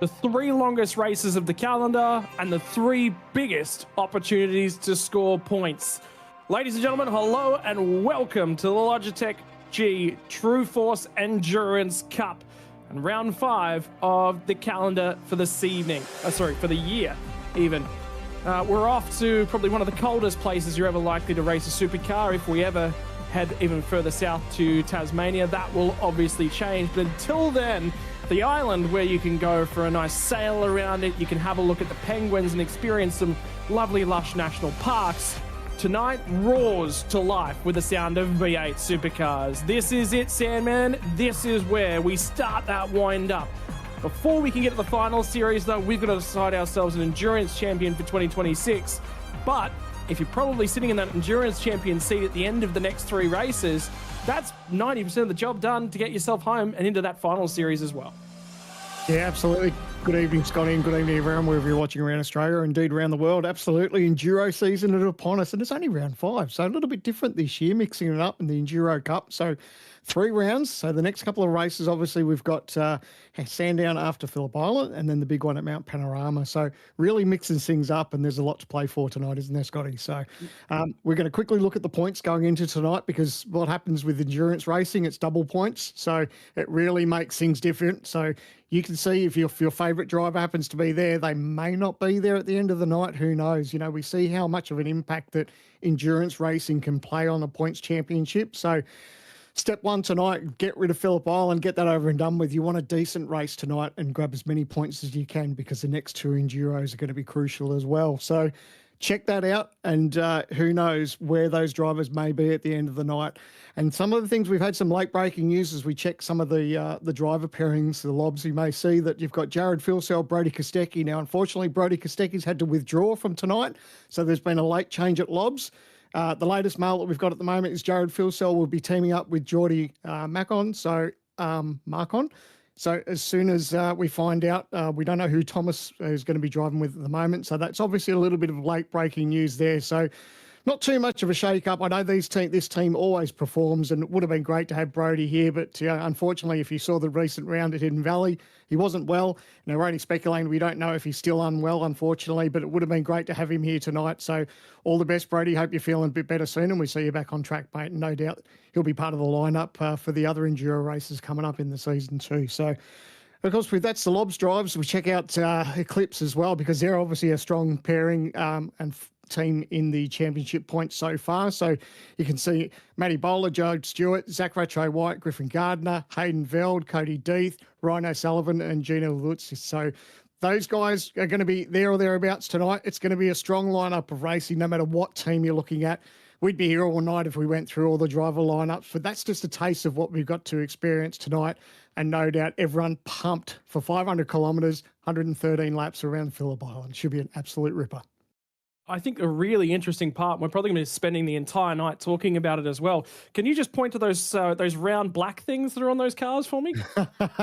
the 3 longest races of the calendar, and the 3 biggest opportunities to score points. Ladies and gentlemen, hello and welcome to the Logitech G True Force Endurance Cup and round 5 of the calendar for this evening. For the year, even. We're off to probably one of the coldest places you're ever likely to race a supercar. If we ever head even further south to Tasmania, that will obviously change. But until then, the island where you can go for a nice sail around it, you can have a look at the penguins and experience some lovely lush national parks, tonight roars to life with the sound of V8 supercars. This is it, Sandman. This is where we start that wind up. Before we can get to the final series, though, we've got to decide ourselves an endurance champion for 2026. But if you're probably sitting in that endurance champion seat at the end of the next 3 races, that's 90% of the job done to get yourself home and into that final series as well. Yeah, absolutely. Good evening, Scotty, and good evening, everyone, wherever you're watching around Australia, indeed around the world. Absolutely. Enduro season is upon us, and it's only round 5, so a little bit different this year, mixing it up in the Enduro Cup. So 3 rounds. So the next couple of races, obviously, we've got Sandown after Phillip Island, and then the big one at Mount Panorama. So really mixing things up, and there's a lot to play for tonight, isn't there, Scotty? So we're going to quickly look at the points going into tonight, because what happens with endurance racing, it's double points. So it really makes things different. So you can see if your favourite driver happens to be there, they may not be there at the end of the night. Who knows? You know, we see how much of an impact that endurance racing can play on a points championship. So step 1 tonight, get rid of Phillip Island, get that over and done with. You want a decent race tonight and grab as many points as you can, because the next 2 Enduros are going to be crucial as well. So check that out, and who knows where those drivers may be at the end of the night. And some of the things, we've had some late breaking news as we check some of the driver pairings, the lobs. You may see that you've got Jared Filsell, Brody Kostecki. Now, unfortunately, Brody Kostecki's had to withdraw from tonight, so there's been a late change at lobs. The latest mail that we've got at the moment is Jared Filsell will be teaming up with Geordie Marcon. So as soon as we find out, we don't know who Thomas is going to be driving with at the moment. So that's obviously a little bit of late breaking news there. So not too much of a shake-up. I know this team always performs, and it would have been great to have Brody here. But unfortunately, if you saw the recent round at Hidden Valley, he wasn't well. And we're only speculating. We don't know if he's still unwell, unfortunately. But it would have been great to have him here tonight. So all the best, Brody. Hope you're feeling a bit better soon, and we see you back on track, mate. And no doubt he'll be part of the lineup for the other Enduro races coming up in the season too. So, of course, that's the Lobs drives. We check out Eclipse as well, because they're obviously a strong pairing and team in the championship points so far. So you can see Matty Bowler, Joe Stewart, Zach Rattray-White, Griffin Gardner, Hayden Veld, Cody Deeth, Ryan O'Sullivan and Gina Lutz. So those guys are going to be there or thereabouts tonight. It's going to be a strong lineup of racing, no matter what team you're looking at. We'd be here all night if we went through all the driver lineups, but that's just a taste of what we've got to experience tonight. And no doubt everyone pumped for 500 kilometres, 113 laps around Phillip Island. Should be an absolute ripper. I think a really interesting part, we're probably going to be spending the entire night talking about it as well. Can you just point to those round black things that are on those cars for me?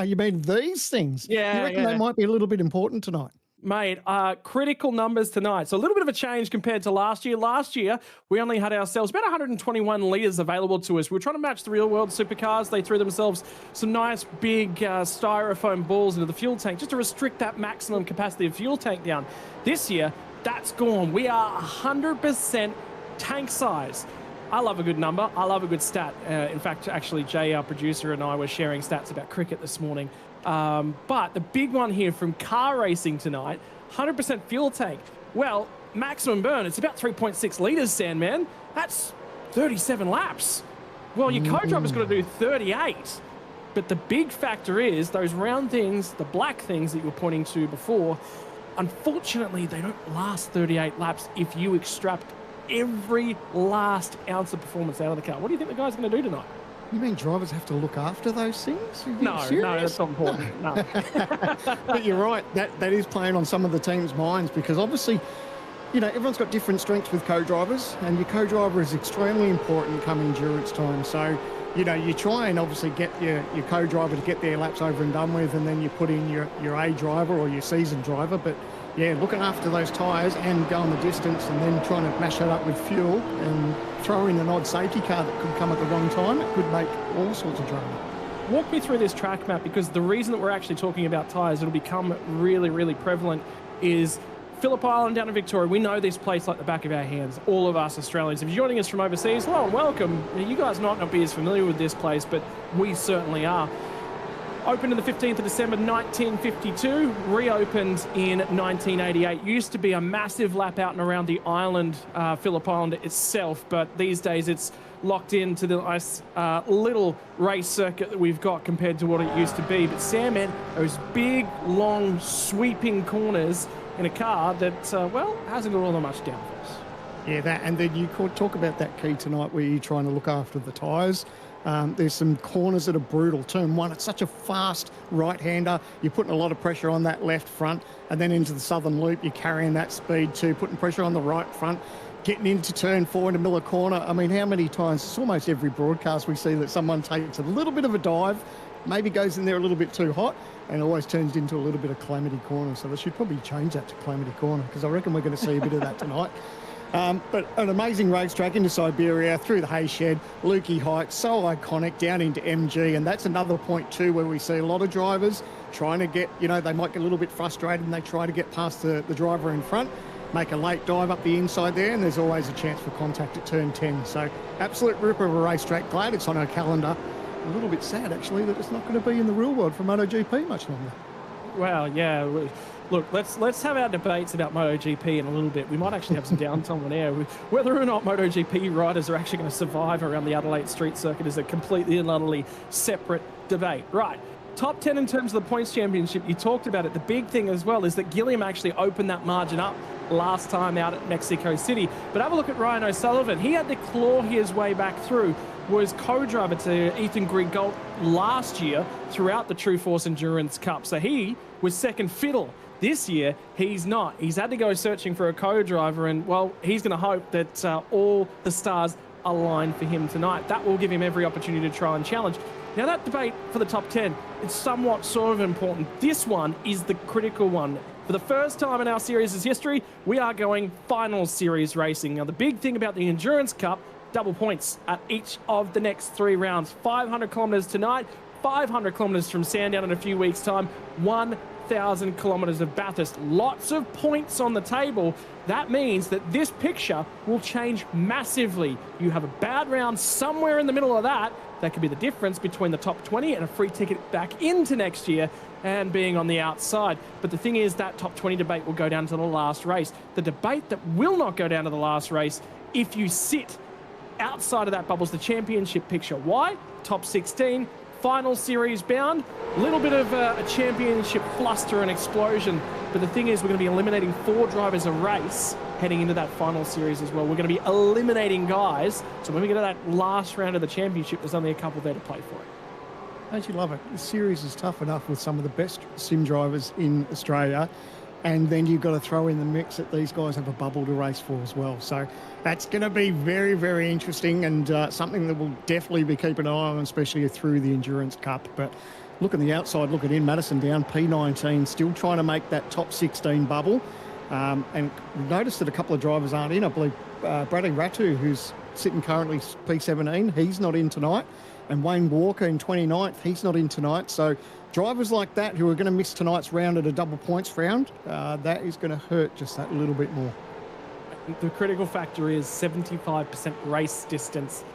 You mean these things? Yeah. You reckon they might be a little bit important tonight? Mate, critical numbers tonight. So a little bit of a change compared to last year. Last year, we only had ourselves about 121 litres available to us. We were trying to match the real-world supercars. They threw themselves some nice big styrofoam balls into the fuel tank just to restrict that maximum capacity of fuel tank down. This year, that's gone. We are 100% tank size. I love a good number. I love a good stat. In fact, actually, Jay, our producer, and I were sharing stats about cricket this morning. But the big one here from car racing tonight, 100% fuel tank. Well, maximum burn, it's about 3.6 litres, Sandman. That's 37 laps. Well, your co-driver's got to do 38. But the big factor is those round things, the black things that you were pointing to before, unfortunately, they don't last 38 laps if you extract every last ounce of performance out of the car. What do you think the guy's going to do tonight? You mean drivers have to look after those things? No, that's not important. No. But you're right. That is playing on some of the team's minds, because obviously, you know, everyone's got different strengths with co-drivers, and your co-driver is extremely important come endurance time. So, you know, you try and obviously get your co-driver to get their laps over and done with, and then you put in your A driver or your seasoned driver. But yeah, looking after those tyres and going the distance, and then trying to mash it up with fuel and throw in an odd safety car that could come at the wrong time, it could make all sorts of drama. walk me through this track map, because the reason that we're actually talking about tyres, it'll become really, really prevalent, is Phillip Island down in Victoria. We know this place like the back of our hands, all of us Australians. If you're joining us from overseas, hello and welcome. You guys might not be as familiar with this place, but we certainly are. Opened on the 15th of December 1952, reopened in 1988. Used to be a massive lap out and around the island, Phillip Island itself, but these days it's locked into the nice little race circuit that we've got compared to what it used to be. But Sam, man, those big, long, sweeping corners in a car that, well, hasn't got all that much downforce. Yeah, that, and then you could talk about that key tonight where you're trying to look after the tyres. There's some corners that are brutal. Turn one, it's such a fast right-hander. You're putting a lot of pressure on that left front, and then into the southern loop, you're carrying that speed too, putting pressure on the right front, getting into turn four into Miller Corner. I mean, how many times, it's almost every broadcast we see that someone takes a little bit of a dive, maybe goes in there a little bit too hot, and always turns into a little bit of Calamity Corner. So they should probably change that to Calamity Corner, because I reckon we're going to see a bit of that tonight. But an amazing racetrack into Siberia, through the hay shed, Lukey Heights, so iconic, down into MG. And that's another point too, where we see a lot of drivers trying to get, you know, they might get a little bit frustrated and they try to get past the driver in front, make a late dive up the inside there, and there's always a chance for contact at turn 10. So absolute ripper of a racetrack. Glad it's on our calendar. A little bit sad, actually, that it's not going to be in the real world for MotoGP much longer. Well, yeah. Look, let's have our debates about MotoGP in a little bit. We might actually have some downtime on air. Whether or not MotoGP riders are actually going to survive around the Adelaide Street Circuit is a completely and utterly separate debate. Right. Top 10 in terms of the points championship, you talked about it. The big thing as well is that Gilliam actually opened that margin up last time out at Mexico City. But have a look at Ryan O'Sullivan. He had to claw his way back through, was co-driver to Ethan Grigalt last year throughout the True Force Endurance Cup. So he was second fiddle. This year, he's not. He's had to go searching for a co-driver, and, well, he's going to hope that all the stars align for him tonight. That will give him every opportunity to try and challenge. Now, that debate for the top 10, it's somewhat sort of important. This one is the critical one. For the first time in our series' history, we are going final series racing. Now, the big thing about the Endurance Cup, double points at each of the next 3 rounds. 500 kilometres tonight, 500 kilometres from Sandown in a few weeks' time, 1,000 kilometres of Bathurst. Lots of points on the table. That means that this picture will change massively. You have a bad round somewhere in the middle of that. That could be the difference between the top 20 and a free ticket back into next year and being on the outside. But the thing is, that top 20 debate will go down to the last race. The debate that will not go down to the last race, if you sit outside of that bubble, is the championship picture. Why? Top 16, final series bound, a little bit of a championship fluster and explosion. But the thing is, we're going to be eliminating 4 drivers a race heading into that final series as well. We're going to be eliminating guys. So when we get to that last round of the championship, there's only a couple there to play for it. Don't you love it? The series is tough enough with some of the best sim drivers in Australia. And then you've got to throw in the mix that these guys have a bubble to race for as well. So that's going to be very, very interesting, and something that we'll definitely be keeping an eye on, especially through the Endurance Cup. But look at the outside, look at in Madison down P19, still trying to make that top 16 bubble. And notice that a couple of drivers aren't in. I believe Bradley Ratu, who's sitting currently P17, he's not in tonight. And Wayne Walker in 29th, he's not in tonight. So drivers like that who are going to miss tonight's round at a double points round, that is going to hurt just that little bit more. The critical factor is 75% race distance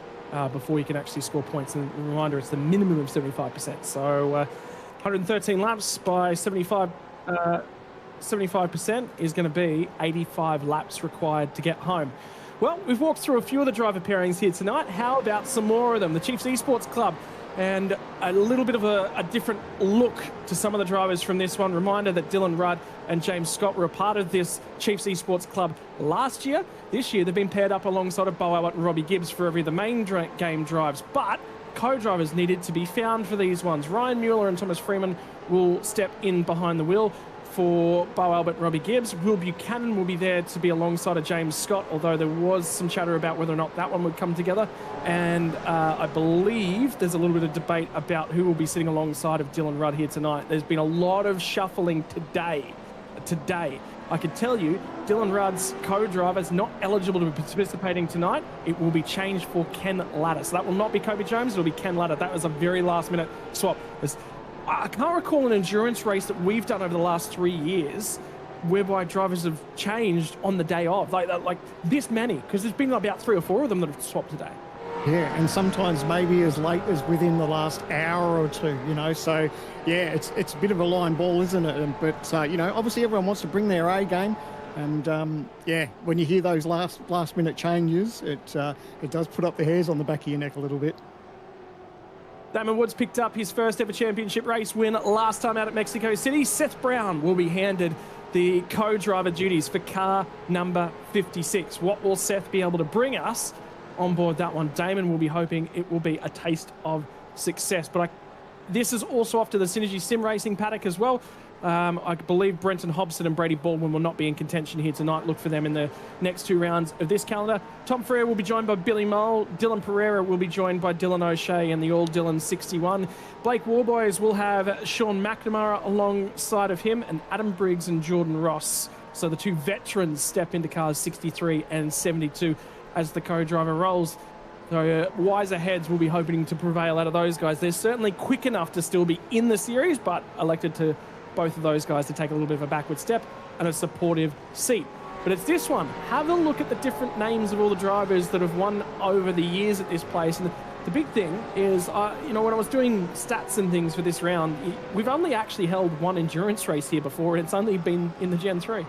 before you can actually score points. And a reminder, it's the minimum of 75%. So 113 laps by 75% is going to be 85 laps required to get home. Well, we've walked through a few of the driver pairings here tonight. How about some more of them? The Chiefs Esports Club, and a little bit of a different look to some of the drivers from this one. Reminder that Dylan Rudd and James Scott were a part of this Chiefs Esports Club last year. This year, they've been paired up alongside of Bo Albert and Robbie Gibbs for every of the main game drives, but co-drivers needed to be found for these ones. Ryan Mueller and Thomas Freeman will step in behind the wheel for Bo Albert and Robbie Gibbs. Will Buchanan will be there to be alongside of James Scott, although there was some chatter about whether or not that one would come together. And I believe there's a little bit of debate about who will be sitting alongside of Dylan Rudd here tonight. There's been a lot of shuffling today. I could tell you, Dylan Rudd's co-driver is not eligible to be participating tonight. It will be changed for Ken Latta. So that will not be Kobe Jones, it'll be Ken Latta. That was a very last-minute swap. I can't recall an endurance race that we've done over the last 3 years whereby drivers have changed on the day of, like this many, because there's been about 3 or 4 of them that have swapped today. Yeah, and sometimes maybe as late as within the last hour or two, So, yeah, it's a bit of a line ball, isn't it? But, obviously everyone wants to bring their A game. And, yeah, when you hear those last-minute changes, it does put up the hairs on the back of your neck a little bit. Damon Woods picked up his first ever championship race win last time out at Mexico City. Seth Brown will be handed the co-driver duties for car number 56. What will Seth be able to bring us on board that one? Damon will be hoping it will be a taste of success. But this is also off to the Synergy Sim Racing paddock as well. I believe Brenton Hobson and Brady Baldwin will not be in contention here tonight. Look for them in the next 2 rounds of this calendar. Tom Ferrer will be joined by Billy Mole. Dylan Pereira will be joined by Dylan O'Shea and the All Dylan 61. Blake Warboys will have Sean McNamara alongside of him, and Adam Briggs and Jordan Ross. So the 2 veterans step into cars 63 and 72 as the co-driver rolls. So wiser heads will be hoping to prevail out of those guys. They're certainly quick enough to still be in the series, but elected to both of those guys to take a little bit of a backward step and a supportive seat. But it's this one. Have a look at the different names of all the drivers that have won over the years at this place. And the big thing is, when I was doing stats and things for this round, we've only actually held 1 endurance race here before, and it's only been in the Gen 3.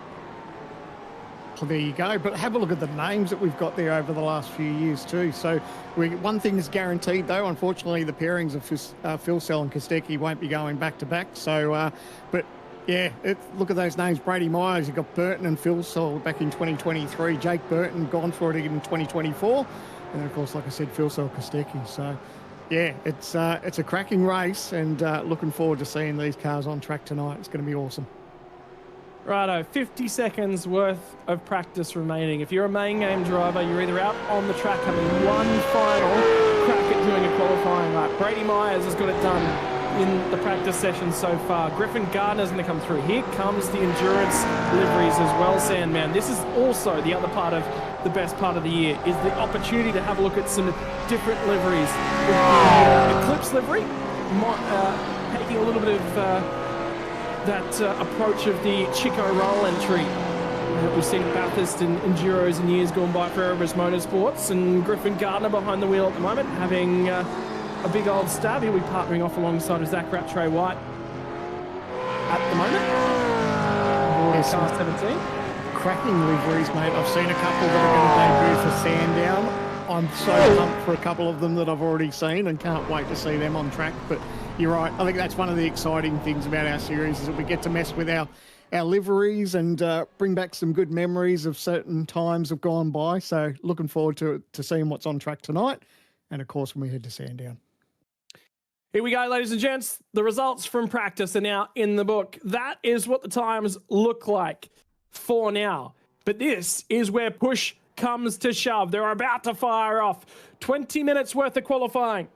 Well, there you go. But have a look at the names that we've got there over the last few years too. So one thing is guaranteed, though. Unfortunately, the pairings of Phil Sell and Kostecki won't be going back to back. So, but yeah, look at those names. Brady Myers, you've got Burton and Phil Sell back in 2023. Jake Burton gone for it in 2024. And then, of course, like I said, Phil Sell, Kostecki. So, yeah, it's a cracking race, and looking forward to seeing these cars on track tonight. It's going to be awesome. Righto, 50 seconds worth of practice remaining. If you're a main game driver, you're either out on the track having one final crack at doing a qualifying lap. Brady Myers has got it done in the practice session so far. Griffin Gardner's going to come through. Here comes the endurance liveries as well, Sandman. This is also the other part of the best part of the year, is the opportunity to have a look at some different liveries. The Eclipse livery, taking a little bit of that approach of the Chico roll entry that we've seen at Bathurst and Enduros in years gone by for Erebus Motorsports. And Griffin Gardner behind the wheel at the moment, having a big old stab. He'll be partnering off alongside of Zach Rattray White at the moment. Yes, car 17. Cracking liveries, mate. I've seen a couple that are going to debut for Sandown. I'm so pumped for a couple of them that I've already seen and can't wait to see them on track. But you're right. I think that's one of the exciting things about our series, is that we get to mess with our liveries and bring back some good memories of certain times have gone by. So looking forward to seeing what's on track tonight. And of course, when we head to Sandown. Here we go, ladies and gents. The results from practice are now in the book. That is what the times look like for now. But this is where push comes to shove. They're about to fire off 20 minutes worth of qualifying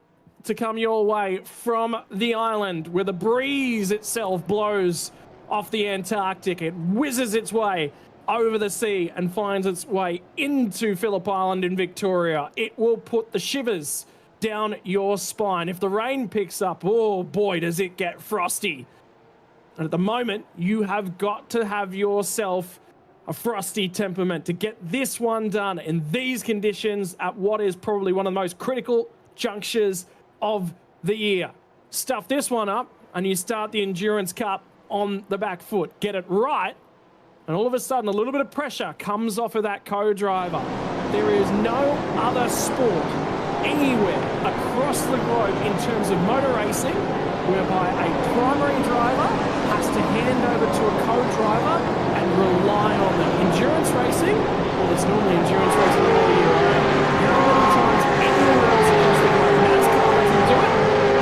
to come your way from the island, where the breeze itself blows off the Antarctic. It whizzes its way over the sea and finds its way into Phillip Island in Victoria. It will put the shivers down your spine. If the rain picks up, oh boy, does it get frosty. And at the moment, you have got to have yourself a frosty temperament to get this one done in these conditions at what is probably one of the most critical junctures of the year. Stuff this one up and you start the Endurance Cup on the back foot. Get it right, and all of a sudden a little bit of pressure comes off of that co-driver. There is no other sport anywhere across the globe in terms of motor racing whereby a primary driver has to hand over to a co-driver and rely on them. Endurance racing, well, it's normally endurance racing the whole year round. How many times anywhere else across the globe? NASCAR doesn't do it.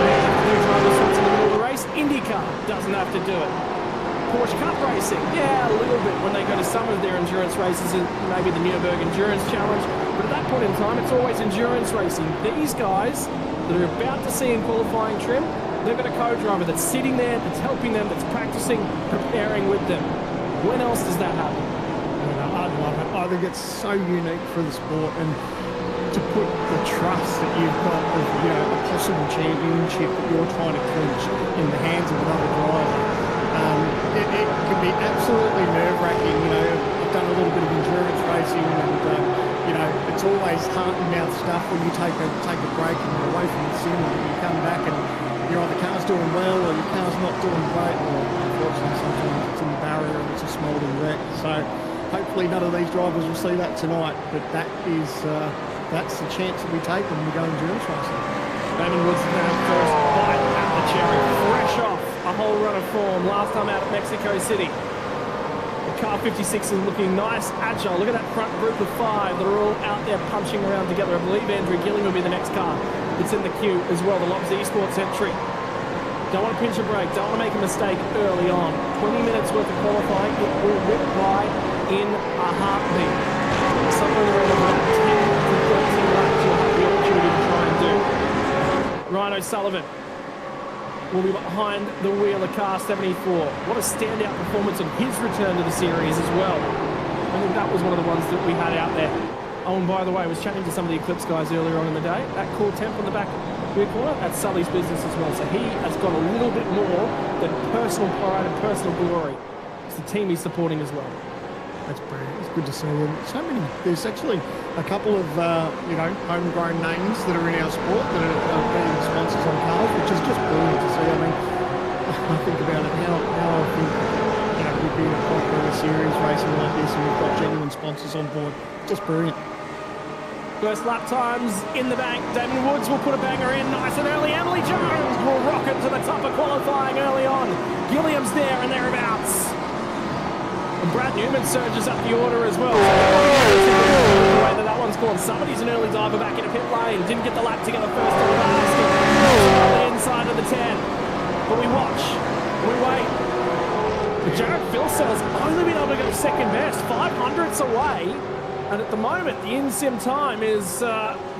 They have to do drivers in the middle of the race. IndyCar doesn't have to do it. Porsche Cup racing, yeah, a little bit when they go to some of their endurance races, maybe the Nürburgring Endurance Challenge. But at that point in time, it's always endurance racing. These guys that are about to see in qualifying trim, they've got a co-driver that's sitting there, that's helping them, that's practicing, preparing with them. When else does that happen? I love it. I think it's so unique for the sport, and to put the trust that you've got of, a possible championship that you're trying to clinch in the hands of another driver, it can be absolutely nerve-wracking. I've done a little bit of endurance racing, and it's always heart and mouth stuff when you take a break and you're away from the sim, and you come back and the car's doing well or your car's not doing great, or unfortunately sometimes it's in the barrier and it's a smouldering wreck. So hopefully none of these drivers will see that tonight, but that's the chance that we take when we go endurance racing. Damon Woods now first bite at the cherry, fresh off a whole run of form last time out at Mexico City. The car 56 is looking nice, agile. Look at that front group of 5 that are all out there punching around together. I believe Andrew Gilling will be the next car that's in the queue as well, the Lobs Esports entry. Don't want to pinch a break, don't want to make a mistake early on. 20 minutes worth of qualifying, it will whip by in a heartbeat. Somewhere around about 10 to 13 laps you'll have the opportunity to try and do. Ryan O'Sullivan will be behind the wheel of car 74. What a standout performance on his return to the series as well. I think that was one of the ones that we had out there. Oh, and by the way, I was chatting to some of the Eclipse guys earlier on in the day. That cool temp on the back rear corner, that's Sully's business as well. So he has got a little bit more than personal pride and personal glory. It's the team he's supporting as well. That's brilliant. It's good to see. And there's actually a couple of, homegrown names that are in our sport that are being sponsors on cars, which is just brilliant to see. I mean, I think about it now, I think, we've been a popular series racing like this and we've got genuine sponsors on board. Just brilliant. First lap times in the bank. Damon Woods will put a banger in nice and early. Emily Jones will rocket to the top of qualifying early on. Gilliam's there and thereabouts. And Brad Newman surges up the order as well. The way that one's called. Somebody's an early diver back into pit lane. Didn't get the lap together first to the basket. On the inside of the 10. But we watch. We wait. But Jared Philsell's only been able to go second best. 500ths away. And at the moment, the in-sim time is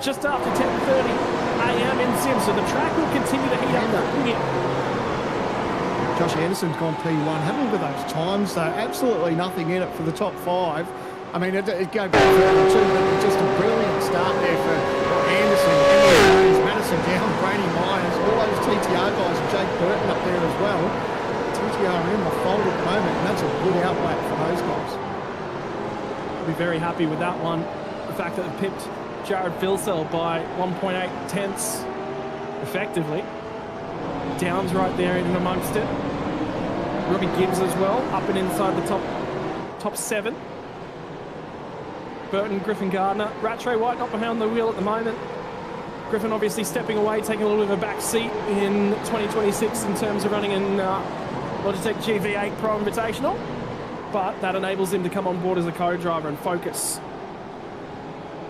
just after 10:30 a.m. in-sim. So the track will continue to heat up from here. Josh Anderson's gone P1. Have a look at those times, though. Absolutely nothing in it for the top 5. I mean, it go back further too, but just a brilliant start there for Anderson, Madison Down, Brady Myers, all those TTR guys, and Jake Burton up there as well. TTR in the fold at the moment, and that's a good outlap for those guys. I'll be very happy with that one. The fact that it pipped Jared Philsell by 1.8 tenths effectively. Downs right there in amongst it. Robbie Gibbs as well, up and inside the top 7. Burton, Griffin Gardner. Rattray White not behind the wheel at the moment. Griffin obviously stepping away, taking a little bit of a back seat in 2026 in terms of running in Logitech GV8 Pro Invitational. But that enables him to come on board as a co-driver and focus.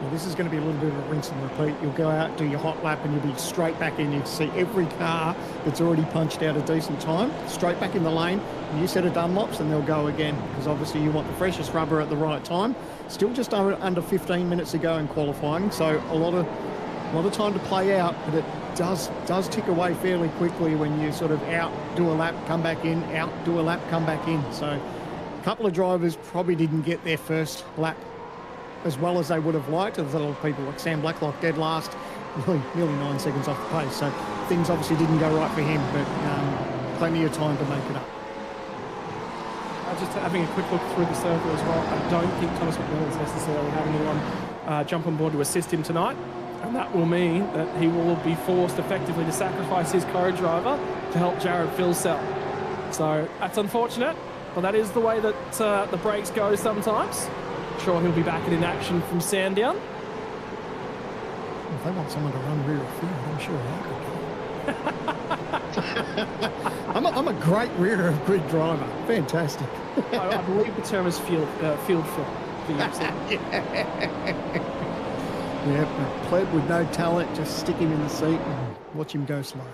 Well, this is going to be a little bit of a rinse and repeat. You'll go out, do your hot lap, and you'll be straight back in. You see every car that's already punched out a decent time, straight back in the lane, new set of Dunlops, and they'll go again. Because obviously you want the freshest rubber at the right time. Still just under 15 minutes to go in qualifying, so a lot of time to play out, but it does tick away fairly quickly when you sort of out, do a lap, come back in, out, do a lap, come back in. So a couple of drivers probably didn't get their first lap as well as they would have liked. There's a lot of people like Sam Blacklock dead last, nearly 9 seconds off the pace. So things obviously didn't go right for him, but plenty of time to make it up. Just having a quick look through the circle as well, I don't think Thomas McMillan's necessarily having anyone jump on board to assist him tonight. And that will mean that he will be forced effectively to sacrifice his co-driver to help Jared Philsell. So that's unfortunate, but that is the way that the breaks go sometimes. Sure, he'll be back in action from Sandown. If they want someone to run rear of field, I'm sure I could. I'm a great rear of grid driver. Fantastic. I believe the term is field film for you. Yeah, pleb with no talent, just stick him in the seat and watch him go slow.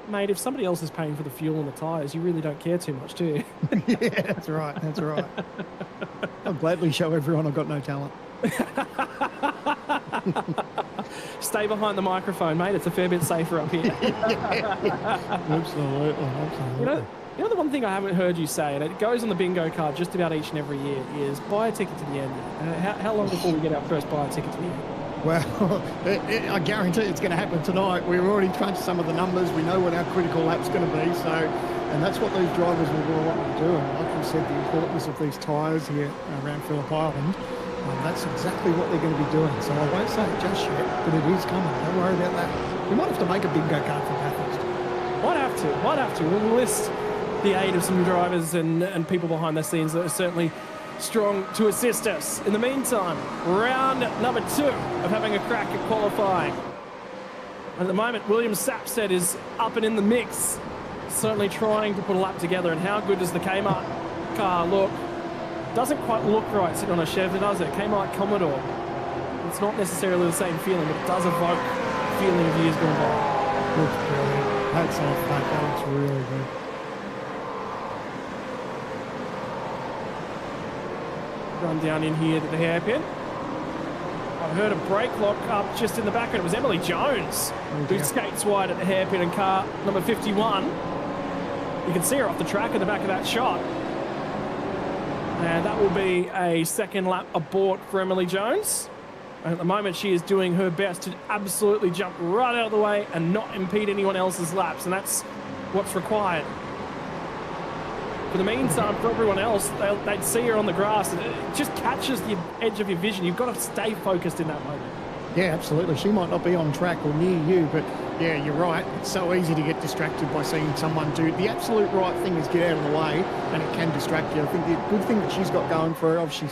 Mate, if somebody else is paying for the fuel and the tyres, you really don't care too much, do you? Yeah, that's right. That's right. I'll gladly show everyone I've got no talent. Stay behind the microphone, mate. It's a fair bit safer up here. Absolutely. You You know, the one thing I haven't heard you say, and it goes on the bingo card just about each and every year, is buy a ticket to the end. How long before we get our first buy a ticket to the end? Well, I guarantee it's going to happen tonight. We've already crunched some of the numbers. We know what our critical lap's going to be. And that's what these drivers will want to do. And like you said, the importance of these tyres here around Phillip Island, that's exactly what they're going to be doing. So I won't say it just yet, but it is coming. Don't worry about that. We might have to make a bingo card for Bathurst. Might have to. We'll list the aid of some drivers and people behind the scenes that are certainly strong to assist us. In the meantime, round number 2 of having a crack at qualifying. At the moment, William Sapstead is up and in the mix, certainly trying to put a lap together. And how good does the Kmart car look? Doesn't quite look right sitting on a Chevy, does it? Kmart Commodore. It's not necessarily the same feeling, but it does evoke a feeling of years gone by. Looks brilliant. Hats off, mate. That looks really good. Run down in here to the hairpin. I heard a brake lock up just in the back, and it was Emily Jones who skates wide at the hairpin in car number 51. You can see her off the track at the back of that shot. And that will be a second lap abort for Emily Jones. And at the moment, she is doing her best to absolutely jump right out of the way and not impede anyone else's laps, and that's what's required. For the meantime, for everyone else, they'd see her on the grass, and it just catches the edge of your vision. You've got to stay focused in that moment. Yeah, absolutely. She might not be on track or near you, but yeah, you're right. It's so easy to get distracted by seeing someone do the absolute right thing is get out of the way, and it can distract you. I think the good thing that she's got going for her, obviously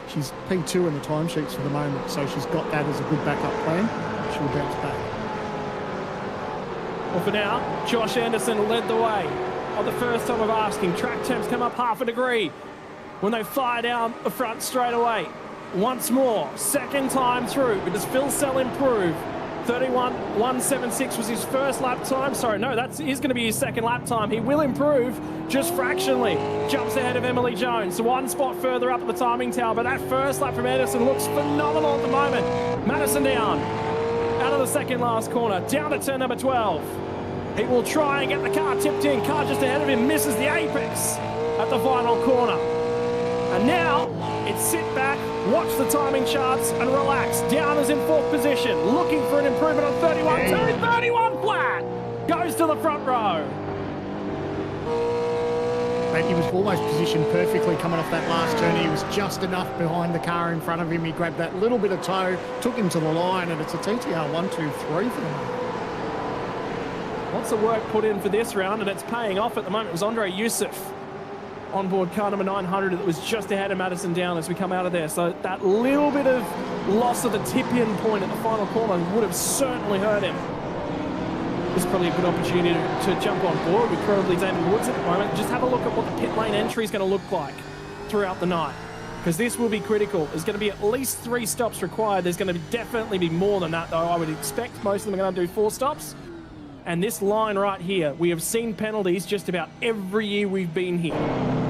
she's P2 in the timesheets for the moment, so she's got that as a good backup plan. She'll bounce back. Well, for now, Josh Anderson led the way. On the first time of asking, track temps come up half a degree when they fire down the front straight away. Once more, second time through, but does Phil Sell improve? 31.176 was his first lap time. Sorry, no, that is going to be his second lap time. He will improve just fractionally. Jumps ahead of Emily Jones. One spot further up at the timing tower, but that first lap from Anderson looks phenomenal at the moment. Madison down, out of the second last corner, down to turn number 12. He will try and get the car tipped in. Car just ahead of him misses the apex at the final corner. And now it's sit back, watch the timing charts and relax. Down is in 4th position, looking for an improvement on 31. Turn 31 flat, goes to the front row. He was almost positioned perfectly coming off that last turn. He was just enough behind the car in front of him. He grabbed that little bit of toe, took him to the line, and it's a TTR 1, 2, 3 for the moment. Lots of work put in for this round, and it's paying off at the moment. It was Andre Youssef on board car number 900 that was just ahead of Madison down as we come out of there. So that little bit of loss of the tip-in point at the final corner would have certainly hurt him. This is probably a good opportunity to jump on board with probably Damon Woods at the moment. Just have a look at what the pit lane entry is going to look like throughout the night, because this will be critical. There's going to be at least 3 stops required. There's going to definitely be more than that, though. I would expect most of them are going to do 4 stops. And this line right here, we have seen penalties just about every year we've been here,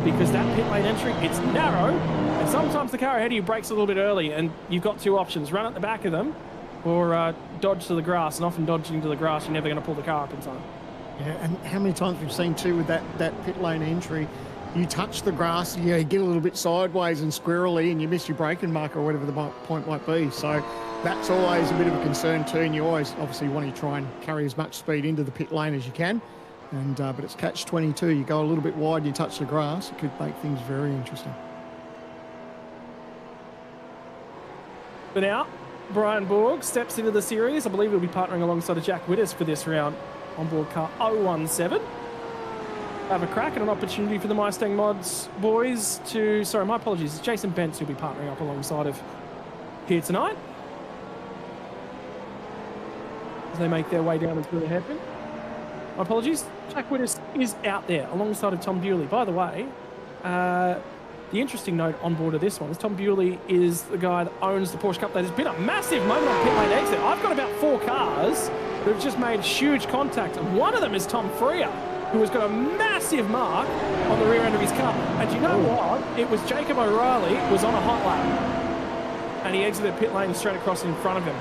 because that pit lane entry, it's narrow, and sometimes the car ahead of you brakes a little bit early, and you've got 2 options: run at the back of them or dodge to the grass. And often dodging to the grass, you're never going to pull the car up in time. Yeah, and how many times we've seen too with that pit lane entry, you touch the grass, you get a little bit sideways and squirrely, and you miss your braking mark or whatever the point might be. So that's always a bit of a concern too, and you always obviously want to try and carry as much speed into the pit lane as you can. And but it's catch-22. You go a little bit wide, you touch the grass, it could make things very interesting. For now, Brian Borg steps into the series. I believe he'll be partnering alongside Jack Witters for this round on board car 017. Have a crack and an opportunity for the Mustang Mods boys to... Sorry, my apologies. It's Jason Bentz who'll be partnering up alongside of here tonight as they make their way down into the hairpin. My apologies. Jack Witters is out there alongside of Tom Bewley. By the way, the interesting note on board of this one is Tom Bewley is the guy that owns the Porsche Cup. There's been a massive moment on pit lane exit. I've got about 4 cars that have just made huge contact, and one of them is Tom Freer, who has got a massive mark on the rear end of his car. And you know what? It was Jacob O'Reilly was on a hot lap, and he exited pit lane straight across in front of him.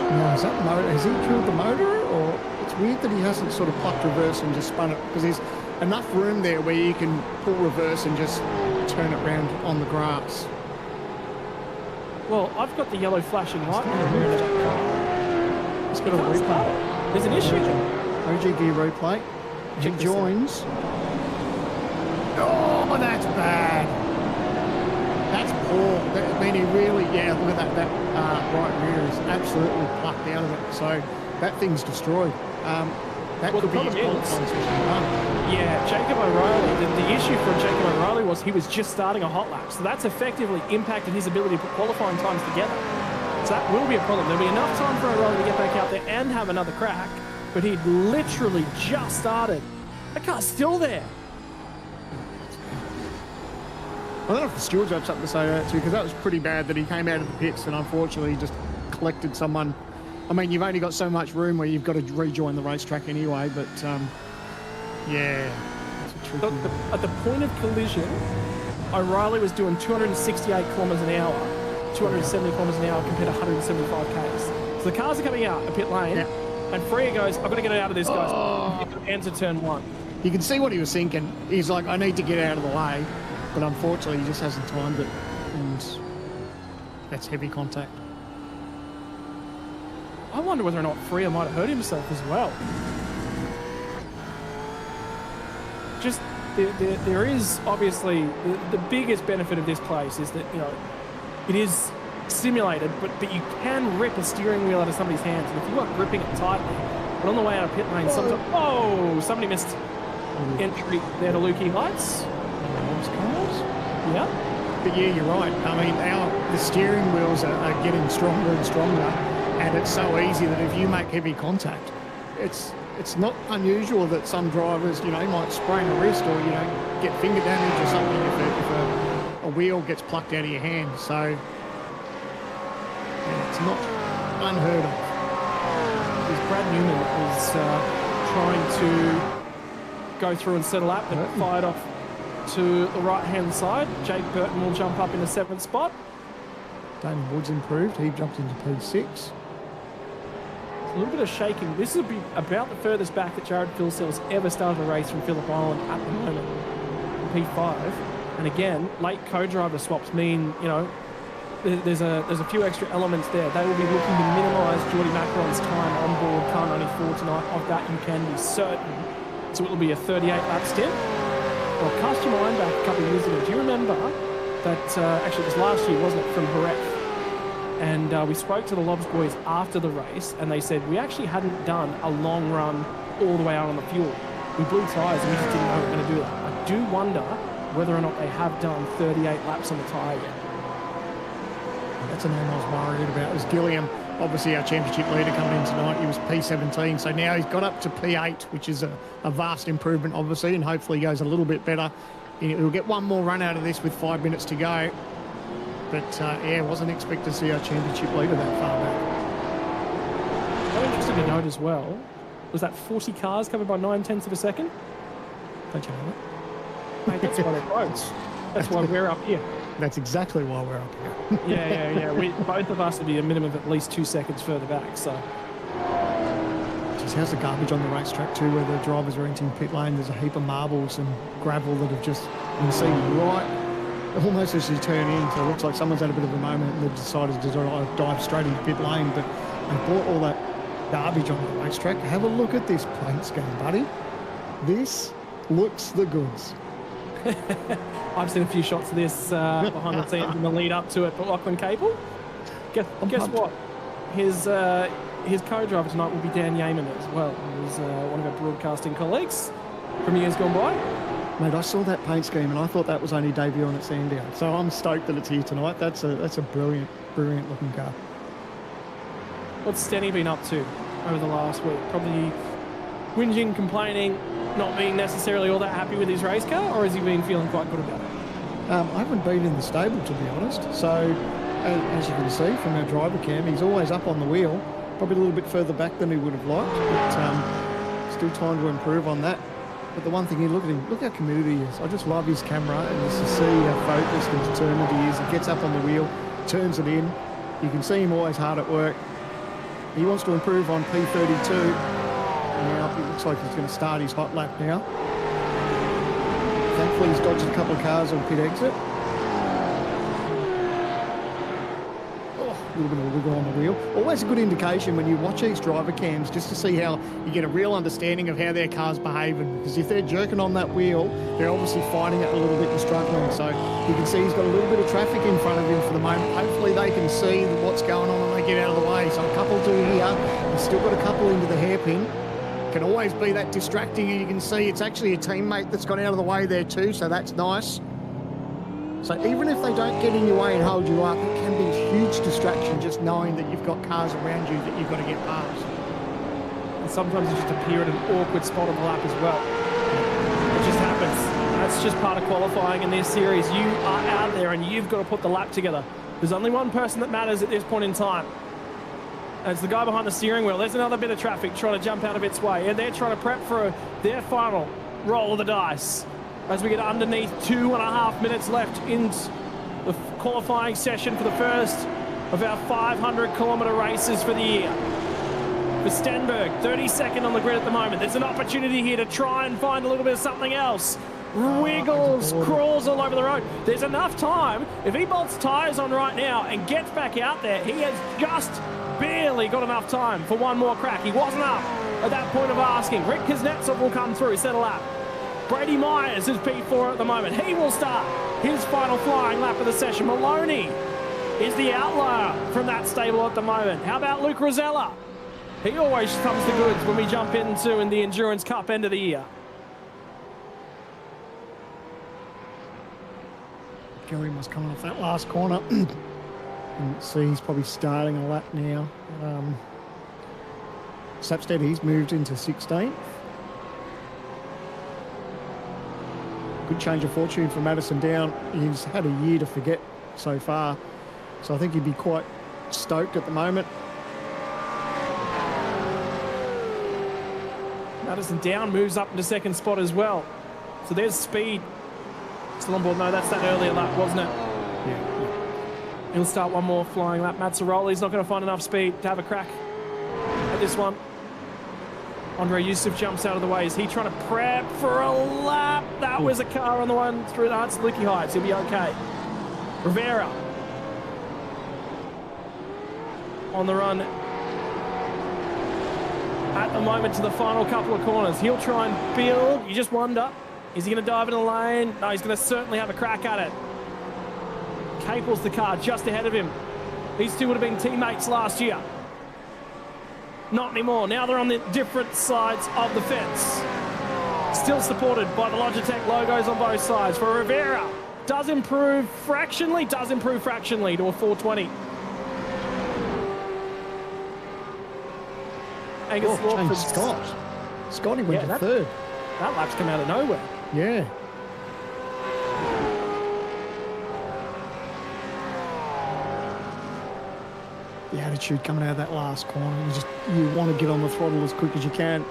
Now, is that motor? Has he killed the motor, or it's weird that he hasn't sort of plucked reverse and just spun it, because there's enough room there where you can pull reverse and just turn it round on the grass. Well, I've got the yellow flashing light in the rear of that car. It's got a replay. There's an issue. OG gear replay. It joins. Oh, that's bad. That's poor. I mean, he really, look at that right rear is absolutely plucked out of it. So that thing's destroyed. That could be his qualifying session. Yeah, Jacob O'Reilly, the issue for Jacob O'Reilly was he was just starting a hot lap. So that's effectively impacted his ability to put qualifying times together. So that will be a problem. There'll be enough time for O'Reilly to get back out there and have another crack. But he'd literally just started. That car's still there. I don't know if the stewards have something to say to that too, because that was pretty bad that he came out of the pits and unfortunately just collected someone. I mean, you've only got so much room where you've got to rejoin the racetrack anyway, but yeah. At the point of collision, O'Reilly was doing 268 kilometres an hour, 270 kilometres an hour compared to 175 k's. So the cars are coming out a pit lane, and Freya goes, I've got to get out of this, guys. Ends at turn 1. You can see what he was thinking. He's like, I need to get out of the way, but unfortunately he just hasn't timed it, and that's heavy contact. I wonder whether or not Freya might have hurt himself as well. Just, there is obviously, the biggest benefit of this place is that, you know, it is simulated, but you can rip a steering wheel out of somebody's hands. And if you are gripping it tightly, but on the way out of pit lane, somebody missed entry there to Lukey Heights. Yeah. But yeah, you're right. I mean, the steering wheels are getting stronger and stronger, and it's so easy that if you make heavy contact, it's not unusual that some drivers, you know, might sprain a wrist or, you know, get finger damage or something if a wheel gets plucked out of your hand. So yeah, it's not unheard of. Brad Newman is trying to go through and settle up, but fired off to the right-hand side. Jake Burton will jump up in the 7th spot. Damon Woods improved. He jumped into P6. A little bit of shaking. This would be about the furthest back that Jared Philsell's ever started a race from Phillip Island at the moment, P5. And again, late co-driver swaps mean, you know, there's a few extra elements there. They will be looking to minimise Geordie Macron's time on board car 94 tonight. Of that, you can be certain. So it will be a 38-lap stint. Well, cast your mind back a couple of years ago. Do you remember that, actually it was last year, wasn't it, from Jerez? And we spoke to the Lobs boys after the race, and they said we actually hadn't done a long run all the way out on the fuel. We blew tyres and we just didn't know we were going to do that. I do wonder whether or not they have done 38 laps on the tyre yet. That's a name I was worried about. It was Gilliam, obviously our championship leader coming in tonight. He was P17, so now he's got up to P8, which is a vast improvement, obviously, and hopefully he goes a little bit better. He'll get one more run out of this with 5 minutes to go. But, yeah, wasn't expected to see our championship leader that far back. I'm interested to note as well, was that 40 cars covered by 9/10 of a second? Don't you know it? Mate, that's why they're close. That's why we're up here. That's exactly why we're up here. Yeah. Both of us would be a minimum of at least 2 seconds further back, so. Just how's the garbage on the racetrack too, where the drivers are entering pit lane? There's a heap of marbles and gravel that have just, you can see right, almost as you turn in, so it looks like someone's had a bit of a moment and they've decided to dive straight into pit lane, but they brought all that garbage on the racetrack. Have a look at this paint scheme, buddy. This looks the goods. I've seen a few shots of this behind the scenes in the lead up to it, but Lachlan Cable, guess what? His co-driver tonight will be Dan Yeaman as well, who's one of our broadcasting colleagues from years gone by. Mate, I saw that paint scheme and I thought that was only debuting at Sandown, so I'm stoked that it's here tonight. That's a brilliant looking car. What's Stenny been up to over the last week? Probably whinging, complaining, not being necessarily all that happy with his race car, or has he been feeling quite good about it? I haven't been in the stable, to be honest. So, as you can see from our driver cam, he's always up on the wheel, probably a little bit further back than he would have liked, but still time to improve on that. But the one thing, look at him, look how committed he is. I just love his camera and just to see how focused and determined he is. He gets up on the wheel, turns it in. You can see him always hard at work. He wants to improve on P32. now. It looks like he's going to start his hot lap now. Thankfully, he's dodged a couple of cars on pit exit. A little bit of a wiggle on the wheel. Always a good indication when you watch these driver cams just to see how you get a real understanding of how their car's behaving. Because if they're jerking on that wheel, they're obviously fighting it a little bit and struggling. So you can see he's got a little bit of traffic in front of him for the moment. Hopefully they can see what's going on and they get out of the way. So a couple do here. He's still got a couple into the hairpin. Can always be that distracting, and you can see it's actually a teammate that's got out of the way there too, so that's nice. So even if they don't get in your way and hold you up, it can be a huge distraction just knowing that you've got cars around you that you've got to get past. And sometimes you just appear at an awkward spot on the lap as well. It just happens. That's just part of qualifying in this series. You are out there and you've got to put the lap together. There's only one person that matters at this point in time. And it's the guy behind the steering wheel. There's another bit of traffic trying to jump out of its way, and they're trying to prep for their final roll of the dice. As we get underneath 2.5 minutes left in the qualifying session for the first of our 500-kilometre races for the year. For Stenberg, 32nd on the grid at the moment. There's an opportunity here to try and find a little bit of something else. Wiggles, crawls all over the road. There's enough time. If he bolts tyres on right now and gets back out there, he has just barely got enough time for one more crack. He wasn't up at that point of asking. Rick Kuznetsov will come through, settle up. Brady Myers is P4 at the moment. He will start his final flying lap of the session. Maloney is the outlier from that stable at the moment. How about Luke Rosella? He always comes to goods when we jump into in the Endurance Cup end of the year. Gilliam was coming off that last corner. And see, he's probably starting a lap now. Sapstead, he's moved into 16th. Good change of fortune for Madison Down. He's had a year to forget so far. So I think he'd be quite stoked at the moment. Madison Down moves up into second spot as well. So there's speed. Still on board. No, that's that earlier lap, wasn't it? Yeah. He'll start one more flying lap. Mazzaroli's not going to find enough speed to have a crack at this one. Andre Yusuf jumps out of the way. Is he trying to prep for a lap? That was a car on the one through the Lucky Heights. He'll be okay. Rivera on the run at the moment to the final couple of corners. He'll try and build. You just wonder, is he going to dive in a lane? No, he's going to certainly have a crack at it. Capel's the car just ahead of him. These two would have been teammates last year. Not anymore. Now they're on the different sides of the fence. Still supported by the Logitech logos on both sides. For Rivera, does improve fractionally to a 420. Angus Lawford. Scotty went to third. That lap's come out of nowhere. Yeah. The attitude coming out of that last corner. You want to get on the throttle as quick as you can.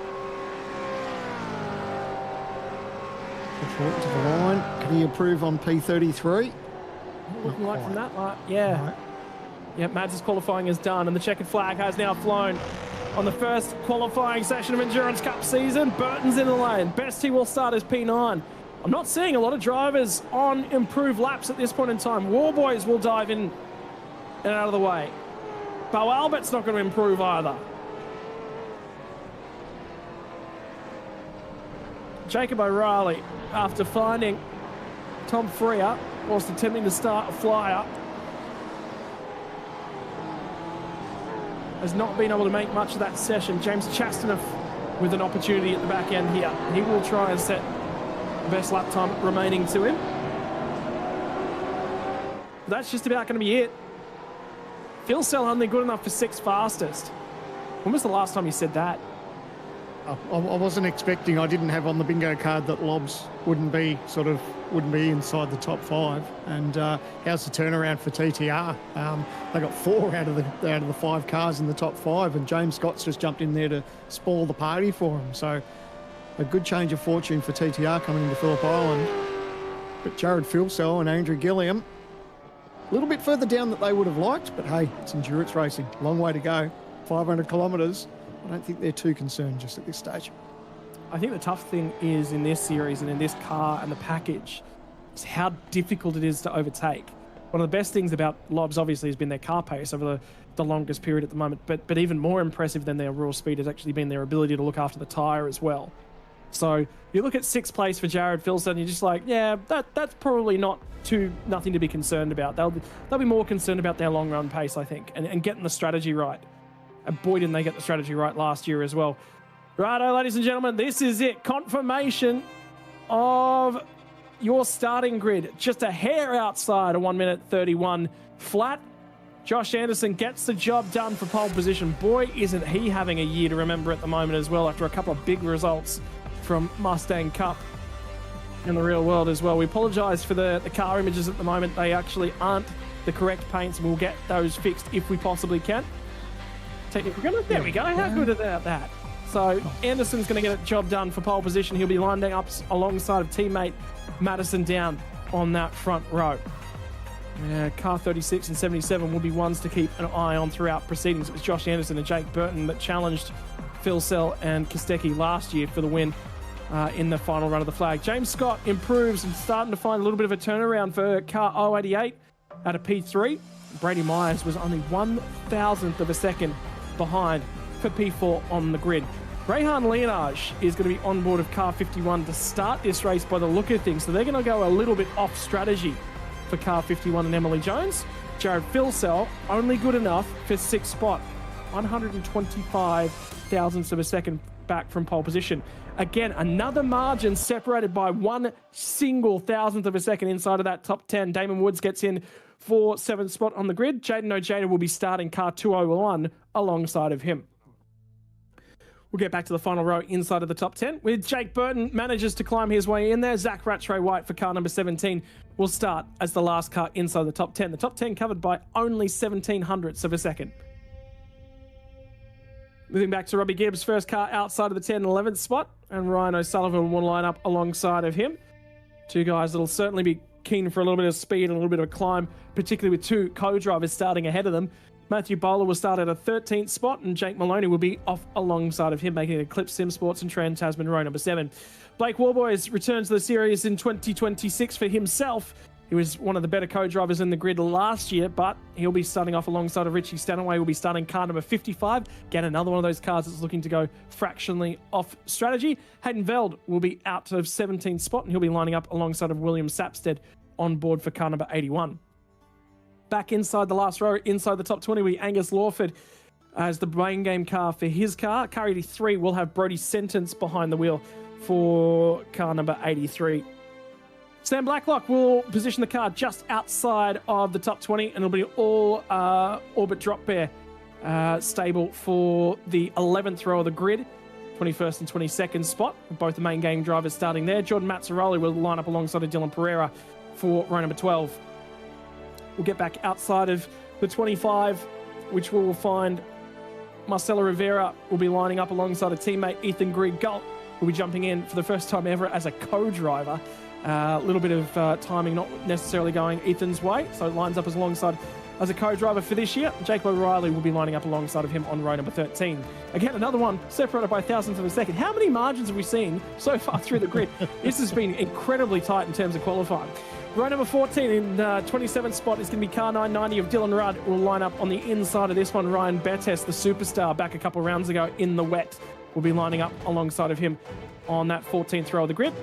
Short to the line. Can he improve on P33? Looking like from that lap, yeah. Right. Yep, Mads' qualifying is done, and the checkered flag has now flown on the first qualifying session of Endurance Cup season. Burton's in the lane. Best he will start as P9. I'm not seeing a lot of drivers on improved laps at this point in time. Warboys will dive in and out of the way. Bo Albert's not going to improve either. Jacob O'Reilly, after finding Tom Freer, whilst attempting to start a flyer, has not been able to make much of that session. James Chastaneff with an opportunity at the back end here. He will try and set the best lap time remaining to him. But that's just about going to be it. Phil Selhunley good enough for 6th fastest. When was the last time you said that? I wasn't expecting. I didn't have on the bingo card that Lobs wouldn't be inside the top 5. And how's the turnaround for TTR? They got 4 out of the 5 cars in the top 5, and James Scott's just jumped in there to spoil the party for him. So a good change of fortune for TTR coming into Phillip Island. But Jared Philsell and Andrew Gilliam, a little bit further down than they would have liked, but hey, it's endurance racing. Long way to go. 500 kilometres I don't think they're too concerned just at this stage. I think the tough thing is in this series and in this car and the package is how difficult it is to overtake. One of the best things about Lobs obviously has been their car pace over the longest period at the moment, but even more impressive than their raw speed has actually been their ability to look after the tyre as well. So you look at 6th place for Jared Phillip and you're just like, yeah, that's probably nothing to be concerned about. They'll be more concerned about their long run pace, I think, and getting the strategy right. And boy, didn't they get the strategy right last year as well. Righto, ladies and gentlemen, this is it. Confirmation of your starting grid. Just a hair outside of 1 minute 31 flat. Josh Anderson gets the job done for pole position. Boy, isn't he having a year to remember at the moment as well after a couple of big results from Mustang Cup in the real world as well. We apologise for the car images at the moment. They actually aren't the correct paints. We'll get those fixed if we possibly can. There we go. How good about that? So Anderson's going to get a job done for pole position. He'll be lined up alongside of teammate Madison down on that front row. Car 36 and 77 will be ones to keep an eye on throughout proceedings. It was Josh Anderson and Jake Burton that challenged Phil Sell and Kostecki last year for the win in the final run of the flag. James Scott improves and starting to find a little bit of a turnaround for car 088 at a P3. Brady Myers was only 1,000th of a second behind for P4 on the grid. Rehan Leonage is going to be on board of car 51 to start this race by the look of things. So they're going to go a little bit off strategy for car 51 and Emily Jones. Jared Philsell, only good enough for 6th spot. 125 thousandths of a second back from pole position. Again, another margin separated by 1 single thousandth of a second inside of that top 10. Damon Woods gets in for 7th spot on the grid. Jaden Ojeda will be starting car 201 alongside of him. We'll get back to the final row inside of the top 10 with Jake Burton manages to climb his way in there. Zach Rattray White for car number 17 will start as the last car inside the top 10. The top 10 covered by only 17 hundredths of a second. Moving back to Robbie Gibbs, first car outside of the 10 and 11th spot, and Ryan O'Sullivan will line up alongside of him. Two guys that'll certainly be keen for a little bit of speed and a little bit of a climb, particularly with two co-drivers starting ahead of them. Matthew Bowler will start at a 13th spot, and Jake Maloney will be off alongside of him, making Eclipse Sim Sports and Trans-Tasman row number 7. Blake Warboys returns to the series in 2026 for himself. He was one of the better co-drivers in the grid last year, but he'll be starting off alongside of Richie Stanaway. Will be starting car number 55. Again, another one of those cars that's looking to go fractionally off strategy. Hayden Veld will be out of 17th spot, and he'll be lining up alongside of William Sapstead on board for car number 81. Back inside the last row, inside the top 20, will be Angus Lawford as the main game car for his car. Car 83 will have Brody Sentence behind the wheel for car number 83. Sam Blacklock will position the car just outside of the top 20, and it'll be all Orbit Drop Bear stable for the 11th row of the grid, 21st and 22nd spot. Both the main game drivers starting there. Jordan Mazzaroli will line up alongside of Dylan Pereira for row number 12. We'll get back outside of the 25, which we will find Marcelo Rivera will be lining up alongside a teammate, Ethan Grieg-Galt, who will be jumping in for the first time ever as a co-driver. A little bit of timing not necessarily going Ethan's way, so it lines up alongside as a co-driver for this year. Jake O'Reilly will be lining up alongside of him on row number 13. Again, another one separated by thousandths of a second. How many margins have we seen so far through the grid? This has been incredibly tight in terms of qualifying. Row number 14 in 27th spot is going to be car 990 of Dylan Rudd. Will line up on the inside of this one. Ryan Bettes, the superstar back a couple of rounds ago in the wet, will be lining up alongside of him on that 14th row of the grid.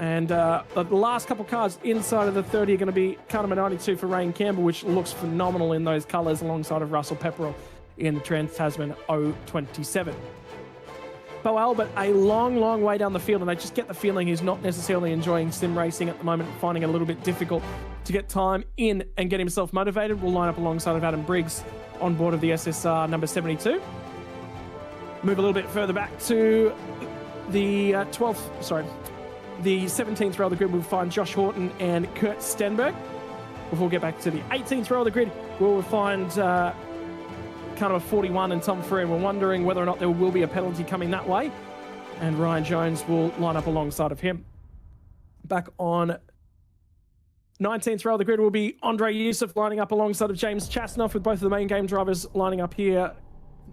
And the last couple cars inside of the 30 are going to be car number 92 for Rain Campbell, which looks phenomenal in those colours alongside of Russell Pepperell in the Trans-Tasman 027. Bo Albert, a long, long way down the field, and I just get the feeling he's not necessarily enjoying sim racing at the moment, finding it a little bit difficult to get time in and get himself motivated. We'll line up alongside of Adam Briggs on board of the SSR number 72. Move a little bit further back to the 17th row of the grid. We'll find Josh Horton and Kurt Stenberg. Before we get back to the 18th row of the grid, we'll find kind of a 41 and Tom Frere. We're wondering whether or not there will be a penalty coming that way. And Ryan Jones will line up alongside of him. Back on 19th row of the grid will be Andre Youssef lining up alongside of James Chasnoff, with both of the main game drivers lining up here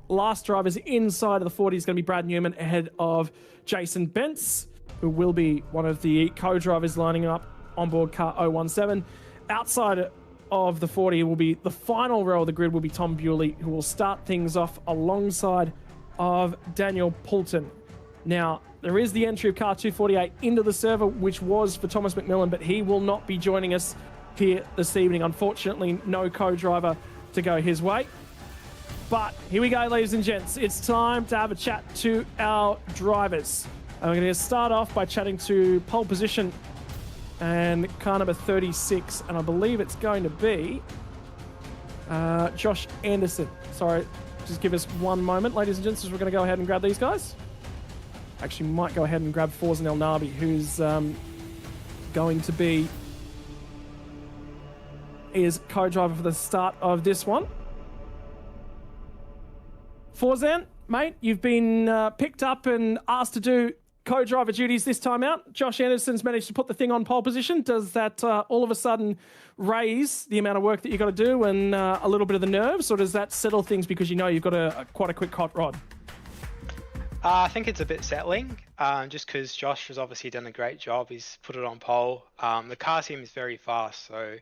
last drivers inside of the 40 is going to be Brad Newman ahead of Jason Bentz, who will be one of the co-drivers lining up on board car 017. Outside of the 40 will be the final row of the grid will be Tom Bewley, who will start things off alongside of Daniel Poulton. Now, there is the entry of car 248 into the server, which was for Thomas McMillan, but he will not be joining us here this evening. Unfortunately, no co-driver to go his way. But here we go, ladies and gents. It's time to have a chat to our drivers. I'm going to start off by chatting to pole position and car number 36, and I believe it's going to be Josh Anderson. Sorry, just give us one moment, ladies and gents, as we're going to go ahead and grab these guys. Actually, might go ahead and grab Forzen El Nabi, who's going to be his co-driver for the start of this one. Forzen, mate, you've been picked up and asked to do co-driver duties this time out. Josh Anderson's managed to put the thing on pole position. Does that all of a sudden raise the amount of work that you've got to do and a little bit of the nerves, or does that settle things because you know you've got quite a quick hot rod? I think it's a bit settling, just because Josh has obviously done a great job. He's put it on pole. The car seems very fast, so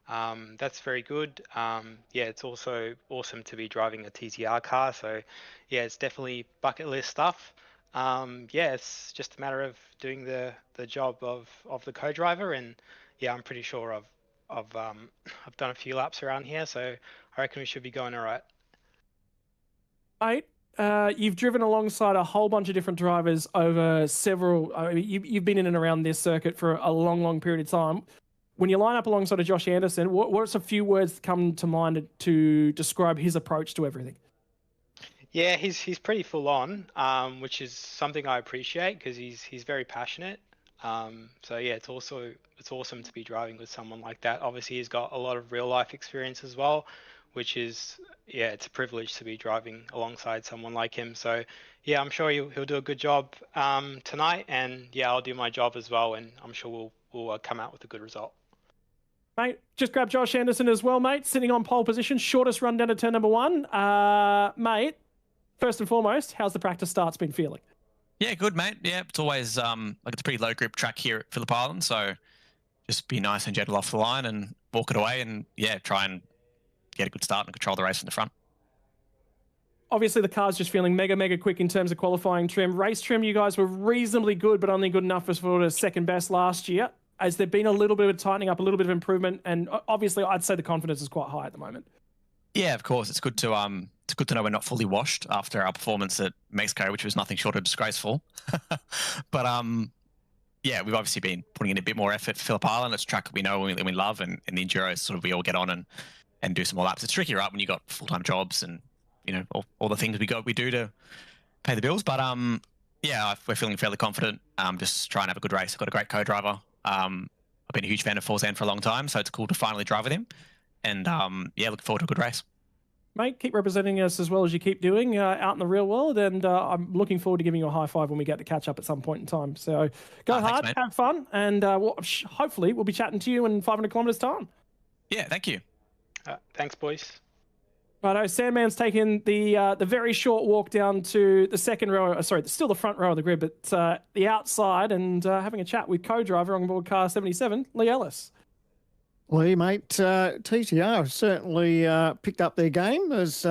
that's very good. Yeah, it's also awesome to be driving a TTR car, so yeah, it's definitely bucket list stuff. Yeah, it's just a matter of doing the job of the co-driver, and yeah, I'm pretty sure I've done a few laps around here, so I reckon we should be going all right. Mate, you've driven alongside a whole bunch of different drivers over several. I mean, you've been in and around this circuit for a long period of time. When you line up alongside of Josh Anderson, what's a few words that come to mind to describe his approach to everything? Yeah, he's pretty full on, which is something I appreciate because he's very passionate. So yeah, it's awesome to be driving with someone like that. Obviously, he's got a lot of real life experience as well, which is, yeah, it's a privilege to be driving alongside someone like him. So yeah, I'm sure he'll do a good job tonight, and yeah, I'll do my job as well, and I'm sure we'll come out with a good result. Mate, just grab Josh Anderson as well, mate, sitting on pole position, shortest run down to turn number one. Mate, first and foremost, how's the practice starts been feeling? Yeah, good, mate. Yeah, it's always like it's a pretty low grip track here at Phillip Island, so just be nice and gentle off the line and walk it away, and yeah, try and get a good start and control the race in the front. Obviously, the car's just feeling mega quick in terms of qualifying trim. Race trim, you guys were reasonably good, but only good enough for the second best last year. Has there been a little bit of tightening up, a little bit of improvement? And obviously, I'd say the confidence is quite high at the moment. Yeah, of course. It's good to know we're not fully washed after our performance at Mexico, which was nothing short of disgraceful. But yeah, we've obviously been putting in a bit more effort for Phillip Island. It's a track that we know and we love, and the Enduros sort of we all get on and do some more laps. It's tricky, right, when you got full-time jobs and you know all the things we do to pay the bills. But yeah, we're feeling fairly confident. Just try and have a good race. I've got a great co-driver. I've been a huge fan of Forzen for a long time, so it's cool to finally drive with him. And yeah, looking forward to a good race. Mate, keep representing us as well as you keep doing out in the real world, and I'm looking forward to giving you a high five when we get to catch up at some point in time. So go hard, thanks, have fun, and hopefully we'll be chatting to you in 500 kilometers time. Yeah, thank you. Thanks, boys. Righto, Sandman's taking the very short walk down to the second row, still the front row of the grid, but the outside, and having a chat with co-driver on board car 77, Lee Ellis. Lee, mate, TTR certainly picked up their game as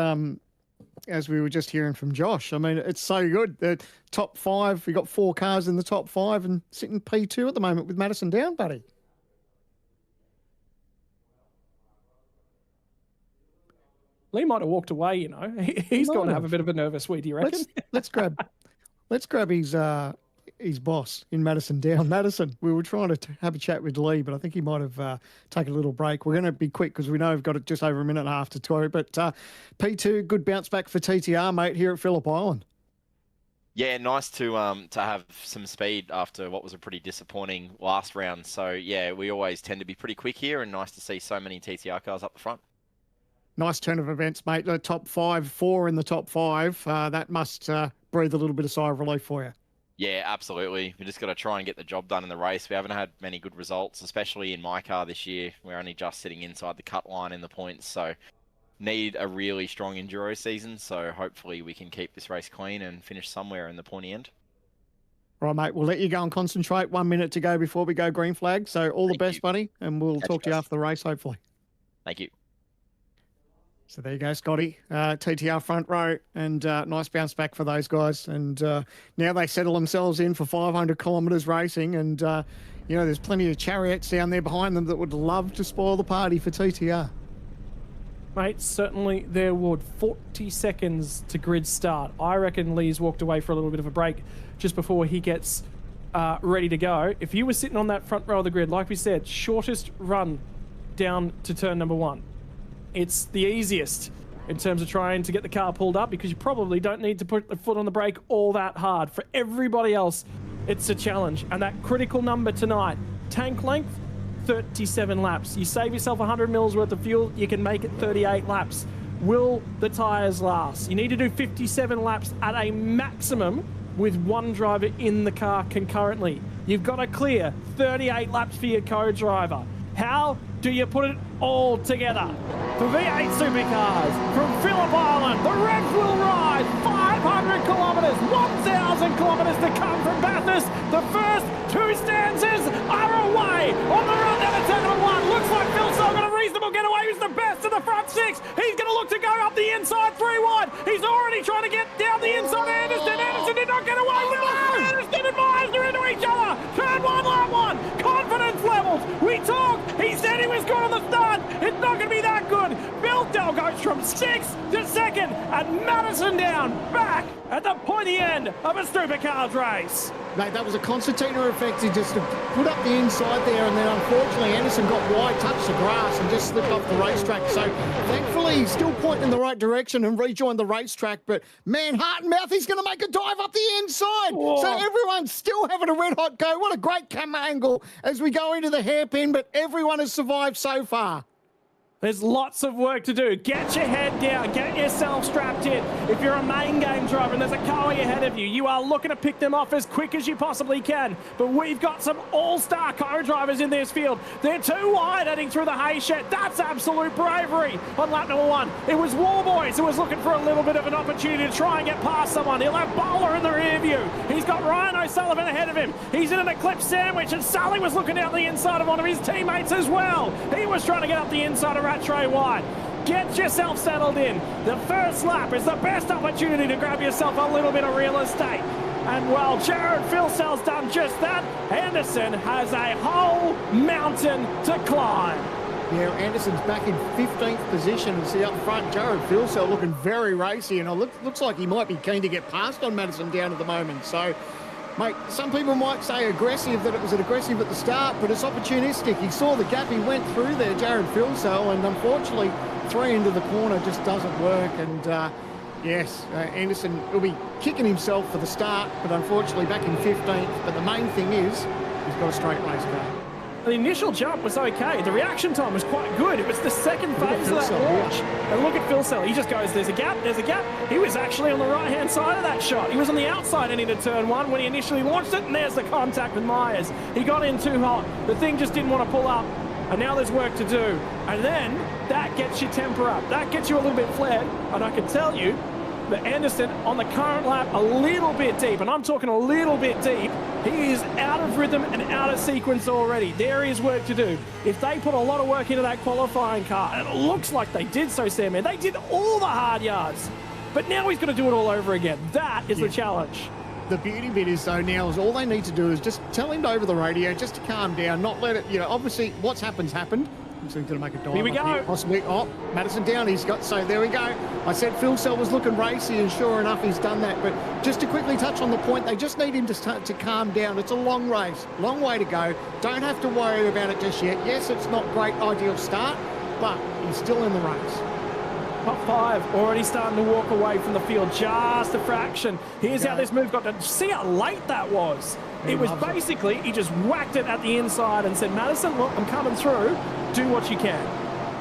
we were just hearing from Josh. I mean, it's so good. The top five, we got 4 cars in the top 5 and sitting P2 at the moment with Madison down, buddy. Lee might have walked away, you know. He's going to have a bit of a nervous week, do you reckon? Let's grab his boss in Madison down. Madison, we were trying to have a chat with Lee, but I think he might have taken a little break. We're going to be quick because we know we've got it just over a minute and a half to go. But P2, good bounce back for TTR, mate, here at Phillip Island. Yeah, nice to have some speed after what was a pretty disappointing last round. So yeah, we always tend to be pretty quick here, and nice to see so many TTR cars up the front. Nice turn of events, mate. The top 5, 4 in the top 5. That must breathe a little bit of sigh of relief for you. Yeah, absolutely. We just got to try and get the job done in the race. We haven't had many good results, especially in my car this year. We're only just sitting inside the cut line in the points. So, need a really strong enduro season. So hopefully we can keep this race clean and finish somewhere in the pointy end. All right, mate, we'll let you go and concentrate. 1 minute to go before we go green flag. So all the best, buddy, and we'll talk to you after the race, hopefully. Thank you. So there you go, Scotty. TTR front row, and nice bounce back for those guys. And now they settle themselves in for 500 kilometres racing. And, you know, there's plenty of chariots down there behind them that would love to spoil the party for TTR. Mate, certainly there would. 40 seconds to grid start. I reckon Lee's walked away for a little bit of a break just before he gets ready to go. If you were sitting on that front row of the grid, like we said, shortest run down to turn number 1. It's the easiest in terms of trying to get the car pulled up because you probably don't need to put the foot on the brake all that hard. For everybody else, it's a challenge. And that critical number tonight, tank length, 37 laps. You save yourself 100 mils worth of fuel, you can make it 38 laps. Will the tyres last? You need to do 57 laps at a maximum with one driver in the car concurrently. You've got to clear 38 laps for your co-driver. How do you put it all together? For V8 Supercars from Phillip Island, the revs will rise 500 kilometres, 1,000 kilometres to come from Bathurst. The first 2 stanzas are away on the run down to turn number 1. Looks like Phil's got a reasonable getaway. He's the best of the front 6. He's going to look to go up the inside 3 wide. He's already trying to get down the inside of Anderson. Anderson did not get away. Anderson and Meisner into each other. Turn 1, lap 1. Confidence levels. We talk. He said he was good on the start. It's not going to be that good. Phil Dell goes from 6th to 2nd, and Madison down back at the pointy end of a Supercars race. Mate, that was a concertina effect. He just put up the inside there, and then unfortunately Anderson got wide, touched the grass, and just slipped off the racetrack. So thankfully he's still pointing in the right direction and rejoined the racetrack. But man, heart and mouth, he's going to make a dive up the inside. Whoa. So everyone's still having a red hot go. What a great camera angle as we go into the hairpin, but everyone has survived so far. There's lots of work to do. Get your head down. Get yourself strapped in. If you're a main game driver and there's a car ahead of you, you are looking to pick them off as quick as you possibly can. But we've got some all-star co-drivers in this field. They're too wide heading through the hay shed. That's absolute bravery on lap number 1. It was Warboys who was looking for a little bit of an opportunity to try and get past someone. He'll have Bowler in the rear view. He's got Ryan O'Sullivan ahead of him. He's in an eclipse sandwich, and Sully was looking down the inside of one of his teammates as well. He was trying to get up the inside of Rattray White. Get yourself settled in. The first lap is the best opportunity to grab yourself a little bit of real estate. And while Jared Philsell's done just that, Anderson has a whole mountain to climb. Yeah, Anderson's back in 15th position. And see up front, Jared Philsell looking very racy, and it looks like he might be keen to get past on Madison down at the moment. So, mate, some people might say aggressive, that it was aggressive at the start, but it's opportunistic. He saw the gap, he went through there, Jared Philsell, and unfortunately, 3 into the corner just doesn't work. And yes, Anderson will be kicking himself for the start, but unfortunately back in 15th. But the main thing is, he's got a straight race car. The initial jump was okay. The reaction time was quite good. It was the second phase of that launch. And look at Philsell. He just goes, there's a gap, there's a gap. He was actually on the right-hand side of that shot. He was on the outside and into turn 1 when he initially launched it, and there's the contact with Myers. He got in too hot. The thing just didn't want to pull up, and now there's work to do. And then that gets your temper up. That gets you a little bit flared, and I can tell you that Anderson on the current lap a little bit deep, and I'm talking a little bit deep. He is out of rhythm and out of sequence already. There is work to do. If they put a lot of work into that qualifying car, and it looks like they did so, Sam, man, they did all the hard yards. But now he's going to do it all over again. That is the challenge. The beauty bit is, though, now is all they need to do is just tell him over the radio just to calm down, not let it, obviously what's happened. He's going to make a dive. Here we go. Possibly. Oh, Madison down. He's got, so there we go. I said Philsell was looking racy, and sure enough, he's done that. But just to quickly touch on the point, they just need him to calm down. It's a long race, long way to go. Don't have to worry about it just yet. Yes, it's not great, ideal start, but he's still in the race. Top 5 already starting to walk away from the field, just a fraction. Here's how this move got done. See how late that was. It was basically, he just whacked it at the inside and said, Madison, look, I'm coming through. Do what you can.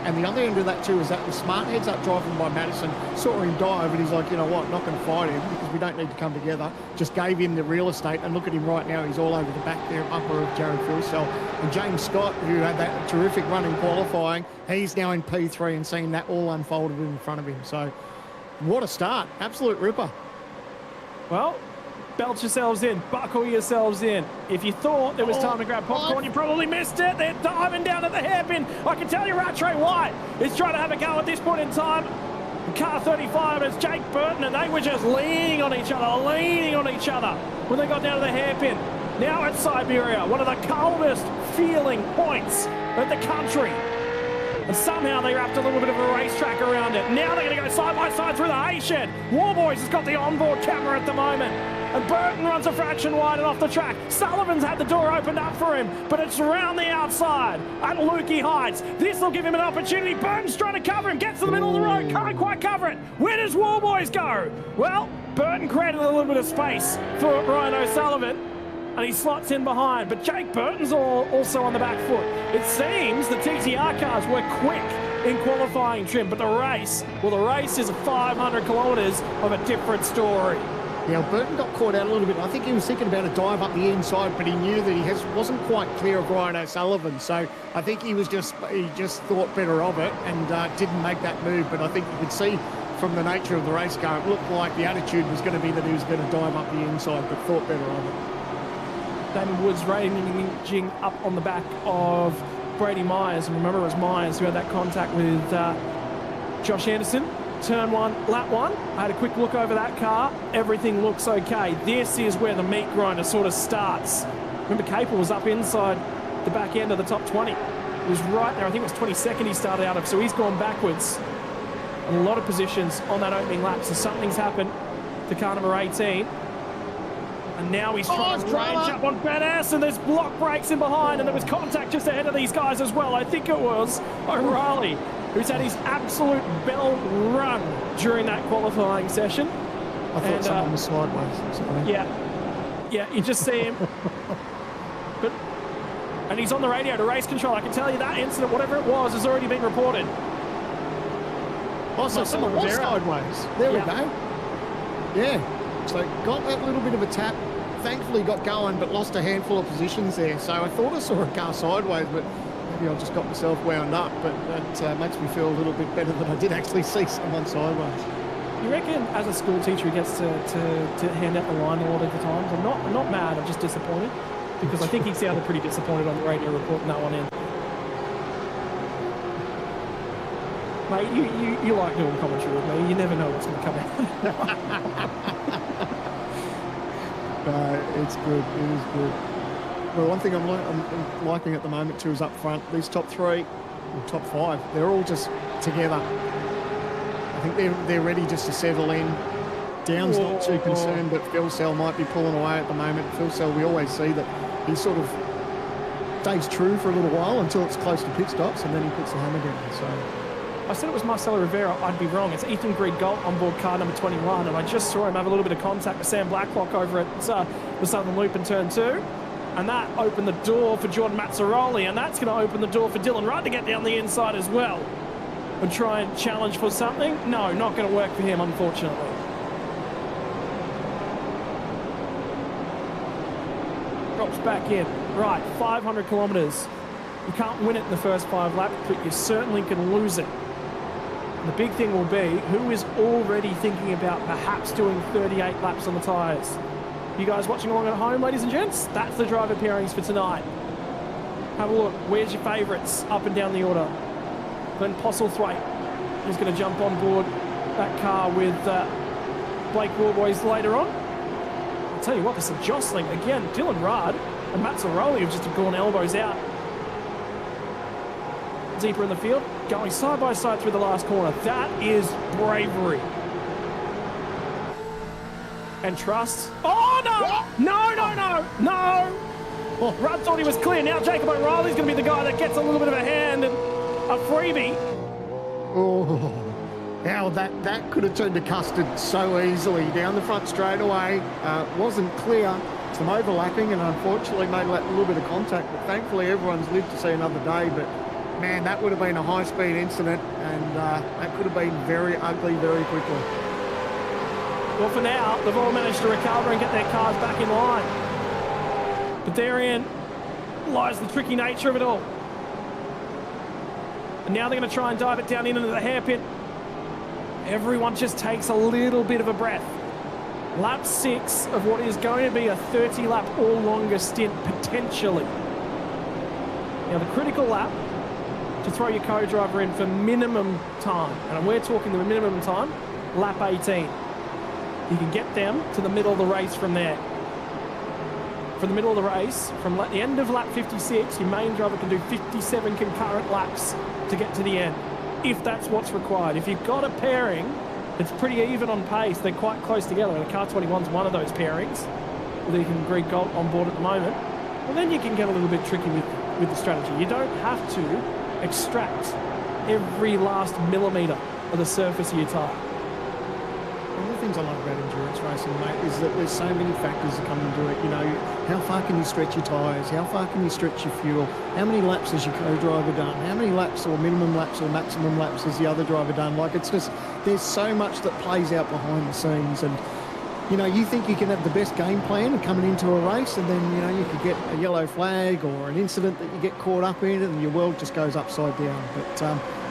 And the other end of that too is that the smart heads up driving by Madison saw him dive, and he's like, you know what, not going to fight him because we don't need to come together. Just gave him the real estate, and look at him right now. He's all over the back there, upper of Jared Philsell. And James Scott, who had that terrific run in qualifying, he's now in P3 and seeing that all unfolded in front of him. So what a start. Absolute ripper. Well, belt yourselves in, buckle yourselves in. If you thought there was time to grab popcorn, you probably missed it. They're diving down at the hairpin. I can tell you Rattray White is trying to have a go at this point in time. Car 35, it's Jake Burton, and they were just leaning on each other when they got down to the hairpin. Now at Siberia, one of the coldest feeling points of the country. And somehow they wrapped a little bit of a racetrack around it. Now they're going to go side by side through the hay shed. Warboys has got the onboard camera at the moment. And Burton runs a fraction wide and off the track. Sullivan's had the door opened up for him, but it's around the outside at Lukey Heights. This will give him an opportunity. Burton's trying to cover him, gets to the middle of the road, can't quite cover it. Where does Warboys go? Well, Burton created a little bit of space for Ryan O'Sullivan, and he slots in behind. But Jake Burton's also on the back foot. It seems the TTR cars were quick in qualifying trim, but the race is 500 kilometres of a different story. Yeah, Burton got caught out a little bit. I think he was thinking about a dive up the inside, but he knew that he wasn't quite clear of Ryan O'Sullivan. So I think he just thought better of it and didn't make that move. But I think you could see from the nature of the race car, it looked like the attitude was going to be that he was going to dive up the inside, but thought better of it. Damon Woods ranging up on the back of Brady Myers. And remember, it was Myers who had that contact with Josh Anderson. Turn 1, lap 1. I had a quick look over that car. Everything looks okay. This is where the meat grinder sort of starts. Remember, Capel was up inside the back end of the top 20. He was right there. I think it was 22nd he started out of, so he's gone backwards a lot of positions on that opening lap. So something's happened to car number 18. And now he's trying to range up on Badass, and there's block brakes in behind, and there was contact just ahead of these guys as well. I think it was O'Reilly, who's had his absolute bell run during that qualifying session. I thought someone was sideways. Sorry. Yeah, you just see him. And he's on the radio to race control. I can tell you that incident, whatever it was, has already been reported. Also, someone was sideways. There we go. Yeah. So got that little bit of a tap, thankfully got going, but lost a handful of positions there. So I thought I saw a car sideways, but maybe I just got myself wound up. But that makes me feel a little bit better than I did actually see someone sideways. You reckon as a school teacher he gets to hand out the line a lot of the times? I'm not mad, I'm just disappointed. Because I think he sounded pretty disappointed on the radio reporting that one in. Mate, you like doing commentary with me. You never know what's going to come out. No, it's good. It is good. Well, one thing I'm liking at the moment too is up front. These top 3, or top 5, they're all just together. I think they're ready just to settle in. Down's not too concerned, but Philsell might be pulling away at the moment. Philsell, we always see that he sort of stays true for a little while until it's close to pit stops, and then he puts the hammer down. So I said it was Marcelo Rivera. I'd be wrong. It's Ethan Green-Galt on board car number 21, and I just saw him have a little bit of contact with Sam Blacklock over at the Southern Loop in turn 2, and that opened the door for Jordan Mazzaroli, and that's going to open the door for Dylan Rudd to get down the inside as well and try and challenge for something. No, not going to work for him, unfortunately. Drops back in. Right, 500 kilometres. You can't win it in the first 5 laps, but you certainly can lose it. And the big thing will be who is already thinking about perhaps doing 38 laps on the tyres. You guys watching along at home, ladies and gents? That's the driver pairings for tonight. Have a look. Where's your favourites up and down the order? Glenn Postlethwaite is going to jump on board that car with Blake Warboys later on. I'll tell you what, there's some jostling. Again, Dylan Rudd and Mazzaroli have just gone elbows out. Deeper in the field, going side by side through the last corner. That is bravery. And trust. Oh, no! No! Rudd thought he was clear. Now Jacob O'Reilly's going to be the guy that gets a little bit of a hand and a freebie. Oh, now that could have turned to custard so easily. Down the front straight away. Wasn't clear. Some overlapping and unfortunately made a little bit of contact. But thankfully everyone's lived to see another day. But Man, that would have been a high-speed incident, and that could have been very ugly very quickly. Well, for now, they've all managed to recover and get their cars back in line. But therein lies the tricky nature of it all. And now they're going to try and dive it down into the hairpin. Everyone just takes a little bit of a breath. Lap 6 of what is going to be a 30-lap or longer stint, potentially. Now, the critical lap to throw your co-driver in for minimum time, and we're talking the minimum time, lap 18. You can get them to the middle of the race from there. From the middle of the race, from the end of lap 56, your main driver can do 57 concurrent laps to get to the end, if that's what's required. If you've got a pairing that's pretty even on pace, they're quite close together, and the Car 21's one of those pairings, that you can agree on board at the moment, well, then you can get a little bit tricky with the strategy. You don't have to extract every last millimetre of the surface of your tyre. One of the things I like about endurance racing, mate, is that there's so many factors that come into it. You know, how far can you stretch your tyres? How far can you stretch your fuel? How many laps has your co-driver done? How many laps or minimum laps or maximum laps has the other driver done? Like, it's just, there's so much that plays out behind the scenes. And, you know, you think you can have the best game plan coming into a race, and then, you know, you could get a yellow flag or an incident that you get caught up in, and your world just goes upside down. But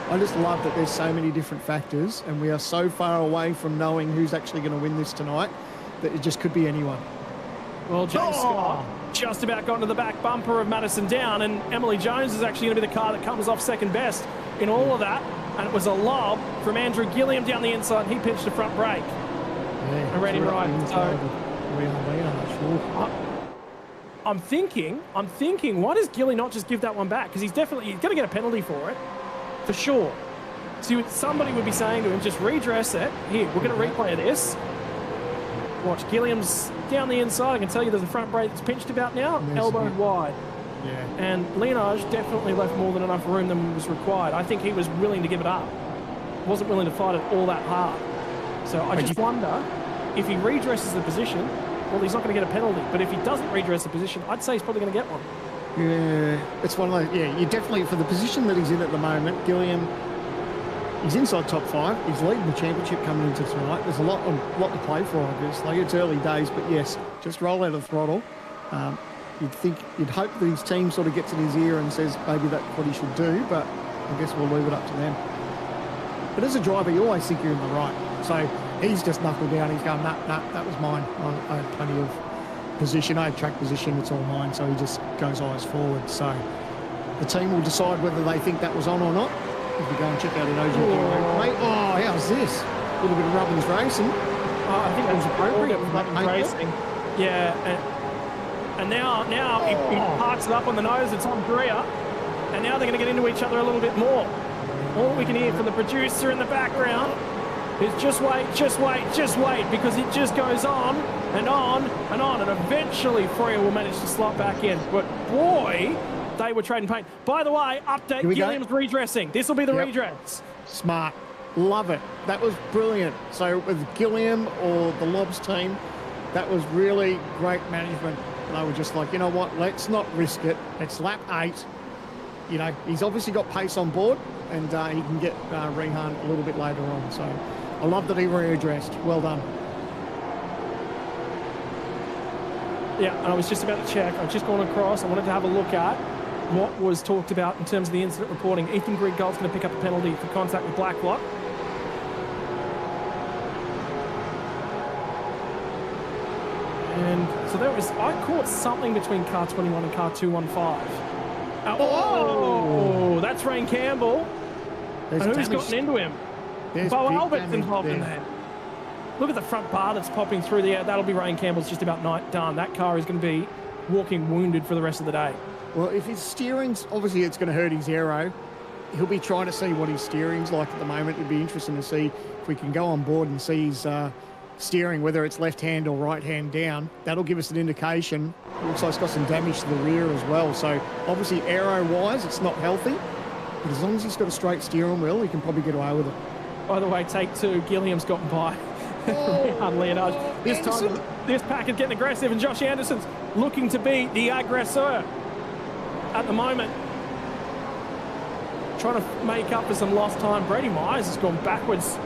I just love that there's so many different factors, and we are so far away from knowing who's actually going to win this tonight that it just could be anyone. Well, James Scott just about got into the back bumper of Madison Down, and Emily Jones is actually going to be the car that comes off second best in all of that. And it was a lob from Andrew Gilliam down the inside, and he pitched a front brake. Yeah, and ready to ride. I'm thinking, why does Gilly not just give that one back? Because he's going to get a penalty for it, for sure. So somebody would be saying to him, just redress it. Here, we're going to replay this. Watch, Gilliam's down the inside. I can tell you there's a front brake that's pinched about now, elbowed wide. Yeah. And Lienage definitely left more than enough room than was required. I think he was willing to give it up. Wasn't willing to fight it all that hard. So I just wonder if he redresses the position, well, he's not going to get a penalty. But if he doesn't redress the position, I'd say he's probably going to get one. Yeah, it's one of those. Yeah, you definitely, for the position that he's in at the moment, Gilliam, he's inside top 5. He's leading the championship coming into tonight. There's a lot to play for, obviously. It's early days, but yes, just roll out of throttle. You'd hope that his team sort of gets in his ear and says maybe that's what he should do, but I guess we'll leave it up to them. But as a driver, you always think you're in the right. So he's just knuckled down. He's going, nah, that was mine. I had plenty of position. I had track position. It's all mine. So he just goes eyes forward. So the team will decide whether they think that was on or not. If you go and check out an OG replay. Oh, how's this? A little bit of Rubbins racing. I think that was appropriate with Rubbins racing. Yeah. And now he parks it up on the nose. It's on Korea. And now they're going to get into each other a little bit more. All we can hear from the producer in the background is just wait, because it just goes on and on and on, and eventually Freya will manage to slot back in. But boy, they were trading paint. By the way, update, Gilliam's redressing. This will be the redress. Smart. Love it. That was brilliant. So with Gilliam or the Lobs team, that was really great management. They were just like, you know what, let's not risk it. It's lap 8. You know, he's obviously got pace on board, and he can get Rehan a little bit later on. So I love that he readdressed. Well done. Yeah, and I was just about to check. I've just gone across. I wanted to have a look at what was talked about in terms of the incident reporting. Ethan Griggold's going to pick up a penalty for contact with Blacklock. And so I caught something between car 21 and car 215. That's Rain Campbell. And who's gotten into him? Bo Albert's involved in that. Look at the front bar that's popping through the air. That'll be Rain Campbell's just about done. That car is going to be walking wounded for the rest of the day. Well, if his steering's, obviously it's going to hurt his aero. He'll be trying to see what his steering's like at the moment. It'd be interesting to see if we can go on board and see his steering, whether it's left hand or right hand down. That'll give us an indication. It looks like it's got some damage to the rear as well. So obviously aero-wise, it's not healthy. But as long as he's got a straight steering wheel, he can probably get away with it. By the way, take 2. Gilliam's gotten by. Leonage. This time, this pack is getting aggressive, and Josh Anderson's looking to be the aggressor at the moment. trying to make up for some lost time. Brady Myers has gone backwards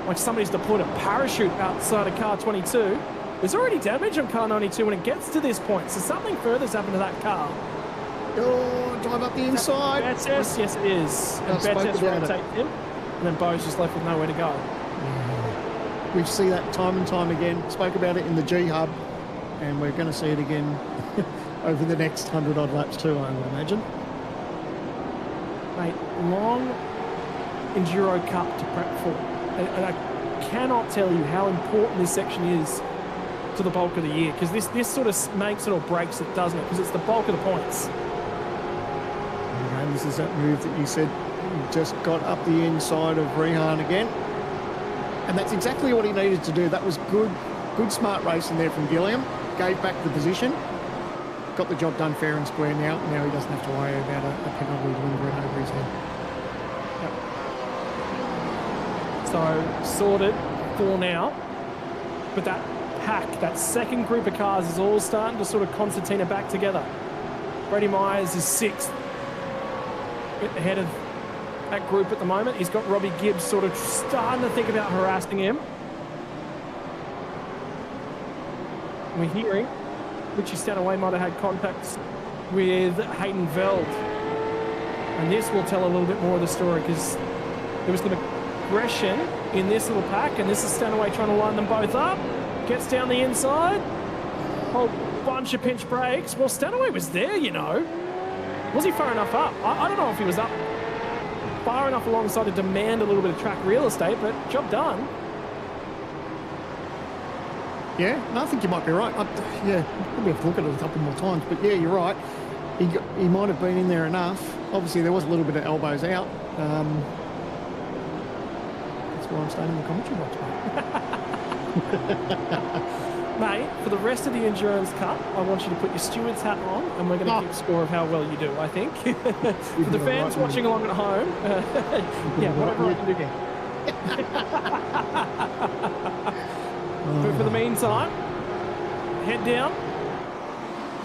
like somebody's deployed a parachute outside of car 22. There's already damage on car 92 when it gets to this point, so something further's happened to that car. Oh, drive up the inside. Bethes, yes it is. And Bethes rotates him, and then Bo's just left with nowhere to go. Yeah. We see that time and time again. Spoke about it in the G Hub, and we're going to see it again over the next 100 odd laps too, I would imagine. Mate, long Enduro Cup to prep for. And I cannot tell you how important this section is to the bulk of the year, because this sort of makes it or breaks it, doesn't it? Because it's the bulk of the points. And this is that move that you said just got up the inside of Rehan again. And that's exactly what he needed to do. That was good smart racing there from Gilliam. Gave back the position. Got the job done fair and square now. Now he doesn't have to worry about a penalty lingering over his head. So sorted for now. But that pack, that second group of cars is all starting to sort of concertina back together. Brady Myers is 6th. Bit ahead of that group at the moment. He's got Robbie Gibbs sort of starting to think about harassing him. We're hearing Richie Stanaway might have had contacts with Hayden Veld. And this will tell a little bit more of the story, because there was some aggression in this little pack, and this is Stanaway trying to line them both up. Gets down the inside. Whole bunch of pinch brakes. Well, Stanaway was there, you know. Was he far enough up? I don't know if he was up far enough alongside to demand a little bit of track real estate, but job done. Yeah, no, I think you might be right. Yeah, probably have to look at it a couple more times. But yeah, you're right. He might have been in there enough. Obviously, there was a little bit of elbows out. That's why I'm staying in the commentary box, mate. Mate, for the rest of the Endurance Cup, I want you to put your steward's hat on, and we're going to keep score of how well you do, I think. For the fans watching along at home, yeah, whatever I can do. But for the meantime, head down,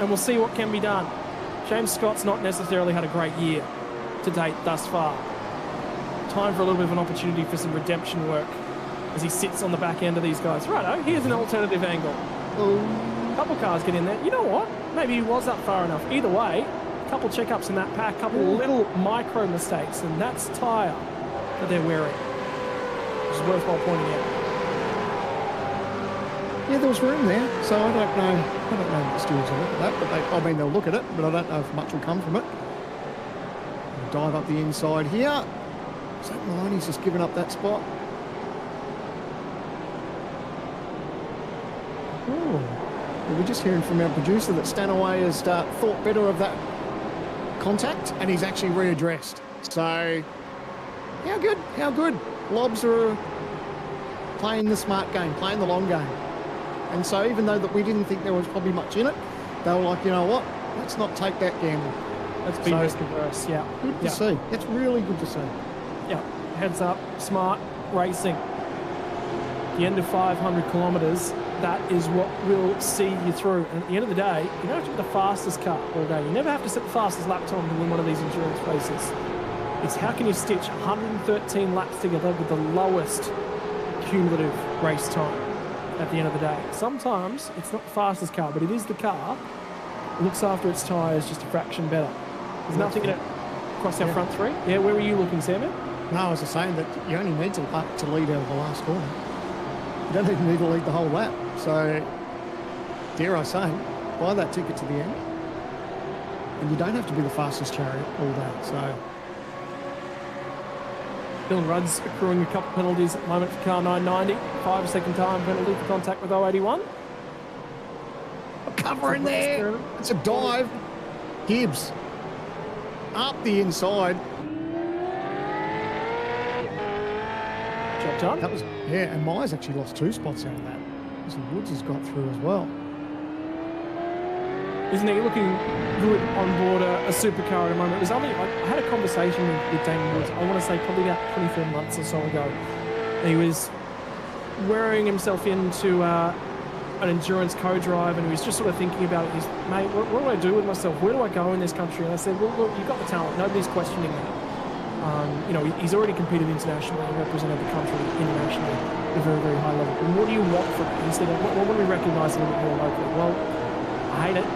and we'll see what can be done. James Scott's not necessarily had a great year to date thus far. Time for a little bit of an opportunity for some redemption work as he sits on the back end of these guys. Righto, here's an alternative angle. A couple cars get in there. You know what? Maybe he was up far enough. Either way, a couple checkups in that pack, a couple little micro mistakes, and that's tyre that they're wearing, which is worthwhile pointing out. Yeah, there was room there, so I don't know if the stewards will look at that, but they'll look at it, but I don't know if much will come from it. We'll dive up the inside here. Zach Maloney's just given up that spot. Oh, we're just hearing from our producer that Stanaway has thought better of that contact, and he's actually readdressed. So, how good? How good? Lobs are playing the smart game, playing the long game. And so even though that we didn't think there was probably much in it, they were like, you know what, let's not take that gamble. Let's be risk averse, yeah. Good to see. It's really good to see. Yeah, heads up, smart racing. The end of 500 kilometres, that is what will see you through. And at the end of the day, you don't have to be the fastest car all day. You never have to set the fastest lap time to win one of these endurance races. It's how can you stitch 113 laps together with the lowest cumulative race time at the end of the day. Sometimes it's not the fastest car, but it is the car that looks after its tyres just a fraction better. There's nothing in it across our front three. Yeah, where were you looking, Sammy? No, I was just saying that you only need to lap to lead out of the last corner. You don't even need to lead the whole lap. So, dare I say, buy that ticket to the end. And you don't have to be the fastest chariot all day. So, Dylan Rudd's accruing a couple of penalties at the moment for car 990. 5-second time penalty for contact with 081. A cover in there. It's a dive. Gibbs up the inside. Job done. That was, yeah, and Myers actually lost 2 spots out of that. So Woods has got through as well. Isn't he looking good on board a supercar at the moment? There's only, I had a conversation with Damon Woods, I want to say probably about 24 months or so ago. And he was wearing himself into an endurance co-drive, and he was just sort of thinking about it. He's, mate, what do I do with myself? Where do I go in this country? And I said, well, look, you've got the talent. Nobody's questioning that. You know, he's already competed internationally and represented the country internationally at a very, very high level. And what do you want from it? He said, what do we recognise a little bit more locally? Well, I hate it.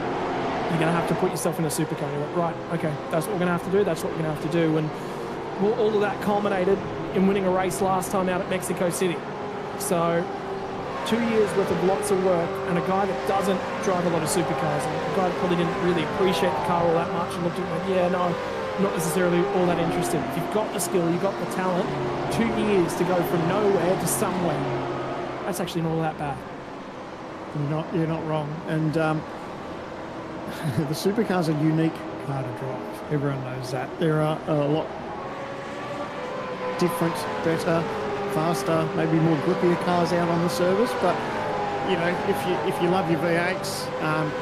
You're going to have to put yourself in a supercar. You're like, right, okay, that's what we're going to have to do. That's what we're going to have to do. And all of that culminated in winning a race last time out at Mexico City. So 2 years worth of lots of work, and a guy that doesn't drive a lot of supercars, and a guy that probably didn't really appreciate the car all that much and looked at it and went, yeah, no, not necessarily all that interested. If you've got the skill, you've got the talent, 2 years to go from nowhere to somewhere. That's actually not all that bad. You're not wrong. And the supercars are unique car to drive. Everyone knows that. There are a lot different, better, faster, maybe more grippier cars out on the service, but you know, if you love your V8s,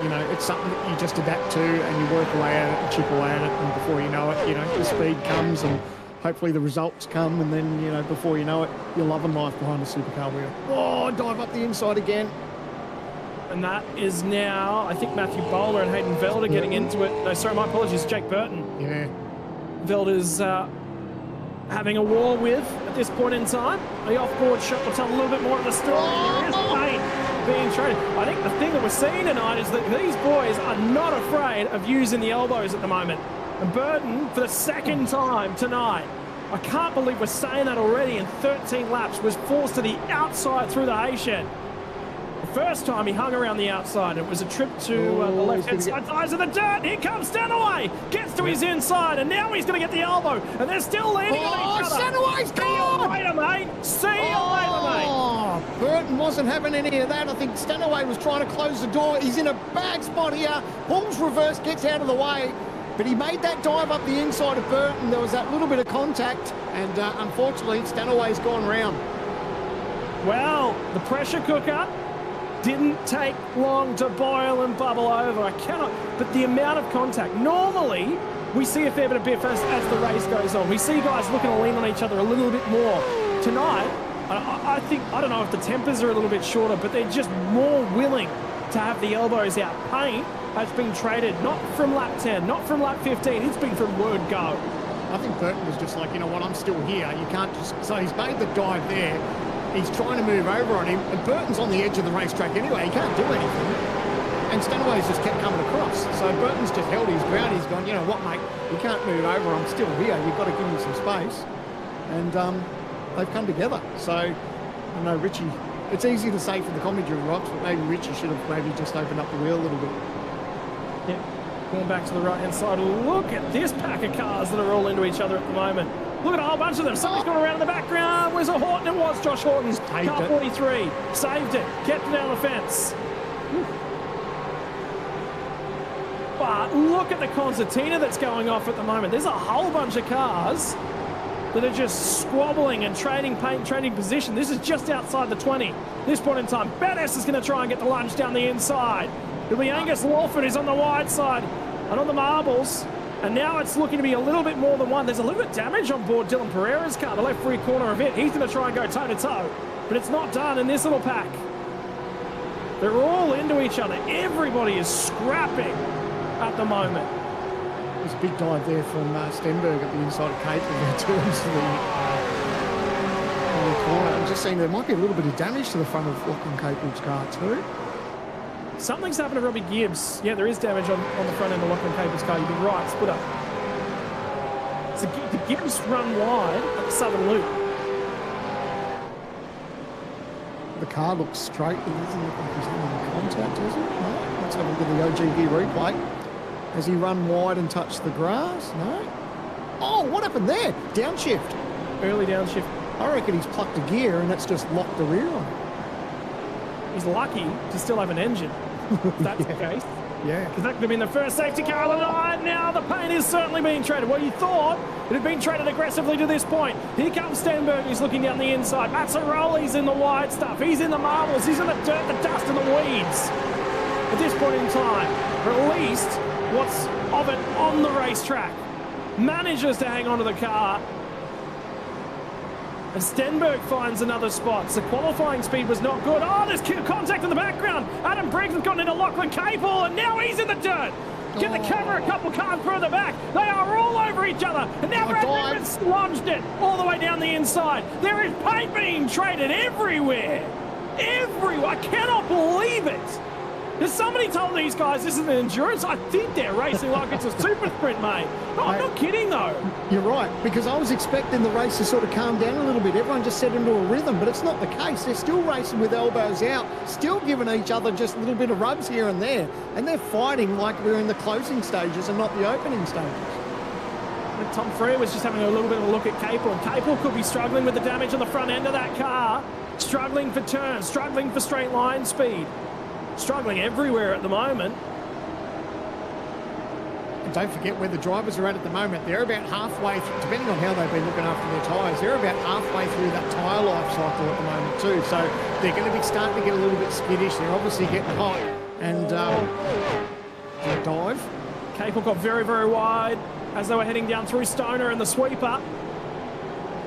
you know, it's something that you just adapt to and you work away at it and chip away at it, and before you know it, you know, the speed comes and hopefully the results come, and then, you know, before you know it, you're loving life behind a supercar wheel. Oh, dive up the inside again. And that is now, I think, Matthew Bowler and Hayden Velder getting into it. No, sorry, my apologies, Jake Burton. Yeah. Velder's having a war with at this point in time. The off-board shot will tell a little bit more of the story. There is paint being traded. I think the thing that we're seeing tonight is that these boys are not afraid of using the elbows at the moment. And Burton, for the second time tonight, I can't believe we're saying that already, in 13 laps, was forced to the outside through the hay-shed. The first time he hung around the outside. It was a trip to the left-hand side, eyes of the dirt. Here comes Stanaway. Gets to his inside, and now he's going to get the elbow. And they're still landing on each other. Stanaway's gone! See you later, mate. See you later, mate. Oh, Burton wasn't having any of that. I think Stanaway was trying to close the door. He's in a bad spot here. Pulls reverse, gets out of the way. But he made that dive up the inside of Burton. There was that little bit of contact, and unfortunately, Stanaway's gone round. Well, the pressure cooker didn't take long to boil and bubble over. I cannot, but the amount of contact. Normally, we see a fair bit of biff as the race goes on. We see guys looking to lean on each other a little bit more. Tonight, I think, I don't know if the tempers are a little bit shorter, but they're just more willing to have the elbows out. Paint has been traded, not from lap 10, not from lap 15. It's been from word go. I think Burton was just like, you know what, I'm still here. You can't just... So he's made the dive there. He's trying to move over on him, and Burton's on the edge of the racetrack anyway. He can't do anything. And Stanaway's just kept coming across. So Burton's just held his ground. He's gone, you know what, mate, you can't move over. I'm still here. You've got to give me some space. And they've come together. So, I know Richie... It's easy to say for the commentary rocks, but maybe Richie should have maybe just opened up the wheel a little bit. Yeah, going back to the right-hand side. Look at this pack of cars that are all into each other at the moment. Look at a whole bunch of them. Somebody's gone around in the background. Where's a Horton? It was Josh Horton's car 43. Saved it. Kept it down the fence. But look at the concertina that's going off at the moment. There's a whole bunch of cars that are just squabbling and trading paint, trading position. This is just outside the 20. This point in time, Badass is going to try and get the lunge down the inside. It'll be Angus Lawford who's on the wide side and on the marbles. And now it's looking to be a little bit more than one. There's a little bit of damage on board Dylan Pereira's car, the left rear corner of it. He's going to try and go toe-to-toe. But it's not done in this little pack. They're all into each other. Everybody is scrapping at the moment. There's a big dive there from Stenberg at the inside of Cape in terms of the corner. I'm just saying there might be a little bit of damage to the front of Lachlan Capel's car too. Something's happened to Robbie Gibbs. Yeah, there is damage on the front end of Lachlan Capel's car. You've been right. Split up. So the Gibbs run wide at the southern loop. The car looks straight. It doesn't look like he's having contact, does it? No. Let's have a look at the OGV replay. Has he run wide and touched the grass? No. Oh, what happened there? Downshift. Early downshift. I reckon he's plucked a gear and that's just locked the rear on him. He's lucky to still have an engine, if that's the case. Yeah. Because that could have been the first safety car of the night. Now the paint is certainly being traded. Well, you thought it had been traded aggressively to this point. Here comes Stenberg. He's looking down the inside. Mazzaroli's in the wide stuff. He's in the marbles. He's in the dirt, the dust, and the weeds. At this point in time, or at least what's of it on the racetrack, manages to hang onto the car. And Stenberg finds another spot. So qualifying speed was not good. Oh, there's contact in the background. Adam Briggs has gotten into Lachlan Capel, and now he's in the dirt. Get the camera a couple cars further back. They are all over each other. And now Brad Whitman's lunged it all the way down the inside. There is paint being traded everywhere. Everywhere. I cannot believe it. Has somebody told these guys this is an endurance? I think they're racing like it's a super sprint, mate. No, I'm not kidding, though. You're right, because I was expecting the race to sort of calm down a little bit. Everyone just set into a rhythm, but it's not the case. They're still racing with elbows out, still giving each other just a little bit of rubs here and there. And they're fighting like we're in the closing stages and not the opening stages. And Tom Freer was just having a little bit of a look at Capel, and Capel could be struggling with the damage on the front end of that car. Struggling for turns, struggling for straight line speed. Struggling everywhere at the moment. And don't forget where the drivers are at the moment. They're about halfway, depending on how they've been looking after their tyres, they're about halfway through that tyre life cycle at the moment too. So they're going to be starting to get a little bit skittish. They're obviously getting hot. And dive. Capel got very, very wide as they were heading down through Stoner and the sweeper.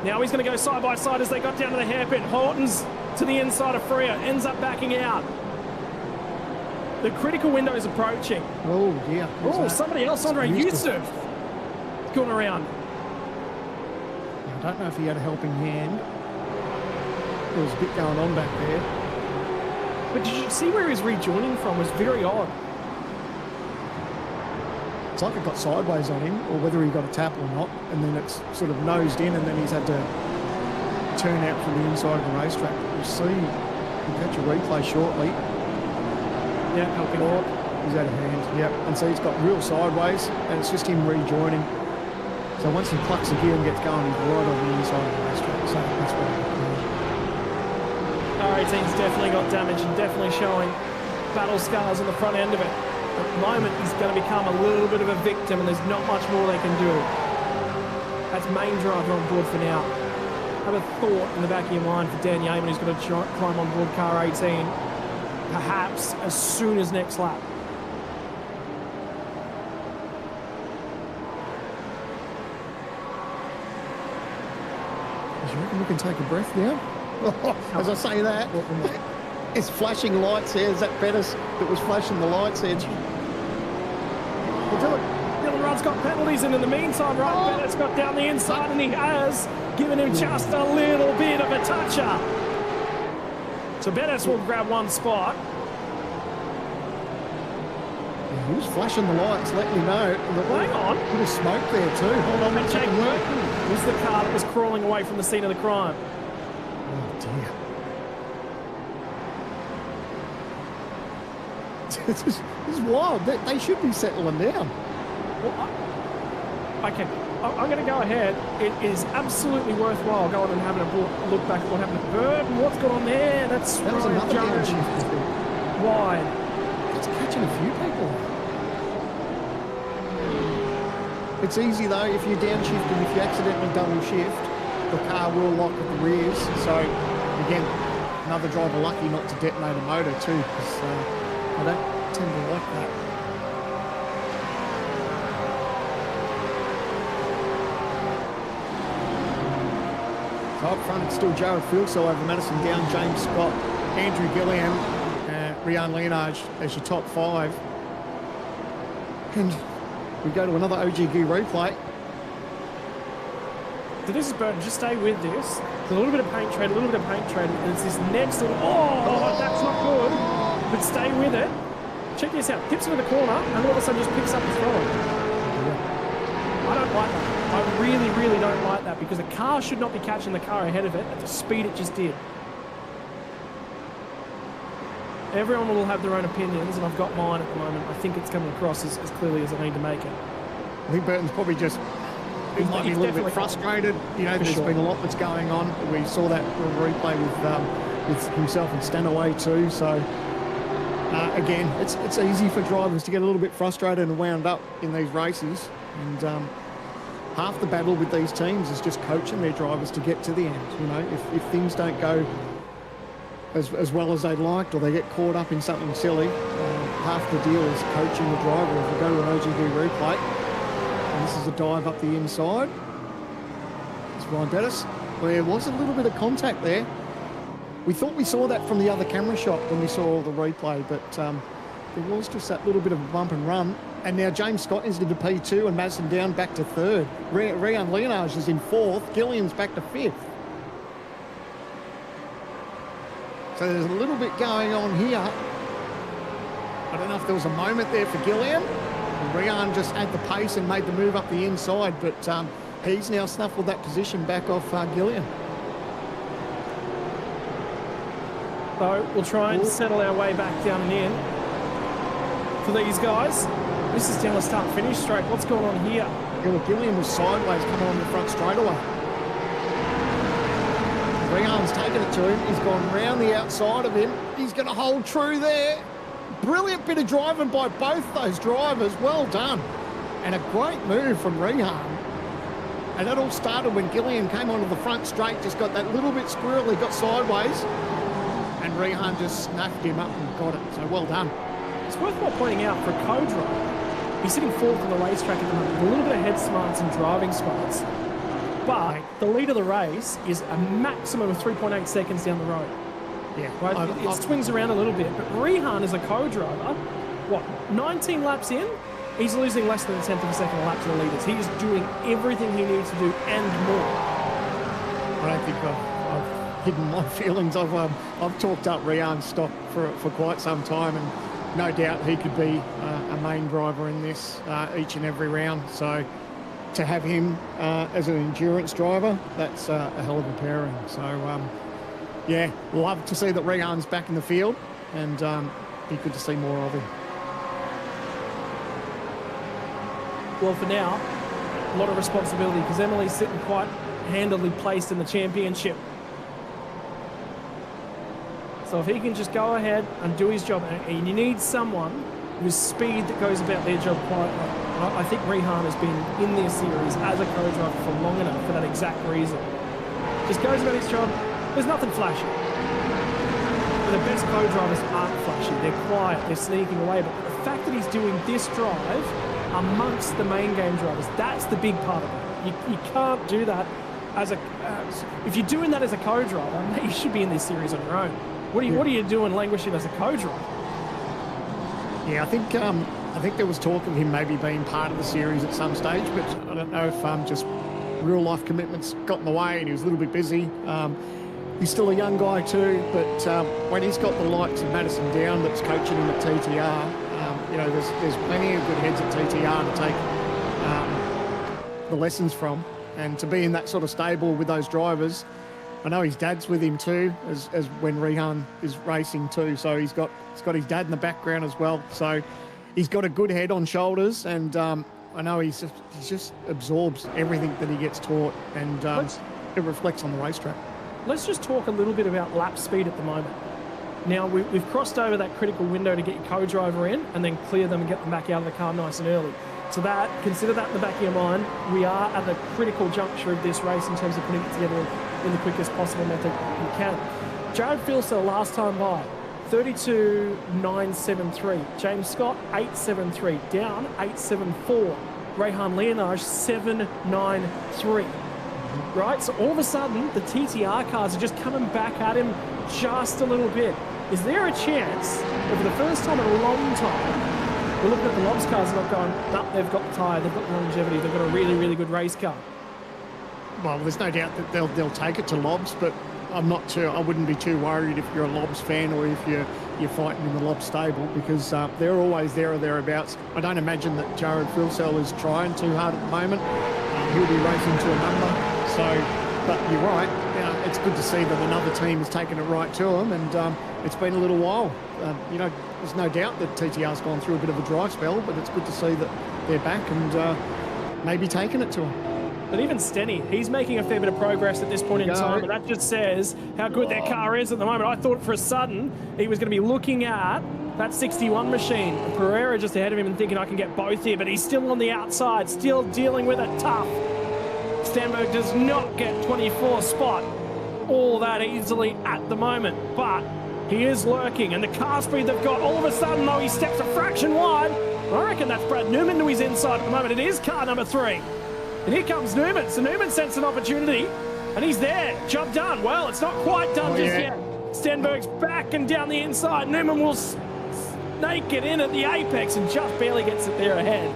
Now he's going to go side by side as they got down to the hairpin. Horton's to the inside of Freer, ends up backing out. The critical window is approaching. Oh, dear. Oh, somebody else, Andre Yusuf, going around. I don't know if he had a helping hand. There was a bit going on back there. But did you see where he's rejoining from? It was very odd. It's like it got sideways on him, or whether he got a tap or not, and then it's sort of nosed in, and then he's had to turn out from the inside of the racetrack. We'll see. We'll catch a replay shortly. Yeah, helping out. He's out of hand. Yep. And so he's got real sideways, and it's just him rejoining. So once he plucks the gear and gets going, he's right on the inside of the racetrack. So that's what I'm R18's definitely got damage and definitely showing battle scars on the front end of it. At the moment, he's going to become a little bit of a victim, and there's not much more they can do. That's main driver on board for now. Have a thought in the back of your mind for Dan Yeaman, who's going to climb on board car 18. Perhaps as soon as next lap. Do you reckon we can take a breath now? As I say that, it's flashing lights there. Is that Bettis that was flashing the lights there? Dylan Rudd's got penalties, and in the meantime, Ryan Bettis got down the inside, and he has given him just a little bit of a toucher. So Bettis will grab one spot. He was flashing the lights, letting you know. Hang on. A bit of smoke there too. Hold on. And Jake Merton was the car that was crawling away from the scene of the crime. Oh dear. This is wild. They should be settling down. Well, okay, I'm going to go ahead. It is absolutely worthwhile going and having a look back at what happened at Bird and what's going on there. That was another downshift. Wide. It's catching a few people. It's easy though, if you're downshift and if you accidentally double shift, the car will lock at the rears. So again, another driver lucky not to detonate a motor too, because I don't tend to like that. So up front it's still Jared Fieldcell over Madison Down, James Scott, Andrew Gilliam, Rian Leonard as your top five. And we go to another OGG replay. So this is Burton, just stay with this. There's a little bit of paint trade, and it's this next little, that's not good, but stay with it. Check this out, dips into the corner, and all of a sudden just picks up the throttle. I don't like that. I really, really don't like that, because the car should not be catching the car ahead of it at the speed it just did. Everyone will have their own opinions, and I've got mine at the moment. I think it's coming across as clearly as I need to make it. I think Burton's probably just, he might be a little bit frustrated. You know, there's been a lot that's going on. We saw that replay with himself and Stanaway too. So again, it's easy for drivers to get a little bit frustrated and wound up in these races. And half the battle with these teams is just coaching their drivers to get to the end. You know, if things don't go as well as they'd liked, or they get caught up in something silly, half the deal is coaching the driver. If we go to an OGV replay, and this is a dive up the inside. It's Ryan Bettis. Well, there was a little bit of contact there. We thought we saw that from the other camera shot when we saw the replay, but there was just that little bit of a bump and run. And now James Scott is into P2 and Madison down back to third. Rian Leonage is in fourth. Gillian's back to fifth. So there's a little bit going on here. I don't know if there was a moment there for Gillian. Rian just had the pace and made the move up the inside, but he's now snuffled that position back off Gillian. So we'll try and settle our way back down and in for these guys. This is down the start-finish straight. What's going on here? Yeah, well, Gillian was sideways coming on the front straightaway. Rian's taken it to him. He's gone round the outside of him. He's going to hold true there. Brilliant bit of driving by both those drivers. Well done. And a great move from Rian. And that all started when Gillian came onto the front straight, just got that little bit squirrely, got sideways. And Rian just snapped him up and got it. So well done. It's worthwhile pointing out for a co-driver, he's sitting fourth on the racetrack at the moment, with a little bit of head smarts and driving smarts. But the lead of the race is a maximum of 3.8 seconds down the road. Yeah. Right? It swings around a little bit. But Rian is a co-driver. What, 19 laps in? He's losing less than a tenth of a second a lap to the leaders. He is doing everything he needs to do and more. I don't think I've hidden my feelings. I've talked up Rian's stock for quite some time, and no doubt he could be a main driver in this each and every round. So to have him as an endurance driver, that's a hell of a pairing. So yeah, love to see that Rian's back in the field, and be good to see more of him. Well, for now, a lot of responsibility because Emily's sitting quite handily placed in the championship. So if he can just go ahead and do his job, and you need someone with speed that goes about their job quietly. I think Rian has been in this series as a co-driver for long enough for that exact reason. Just goes about his job. There's nothing flashy. But the best co-drivers aren't flashy. They're quiet. They're sneaking away. But the fact that he's doing this drive amongst the main game drivers, that's the big part of it. You can't do that as a... if you're doing that as a co-driver, you should be in this series on your own. What are you doing languishing as a co-driver? Yeah, I think there was talk of him maybe being part of the series at some stage, but I don't know if just real life commitments got in the way and he was a little bit busy. He's still a young guy too, but when he's got the likes of Madison Down that's coaching him at TTR, you know, there's plenty of good heads at TTR to take the lessons from, and to be in that sort of stable with those drivers. I know his dad's with him too, as when Rian is racing too. So he's got his dad in the background as well. So he's got a good head on shoulders, and I know he just absorbs everything that he gets taught, and it reflects on the racetrack. Let's just talk a little bit about lap speed at the moment. Now, we've crossed over that critical window to get your co-driver in and then clear them and get them back out of the car nice and early. So consider that in the back of your mind. We are at the critical juncture of this race in terms of putting it together in the quickest possible method you can. Jared Phillip last time by, 32.973. James Scott, 8.73. Down, 8.74. Rian Leonage, 7.93. Right, so all of a sudden, the TTR cars are just coming back at him just a little bit. Is there a chance that for the first time in a long time, we're looking at the Lobs cars and not going, no, they've got the tyre, they've got the longevity, they've got a really, really good race car? Well, there's no doubt that they'll take it to Lobs, but I wouldn't be too worried if you're a Lobs fan or if you're fighting in the Lobs stable, because they're always there or thereabouts. I don't imagine that Jared Phillip is trying too hard at the moment. He'll be racing to a number. So, but you're right. It's good to see that another team has taken it right to him, and it's been a little while. There's no doubt that TTR's gone through a bit of a dry spell, but it's good to see that they're back and maybe taking it to him. But even Stenny, he's making a fair bit of progress at this point in time, and that just says how good their car is at the moment. I thought for a sudden he was going to be looking at that 61 machine. And Pereira just ahead of him and thinking I can get both here, but he's still on the outside, still dealing with it tough. Stenberg does not get 24th spot all that easily at the moment, but he is lurking, and the car speed they've got, all of a sudden, though, he steps a fraction wide. I reckon that's Brad Newman to his inside at the moment. It is car number 3. And here comes Newman. So Newman sensed an opportunity, and he's there. Job done. Well, it's not quite done yet. Stenberg's back and down the inside. Newman will naked in at the apex and just barely gets it there ahead.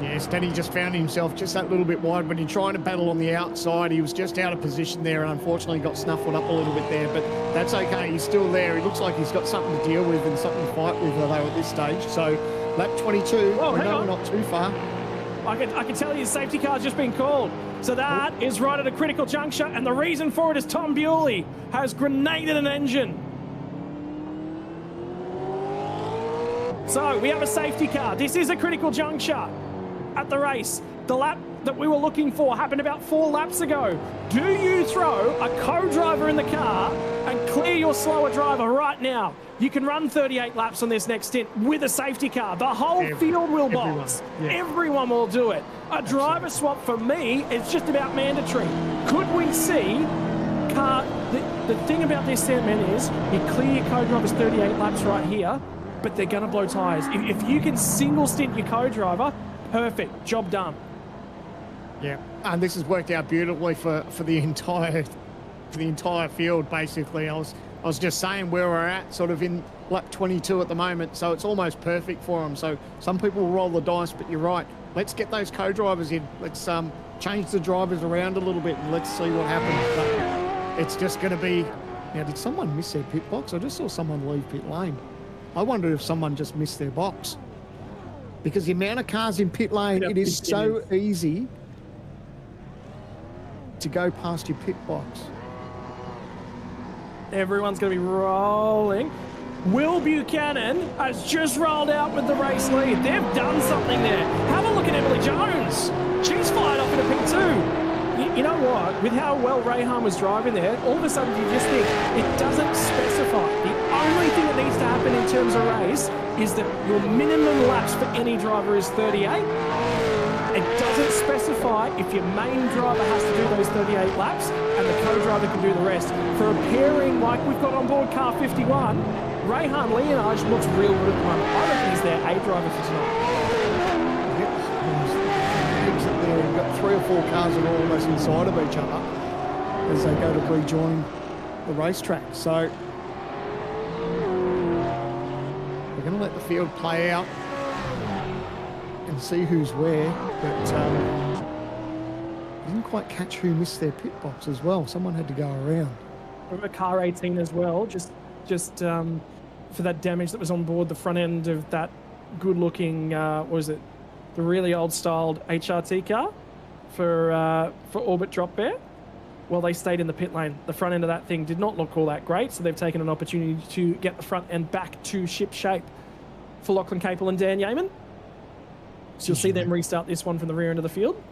Yeah, Stenny just found himself just that little bit wide when you're trying to battle on the outside. He was just out of position there and unfortunately got snuffled up a little bit there, but that's okay. He's still there. He looks like he's got something to deal with and something to fight with, although at this stage. So lap 22, Whoa, we hang know on. we're not too far. I can tell you his safety car's just been called. So that is right at a critical juncture, and the reason for it is Tom Bewley has grenaded an engine. So we have a safety car. This is a critical juncture at the race. The lap that we were looking for happened about 4 laps ago. Do you throw a co-driver in the car and clear your slower driver right now? You can run 38 laps on this next stint with a safety car. The whole field will box. Everyone will do it. A driver swap for me is just about mandatory. Could we see the thing about this, Sandman, is you clear your co-drivers 38 laps right here, but they're going to blow tyres. If you can single stint your co-driver, perfect, job done. Yeah, and this has worked out beautifully for the entire field. Basically, I was just saying where we're at, sort of in lap 22 at the moment, so it's almost perfect for them. So some people will roll the dice, but you're right. Let's get those co-drivers in. Let's change the drivers around a little bit and let's see what happens. But it's just going to be. Now, did someone miss their pit box? I just saw someone leave pit lane. I wondered if someone just missed their box. Because the amount of cars in pit lane, it is so easy to go past your pit box. Everyone's going to be rolling. Will Buchanan has just rolled out with the race lead. They've done something there. Have a look at Emily Jones. She's fired off into P2. You know what? With how well Rayhan was driving there, all of a sudden you just think it doesn't specify. The only thing that needs to happen in terms of race is that your minimum laps for any driver is 38. It doesn't specify if your main driver has to do those 38 laps and the co-driver can do the rest. For a pairing like we've got on board car 51, Rayhan Leonage looks real good at the moment. I reckon he's their A driver for tonight. You've got 3 or 4 cars that are almost inside of each other as they go to rejoin the racetrack. So we're going to let the field play out and see who's where, but didn't quite catch who missed their pit box as well. Someone had to go around. From a car 18 as well, just for that damage that was on board the front end of that good-looking, what was it, the really old-styled HRT car for Orbit Drop Bear. Well, they stayed in the pit lane. The front end of that thing did not look all that great, so they've taken an opportunity to get the front end back to ship shape for Lachlan Capel and Dan Yeaman. So you'll see them restart this one from the rear end of the field.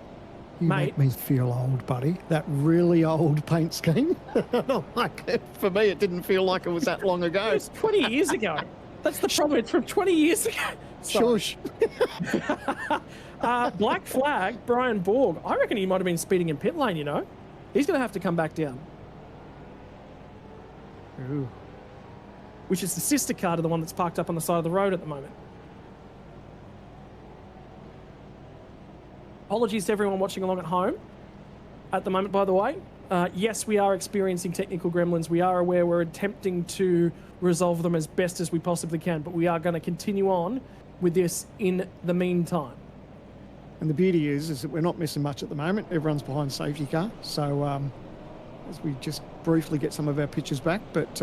You make me feel old, buddy. That really old paint scheme. For me, it didn't feel like it was that long ago. It was 20 years ago. That's the problem. It's from 20 years ago. Shush. Black flag, Brian Borg. I reckon he might have been speeding in pit lane, you know. He's going to have to come back down. Ooh. Which is the sister car to the one that's parked up on the side of the road at the moment. Apologies to everyone watching along at home at the moment, by the way. Yes, we are experiencing technical gremlins. We are aware we're attempting to resolve them as best as we possibly can, but we are going to continue on with this in the meantime. And the beauty is that we're not missing much at the moment. Everyone's behind safety car. So as we just briefly get some of our pictures back, but it's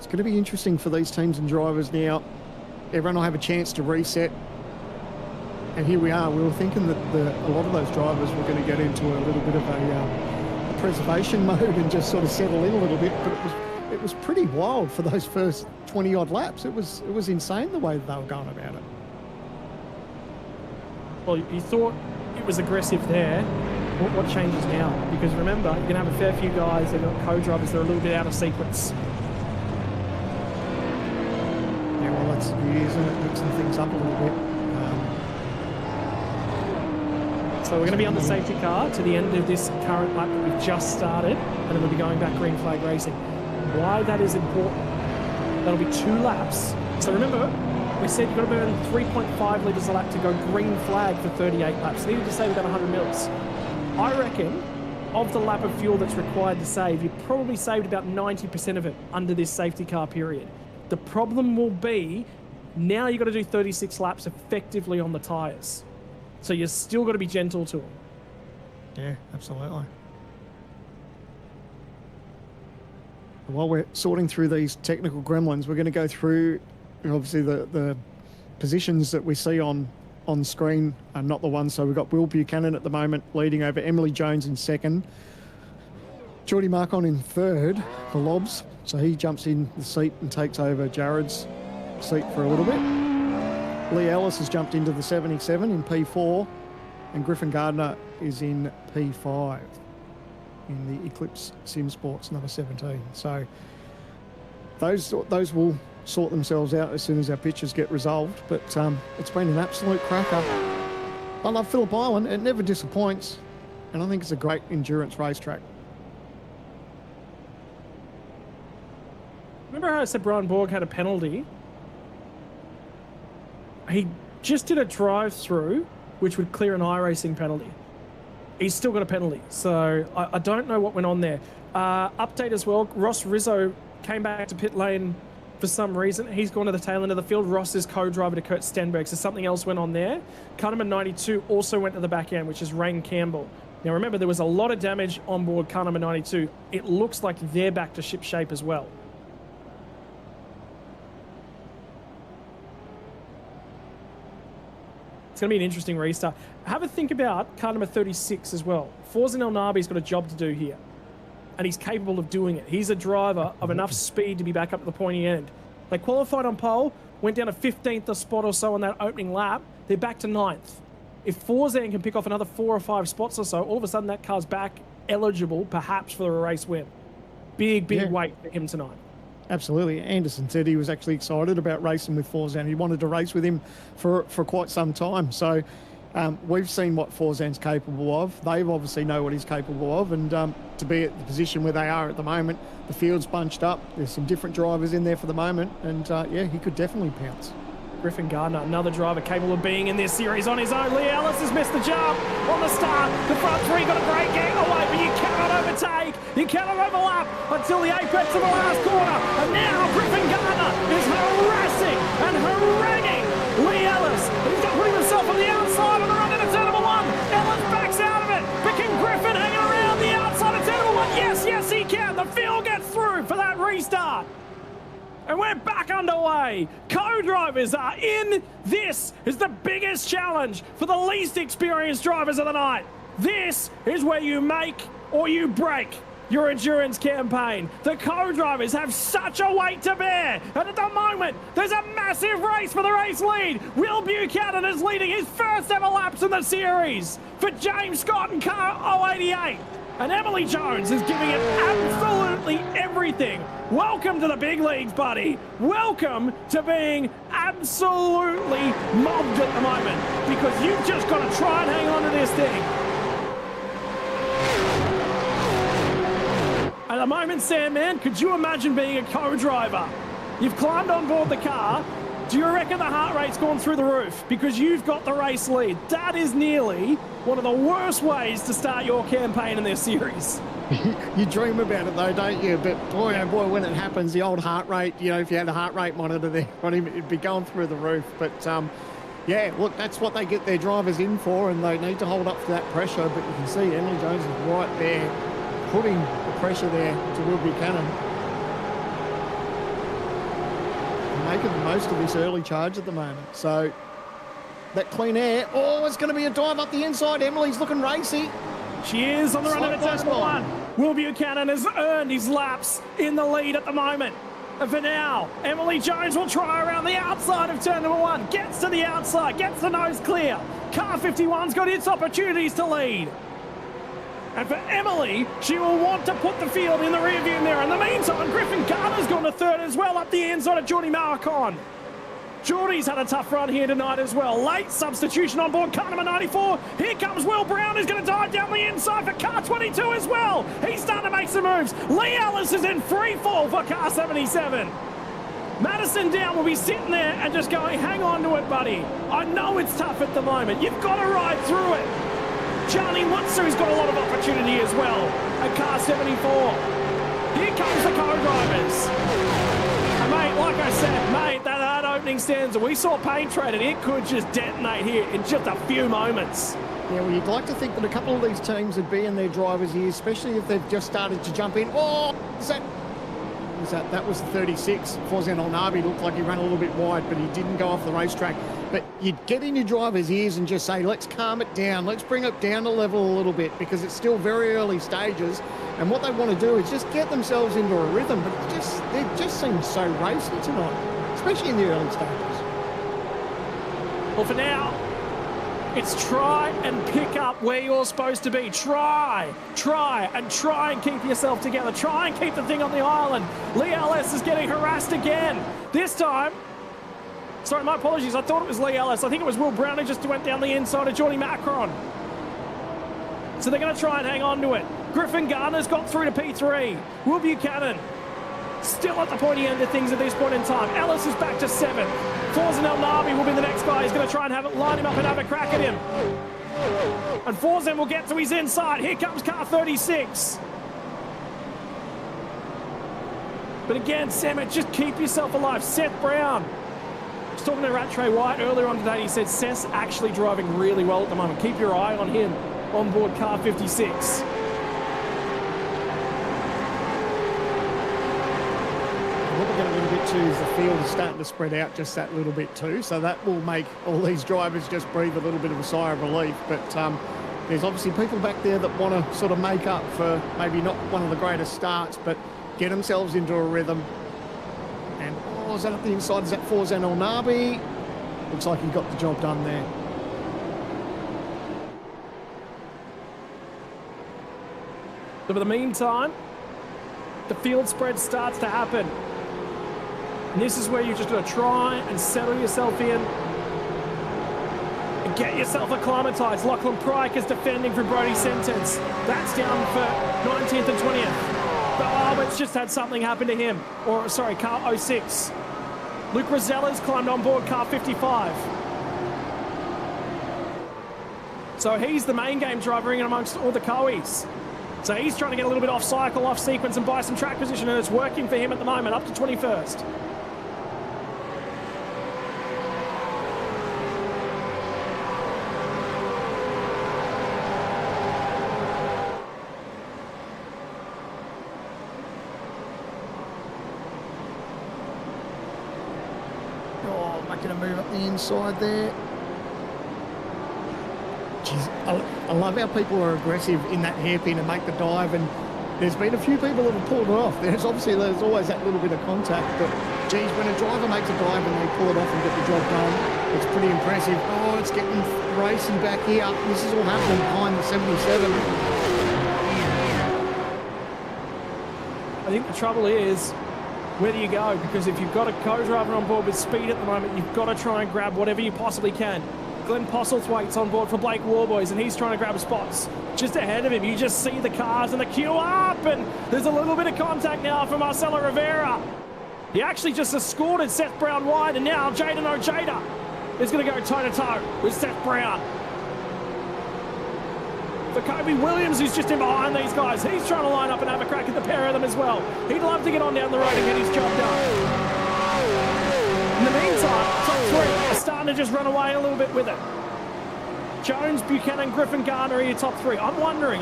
going to be interesting for these teams and drivers now. Everyone will have a chance to reset. And here we are. We were thinking that a lot of those drivers were going to get into a little bit of a preservation mode and just sort of settle in a little bit. But it was pretty wild for those first 20-odd laps. It was insane the way that they were going about it. Well, you thought it was aggressive there. What changes now? Because remember, you're going to have a fair few guys that are co-drivers that are a little bit out of sequence. Yeah, well, that's the beauty, isn't it? Mixing things up a little bit. So we're going to be on the safety car to the end of this current lap that we've just started, and then we'll be going back green flag racing. Why that is important, that'll be 2 laps. So remember, we said you've got to burn 3.5 litres a lap to go green flag for 38 laps. Needed to say we've got 100 mils. I reckon of the lap of fuel that's required to save, you've probably saved about 90% of it under this safety car period. The problem will be now you've got to do 36 laps effectively on the tyres. So you're still got to be gentle to them. Yeah, absolutely. While we're sorting through these technical gremlins, we're going to go through, obviously, the positions that we see on screen are not the ones. So we've got Will Buchanan at the moment leading over Emily Jones in second. Geordie Marcon in third for Lobs. So he jumps in the seat and takes over Jared's seat for a little bit. Lee Ellis has jumped into the 77 in P4, and Griffin Gardner is in P5 in the Eclipse Sim Sports number 17. So those will sort themselves out as soon as our pitches get resolved. But it's been an absolute cracker. I love Phillip Island. It never disappoints, and I think it's a great endurance racetrack. Remember how I said Brian Borg had a penalty? He just did a drive-through, which would clear an iRacing penalty. He's still got a penalty, so I don't know what went on there. Update as well, Ross Rizzo came back to pit lane for some reason. He's gone to the tail end of the field. Ross is co-driver to Kurt Stenberg, so something else went on there. Car number 92 also went to the back end, which is Rain Campbell. Now remember, there was a lot of damage on board car number 92. It looks like they're back to ship shape as well. It's going to be an interesting restart. Have a think about car number 36 as well. Forzan El Nabi's got a job to do here, and he's capable of doing it. He's a driver of enough speed to be back up at the pointy end. They qualified on pole, went down to 15th a spot or so on that opening lap. They're back to 9th. If Forzan can pick off another 4 or 5 spots or so, all of a sudden that car's back eligible, perhaps, for the race win. Big weight for him tonight. Absolutely. Anderson said he was actually excited about racing with Forzan. He wanted to race with him for quite some time. So we've seen what Forzan's capable of. They obviously know what he's capable of. And to be at the position where they are at the moment, the field's bunched up. There's some different drivers in there for the moment. And yeah, he could definitely pounce. Griffin Gardner, another driver capable of being in this series on his own. Lee Ellis has missed the jump on the start. The front three got a great getting away, but you cannot overtake. You cannot overlap until the apex of the last corner. And now Griffin Gardner is harassing and haranguing Lee Ellis. He's got putting himself on the outside on the run into turn number 1. Ellis backs out of it, but can Griffin hang around the outside of turn number 1? Yes, he can. The field gets through for that restart. And we're back underway. Co-drivers are in. This is the biggest challenge for the least experienced drivers of the night. This is where you make or you break your endurance campaign. The co-drivers have such a weight to bear. And at the moment, there's a massive race for the race lead. Will Buchanan is leading his first ever laps in the series for James Scott and car 088. And Emily Jones is giving it absolutely everything. Welcome to the big leagues, buddy. Welcome to being absolutely mobbed at the moment, because you've just got to try and hang on to this thing. At the moment, Sandman, could you imagine being a co-driver? You've climbed on board the car. Do you reckon the heart rate's gone through the roof because you've got the race lead? That is nearly one of the worst ways to start your campaign in this series. You dream about it though, don't you? But boy, oh boy, when it happens, the old heart rate, you know, if you had a heart rate monitor there on him, it'd be going through the roof. But yeah, look, that's what they get their drivers in for, and they need to hold up to that pressure. But you can see Emily Jones is right there, putting the pressure there to Will Buchanan. Making the most of this early charge at the moment. So that clean air. Oh, it's going to be a dive up the inside. Emily's looking racy. She is on the run into turn number 1. Will Buchanan has earned his laps in the lead at the moment. And for now, Emily Jones will try around the outside of turn number 1. Gets to the outside, gets the nose clear. Car 51's got its opportunities to lead. And for Emily, she will want to put the field in the rearview mirror. In the meantime, Griffin Gardner's gone to third as well, up the inside of Geordie Marcon. Geordie's had a tough run here tonight as well. Late substitution on board car number 94. Here comes Will Brown, who's going to dive down the inside for car 22 as well. He's starting to make some moves. Lee Ellis is in free fall for car 77. Madison Down will be sitting there and just going, hang on to it, buddy. I know it's tough at the moment. You've got to ride through it. Johnny Wutsu's got a lot of opportunity as well at car 74. Here comes the co-drivers. And mate, like I said, mate, that opening stanza, we saw paint traded. It could just detonate here in just a few moments. Yeah, well, you'd like to think that a couple of these teams would be in their drivers' ears, especially if they've just started to jump in. Oh, that was the 36. Forzan Olnabi looked like he ran a little bit wide, but he didn't go off the racetrack. But you'd get in your driver's ears and just say, let's calm it down. Let's bring it down a level a little bit because it's still very early stages. And what they want to do is just get themselves into a rhythm. But they just seem so racy tonight, especially in the early stages. Well, for now, it's try and pick up where you're supposed to be. Try and keep yourself together. Try and keep the thing on the island. Lee Ellis is getting harassed again. This time, sorry, my apologies. I thought it was Lee Ellis. I think it was Will Brown who just went down the inside of Jordy Macron. So they're going to try and hang on to it. Griffin Garner's got through to P3. Will Buchanan still at the pointy end of things at this point in time. Ellis is back to 7. Forzan Elnabi will be the next guy. He's going to try and line him up and have a crack at him. And Forzan will get to his inside. Here comes car 36. But again, Sam, just keep yourself alive. Seth Brown. I was talking to Rattray White earlier on today. He said Seth's actually driving really well at the moment. Keep your eye on him on board car 56. Too, is the field is starting to spread out just that little bit too, so that will make all these drivers just breathe a little bit of a sigh of relief. But there's obviously people back there that want to sort of make up for maybe not one of the greatest starts, but get themselves into a rhythm. And is that at the inside? Is that Forzan Olnabi? Looks like he got the job done there. So for the meantime, the field spread starts to happen. And this is where you're just going to try and settle yourself in and get yourself acclimatized. Lachlan Pryke is defending from Brodie Sentence. That's down for 19th and 20th. But Albert's just had something happen to him. Or, sorry, car 06. Luke Rosella's climbed on board car 55. So he's the main game driver in amongst all the Coes. So he's trying to get a little bit off cycle, off sequence and buy some track position, and it's working for him at the moment, up to 21st. Going to move up the inside there. Jeez, I love how people are aggressive in that hairpin and make the dive, and there's been a few people that have pulled it off. There's always that little bit of contact, but geez, when a driver makes a dive and they pull it off and get the job done, it's pretty impressive. Oh, it's getting racy back here. This is all happening behind the 77. I think the trouble is where do you go? Because if you've got a co-driver on board with speed at the moment, you've got to try and grab whatever you possibly can. Glenn Postlethwaite's on board for Blake Warboys, and he's trying to grab spots just ahead of him. You just see the cars and the queue up, and there's a little bit of contact now for Marcelo Rivera. He actually just escorted Seth Brown wide, and now Jaden Ojeda is going to go toe-to-toe with Seth Brown. For Kobe Williams, who's just in behind these guys, he's trying to line up and have a crack at the pair of them as well. He'd love to get on down the road and get his job done. In the meantime, top 3 are starting to just run away a little bit with it. Jones, Buchanan, Griffin Gardner are your top 3. I'm wondering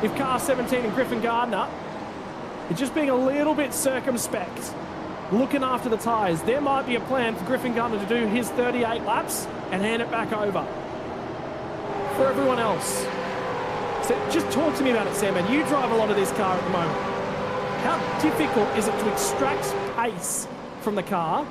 if car 17 and Griffin Gardner are just being a little bit circumspect, looking after the tyres. There might be a plan for Griffin Gardner to do his 38 laps and hand it back over. For everyone else. So just talk to me about it, Sam, and you drive a lot of this car at the moment. How difficult is it to extract pace from the car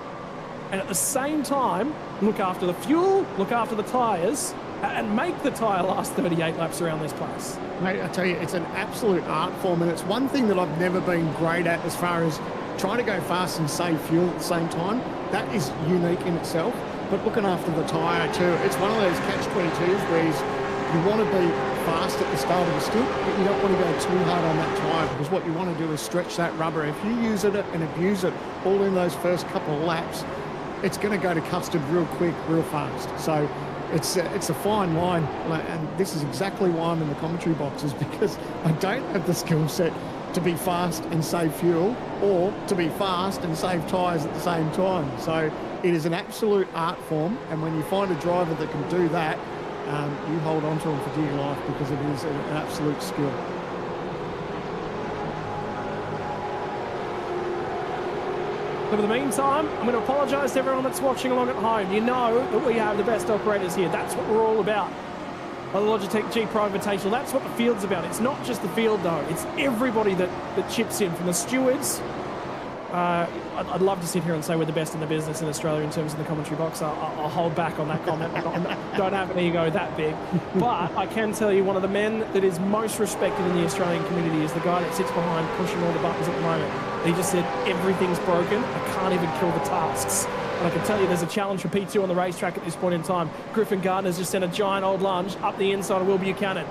and at the same time look after the fuel, look after the tyres, and make the tyre last 38 laps around this place? Mate, I tell you, it's an absolute art form, and it's one thing that I've never been great at as far as trying to go fast and save fuel at the same time. That is unique in itself. But looking after the tyre too, it's one of those catch-22s where you want to be fast at the start of the stint, but you don't want to go too hard on that tyre, because what you want to do is stretch that rubber. If you use it and abuse it all in those first couple of laps, it's going to go to custard real quick, real fast. So it's a fine line, and this is exactly why I'm in the commentary boxes, because I don't have the skill set to be fast and save fuel, or to be fast and save tyres at the same time. So it is an absolute art form, and when you find a driver that can do that, you hold on to them for dear life, because it is an absolute skill. But in the meantime, I'm going to apologise to everyone that's watching along at home. You know that we have the best operators here. That's what we're all about. The Logitech G Pro Invitational, that's what the field's about. It's not just the field, though. It's everybody that chips in, from the stewards. I'd love to sit here and say we're the best in the business in Australia in terms of the commentary box. I'll hold back on that comment. I don't have an ego that big. But I can tell you, one of the men that is most respected in the Australian community is the guy that sits behind pushing all the buttons at the moment. He just said, everything's broken. I can't even kill the tasks. And I can tell you there's a challenge for P2 on the racetrack at this point in time. Griffin Gardner's just sent a giant old lunge up the inside of Will Buchanan.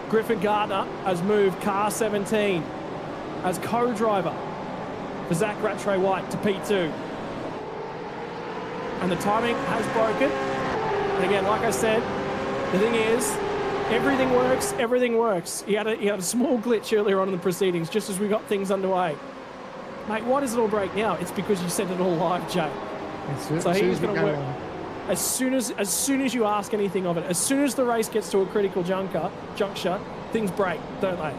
Griffin Gardner has moved car 17 as co-driver for Zach Rattray White to P2. And the timing has broken. And again, like I said, the thing is, everything works, everything works. He had a small glitch earlier on in the proceedings, just as we got things underway. Mate, why does it all break now? It's because you sent it all live, Jay. So he's going to work. As soon as you ask anything of it, as soon as the race gets to a critical juncture, things break, don't they?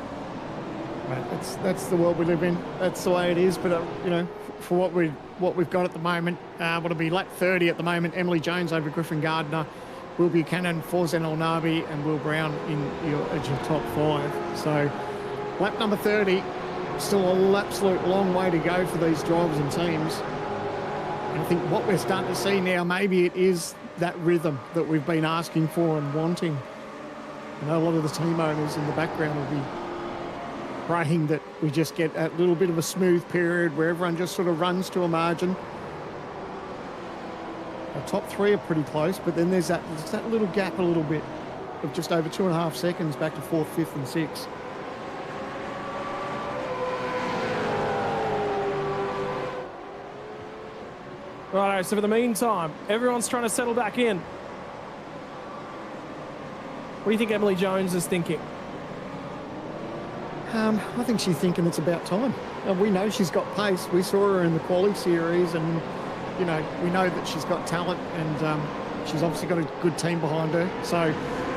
Right, that's the world we live in. That's the way it is. But you know, for what we've got at the moment, what'll be lap 30 at the moment. Emily Jones over Griffin Gardner, Will Buchanan, Forzen Olnabi, and Will Brown in your top 5. So lap number 30, still an absolute long way to go for these drivers and teams. And I think what we're starting to see now, maybe it is that rhythm that we've been asking for and wanting. I know a lot of the team owners in the background will be praying that we just get a little bit of a smooth period where everyone just sort of runs to a margin. The top 3 are pretty close, but then there's that little gap a little bit of just over 2.5 seconds back to 4th, 5th and 6th. Right, so for the meantime, everyone's trying to settle back in. What do you think Emily Jones is thinking? I think she's thinking it's about time. We know she's got pace. We saw her in the quali series, and you know, we know that she's got talent, and she's obviously got a good team behind her. So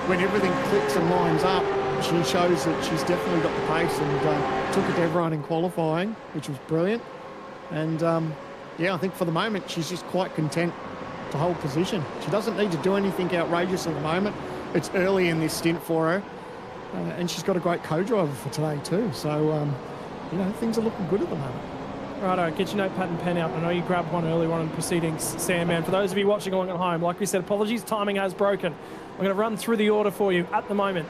when everything clicks and lines up, she shows that she's definitely got the pace, and took it to everyone in qualifying, which was brilliant. And yeah, I think for the moment she's just quite content to hold position. She doesn't need to do anything outrageous at the moment. It's early in this stint for her. And she's got a great co-driver for today too. So, you know, things are looking good at the moment. Righto, get your notepad and pen out. I know you grabbed one earlier on in proceedings, Sam, man. For those of you watching along at home, like we said, apologies, timing has broken. I'm going to run through the order for you at the moment.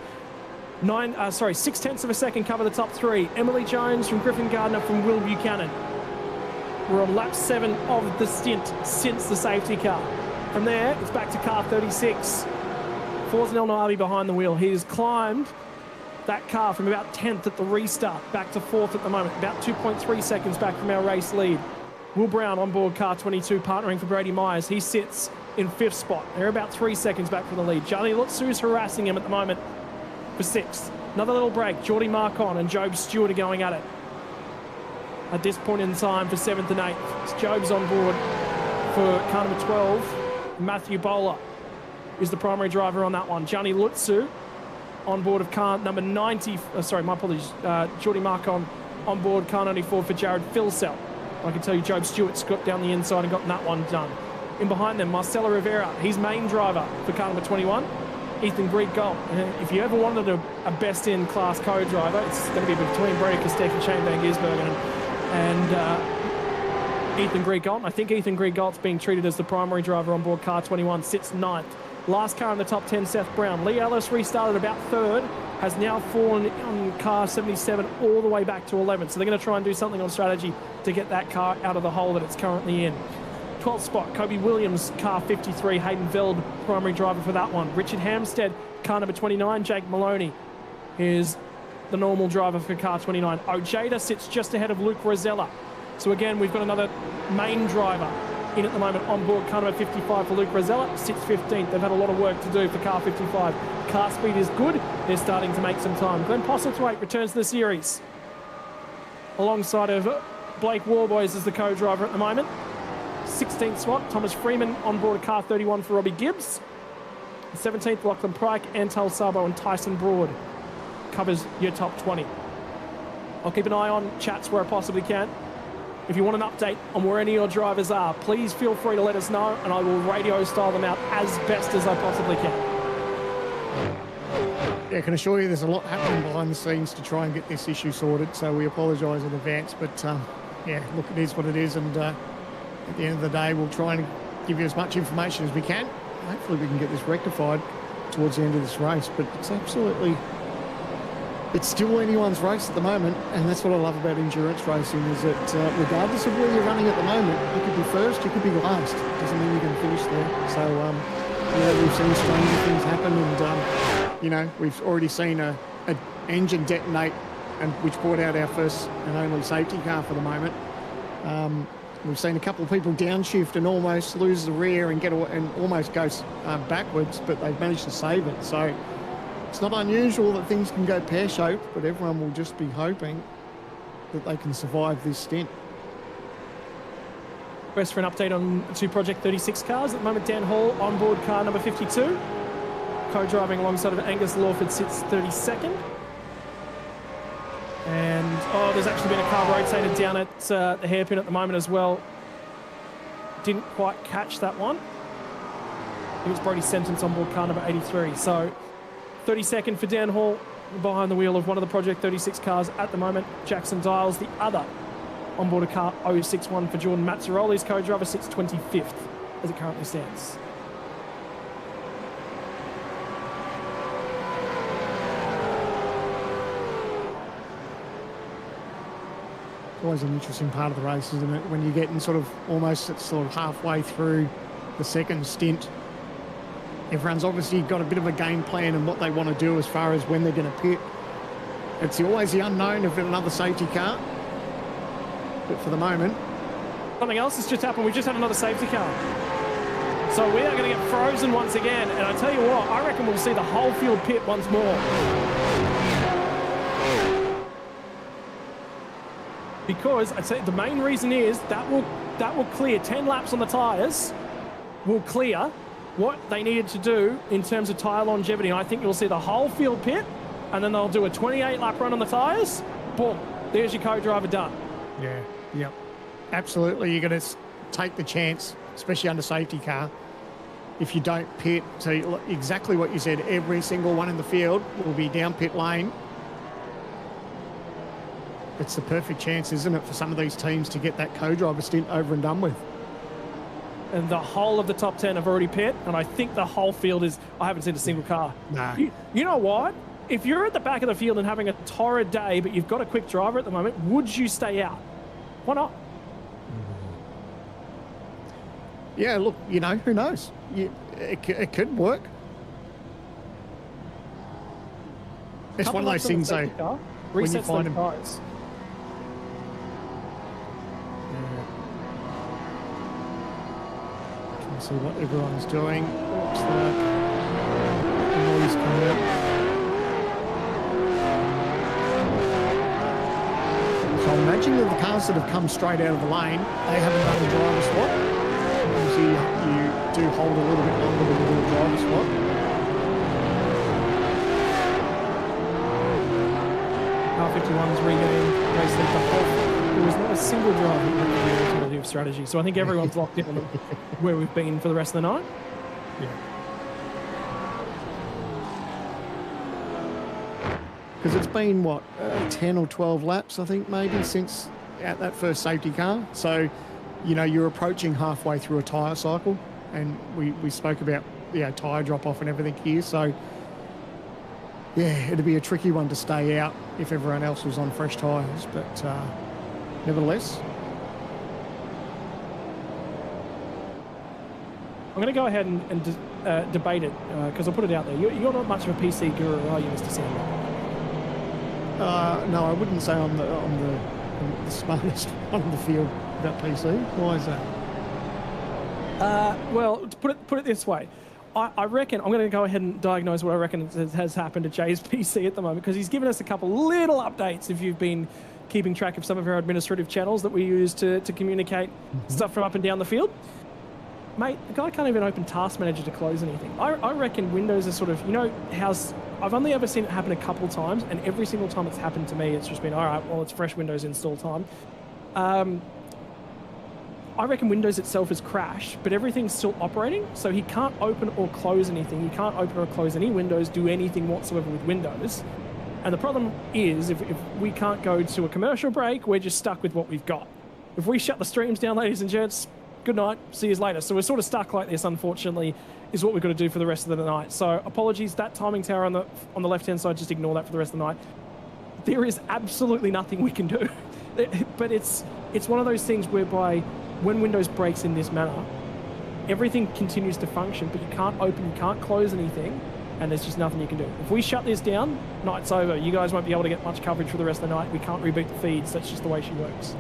6/10 of a second cover the top 3. Emily Jones from Griffin Gardner from Will Buchanan. We're on lap 7 of the stint since the safety car. From there, it's back to car 36. Forzen Olnabi behind the wheel. He has climbed that car from about 10th at the restart back to 4th at the moment, about 2.3 seconds back from our race lead. Will Brown on board car 22, partnering for Brady Myers. He sits in 5th spot. They're about 3 seconds back from the lead. Charlie Lutsu's harassing him at the moment for 6th. Another little break. Geordie Marcon and Job Stewart are going at it at this point in time for 7th and 8th. Job's on board for car number 12. Matthew Bowler is the primary driver on that one. Gianni Lutsu on board of car number 90. My apologies. Geordie Marcon on board car 94 for Jared Philsell. I can tell you Job Stewart's got down the inside and gotten that one done. In behind them, Marcelo Rivera, he's main driver for car number 21. Ethan Grieg-Galt. If you ever wanted a best-in-class co-driver, it's going to be between Brady Kostek and Shane Van Gisbergen and Ethan Grieg-Galt. I think Ethan Grieg-Galt's being treated as the primary driver on board car 21, sits 9th. Last car in the top 10, Seth Brown. Lee Ellis restarted about 3rd, has now fallen on car 77 all the way back to 11th. So they're going to try and do something on strategy to get that car out of the hole that it's currently in. 12th spot, Kobe Williams, car 53. Hayden Veld, primary driver for that one. Richard Hampstead, car number 29. Jake Maloney is the normal driver for car 29. Ojeda sits just ahead of Luke Rosella. So again, we've got another main driver in at the moment on board. Car number 55 for Luke Rosella, sits 15th. They've had a lot of work to do for car 55. Car speed is good. They're starting to make some time. Glenn Postlethwaite returns to the series alongside of Blake Warboys as the co-driver at the moment. 16th spot, Thomas Freeman on board car 31 for Robbie Gibbs. 17th, Lachlan Pryke, Antal Sabo and Tyson Broad covers your top 20. I'll keep an eye on chats where I possibly can. If you want an update on where any of your drivers are, please feel free to let us know, and I will radio style them out as best as I possibly can. Yeah, I can assure you there's a lot happening behind the scenes to try and get this issue sorted, so we apologise in advance. But yeah, look, it is what it is, and at the end of the day, we'll try and give you as much information as we can. Hopefully we can get this rectified towards the end of this race, but it's still anyone's race at the moment, and that's what I love about endurance racing, is that regardless of where you're running at the moment, you could be first, you could be last. Doesn't mean you're going to finish there. So, yeah, we've seen stranger things happen, and, you know, we've already seen an engine detonate, and which brought out our first and only safety car for the moment. We've seen a couple of people downshift and almost lose the rear and almost go backwards, but they've managed to save it. So it's not unusual that things can go pear-shaped, but everyone will just be hoping that they can survive this stint. Request for an update on two Project 36 cars. At the moment, Dan Hall on board car number 52. Co-driving alongside of Angus Lawford sits 32nd. And, there's actually been a car rotated down at the hairpin at the moment as well. Didn't quite catch that one. It was Brody Sentence on board car number 83. So 32nd for Dan Hall behind the wheel of one of the Project 36 cars at the moment. Jackson Dials, the other on board a car 061 for Jordan Mazzaroli's co-driver, sits 25th as it currently stands. Always an interesting part of the race, isn't it? When you're getting sort of halfway through the second stint, everyone's obviously got a bit of a game plan and what they want to do as far as when they're going to pit. It's always the unknown of another safety car. But for the moment, something else has just happened. We just had another safety car. So we are going to get frozen once again. And I tell you what, I reckon we'll see the whole field pit once more. Because I'd say the main reason is that will clear 10 laps on the tyres, will clear what they needed to do in terms of tyre longevity. And I think you'll see the whole field pit, and then they'll do a 28-lap run on the tyres. Boom, there's your co-driver done. Yeah, yep. Absolutely, you're going to take the chance, especially under safety car. If you don't pit, so exactly what you said, every single one in the field will be down pit lane. It's the perfect chance, isn't it, for some of these teams to get that co-driver stint over and done with. And the whole of the top 10 have already pit, and I think the whole field is... I haven't seen a single car. Nah. You know what? If you're at the back of the field and having a torrid day, but you've got a quick driver at the moment, would you stay out? Why not? Yeah, look, you know, who knows? It could work. It's one of those things, though, when you find them... Tires. See what everyone's doing. What's that noise coming out? So I'm imagining that the cars that have come straight out of the lane, they haven't done the driver swap. Obviously, you do hold a little bit longer than you do a driver swap. Car 51's regained race lead the whole. There was not a single driver in the alternative strategy. So I think everyone's locked in on where we've been for the rest of the night. Yeah. Because it's been, what, 10 or 12 laps, I think, maybe, since out that first safety car. So, you know, you're approaching halfway through a tyre cycle. And we spoke about, tyre drop-off and everything here. So, yeah, it'd be a tricky one to stay out if everyone else was on fresh tyres. But... nevertheless, I'm going to go ahead and debate it because I'll put it out there. You're not much of a PC guru, are you, Mr. Sandler? No, I wouldn't say I'm the smartest one in the field about PC. Why is that? Well, to put it this way, I reckon I'm going to go ahead and diagnose what I reckon has happened to Jay's PC at the moment, because he's given us a couple little updates. If you've been keeping track of some of our administrative channels that we use to communicate stuff from up and down the field, mate, the guy can't even open Task Manager to close anything. I reckon Windows is sort of, you know, I've only ever seen it happen a couple times, and every single time it's happened to me, it's just been, all right, well, it's fresh Windows install time. I reckon Windows itself has crashed, but everything's still operating, so he can't open or close anything. He can't open or close any windows, do anything whatsoever with Windows. And the problem is, if we can't go to a commercial break, we're just stuck with what we've got. If we shut the streams down, ladies and gents, good night, see you later. So we're sort of stuck like this, unfortunately, is what we've got to do for the rest of the night. So apologies, that timing tower on the left-hand side, just ignore that for the rest of the night. There is absolutely nothing we can do. But it's one of those things whereby when Windows breaks in this manner, everything continues to function, but you can't open, you can't close anything, and there's just nothing you can do. If we shut this down, night's over. You guys won't be able to get much coverage for the rest of the night. We can't reboot the feeds. That's just the way she works.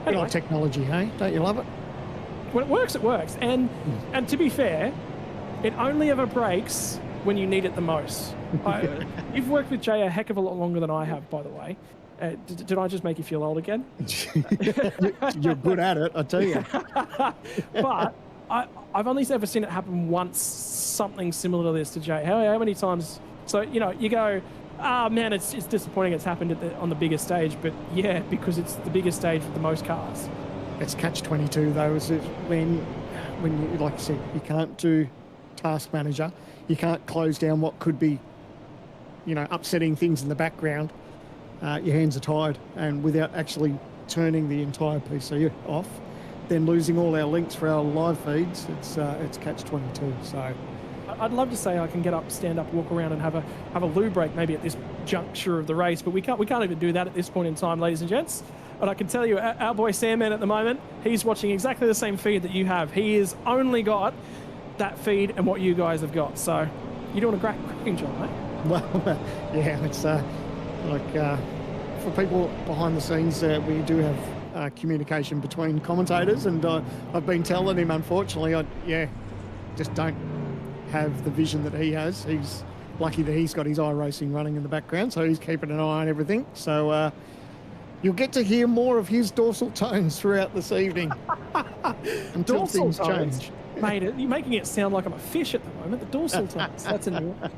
Anyway. Like technology, hey? Don't you love it? When it works, it works. And to be fair, it only ever breaks when you need it the most. You've worked with Jay a heck of a lot longer than I have, by the way. Did I just make you feel old again? You're good at it, I tell you. But I've only ever seen it happen once, something similar to this to Jay. How many times? So, you know, you go, oh man, it's disappointing it's happened on the biggest stage. But yeah, because it's the biggest stage with the most cars. It's catch-22 though, is it? When you, like I said, you can't do Task Manager, you can't close down what could be, you know, upsetting things in the background. Your hands are tied, and without actually turning the entire PC off, then losing all our links for our live feeds, it's catch-22. So I'd love to say I can get up, stand up, walk around, and have a loo break maybe at this juncture of the race, but we can't even do that at this point in time, ladies and gents. But I can tell you, our boy Sandman at the moment, he's watching exactly the same feed that you have. He has only got that feed and what you guys have got. So you're doing a cracking job, mate. Well, yeah, it's for people behind the scenes, we do have communication between commentators, and I've been telling him, unfortunately, I just don't have the vision that he has. He's lucky that he's got his iRacing running in the background, so he's keeping an eye on everything. So you'll get to hear more of his dorsal tones throughout this evening until dorsal things tones. change. Mate, you're making it sound like I'm a fish at the moment. The dorsal tones, that's a new one.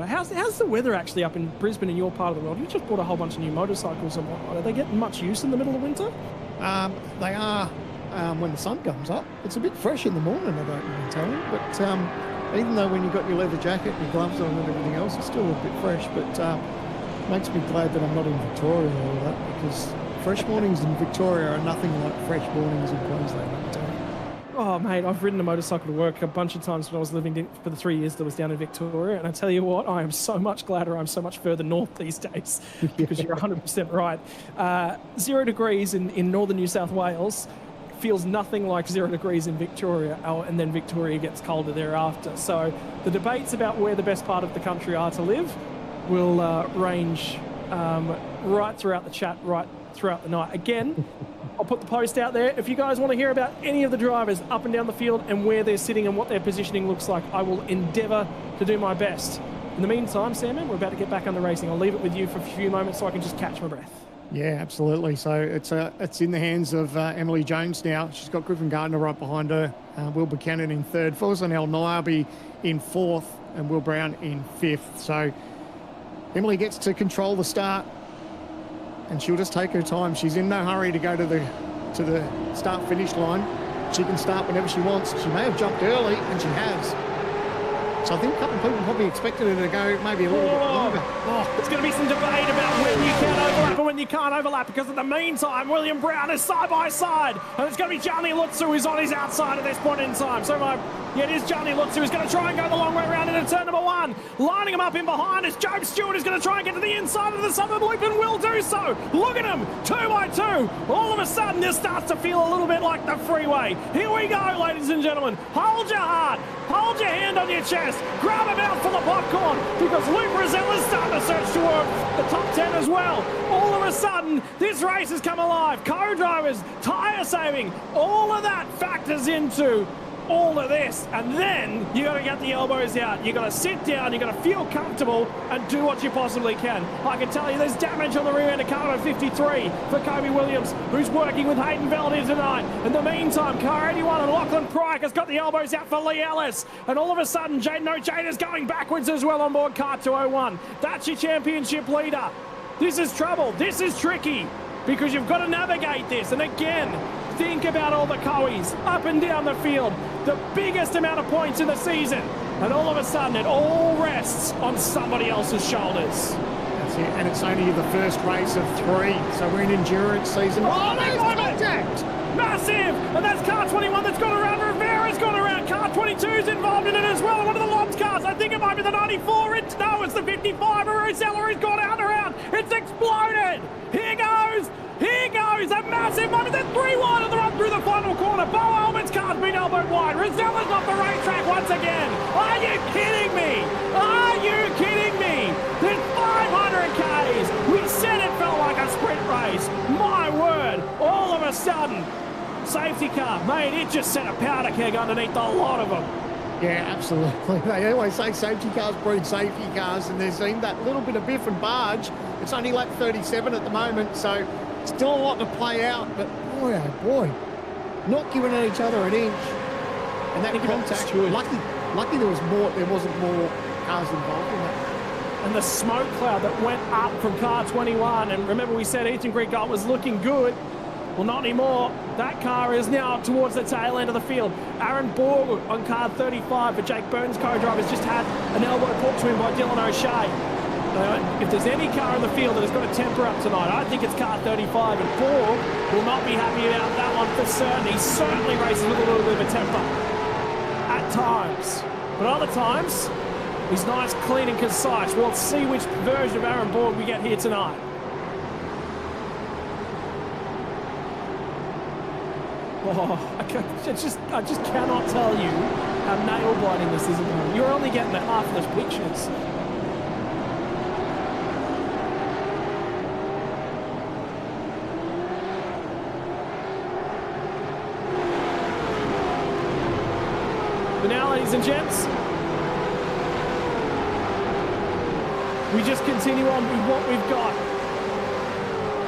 How's the weather actually up in Brisbane, in your part of the world? You just bought a whole bunch of new motorcycles and whatnot. Are they getting much use in the middle of winter? They are when the sun comes up. It's a bit fresh in the morning, I don't even tell you. But even though when you've got your leather jacket and your gloves on and everything else, it's still a bit fresh. But makes me glad that I'm not in Victoria or all that, because fresh mornings in Victoria are nothing like fresh mornings in Queensland, I can tell you. Oh, mate, I've ridden a motorcycle to work a bunch of times when I was living for the 3 years that I was down in Victoria, and I tell you what, I am so much gladder I'm so much further north these days, because you're 100% right. 0 degrees in northern New South Wales feels nothing like 0 degrees in Victoria, and then Victoria gets colder thereafter. So the debates about where the best part of the country are to live will range right throughout the chat, right throughout the night. Again, I'll put the post out there. If you guys want to hear about any of the drivers up and down the field and where they're sitting and what their positioning looks like, I will endeavour to do my best. In the meantime, Sandman, we're about to get back on the racing. I'll leave it with you for a few moments so I can just catch my breath. Yeah, absolutely. So it's in the hands of Emily Jones now. She's got Griffin Gardner right behind her, Will Buchanan in third, Fawzan Nayabi in fourth, and Will Brown in fifth. So Emily gets to control the start, and she'll just take her time. She's in no hurry to go to the start-finish line. She can start whenever she wants. She may have jumped early, and she has. So I think a couple of people probably expected her to go maybe a little bit longer. There's going to be some debate about when you can overlap and when you can't overlap, because in the meantime, William Brown is side by side, and it's going to be Gianni Lutzu who's on his outside at this point in time. So it is Gianni Lutzu who's going to try and go the long way around into turn number one. Lining him up in behind is Job Stewart, who's going to try and get to the inside of the southern loop, and will do so. Look at him, 2 by 2. All of a sudden, this starts to feel a little bit like the freeway. Here we go, ladies and gentlemen. Hold your heart. Hold your hand on your chest. Grab a mouthful of popcorn, because Luke Rosella's starting to surge towards the top 10 as well. All of a sudden, this race has come alive. Co-drivers, tyre saving, all of that factors into all of this, and then you got to get the elbows out. You got to sit down, you got to feel comfortable and do what you possibly can. I can tell you there's damage on the rear end of car number 53 for Kobe Williams, who's working with Hayden Veldin tonight. In the meantime, car 81 and Lachlan Pryke has got the elbows out for Lee Ellis, and all of a sudden Jade is going backwards as well on board car 201. That's your championship leader. This is trouble. This is tricky because you've got to navigate this, and again, think about all the Coes up and down the field, the biggest amount of points in the season, and all of a sudden it all rests on somebody else's shoulders. That's it, and it's only the first race of 3, so we're in endurance season. Oh, there's contact! Massive! And that's car 21 that's gone around. Rivera's gone around. Car 22's involved in it as well. One of the Lobs cars, I think it might be the 94. No, it's the 55. Rosellary's gone out and around. It's exploded. Here goes. Here goes a massive one. There's 3 wide on the run through the final corner. Bo Almond's car's been elbowed wide. Rosella's off the racetrack once again. Are you kidding me? Are you kidding me? There's 500 Ks. We said it felt like a sprint race. My word. All of a sudden, safety car, mate, it just set a powder keg underneath a lot of them. Yeah, absolutely. They always say safety cars breed safety cars, and there's been that little bit of biff and barge. It's only lap 37 at the moment, so still a lot to play out, but boy, oh boy, not giving each other an inch. And that contact, lucky there wasn't more cars involved in that. And the smoke cloud that went up from car 21, and remember we said Ethan Grigott was looking good. Well, not anymore. That car is now towards the tail end of the field. Aaron Borg on car 35 for Jake Burns' co-driver has just had an elbow put to him by Dylan O'Shea. If there's any car in the field that has got a temper up tonight, I think it's car 35, and Borg will not be happy about that one for certain. He certainly races with a little bit of a temper at times. But other times, he's nice, clean and concise. We'll see which version of Aaron Borg we get here tonight. Oh, I just cannot tell you how nail-biting this is at the moment. You're only getting the half of those pictures. But now, ladies and gents, we just continue on with what we've got.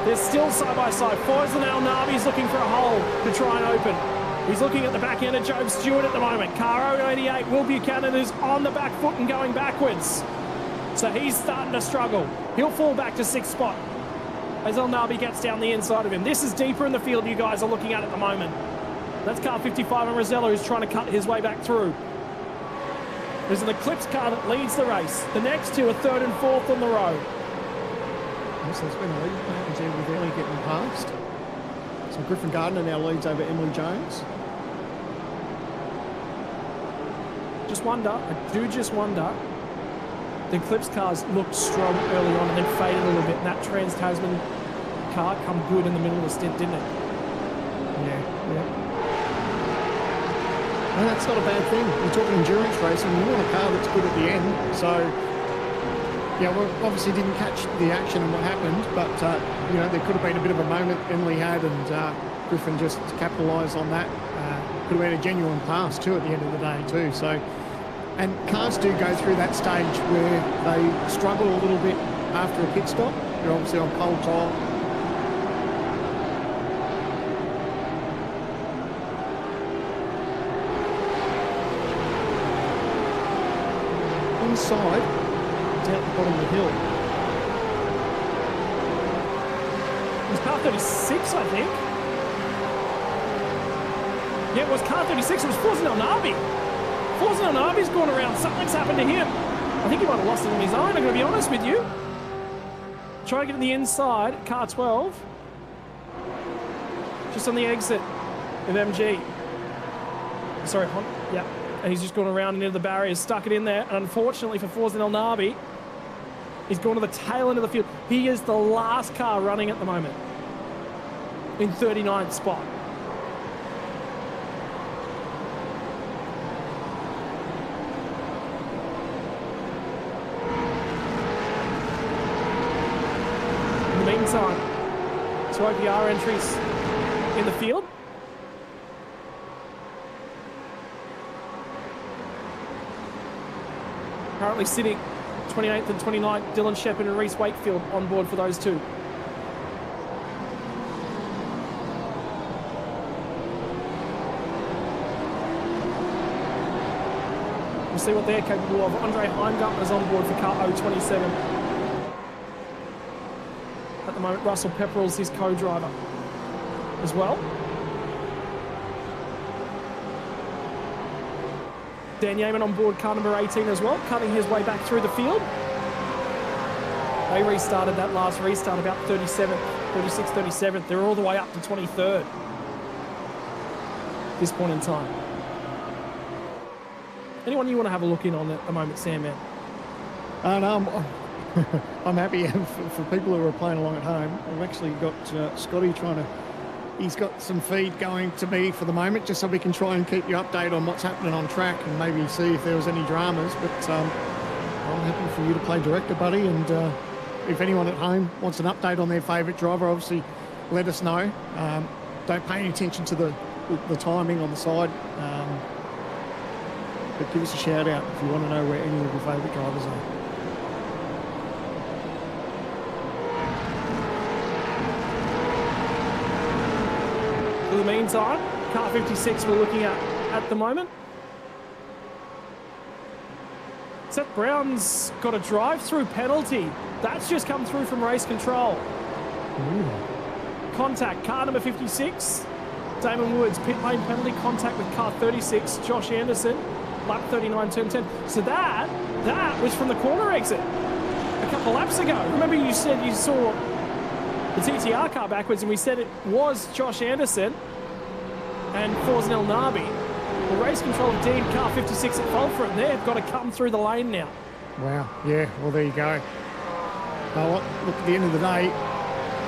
They're still side-by-side. Foyles and Nabi's looking for a hole to try and open. He's looking at the back end of Job Stewart at the moment. Car 88, Will Buchanan is on the back foot and going backwards. So he's starting to struggle. He'll fall back to 6th spot as El Nabi gets down the inside of him. This is deeper in the field you guys are looking at the moment. That's car 55 and Rosella who's trying to cut his way back through. There's an Eclipse car that leads the race. The next two are 3rd and 4th on the road. So there's been a lead with Ellie getting past. So Griffin Gardner now leads over Emily Jones. Just wonder, I do just wonder, the Eclipse cars looked strong early on and then faded a little bit, and that Trans-Tasman car come good in the middle of the stint, didn't it? Yeah. And that's not a bad thing. We're talking endurance racing. You want a car that's good at the end. So, yeah, we obviously didn't catch the action and what happened, but, there could have been a bit of a moment Emily had, and Griffin just capitalised on that. Could have been a genuine pass, too, at the end of the day, too. So, and cars do go through that stage where they struggle a little bit after a pit stop. They're obviously on pole tire. Inside, it's out the bottom of the hill. It was car 36, I think. Yeah, it was car 36. It was Forzan El Nabi. Forzan El Nabi's gone around. Something's happened to him. I think he might have lost it on his own, I'm going to be honest with you. Try to get on the inside, car 12. Just on the exit of MG. Sorry, yeah. And he's just gone around and into the barriers, stuck it in there. And unfortunately for Forzan El Nabi, he's gone to the tail end of the field. He is the last car running at the moment in 39th spot. meantime, 2 OPR entries in the field. Currently sitting 28th and 29th, Dylan Shepherd and Reese Wakefield on board for those two. We'll see what they're capable of. Andre Heimgartner's on board for car 027. At the moment, Russell Pepperell's his co-driver as well. Dan Yeaman on board car number 18 as well, cutting his way back through the field. They restarted that last restart about 37th, 36th, 37th. They're all the way up to 23rd at this point in time. Anyone you want to have a look in on at the moment, Sam, man? I'm happy for people who are playing along at home. I've actually got Scotty he's got some feed going to me for the moment, just so we can try and keep you updated on what's happening on track and maybe see if there was any dramas. But I'm happy for you to play director, buddy. And if anyone at home wants an update on their favourite driver, obviously let us know. Don't pay any attention to the timing on the side. But give us a shout out if you want to know where any of your favourite drivers are. For the meantime, car 56 we're looking at the moment. Seth Brown's got a drive-through penalty. That's just come through from race control. Ooh. Contact, car number 56. Damon Woods, pit lane penalty, contact with car 36, Josh Anderson, lap 39, turn 10. So that was from the corner exit a couple laps ago. Remember you said you saw the TTR car backwards and we said it was Josh Anderson and Forznell Nabi. Well, race control indeed, car 56 at fault for it. They've got to come through the lane now. Wow, yeah, well there you go. Look, at the end of the day,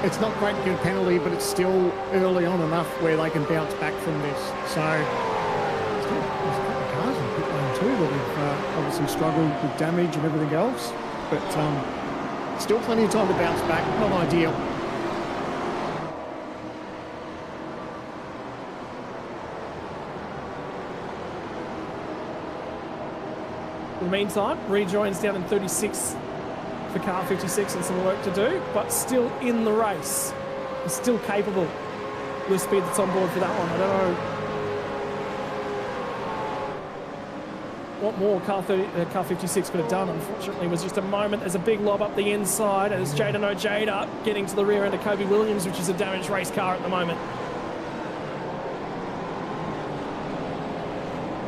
it's not great to get a penalty, but it's still early on enough where they can bounce back from this. So there's a couple of cars in pit lane too that have obviously struggled with damage and everything else, but still plenty of time to bounce back. Not ideal. In the meantime, rejoins down in 36 for car 56 and some work to do, but still in the race. He's still capable with the speed that's on board for that one. I don't know what more car 56 could have done. Unfortunately, it was just a moment. There's a big lob up the inside as Jaden Ojeda getting to the rear end of Kobe Williams, which is a damaged race car at the moment.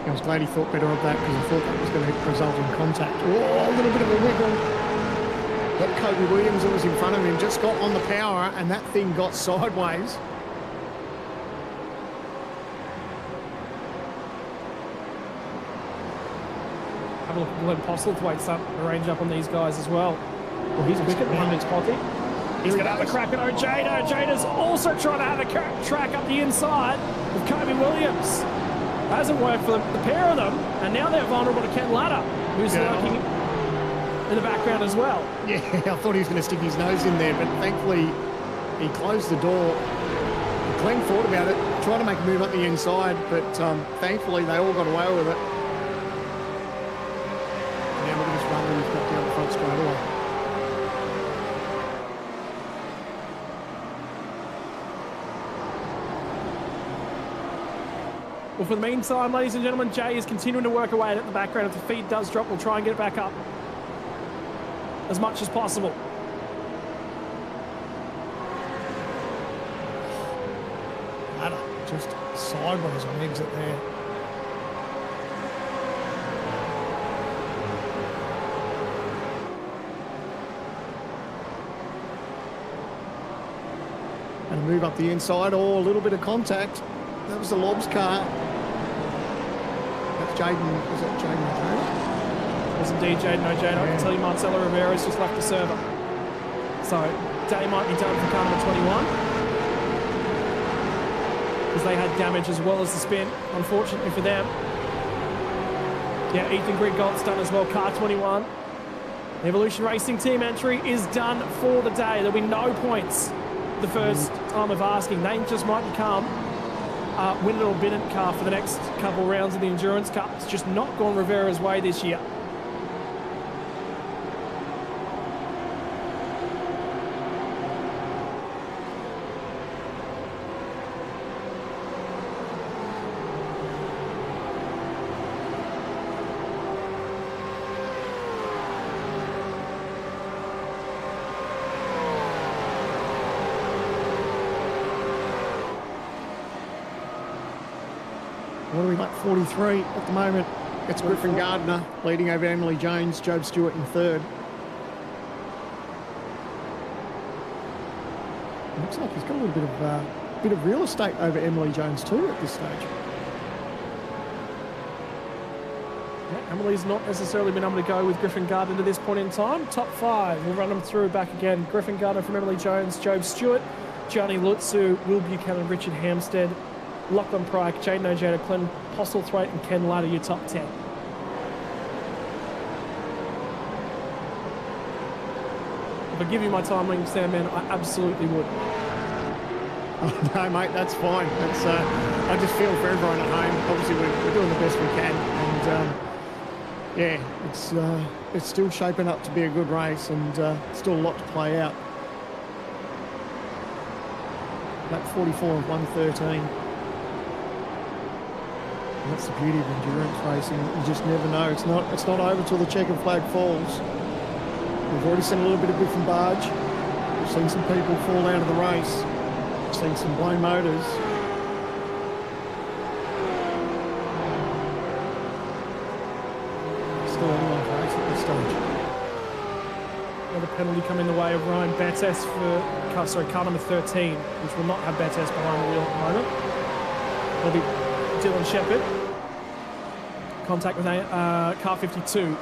I was glad he thought better of that because I thought that was going to result in contact. Oh, a little bit of a wiggle. But Kobe Williams, that was in front of him, just got on the power and that thing got sideways. Have a look at Glenn Postlethwaite's up the range up on these guys as well. Well, he's quick at the moment, Potty. He's going to have a crack at Ojeda. Ojeda's also trying to have a track up the inside of Kobe Williams. Hasn't worked for the pair of them, and now they're vulnerable to Ken Latta, who's lurking in the background as well. Yeah, I thought he was going to stick his nose in there, but thankfully he closed the door. Glenn thought about it, trying to make a move up the inside, but thankfully they all got away with it. And now look at this run that he's got down the front straight away. Well, for the meantime, ladies and gentlemen, Jay is continuing to work away at the background. If the feed does drop, we'll try and get it back up as much as possible. Latta just sideways on exit there. And a move up the inside, or a little bit of contact. That was the Lobs car. That's Jaden. Is that Jaden Ojeda? It was indeed Jaden Ojeda. I can tell you Marcelo Rivera's just left the server. So day might be done for car number 21. Because they had damage as well as the spin, unfortunately for them. Yeah, Ethan Grigolt's done as well, car 21. Evolution Racing team entry is done for the day. There'll be no points the first time of asking. They just might become win it or bin it car for the next couple rounds of the Endurance Cup. It's just not gone Rivera's way this year. What are we like, 43 at the moment? It's Griffin Gardner leading over Emily Jones, Job Stewart in third. Looks like he's got a little bit of real estate over Emily Jones too at this stage. Yeah, Emily's not necessarily been able to go with Griffin Gardner to this point in time. Top 5, we'll run them through back again. Griffin Gardner from Emily Jones, Job Stewart, Gianni Lutzu, Will Buchanan, Richard Hampstead, Lachlan Pryke, Jaden Ojeda, Glenn Postlethwaite and Ken Latta, your top 10. If I give you my time wing, Sam, man, I absolutely would. Oh, no, mate, that's fine. That's, I just feel for everyone at home. Obviously, we're doing the best we can. And, yeah, it's still shaping up to be a good race and still a lot to play out. Lap 44 of 113. And that's the beauty of endurance racing. You just never know. It's not over till the checkered flag falls. We've already seen a little bit of Griffin barge. We've seen some people fall out of the race. We've seen some blown motors. Still anyone's race at this stage. Another penalty coming the way of Ryan Bates for car number 13, which will not have Bates behind the wheel at the moment. It'll be Dylan Shepherd. Contact with car 52.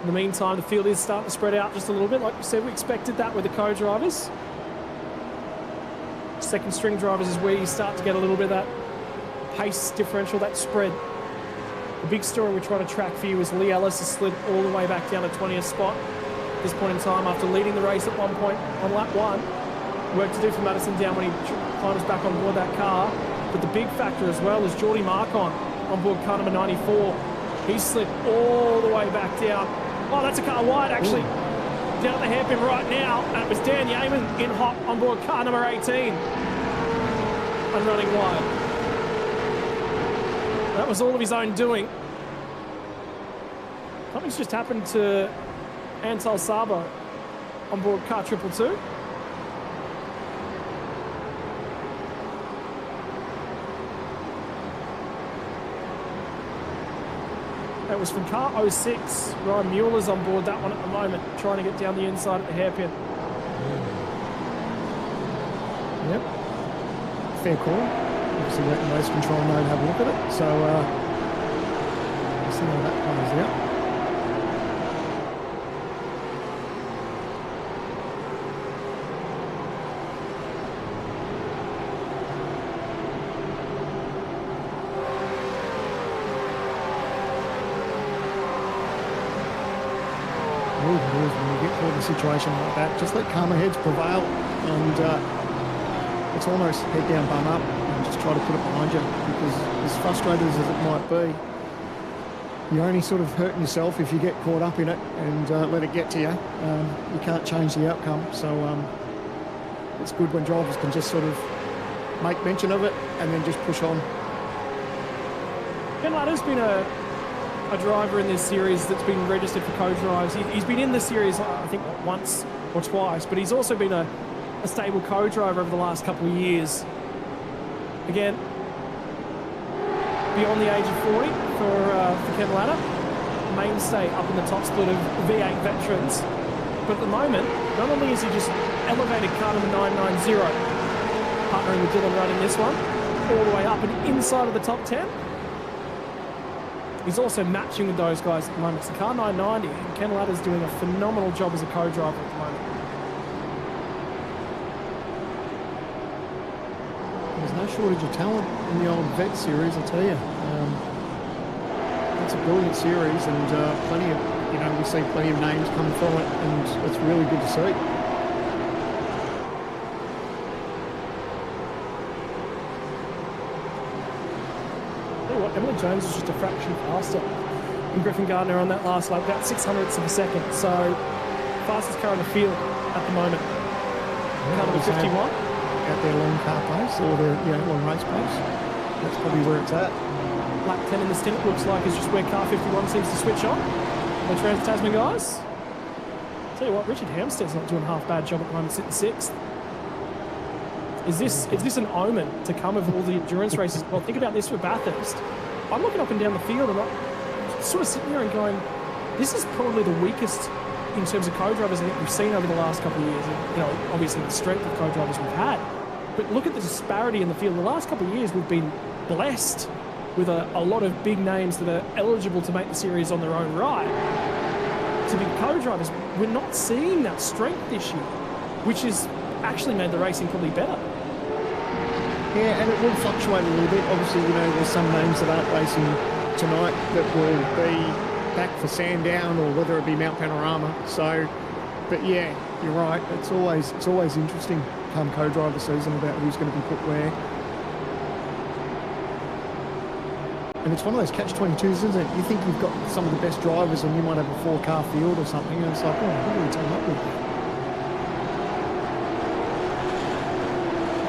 In the meantime, the field is starting to spread out just a little bit. Like we said, we expected that with the co-drivers. Second string drivers is where you start to get a little bit of that pace differential, that spread. The big story we're trying to track for you is Lee Ellis has slid all the way back down to 20th spot at this point in time after leading the race at one point on lap 1. Work to do for Madison Down when he climbs back on board that car. But the big factor as well is Geordie Marcon on board car number 94. He's slid all the way back down. Oh, that's a car wide actually. Ooh. Down at the hairpin right now. And it was Dan Yeaman in hot on board car number 18. And running wide. That was all of his own doing. Something's just happened to Antal Sabo on board car 222. That was from car 06. Ryan Mueller's on board that one at the moment, trying to get down the inside at the hairpin. Yep. Fair call. Obviously let the race control node have a look at it. So we'll see how that plays out. When you get caught in a situation like that, just let calmer heads prevail and it's almost head down, bum up and just try to put it behind you, because as frustrated as it might be, you're only sort of hurting yourself if you get caught up in it and let it get to you. You can't change the outcome, so it's good when drivers can just sort of make mention of it and then just push on. Ken Latta's been a driver in this series that's been registered for co-drives. He's been in the series, I think, once or twice, but he's also been a stable co-driver over the last couple of years. Again, beyond the age of 40 for Ken Latta, mainstay up in the top split of V8 veterans. But at the moment, not only has he just elevated car number 990, partnering with Dylan running this one, all the way up and inside of the top 10, he's also matching with those guys at the moment. It's the car 990, and Ken Latta's doing a phenomenal job as a co-driver at the moment. There's no shortage of talent in the old vet series, I tell you. it's a brilliant series, and plenty of, we see plenty of names come from it, and it's really good to see. Emily Jones is just a fraction faster than Griffin Gardner on that last lap, about 600ths of a second. So fastest car in the field at the moment. Car number 51. At their long car pace or their long race pace. That's probably where it's at. Lap 10 in the stint looks like is just where car 51 seems to switch on. The Trans-Tasman guys. Tell you what, Richard Hampstead's not doing a half bad job at the moment, sitting sixth. Is this an omen to come of all the endurance races? Well, think about this for Bathurst. I'm looking up and down the field and I'm sort of sitting there and going, this is probably the weakest in terms of co-drivers I think we've seen over the last couple of years. And, obviously the strength of co-drivers we've had. But look at the disparity in the field. The last couple of years we've been blessed with a lot of big names that are eligible to make the series on their own right. To be co-drivers, we're not seeing that strength this year, which has actually made the racing probably better. Yeah, and it will fluctuate a little bit. Obviously, there's some names that aren't racing tonight that will be back for Sandown or whether it be Mount Panorama. So, but yeah, you're right. It's always interesting come co-driver season about who's going to be put where. And it's one of those catch-22s, isn't it? You think you've got some of the best drivers and you might have a 4-car field or something, and it's like, oh, who do we team up with?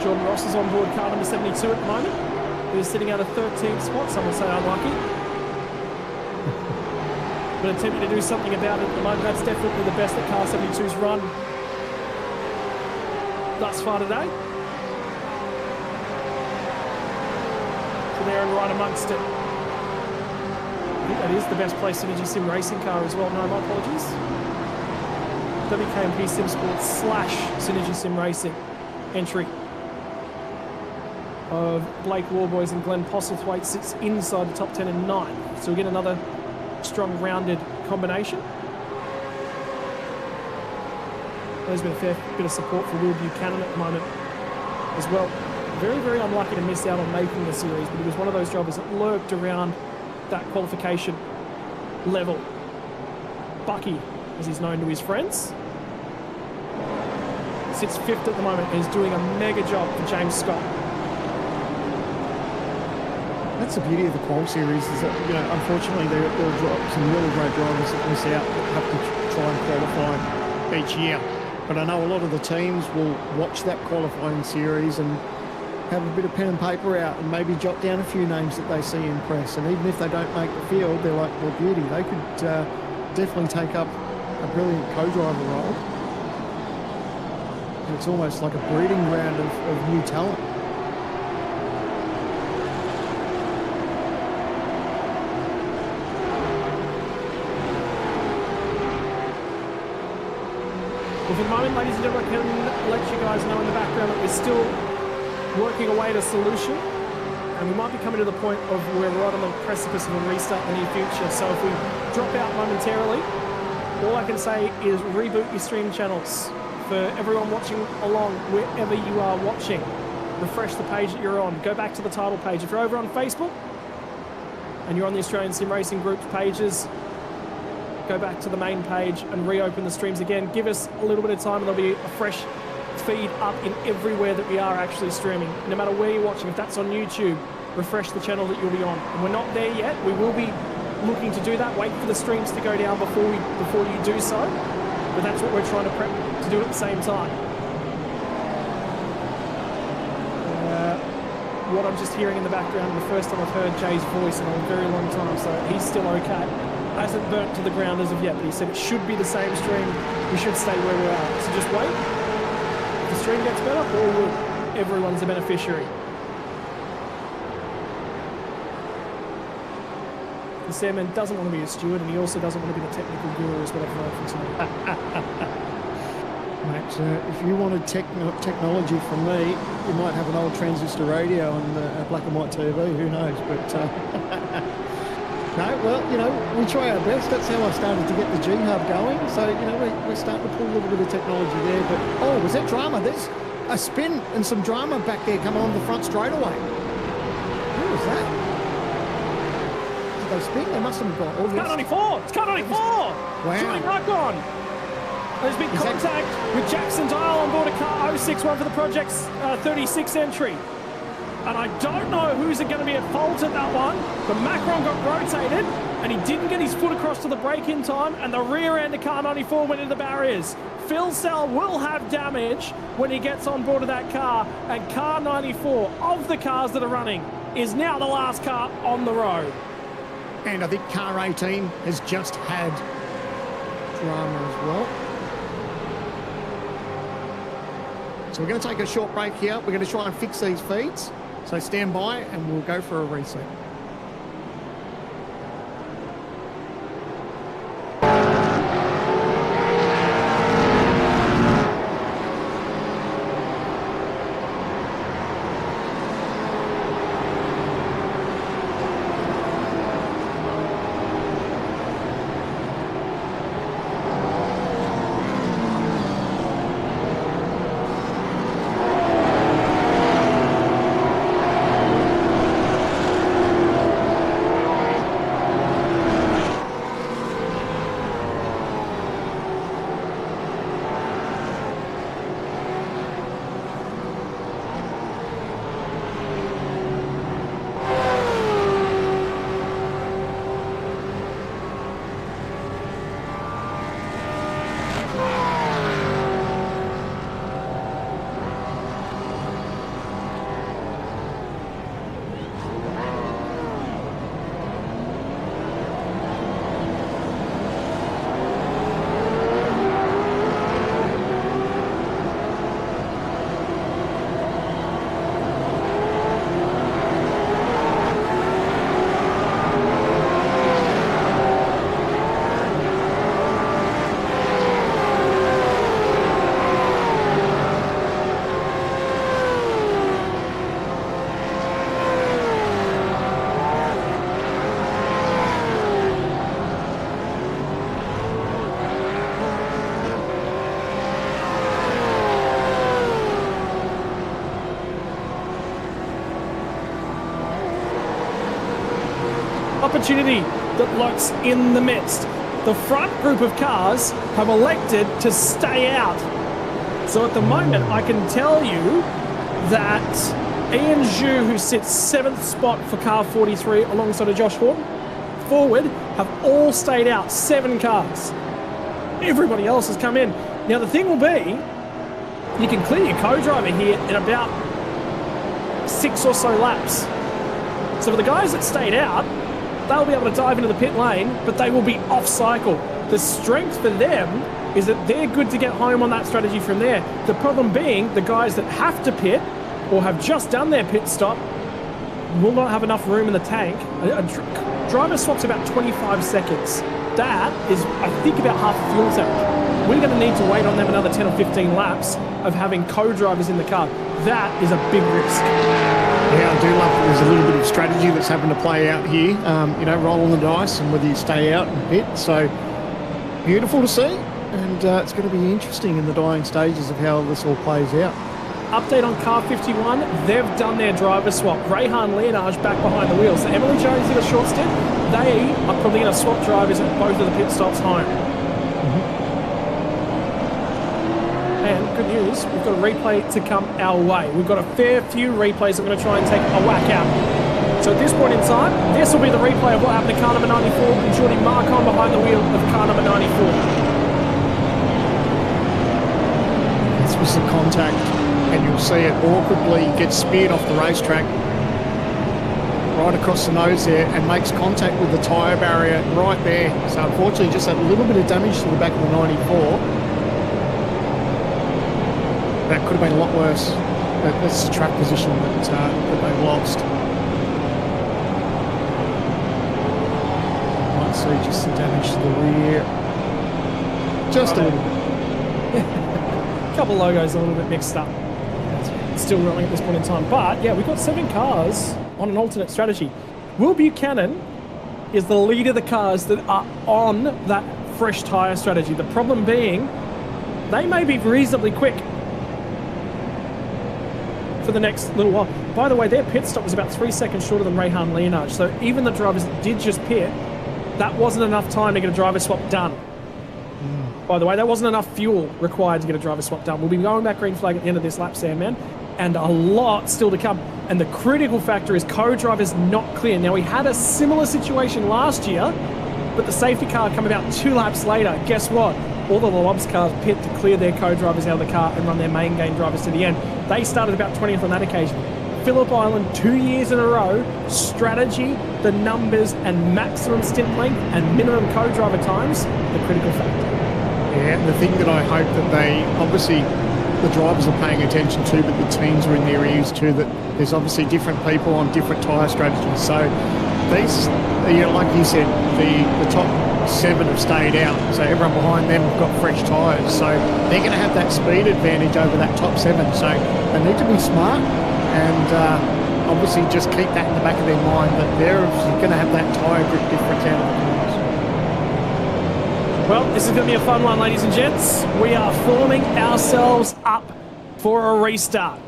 Jordan Ross is on board car number 72 at the moment. He's sitting at a 13th spot, some would say unlucky. But attempting to do something about it at the moment. That's definitely the best that car 72's run thus far today. So they're right amongst it. I think that is the best place Synergy Sim racing car as well. No, my apologies. WKMP Sim Sports / Synergy Sim Racing entry of Blake Warboys and Glenn Postlethwaite sits inside the top 10 and 9th. So we get another strong rounded combination. There's been a fair bit of support for Will Buchanan at the moment as well. Very, very unlucky to miss out on making the series, but he was one of those drivers that lurked around that qualification level. Bucky, as he's known to his friends, sits 5th at the moment and is doing a mega job for James Scott. That's the beauty of the qual series, is that, unfortunately there'll drop some really great drivers that miss out that have to try and qualify each year. But I know a lot of the teams will watch that qualifying series and have a bit of pen and paper out and maybe jot down a few names that they see in press. And even if they don't make the field, they're like, well, beauty, they could definitely take up a brilliant co-driver role. And it's almost like a breeding ground of new talent. Well, for the moment, ladies and gentlemen, I can let you guys know in the background that we're still working away at a solution, and we might be coming to the point of where we're right on the precipice of a restart in the near future. So if we drop out momentarily, all I can say is reboot your stream channels. For everyone watching along, wherever you are watching, refresh the page that you're on. Go back to the title page. If you're over on Facebook and you're on the Australian Sim Racing Group's pages, go back to the main page and reopen the streams again. Give us a little bit of time and there'll be a fresh feed up in everywhere that we are actually streaming. No matter where you're watching, if that's on YouTube, refresh the channel that you'll be on. And we're not there yet. We will be looking to do that. Wait for the streams to go down before you do so. But that's what we're trying to prep to do at the same time. What I'm just hearing in the background, the first time I've heard Jay's voice in a very long time, so he's still okay. Hasn't burnt to the ground as of yet, but he said it should be the same stream. We should stay where we are. So just wait. If the stream gets better, all good. Everyone's a beneficiary. The Sandman doesn't want to be a steward, and he also doesn't want to be the technical guru, is what I've heard from tonight. Mate, if you wanted technology from me, you might have an old transistor radio and a black and white TV, who knows, but... No, well, we try our best. That's how I started to get the G-Hub going. So, we're starting to pull a little bit of technology there. But, oh, was that drama? There's a spin and some drama back there coming on the front straightaway. Who was that? Did they spin? They must have gone. Oh, Car yes. 94! It's car 94! Wow. Shooting rock on. There's been Is that- contact with Jackson Dial on board a car 061 for the project's 36 entry. And I don't know who's going to be at fault at that one, but Macron got rotated and he didn't get his foot across to the brake in time, and the rear end of car 94 went into the barriers. Phil Sell will have damage when he gets on board of that car, and car 94 of the cars that are running is now the last car on the road. And I think car 18 has just had drama as well. So we're going to take a short break here. We're going to try and fix these feeds. So stand by and we'll go for a reset. Opportunity that lurks in the midst. The front group of cars have elected to stay out. So at the moment, I can tell you that Ian Zhu, who sits 7th spot for car 43 alongside of Josh Horton, forward, have all stayed out, 7 cars. Everybody else has come in. Now the thing will be, you can clear your co-driver here in about 6 or so laps. So for the guys that stayed out, they'll be able to dive into the pit lane, but they will be off cycle. The strength for them is that they're good to get home on that strategy from there. The problem being the guys that have to pit or have just done their pit stop will not have enough room in the tank. A driver swap's about 25 seconds. That is, I think, about half a fuel tank. We're going to need to wait on them another 10 or 15 laps of having co-drivers in the car. That is a big risk. Yeah, I do love that there's a little bit of strategy that's having to play out here. You know, rolling the dice and whether you stay out and pit. So beautiful to see. And it's going to be interesting in the dying stages of how this all plays out. Update on car 51, they've done their driver swap. Rayhan Leonage back behind the wheels. So Emily Jones did a short stint. They are probably going to swap drivers at both of the pit stops home. And good news, we've got a replay to come our way. We've got a fair few replays that we're going to try and take a whack out. So at this point in time, this will be the replay of what happened to car number 94 and Jordy Marcon behind the wheel of car number 94. This was the contact, and you'll see it awkwardly gets speared off the racetrack right across the nose there and makes contact with the tyre barrier right there. So unfortunately just a little bit of damage to the back of the 94. That could have been a lot worse. That's the track position that they lost. Might see just the damage to the rear. Just a little bit. A couple logos a little bit mixed up. Still rolling at this point in time. But yeah, we've got 7 cars on an alternate strategy. Will Buchanan is the leader of the cars that are on that fresh tyre strategy. The problem being, they may be reasonably quick for the next little while. by the way, their pit stop was about 3 seconds shorter than Rehan Leonard. So even the drivers that did just pit, that wasn't enough time to get a driver swap done. By the way, that wasn't enough fuel required to get a driver swap done. We'll be going back green flag at the end of this lap, Sandman, and a lot still to come. And the critical factor is co-drivers not clear. Now, we had a similar situation last year, but the safety car come about 2 laps later. Guess what? All the Lobs cars pit to clear their co-drivers out of the car and run their main game drivers to the end. They started about 20th on that occasion. Phillip Island, 2 years in a row, strategy, the numbers, and maximum stint length and minimum co-driver times, the critical factor. Yeah, and the thing that I hope that they, obviously, the drivers are paying attention to, but the teams are in their ears too, that there's obviously different people on different tyre strategies. So these, like you said, the top 7 have stayed out, so everyone behind them have got fresh tyres. So they're going to have that speed advantage over that top 7. So they need to be smart and obviously just keep that in the back of their mind that they're going to have that tyre grip difference out of the corners. Well, this is going to be a fun one, ladies and gents. We are forming ourselves up for a restart.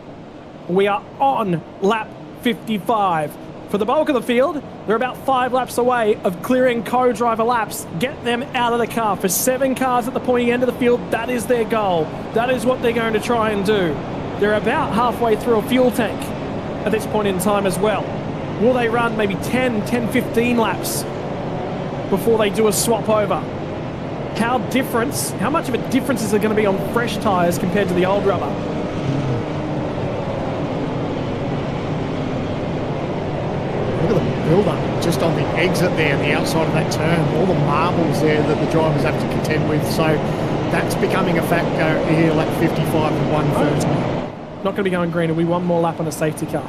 We are on lap 55. For the bulk of the field, they're about 5 laps away of clearing co-driver laps. Get them out of the car. For 7 cars at the pointy end of the field, that is their goal. That is what they're going to try and do. They're about halfway through a fuel tank at this point in time as well. Will they run maybe 10, 15 laps before they do a swap over? How much of a difference is there going to be on fresh tyres compared to the old rubber? Look at the build-up just on the exit there, the outside of that turn, all the marbles there that the drivers have to contend with. So that's becoming a factor here, lap 55 and 130. Not going to be going green. It'll be one more lap on a safety car.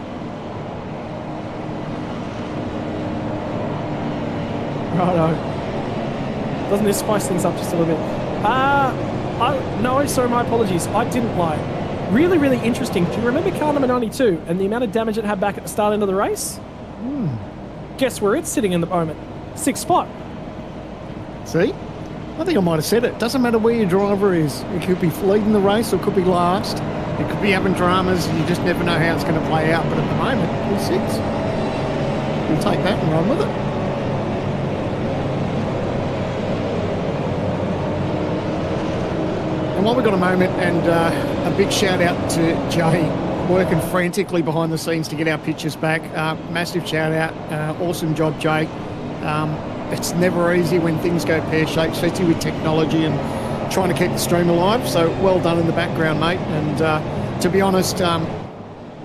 Righto. Doesn't this spice things up just a little bit? No, sorry, my apologies. I didn't lie. Really, really interesting. Do you remember car number 92 and the amount of damage it had back at the start end of the race? Guess where it's sitting in the moment? 6th spot. See? I think I might have said it. Doesn't matter where your driver is. It could be leading the race or it could be last. It could be having dramas. You just never know how it's going to play out. But at the moment, he's 6th. We'll take that and run with it. And while we've got a moment, and a big shout out to Jay, working frantically behind the scenes to get our pictures back. Massive shout out. Awesome job, Jay. It's never easy when things go pear-shaped, especially with technology and trying to keep the stream alive. So well done in the background, mate. And to be honest,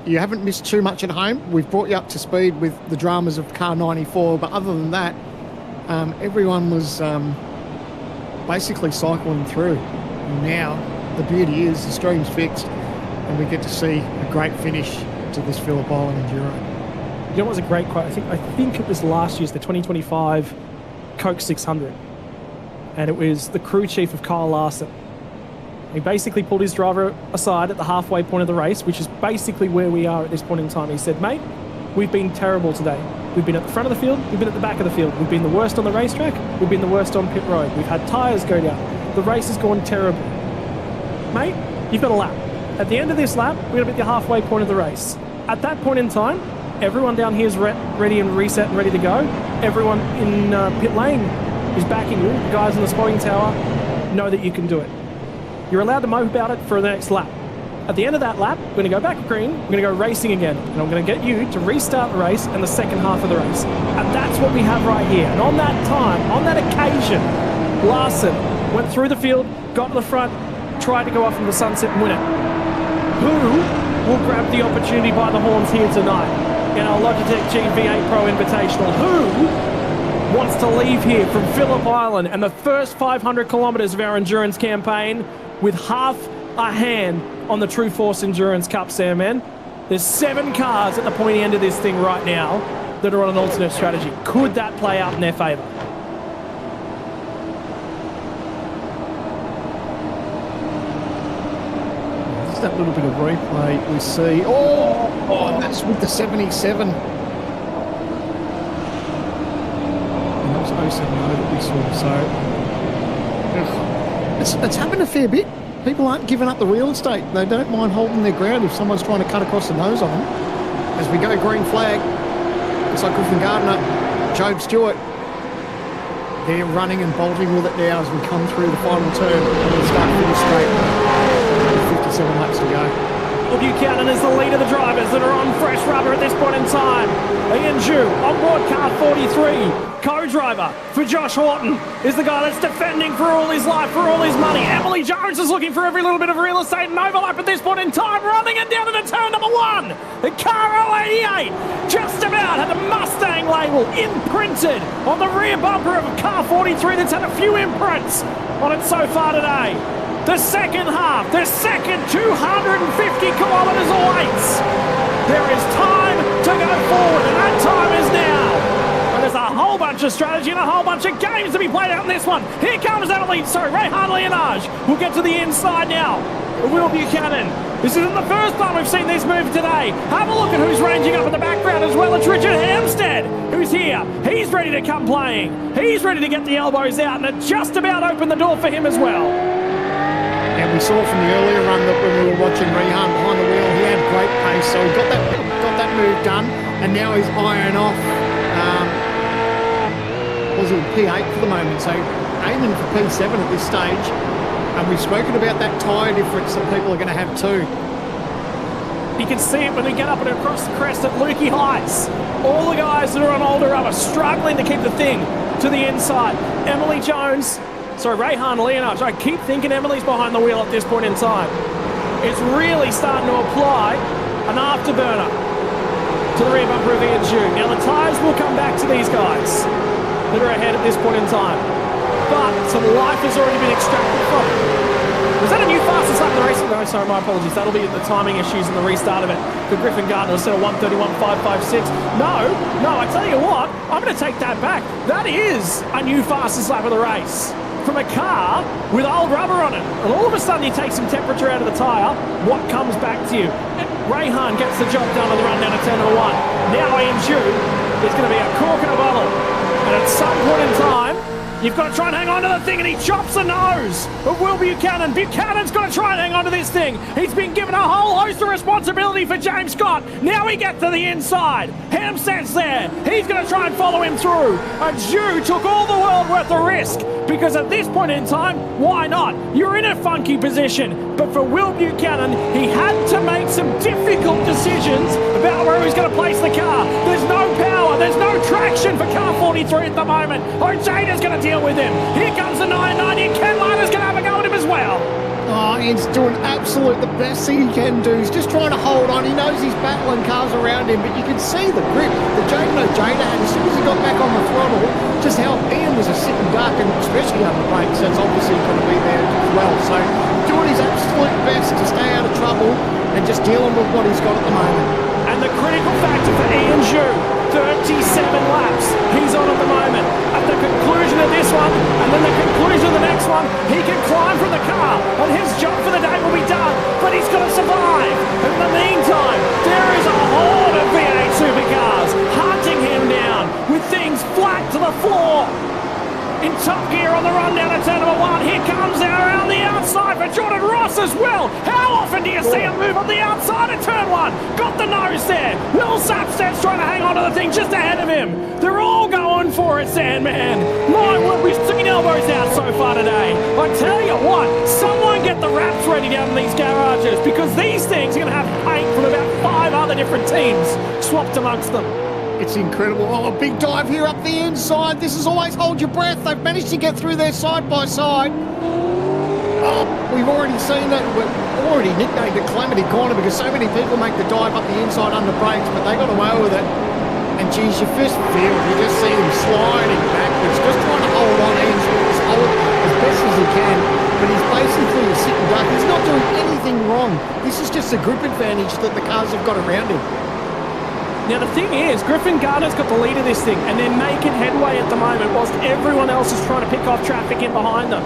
you haven't missed too much at home. We've brought you up to speed with the dramas of car 94. But other than that, everyone was basically cycling through. And now the beauty is the stream's fixed and we get to see a great finish to this Phillip Island Enduro. You know what was a great quote? I think it was last year's, the 2025 Coke 600. And it was the crew chief of Kyle Larson. He basically pulled his driver aside at the halfway point of the race, which is basically where we are at this point in time. He said, mate, we've been terrible today. We've been at the front of the field, we've been at the back of the field. We've been the worst on the racetrack, we've been the worst on pit road. We've had tyres go down. The race has gone terrible. Mate, you've got a lap. At the end of this lap, we're going to be at the halfway point of the race. At that point in time, everyone down here is ready and reset and ready to go. Everyone in pit lane is backing you. The guys in the spotting tower know that you can do it. You're allowed to mope about it for the next lap. At the end of that lap, we're going to go back green, we're going to go racing again, and I'm going to get you to restart the race and the second half of the race. And that's what we have right here. And on that time, on that occasion, Larson went through the field, got to the front, tried to go off in the sunset and win it. Who will grab the opportunity by the horns here tonight in our Logitech G8 Pro Invitational? Who wants to leave here from Phillip Island and the first 500 kilometers of our endurance campaign with half a hand on the True Force Endurance Cup, Sandman? There's 7 cars at the pointy end of this thing right now that are on an alternate strategy. Could that play out in their favour? Just that little bit of replay we see. Oh, that's with the 77. And that was 070 that we saw. So it's happened a fair bit. People aren't giving up the real estate. They don't mind holding their ground if someone's trying to cut across the nose on them. as we go green flag. Looks like Griffin Gardner, Job Stewart. They're running and bolting with it now as we come through the final turn and we start finish straight. 57 laps to go. Buchanan is the lead of the drivers that are on fresh rubber at this point in time. Ian Zhu on board car 43. Co-driver for Josh Horton is the guy that's defending for all his life, for all his money. Emily Jones is looking for every little bit of real estate and overlap at this point in time, running it down into turn number 1. The car 88 just about had a Mustang label imprinted on the rear bumper of car 43 that's had a few imprints on it so far today. The second half, the second 250 kilometres awaits. There is time to go forward, and that time is now. And there's a whole bunch of strategy and a whole bunch of games to be played out in this one. Here comes Rehan Leonage. We'll get to the inside now. Will Buchanan. This isn't the first time we've seen this move today. Have a look at who's ranging up in the background as well. It's Richard Hampstead who's here. He's ready to come playing. He's ready to get the elbows out, and it just about opened the door for him as well. And we saw from the earlier run that when we were watching Rehan behind the wheel, he had great pace, so he got that move done, and now he's eyeing off. Was it P8 for the moment? So aiming for P7 at this stage, and we've spoken about that tyre difference that people are going to have too. You can see it when we get up and across the crest at Lukey Heights. All the guys that are on older rubber struggling to keep the thing to the inside. Emily Jones. So Rehan Leonage, I keep thinking Emily's behind the wheel at this point in time. It's really starting to apply an afterburner to the rear bumper of Ian Zhu. Now the tyres will come back to these guys that are ahead at this point in time. But some life has already been extracted from it. Was that a new fastest lap in the race? No, sorry, my apologies. That'll be the timing issues and the restart of it for Griffin Gardner instead of 1:31.556. No, I tell you what, I'm going to take that back. That is a new fastest lap of the race. From a car with old rubber on it. And all of a sudden you take some temperature out of the tyre, what comes back to you? Rehan gets the job done on the run down to turn number 1. Now Ian Zhu is going to be a cork in a bottle. And at some point in time, you've got to try and hang on to the thing, and he chops the nose of Will Buchanan. Buchanan's got to try and hang on to this thing. He's been given a whole host of responsibility for James Scott. Now he gets to the inside. Hampstead's there. He's going to try and follow him through. And Zhu took all the world worth of risk, because at this point in time, why not? You're in a funky position. But for Will Buchanan, he had to make some difficult decisions about where he's going to place the car. There's no power. There's no traction for car 43 at the moment. Ojada's going to deal with him. Here comes the 990, and Ken Liner's going to have a go at him as well. Oh, Ian's doing the best thing he can do. He's just trying to hold on. He knows he's battling cars around him, but you can see the grip that Jaden Ojeda had as soon as he got back on the throttle, just how Ian was a sitting duck, and especially on the brakes, that's obviously going to be there as well. So doing his absolute best to stay out of trouble and just dealing with what he's got at the moment. And the critical factor for Ian Zhu, 37 laps he's on at the moment. At the conclusion of this one, and then the conclusion of the next one, he can climb from the car, and his job for the day will be done, but he's got to survive. In the meantime, there is a horde of V8 supercars hunting him down with things flat to the floor. In top gear on the run down to turn number 1. Here comes now around the outside for Jordan Ross as well. How often do you see him move on the outside of turn 1? Got the nose there. Will Sapsted's trying to hang on to the thing just ahead of him. They're all going for it, Sandman. My word, we've seen elbows out so far today. I tell you what, someone get the wraps ready down in these garages, because these things are going to have paint from about 5 other different teams swapped amongst them. It's incredible. Oh, a big dive here up the inside. This is always hold your breath. They've managed to get through there side by side. Oh, we've already seen that. We've already nicknamed it Calamity Corner, because so many people make the dive up the inside under brakes, but they got away with it. And geez, your first field, you just see him sliding backwards, just trying to hold on. Ian's just hold as best as he can, but he's basically a sitting duck. He's not doing anything wrong. This is just a grip advantage that the cars have got around him. Now the thing is, Griffin Gardner's got the lead of this thing, and they're making headway at the moment whilst everyone else is trying to pick off traffic in behind them.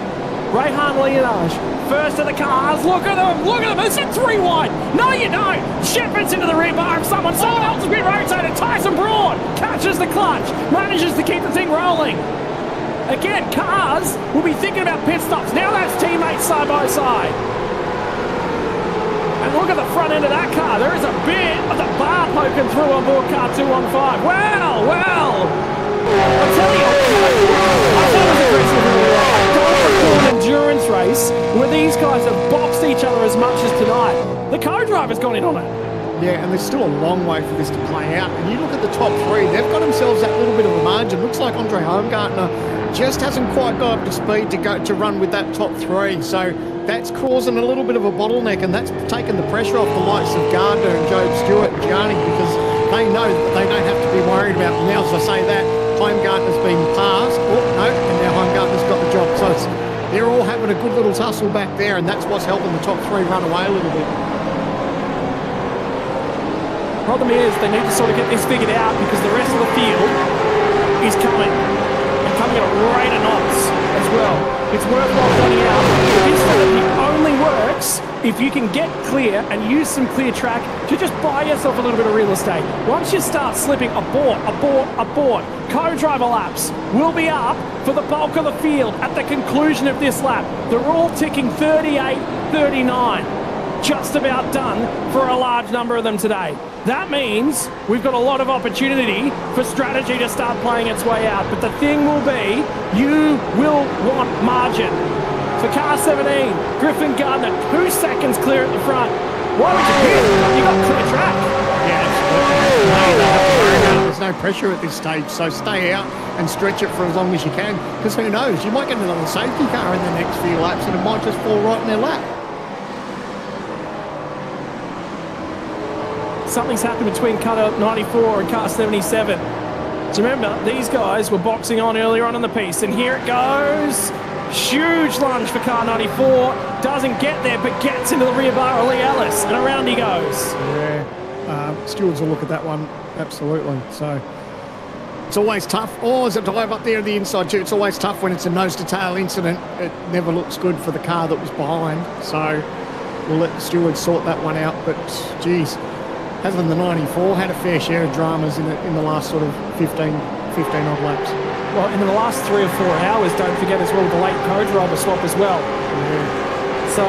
Rehan Leonage, first of the cars. Look at them. Is it 3 wide? No, you don't. Shepherd's into the rear bar of someone. Someone else has been rotated. Tyson Broad catches the clutch, manages to keep the thing rolling. Again, cars will be thinking about pit stops. Now that's teammates side by side. And look at the front end of that car. There is a bit of the bar poking through on board car 215. Well. I'll tell you, I thought it was aggressive earlier on. I don't recall an endurance race where these guys have boxed each other as much as tonight. The co-driver's gone in on it. Yeah, and there's still a long way for this to play out. And you look at the top three, they've got themselves that little bit of a margin. Looks like Andre Heimgartner just hasn't quite got up to speed to run with that top three. So that's causing a little bit of a bottleneck, and that's taken the pressure off the likes of Gardner and Job Stewart and Gianni, because they know that they don't have to be worried about it. Now, as I say that, Heimgartner's been passed. Oh, no, and now Heimgartner's got the job. So they're all having a good little tussle back there, and that's what's helping the top three run away a little bit. Problem is, they need to sort of get this figured out because the rest of the field is coming. And coming at a rate of knots as well. It's worthwhile pointing out that this strategy only works if you can get clear and use some clear track to just buy yourself a little bit of real estate. Once you start slipping, abort. Co-driver laps will be up for the bulk of the field at the conclusion of this lap. They're all ticking 38, 39. Just about done for a large number of them today. That means we've got a lot of opportunity for strategy to start playing its way out. But the thing will be, you will want margin. For car 17, Griffin Gardner, 2 seconds clear at the front. Why would you pit? You got clear track. Yeah, absolutely. There's no pressure at this stage, so stay out and stretch it for as long as you can. Because who knows, you might get another safety car in the next few laps and it might just fall right in their lap. Something's happened between car 94 and car 77. Do you remember, these guys were boxing on earlier on in the piece, and here it goes. Huge lunge for car 94. Doesn't get there, but gets into the rear bar of Lee Ellis, and around he goes. Yeah, stewards will look at that one, absolutely. So it's always tough. Oh, there's a dive up there on the inside too. It's always tough when it's a nose-to-tail incident. It never looks good for the car that was behind. So we'll let the stewards sort that one out, but geez. Hasn't the 94 had a fair share of dramas in the last sort of 15 odd laps? Well, in the last 3 or 4 hours, don't forget as well the late co-driver swap as well. Yeah. So,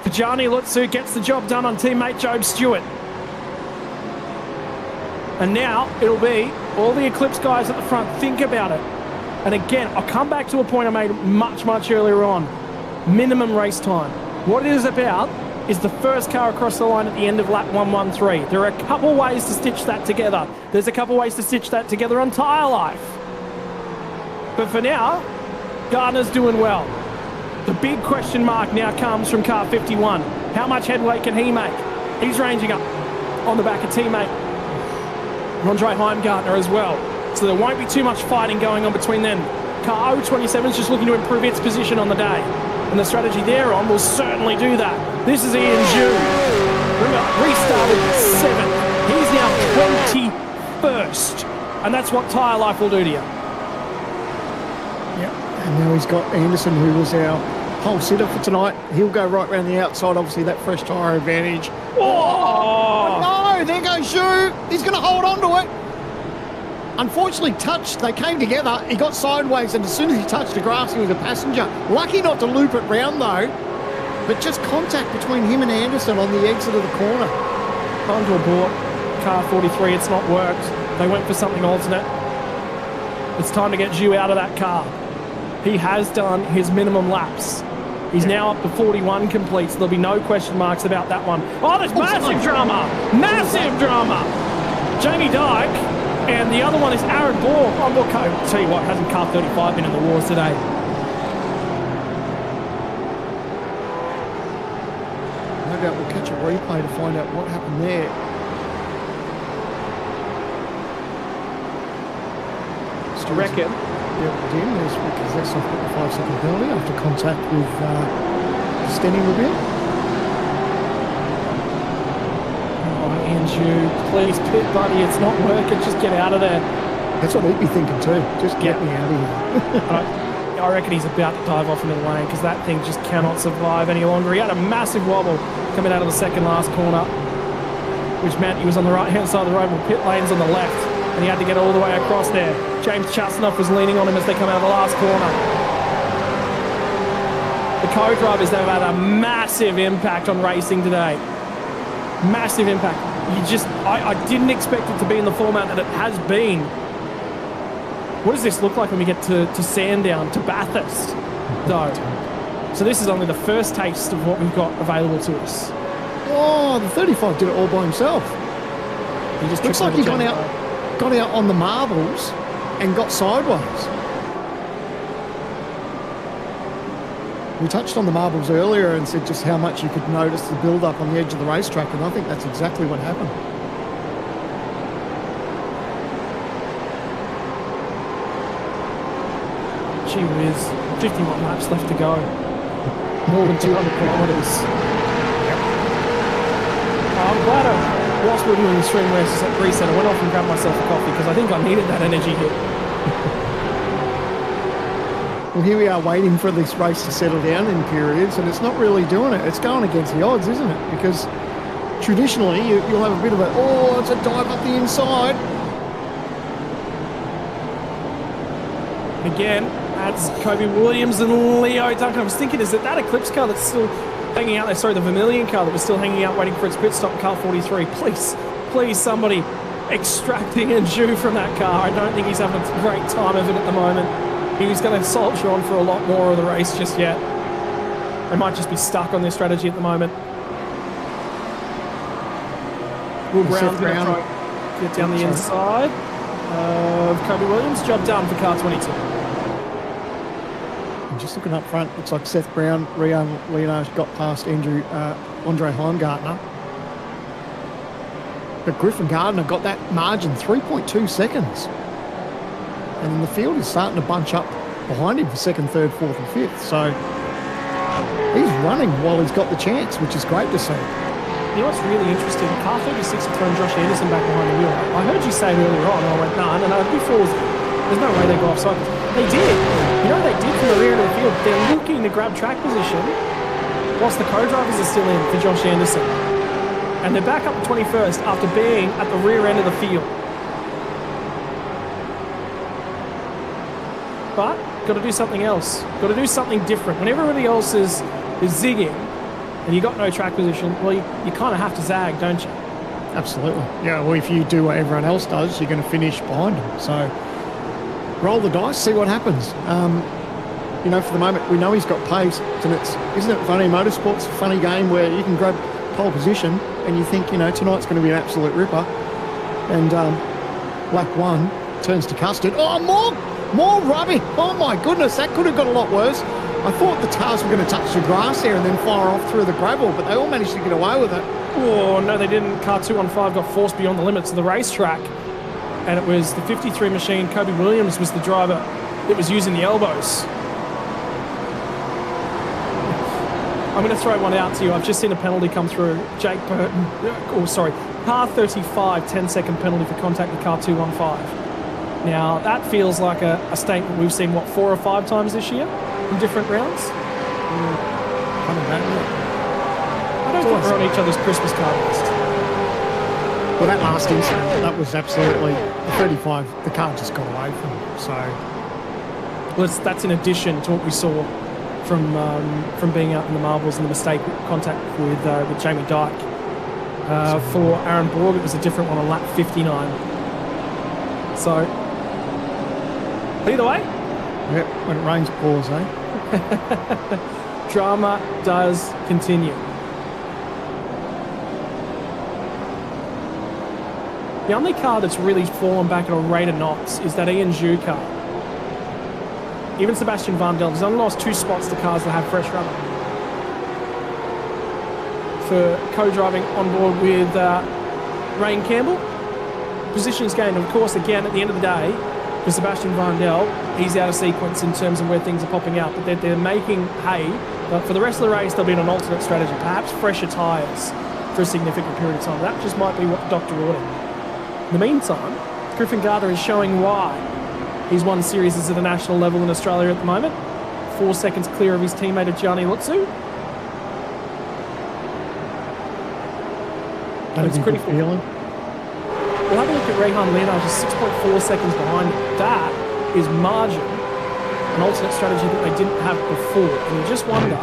Pajani Lutsu gets the job done on teammate Job Stewart. And now it'll be all the Eclipse guys at the front. Think about it. And again, I'll come back to a point I made much earlier on. Minimum race time. What it is about is the first car across the line at the end of lap 113. There are a couple ways to stitch that together. There's a couple ways to stitch that together on tyre life. But for now, Gardner's doing well. The big question mark now comes from car 51. How much headway can he make? He's ranging up on the back of teammate Andre Heimgartner as well. So there won't be too much fighting going on between them. Car 027 is just looking to improve its position on the day. And the strategy they're on will certainly do that. This is Ian Zhu. Remember, restarted 7th. He's now 21st. And that's what tyre life will do to you. Yep. And now he's got Anderson, who was our pole sitter for tonight. He'll go right around the outside. Obviously, that fresh tyre advantage. Oh, no, there goes Zhu. He's going to hold on to it. Unfortunately touched, they came together, he got sideways, and as soon as he touched the grass, he was a passenger. Lucky not to loop it round though, but just contact between him and Anderson on the exit of the corner. Time to abort. Car 43, it's not worked. They went for something alternate. It's time to get Zhu out of that car. He has done his minimum laps. He's now up to 41 complete, so there'll be no question marks about that one. Oh, there's massive drama! Massive drama! Jamie Dyke. And the other one is Aaron Ball. Oh, look, I'll tell you what, hasn't car 35 been in the wars today? No doubt we'll catch a replay to find out what happened there. I reckon. Yeah, we did. Because that's off the 5-second penalty after contact with Stenny Rubio. You please pit, buddy, it's not working, just get out of there. That's what he'd be thinking too, just get me out of here. I reckon he's about to dive off into the lane because that thing just cannot survive any longer. He had a massive wobble coming out of the second last corner, which meant he was on the right hand side of the road with pit lanes on the left, and he had to get all the way across there. James Chasnoff was leaning on him as they come out of the last corner. The co-drivers, they've had a massive impact on racing today. Massive impact. I didn't expect it to be in the format that it has been. What does this look like when we get to Sandown, to Bathurst, though? So this is only the first taste of what we've got available to us. Oh, the 35 did it all by himself. He just looks like he got out on the marbles and got sideways. We touched on the marbles earlier and said just how much you could notice the build-up on the edge of the racetrack, and I think that's exactly what happened. Gee whiz, 51 laps left to go. More than 200 kilometres. I'm glad whilst we were doing the stream races at reset, I went off and grabbed myself a coffee because I think I needed that energy hit. Well, here we are waiting for this race to settle down in periods, and it's not really doing it. It's going against the odds, isn't it? Because traditionally, you'll have a bit of it's a dive up the inside. Again, that's Kobe Williams and Leo Duncan. I was thinking, is it that Eclipse car that's still hanging out there? Sorry, the Vermilion car that was still hanging out waiting for its pit stop, car 43. Please, somebody extracting Andrew from that car. I don't think he's having a great time of it at the moment. He's going to soldier on for a lot more of the race just yet. They might just be stuck on their strategy at the moment. Will Brown's going to try and get down the inside of Kobe Williams. Job done for car 22. And just looking up front, looks like Seth Brown, Leonard got past Andre Heimgartner. But Griffin Gardner got that margin, 3.2 seconds. And the field is starting to bunch up behind him for second, third, fourth and fifth. So he's running while he's got the chance, which is great to see. You know what's really interesting? Car 36 have thrown Josh Anderson back behind the wheel. I heard you say it earlier on, and I went, no, before there's no way they go off cycles. They did. You know what they did from the rear end of the field? They're looking to grab track position whilst the co-drivers are still in for Josh Anderson. And they're back up to 21st after being at the rear end of the field. But got to do something else. Got to do something different. When everybody else is zigging and you got no track position, well, you kind of have to zag, don't you? Absolutely. Yeah, well, if you do what everyone else does, you're going to finish behind them. So roll the dice, see what happens. For the moment, we know he's got pace. And isn't it funny? Motorsport's a funny game where you can grab pole position and you think, tonight's going to be an absolute ripper. And lap one turns to custard. Oh, more rubbish. Oh, my goodness, that could have got a lot worse. I thought the cars were going to touch the grass there and then fire off through the gravel, but they all managed to get away with it. Oh, no, they didn't. Car 215 got forced beyond the limits of the racetrack. And it was the 53 machine. Kobe Williams was the driver that was using the elbows. I'm going to throw one out to you. I've just seen a penalty come through. Car 35, 10-second penalty for contact with car 215. Now, that feels like a statement we've seen, 4 or 5 times this year in different rounds? Kind of bad, isn't it? I don't think we're on each other's Christmas card list. Well, that last incident, that was absolutely the 35. The car just got away from him. So, well, that's in addition to what we saw from being out in the marbles and the mistake contact with Jamie Dyke. For Aaron Borg, it was a different one on lap 59. So, either way. Yep, when it rains, it pours, eh? Drama does continue. The only car that's really fallen back at a rate of knots is that Ian Zhu car. Even Sebastian Vanderl has only lost 2 spots to cars that have fresh rubber. For co-driving on board with Rain Campbell, positions gained. Of course, again, at the end of the day, for Sebastian Vanderl, he's out of sequence in terms of where things are popping out. But they're making hay. But for the rest of the race, there'll be an alternate strategy, perhaps fresher tyres for a significant period of time. That just might be what the doctor ordered. In the meantime, Griffin Gardner is showing why he's won series at the national level in Australia at the moment. 4 seconds clear of his teammate Gianni Lutzu. That's critical. We'll have a look at Rehan Leonard, just 6.4 seconds behind him. That is margin. And an alternate strategy that they didn't have before. And you just wonder,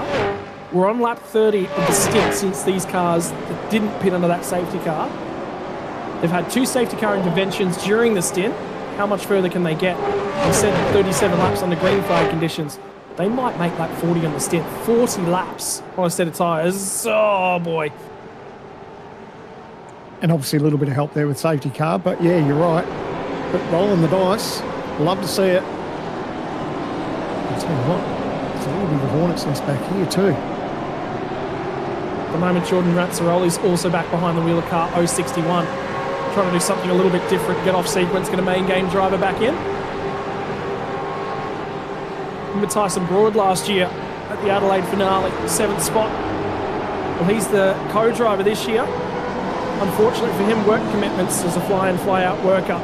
we're on lap 30 of the stint since these cars that didn't pit under that safety car. They've had 2 safety car interventions during the stint. How much further can they get? They said 37 laps under green flag conditions. They might make lap 40 on the stint. 40 laps on a set of tyres. Oh, boy. And obviously a little bit of help there with safety car, but yeah, you're right. But rolling the dice, love to see it. I'll tell you what, there's a little bit of a hornet's nest back here too. At the moment, Jordan Razzaroli's also back behind the wheel of car 061. Trying to do something a little bit different, get off sequence, get a main game driver back in. Remember Tyson Broad last year at the Adelaide finale, 7th spot. Well, he's the co-driver this year. Unfortunately for him, work commitments as a fly-in, fly-out worker.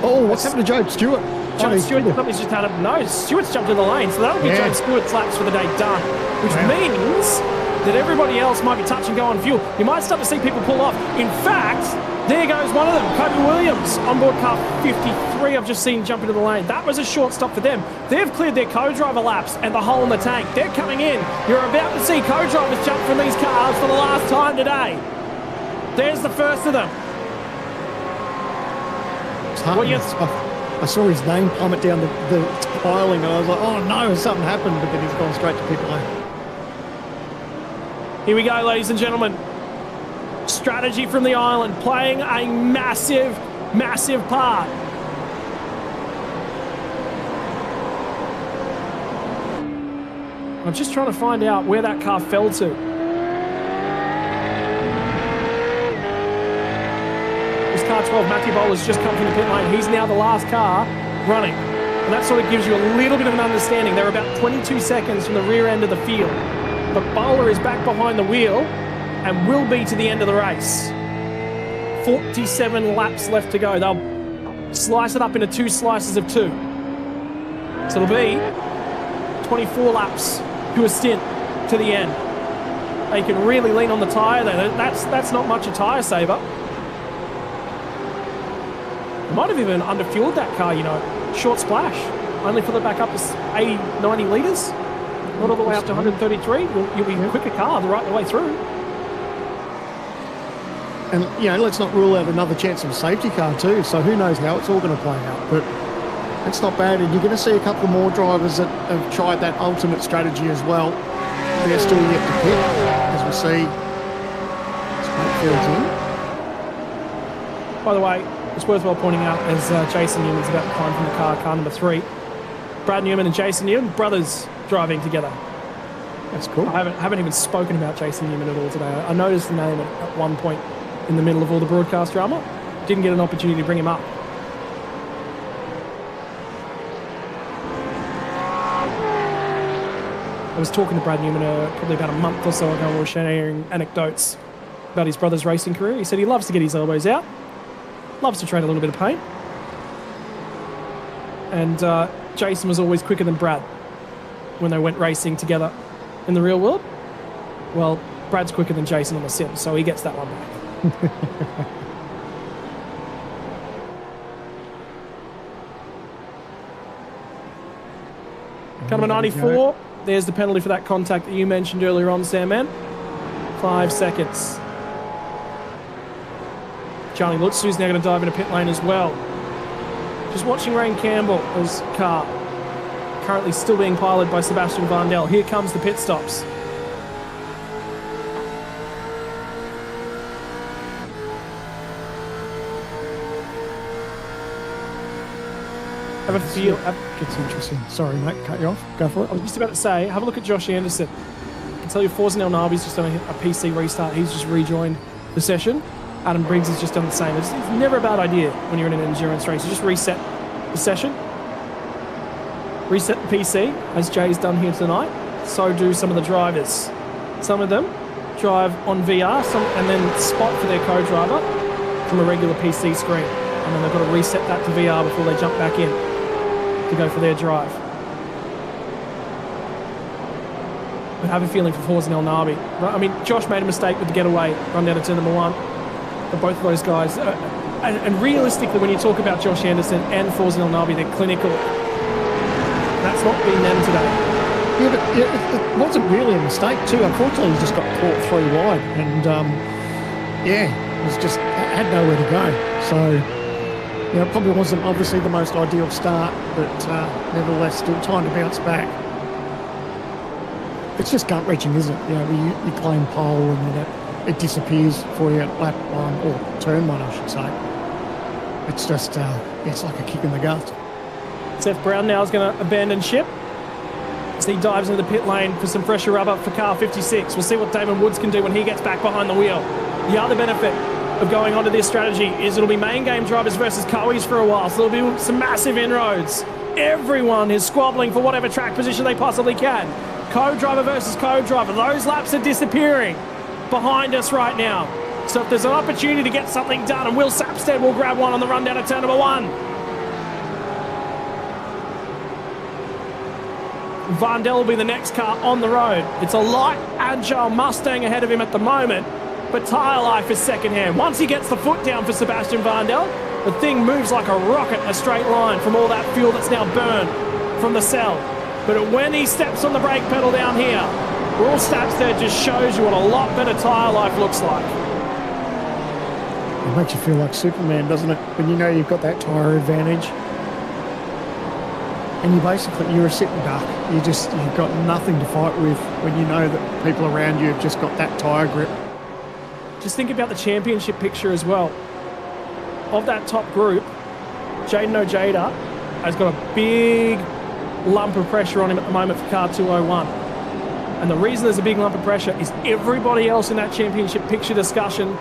Oh, what's happened to Joe Stewart? Joe Stewart, something's just had a no. Stewart's jumped in the lane, so that'll be Joe Stewart's laps for the day done, which means that everybody else might be touch and go on fuel. You might start to see people pull off. In fact, there goes one of them, Kobe Williams, onboard car 53. I've just seen jump into the lane. That was a short stop for them. They've cleared their co-driver laps and the hole in the tank. They're coming in. You're about to see co-drivers jump from these cars for the last time today. There's the first of them. I saw his name plummet down the piling and I was like, oh no, something happened, but then he's gone straight to pit lane. Here we go, ladies and gentlemen. Strategy from the island playing a massive, massive part. I'm just trying to find out where that car fell to. This car 12, Matthew Bowler's just come from the pit lane. He's now the last car running. And that sort of gives you a little bit of an understanding. They're about 22 seconds from the rear end of the field. But Bowler is back behind the wheel and will be to the end of the race. 47 laps left to go. They'll slice it up into 2 slices of 2. So it'll be 24 laps to a stint to the end. They can really lean on the tyre there. That's not much a tyre saver. They might have even underfueled that car, you know. Short splash. Only fill it back up to 80, 90 litres. Not all the way up to 133. You'll be a quicker car right the way through. And, you know, let's not rule out another chance of a safety car too. So who knows how it's all going to play out. But it's not bad. And you're going to see a couple more drivers that have tried that ultimate strategy as well. They're still yet to pit, as we see. Field's in. By the way, it's worthwhile pointing out as Jason Newman's about to climb from the car number 3. Brad Newman and Jason Newman, brothers driving together. That's cool. I haven't even spoken about Jason Newman at all today. I noticed the name at one point in the middle of all the broadcast drama. Didn't get an opportunity to bring him up. I was talking to Brad Newman probably about a month or so ago. We were sharing anecdotes about his brother's racing career. He said he loves to get his elbows out, loves to trade a little bit of pain. And Jason was always quicker than Brad when they went racing together in the real world. Well, Brad's quicker than Jason on the sim, so he gets that one back. Car number 94, there's the penalty for that contact that you mentioned earlier on, Sandman. 5 seconds. Charlie Lutzu's now going to dive into pit lane as well. Just watching Rain Campbell's car, currently still being piloted by Sebastian Vandel. Here comes the pit stops. Have a feel. Gets interesting. Sorry, mate, cut you off. Go for it. I was just about to say, have a look at Josh Anderson. I can tell you Forza El Nabi's just done a PC restart. He's just rejoined the session. Adam Briggs has just done the same. It's never a bad idea when you're in an endurance race. You just reset the session, reset the PC, as Jay's done here tonight. So do some of the drivers. Some of them drive on VR, and then spot for their co-driver from a regular PC screen. And then they've got to reset that to VR before they jump back in to go for their drive. But I have a feeling for Forza El Nabi. I mean, Josh made a mistake with the getaway run down to turn number 1. But both of those guys, and realistically, when you talk about Josh Anderson and Forza El Nabi, they're clinical. That's not been them today. Yeah, but it wasn't really a mistake too. Unfortunately, he just got caught 3 wide, and yeah, he was just had nowhere to go. So, you know, it probably wasn't obviously the most ideal start, but nevertheless, still time to bounce back. It's just gut wrenching, isn't it? You know, you claim pole and then it disappears for you at lap 1 or turn 1, I should say. It's just it's like a kick in the gut. Seth Brown now is going to abandon ship as he dives into the pit lane for some fresher rubber for car 56. We'll see what Damon Woods can do when he gets back behind the wheel. The other benefit of going onto this strategy is it'll be main game drivers versus Coes for a while, so there'll be some massive inroads. Everyone is squabbling for whatever track position they possibly can. Co-driver versus co-driver. Those laps are disappearing behind us right now. So if there's an opportunity to get something done, and Will Sapstead will grab one on the run down to turn number 1. Vandel will be the next car on the road. It's a light, agile Mustang ahead of him at the moment, but tyre life is secondhand. Once he gets the foot down for Sebastian Vandel, the thing moves like a rocket in a straight line from all that fuel that's now burned from the cell. But when he steps on the brake pedal down here, Will Sapstead just shows you what a lot better tyre life looks like. It makes you feel like Superman, doesn't it? When you know you've got that tyre advantage. And you're a sitting duck. You've got nothing to fight with when you know that people around you have just got that tyre grip. Just think about the championship picture as well. Of that top group, Jaden Ojeda has got a big lump of pressure on him at the moment for car 201. And the reason there's a big lump of pressure is everybody else in that championship picture discussion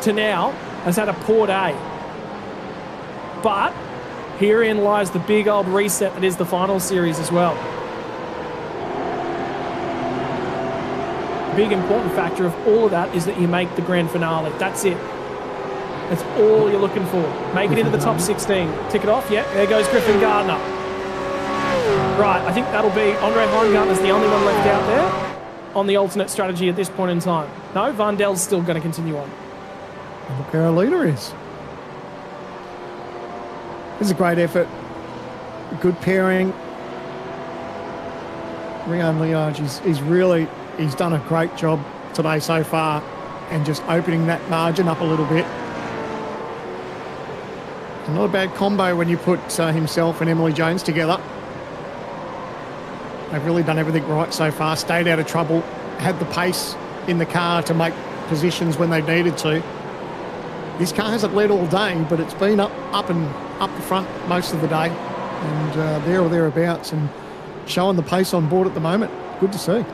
to now has had a poor day. But herein lies the big old reset that is the final series as well. The big important factor of all of that is that you make the grand finale. That's it. That's all you're looking for. Make it into the top 16. Tick it off. Yeah, there goes Griffin Gardner. Right, I think that'll be Andre Heimgartner's the only one left out there on the alternate strategy at this point in time. No, Vandel's still going to continue on. Look where our leader is. It's a great effort. A good pairing. Rian Liage, he's done a great job today so far and just opening that margin up a little bit. Not a bad combo when you put himself and Emily Jones together. They've really done everything right so far, stayed out of trouble, had the pace in the car to make positions when they needed to. This car hasn't led all day, but it's been up the front most of the day, and there or thereabouts, and showing the pace on board at the moment. Good to see.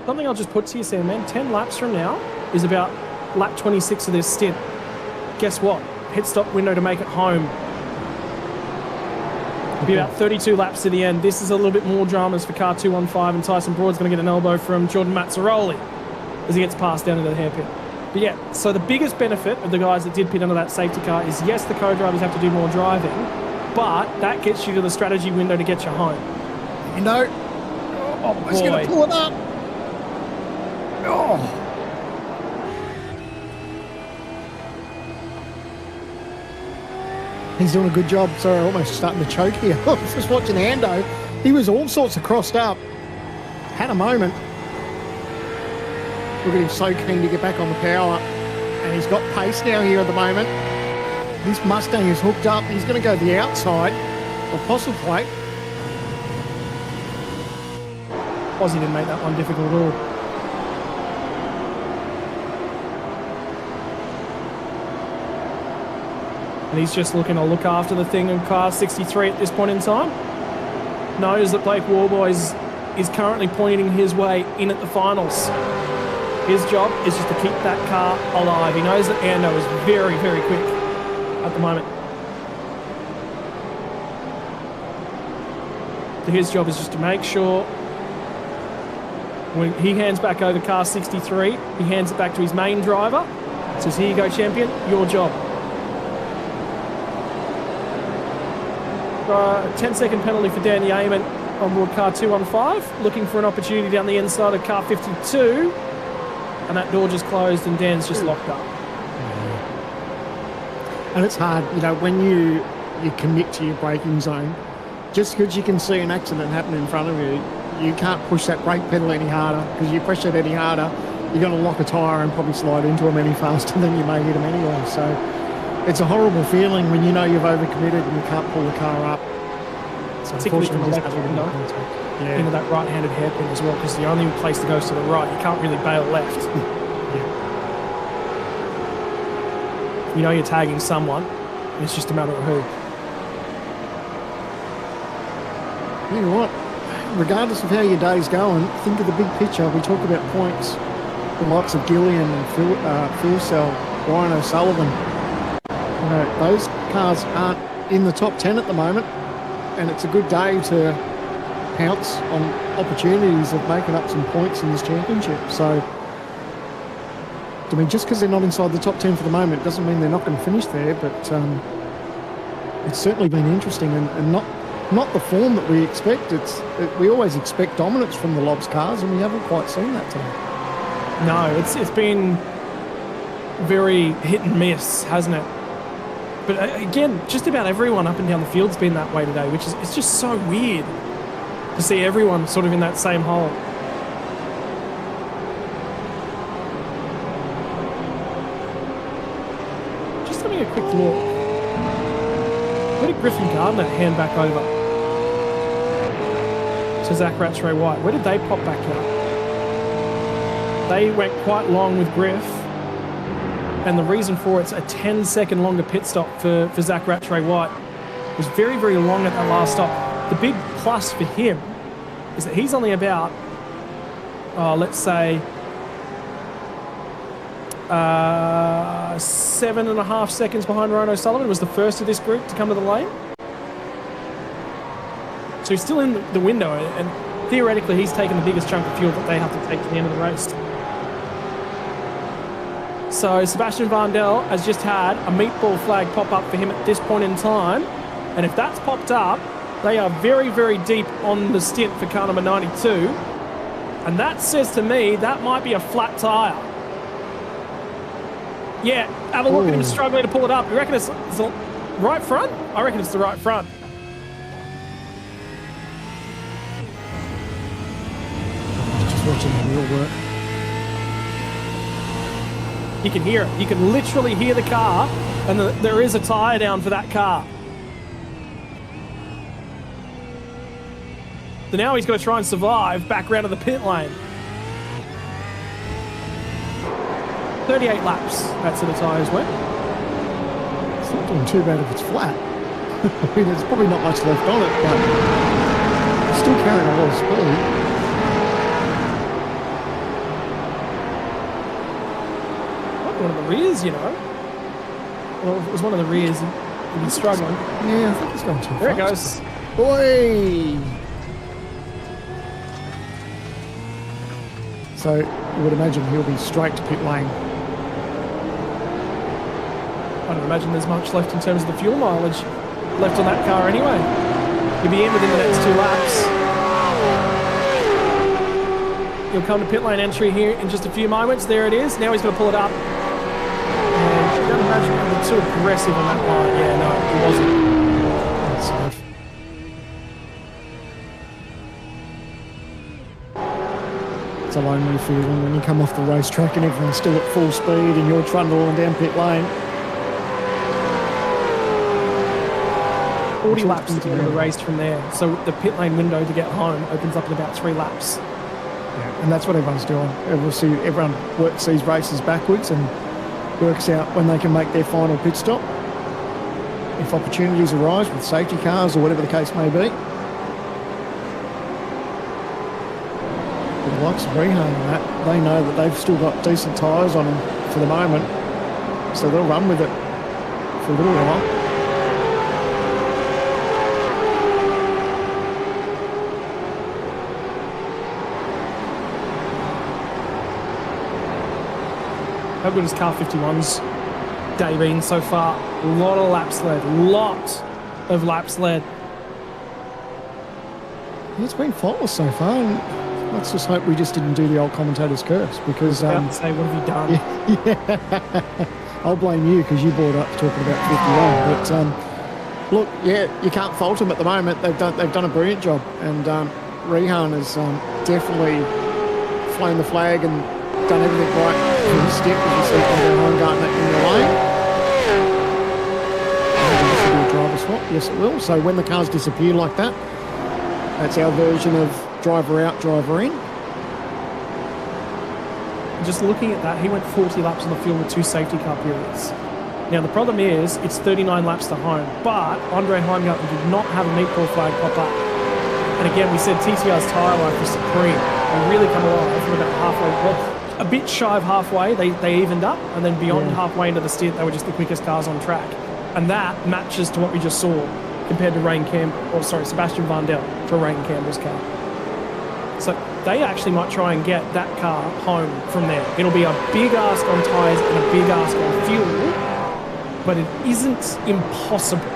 Something I'll just put to you, Sam, man. 10 laps from now is about lap 26 of this stint. Guess what? Pit stop window to make it home. It'll be about 32 laps to the end. This is a little bit more dramas for car 215, and Tyson Broad's going to get an elbow from Jordan Mazzaroli as he gets passed down into the hairpin. But yeah, so the biggest benefit of the guys that did pit under that safety car is, yes, the co-drivers have to do more driving, but that gets you to the strategy window to get you home. You know, he's going to pull it up. Oh. He's doing a good job. Sorry, almost starting to choke here. I was just watching Ando. He was all sorts of crossed up. Had a moment. Look at him, so keen to get back on the power. And he's got pace now here at the moment. This Mustang is hooked up. He's going to go to the outside, or possible plate. Aussie didn't make that one difficult at all. And he's just looking to look after the thing in car 63 at this point in time. Knows that Blake Warboys is currently pointing his way in at the finals. His job is just to keep that car alive. He knows that Ando is very, very quick at the moment. So his job is just to make sure when he hands back over car 63, he hands it back to his main driver. Says, here you go, champion, your job. 10-second penalty for Dan Yeaman on board car 215, looking for an opportunity down the inside of car 52, and that door just closed and Dan's just locked up. And it's hard, you know, when you commit to your braking zone, just because you can see an accident happen in front of you, you can't push that brake pedal any harder, because you push it any harder, you're going to lock a tyre and probably slide into them any faster than you may hit them anyway. So it's a horrible feeling when you know you've overcommitted and you can't pull the car up. So Particularly from the unfortunately, left just window yeah. into that right-handed hairpin as well, because the only place that goes to the right, you can't really bail left. You know you're tagging someone, and it's just a matter of who. You know what? Regardless of how your day's going, think of the big picture. We talk about points. The likes of Gillian and Phil Cell, Ryan O'Sullivan. You know, those cars aren't in the top 10 at the moment, and it's a good day to pounce on opportunities of making up some points in this championship. So, I mean, just because they're not inside the top 10 for the moment doesn't mean they're not going to finish there, but it's certainly been interesting and not the form that we expect. We always expect dominance from the Lobs cars, and we haven't quite seen that today. No, it's been very hit and miss, hasn't it? But again, just about everyone up and down the field's been that way today, which is it's just so weird to see everyone sort of in that same hole. Just having a quick look. Where did Griffin Gardner hand back over to Zach Rattray White? Where did they pop back out? They went quite long with Griff, and the reason for it's a 10-second longer pit stop for Zach Rattray White. It was very, very long at that last stop. The big plus for him is that he's only about, let's say, 7.5 seconds behind Ryan O'Sullivan. Was the first of this group to come to the lane. So he's still in the window, and theoretically he's taken the biggest chunk of fuel that they have to take to the end of the race. So Sebastian Vandel has just had a meatball flag pop up for him at this point in time, and if that's popped up, they are very, very deep on the stint for car number 92, and that says to me that might be a flat tyre. Yeah, have a look at him struggling to pull it up. You reckon it's the right front? I reckon it's the right front. Just watching the wheel work. You can hear it. You can literally hear the car, and there is a tyre down for that car. So now he's got to try and survive back round to the pit lane. 38 laps. That's how the tyres went. It's not doing too bad if it's flat. I mean, there's probably not much left on it, but it's still carrying a lot of speed. One of the rears, you know. Well, if it was one of the rears, he'd be struggling. Yeah, I think it's going too fast. There it goes. Boy! So you would imagine he'll be straight to pit lane. I don't imagine there's much left in terms of the fuel mileage left on that car anyway. He'll be in within the next 2 laps. He'll come to pit lane entry here in just a few moments. There it is. Now he's going to pull it up. And I don't imagine him being too aggressive on that line. Yeah, no, he wasn't. That's safe. It's a lonely feeling when you come off the racetrack and everyone's still at full speed and you're trundling down pit lane. 40 laps to the end of the race from there. So the pit lane window to get home opens up in about 3 laps. Yeah, and that's what everyone's doing. We'll see everyone works these races backwards and works out when they can make their final pit stop. If opportunities arise with safety cars or whatever the case may be. With the likes of Rehan and that, they know that they've still got decent tyres on them for the moment. So they'll run with it for a little while. How good has car 51's day been so far? A lot of laps led. Lot of laps led. Yeah, it's been faultless so far. And let's just hope we just didn't do the old commentator's curse because... I was about to say, what have you done? Yeah, I'll blame you because you brought up talking about 51. But Look, yeah, you can't fault them at the moment. They've done a brilliant job, and Rehan has definitely flown the flag and done everything right for his stick, as you see Andre Heimgartner in the lane. This will be a driver swap. Yes, it will. So when the cars disappear like that, that's our version of driver out, driver in. Just looking at that, he went 40 laps on the field with 2 safety car periods. Now, the problem is it's 39 laps to home, but Andre Heimgartner did not have a meatball flag pop up. And again, we said TCR's tyre life was supreme. They really come alive from about halfway, well, a bit shy of halfway, they evened up, and then beyond halfway into the stint, they were just the quickest cars on track. And that matches to what we just saw compared to Sebastian Vandel for Rain Campbell's car. So they actually might try and get that car home from there. It'll be a big ask on tyres and a big ask on fuel, but it isn't impossible.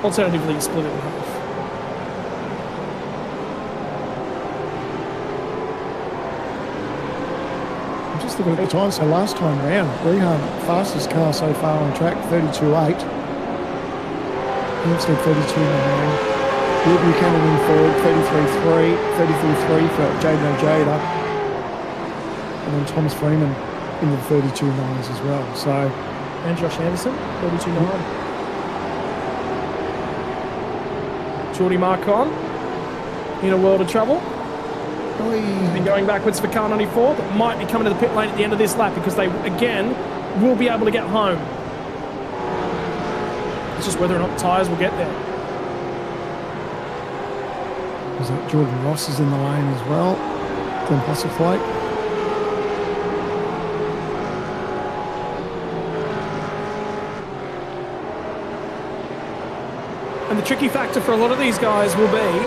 Alternatively, you split it in half. I'm just looking at the time. So last time round, Rehan, fastest car so far on track, 32.8. Hempstead 32.9. Will Buchanan in third, 33.3. 33.3 for Jaden Ojeda. And then Thomas Freeman in the 32.9s as well. So, And Josh Anderson, 32.9. Jordy Marcon in a world of trouble. He's been going backwards for car 94, but might be coming to the pit lane at the end of this lap because they, again, will be able to get home. It's just whether or not the tyres will get there. is that Jordan Ross is in the lane as well. Glenn Postlethwaite. And the tricky factor for a lot of these guys will be,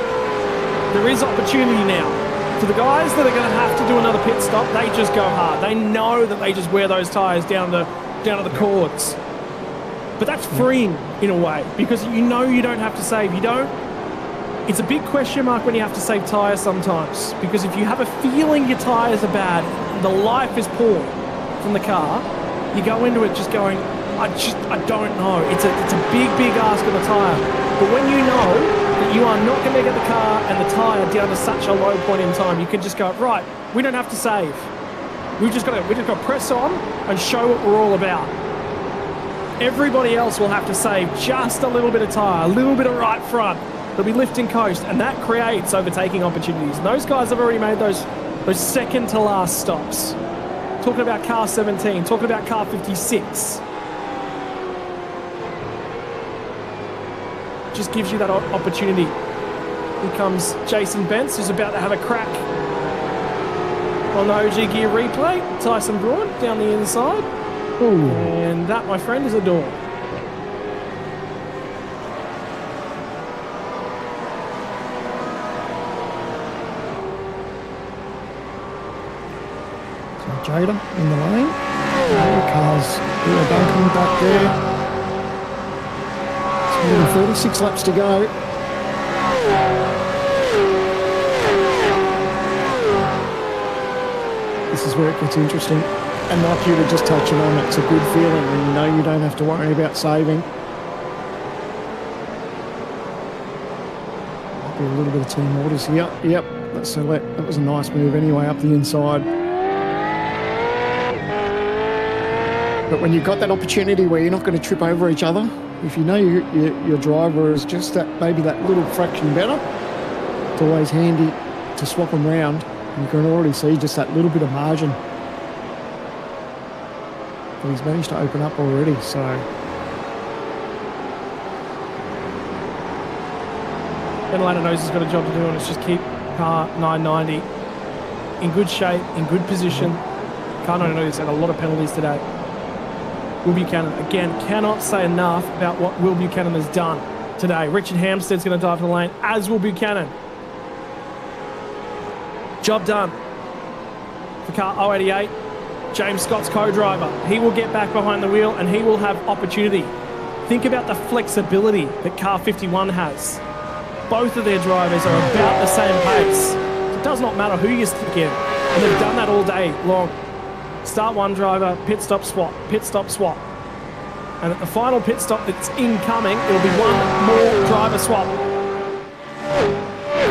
there is opportunity now. For the guys that are going to have to do another pit stop, they just go hard. They know that they just wear those tyres down to the cords. But that's freeing in a way, because you know you don't have to save. You don't. It's a big question mark when you have to save tyres sometimes, because if you have a feeling your tyres are bad, the life is poor from the car, you go into it just going, I don't know. It's a big ask of the tyre. But when you know that you are not going to get the car and the tyre down to such a low point in time, you can just go, right, we don't have to save. We just got to press on and show what we're all about. Everybody else will have to save just a little bit of tyre, a little bit of right front. They'll be lifting coast, and that creates overtaking opportunities. And those guys have already made those second to last stops. Talking about car 17, talking about car 56. Just gives you that opportunity. Here comes Jason Bentz, who's about to have a crack on the OG Gear replay. Tyson Braun down the inside. Ooh. And that, my friend, is a door. So Jada in the lane. The cars, Duncan back there. 36 laps to go. This is where it gets interesting. And like you were just touching on, it's a good feeling when you know you don't have to worry about saving. Might be a little bit of team orders here. Yep, so that was a nice move anyway up the inside. But when you've got that opportunity where you're not going to trip over each other, if you know your driver is just maybe that little fraction better, it's always handy to swap them round. You can already see just that little bit of margin. But he's managed to open up already, so. Ben Lana knows he's got a job to do, and it's just keep car 990 in good shape, in good position. Car 990 has had a lot of penalties today. Will Buchanan, again, cannot say enough about what Will Buchanan has done today. Richard Hampstead's going to dive to the lane, as will Buchanan. Job done for car 088. James Scott's co-driver. He will get back behind the wheel and he will have opportunity. Think about the flexibility that car 51 has. Both of their drivers are about the same pace. It does not matter who you stick in. And they've done that all day long. Start one driver, pit stop swap, pit stop swap. And at the final pit stop that's incoming, it'll be one more driver swap.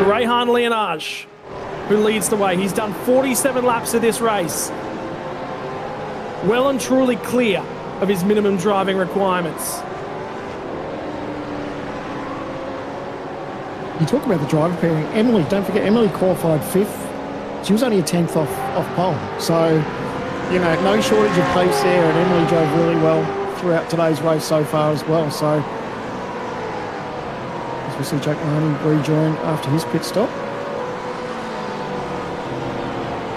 Rehan Leonage, who leads the way. He's done 47 laps of this race. Well and truly clear of his minimum driving requirements. You talk about the driver pairing. Emily, don't forget, Emily qualified 5th. She was only a 10th off pole. So, you know, no shortage of pace there, and Emily drove really well throughout today's race so far as well. So, as we see Jake Maloney rejoin after his pit stop.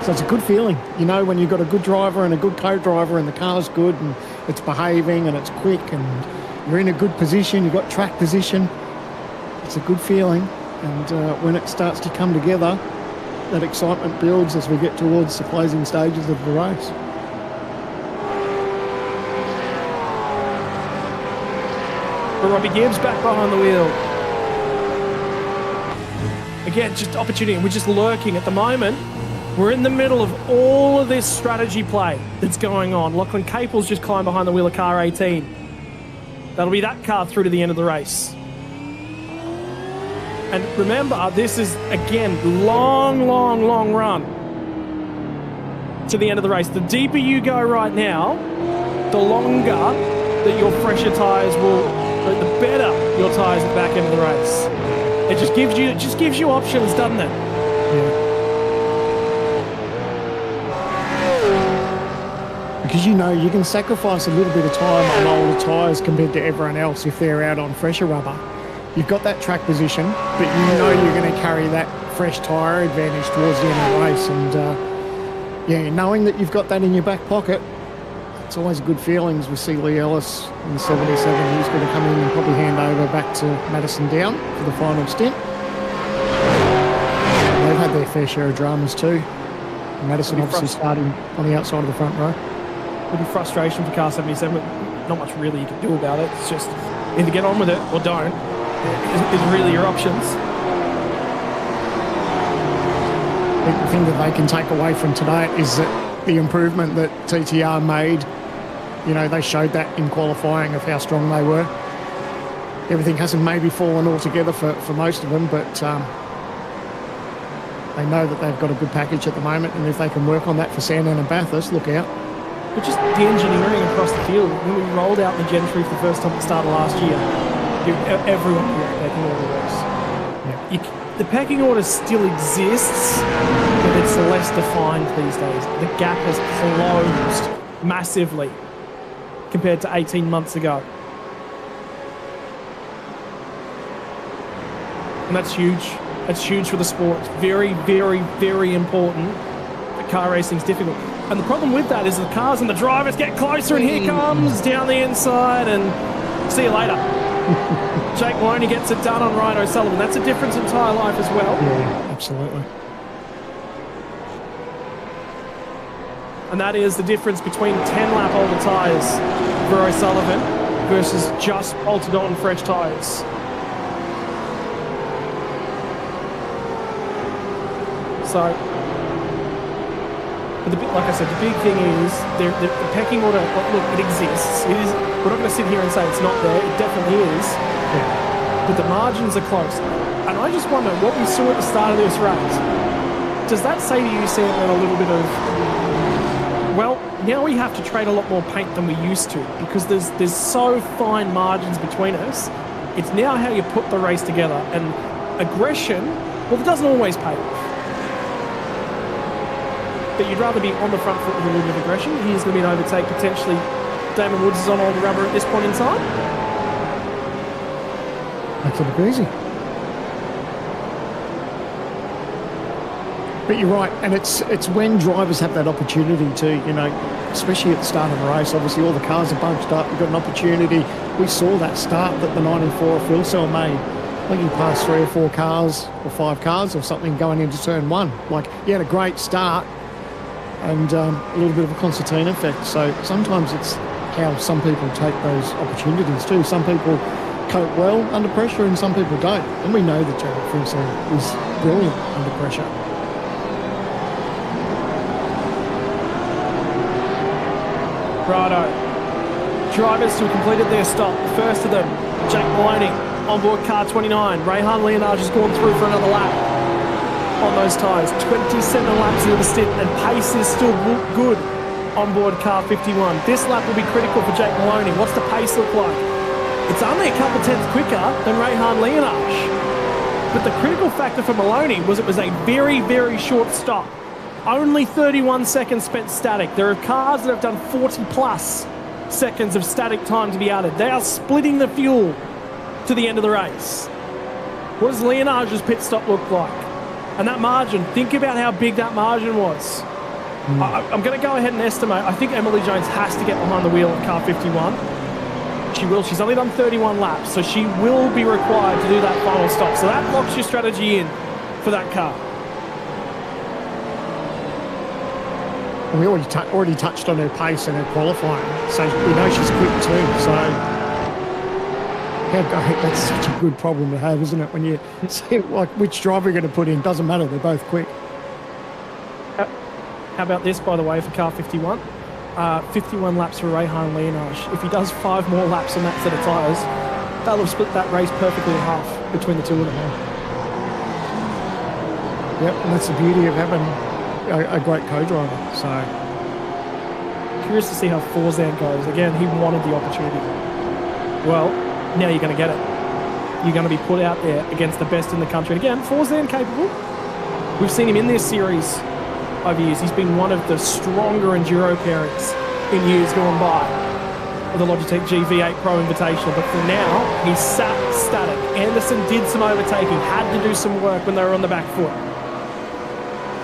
So it's a good feeling, you know, when you've got a good driver and a good co-driver and the car's good and it's behaving and it's quick and you're in a good position, you've got track position. It's a good feeling, and when it starts to come together, that excitement builds as we get towards the closing stages of the race. Robbie Gibbs back behind the wheel. Again, just opportunity, and we're just lurking at the moment. We're in the middle of all of this strategy play that's going on. Lachlan Capel's just climbed behind the wheel of car 18. That'll be that car through to the end of the race. And remember, this is, again, long run to the end of the race. The deeper you go right now, the longer that your fresher tyres will, the better your tyres at the back end of the race. It just gives you options, doesn't it? Yeah. Because you know you can sacrifice a little bit of time on older tyres compared to everyone else if they're out on fresher rubber. You've got that track position, but you know you're going to carry that fresh tyre advantage towards the end of the race. And yeah, knowing that you've got that in your back pocket, it's always a good feeling. As we see Lee Ellis in the 77, he's going to come in and probably hand over back to Madison Down for the final stint. They've had their fair share of dramas too. And Madison obviously starting on the outside of the front row. Little frustration for car 77, but not much really you can do about it. It's just either get on with it or don't. Is really your options. The thing that they can take away from today is that the improvement that TTR made, you know, they showed that in qualifying of how strong they were. Everything hasn't maybe fallen all together for most of them, but they know that they've got a good package at the moment, and if they can work on that for Sandown and Bathurst, look out. But just the engineering across the field. When we rolled out the Gen 3 for the first time at the start of last year, everyone knew the pecking order was. Yeah. The pecking order still exists, but it's less defined these days. The gap has closed massively compared to 18 months ago. And that's huge. That's huge for the sport. It's very, very, very important. But car racing's difficult. And the problem with that is the cars and the drivers get closer, and here comes down the inside, and see you later. Jake Maloney gets it done on Ryan O'Sullivan. That's a difference in tyre life as well. Yeah, absolutely. And that is the difference between 10-lap older tyres for O'Sullivan versus just bolted on fresh tyres. So, but like I said, the big thing is the pecking order. Look, it exists. It is. We're not going to sit here and say it's not there. It definitely is. Yeah. But the margins are close. And I just wonder what we saw at the start of this race. Does that say to you, Sam, a little bit of, well, now we have to trade a lot more paint than we used to because there's so fine margins between us. It's now how you put the race together. And aggression, well, it doesn't always pay off. But you'd rather be on the front foot with a little bit of aggression. Here's going to be an overtake potentially. Damon Woods is on all the rubber at this point in time. Makes it look easy. But you're right, and it's when drivers have that opportunity to, you know, especially at the start of a race, obviously all the cars are bunched up, you've got an opportunity. We saw that start that the 94 Phil Cell made. I think he passed 3 or 4 cars or 5 cars or something going into turn 1. Like, he had a great start and a little bit of a concertina effect. So sometimes it's how some people take those opportunities too. Some people cope well under pressure and some people don't. And we know that Jared Philson is brilliant under pressure. Righto. drivers who completed their stop. The first of them, Jake Maloney, on board car 29. Rayhan Leonard has gone through for another lap on those tyres. 27 laps into the stint, and pace is still good on board car 51. This lap will be critical for Jake Maloney. What's the pace look like? It's only a couple tenths quicker than Rayhan Leonard. But the critical factor for Maloney was it was a very, very short stop. Only 31 seconds spent static. There are cars that have done 40 plus seconds of static time to be added. They are splitting the fuel to the end of the race. What does Leonard's pit stop look like? And that margin, think about how big that margin was. I'm going to go ahead and estimate. I think Emily Jones has to get behind the wheel of car 51. She will. She's only done 31 laps, so she will be required to do that final stop. So that locks your strategy in for that car. We already touched on her pace and her qualifying, so we know she's quick too. So that's such a good problem to have, isn't it? When you see like which driver you're going to put in, doesn't matter. They're both quick. How about this, by the way, for car 51? 51 laps for Rayhan Leonard. If he does 5 more laps on that set of tyres, they'll have split that race perfectly in half between the two of them. Yep, and that's the beauty of having a great co-driver. So curious to see how Forzan goes. Again, he wanted the opportunity. Well, now you're going to get it. You're going to be put out there against the best in the country. And again, Forzan capable. We've seen him in this series over years. He's been one of the stronger enduro pairings in years gone by with the Logitech GV8 Pro Invitational. But for now, he's sat static. Anderson did some overtaking, had to do some work when they were on the back foot.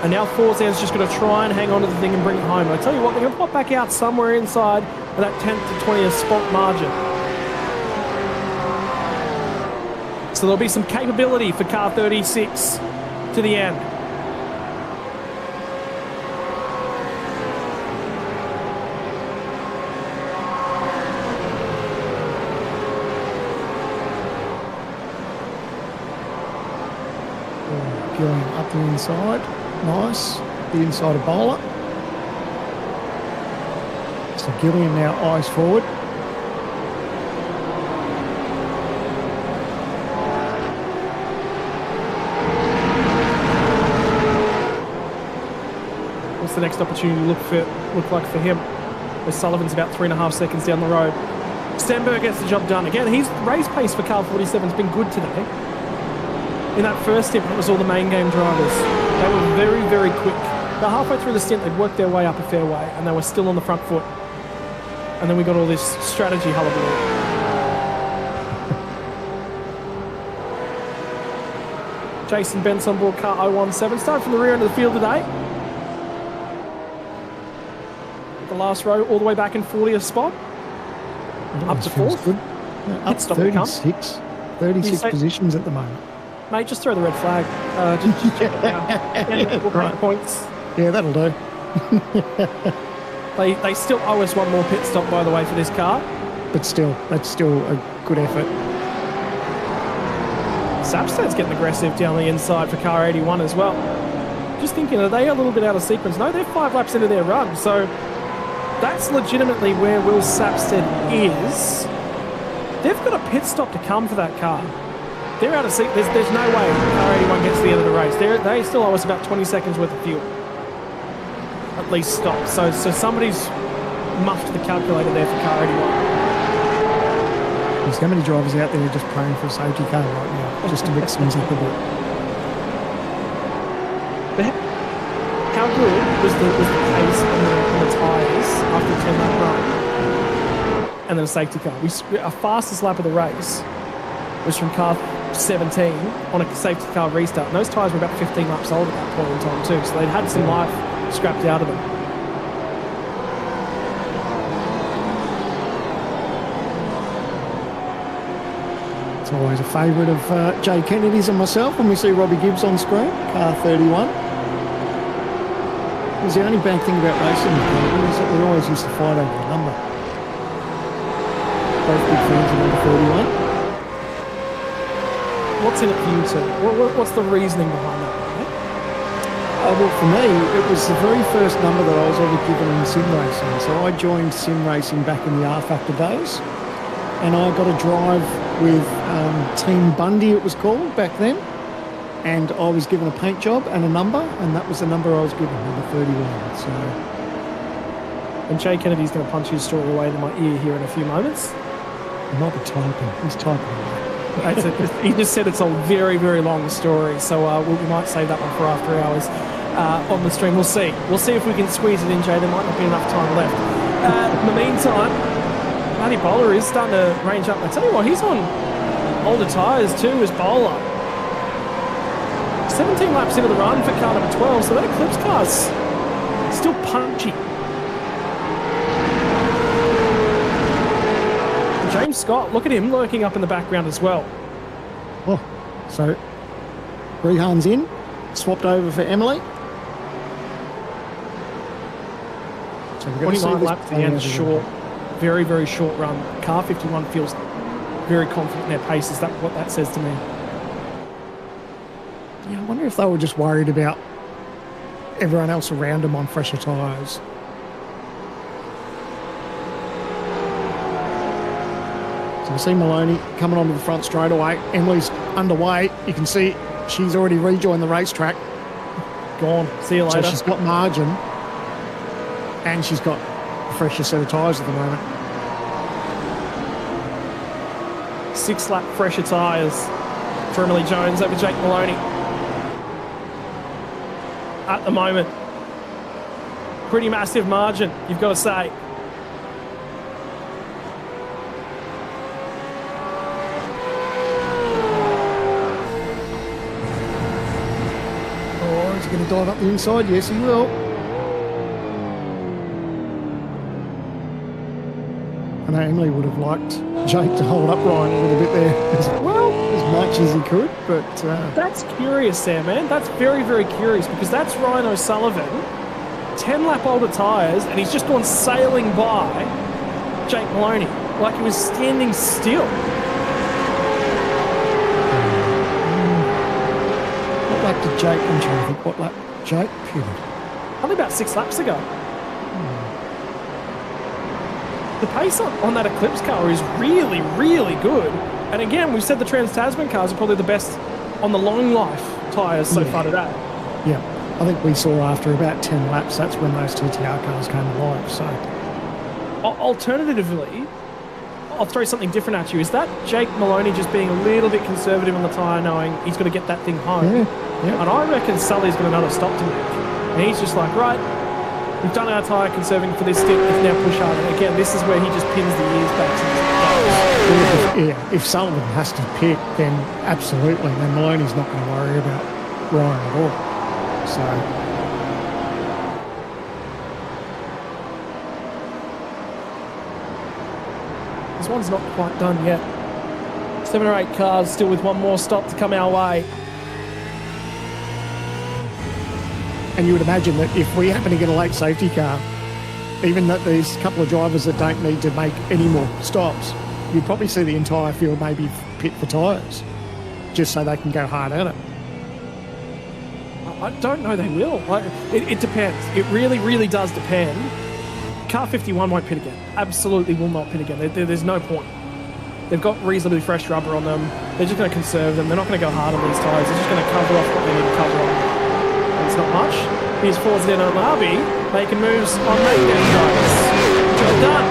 And now Forzan's just going to try and hang on to the thing and bring it home. And I tell you what, they're going to pop back out somewhere inside of that 10th to 20th spot margin. So there'll be some capability for car 36 to the end. Going up the inside, nice. The inside of bowler. So Gillian now eyes forward. What's the next opportunity look like for him? Sullivan's about 3.5 seconds down the road. Stenberg gets the job done. Again, his race pace for car 47 has been good today. In that first stint, it was all the main game drivers. They were very, very quick. About halfway through the stint, they'd worked their way up a fair way, and they were still on the front foot. And then we got all this strategy hullabaloo. Jason Bentz on board car 017. Started from the rear end of the field today. The last row, all the way back in 40th spot. Up to 4th. Good. Yeah, up to 36. 36 positions at the moment. Mate, just throw the red flag. Just check it out. Yeah, we'll right. Points. Yeah, that'll do. They still owe us one more pit stop, by the way, for this car. But still, that's still a good effort. Sapstad's getting aggressive down the inside for car 81 as well. Just thinking, are they a little bit out of sequence? No, they're 5 laps into their run. So that's legitimately where Will Sapstead is. They've got a pit stop to come for that car. They're out of seat. There's no way car 81 gets to the end of the race. They still owe us about 20 seconds worth of fuel. At least stop. So somebody's muffed the calculator there for car 81. There's so many drivers out there just praying for a safety car right now, just to mix things up a bit. How good was the pace on the tyres after the 10-lap run? And then a safety car. Our fastest lap of the race was from car 17 on a safety car restart. And those tyres were about 15 laps old at that point in time too. So they'd had some life scrapped out of them. It's always a favourite of Jay Kennedy's and myself when we see Robbie Gibbs on screen, car 31. It was the only bad thing about racing is that we always used to fight over the number. Both big fans of number 31. What's in it for you two? What's the reasoning behind that? Well, for me, it was the very first number that I was ever given in sim racing. So I joined sim racing back in the R Factor days, and I got a drive with Team Bundy, it was called back then. And I was given a paint job and a number, and that was the number I was given, number 31. So, And Jay Kennedy's going to punch his story away into my ear here in a few moments. he might be typing. He's typing away. He just said it's a very, very long story, so we might save that one for after hours on the stream. We'll see. We'll see if we can squeeze it in, Jay. There might not be enough time left. In the meantime, Matty Bowler is starting to range up. I tell you what, he's on older tyres too as Bowler. 17 laps into the run for car number 12, so that Eclipse car's still punchy. James Scott, look at him lurking up in the background as well. Oh, so Rehan's in, swapped over for Emily. So we're going to see 29 this laps at the end, short, very, very short run. Car 51 feels very confident in their pace. Is that what that says to me? Yeah, I wonder if they were just worried about everyone else around them on fresher tyres. So we see Maloney coming onto the front straight away. Emily's underway. You can see she's already rejoined the racetrack. Gone. See you later. So she's got margin, and she's got a fresher set of tyres at the moment. 6-lap fresher tyres for Emily Jones over Jake Maloney. At the moment, pretty massive margin, you've got to say. Oh, is he going to dive up the inside? Yes, he will. I know Emily would have liked Jake to hold up Ryan a little bit there as well, as much as he could, but... That's curious there, man. That's very, very curious, because that's Ryan O'Sullivan, 10-lap older tyres, and he's just gone sailing by Jake Maloney, like he was standing still. What lap did Jake... I'm trying to think what lap Jake pitted. Only about 6 laps ago. The pace on that Eclipse car is really, really good. And again, we've said the Trans-Tasman cars are probably the best on the long life tyres so far today. Yeah, I think we saw after about 10 laps, that's when those TTR cars came alive. So, alternatively, I'll throw something different at you. Is that Jake Maloney just being a little bit conservative on the tyre, knowing he's got to get that thing home? Yeah. And I reckon Sully's got another stop to make. And he's just like, right, we've done our tyre conserving for this stint, let's now push hard. And again, this is where he just pins the ears back to his if Sullivan has to pit, then absolutely. Then Maloney's not going to worry about Ryan at all. So, this one's not quite done yet. 7 or 8 cars still with one more stop to come our way. and you would imagine that if we happen to get a late safety car, even that there's a couple of drivers that don't need to make any more stops, you'd probably see the entire field maybe pit for tyres, just so they can go hard at it. I don't know they will. It depends. It really, really does depend. Car 51 won't pit again. Absolutely will not pit again. There's no point. They've got reasonably fresh rubber on them. They're just going to conserve them. They're not going to go hard on these tyres. They're just going to cover off what they need to cover off. And it's not much. Here's Ford's down on Marby, making moves on makedown tyres. Job done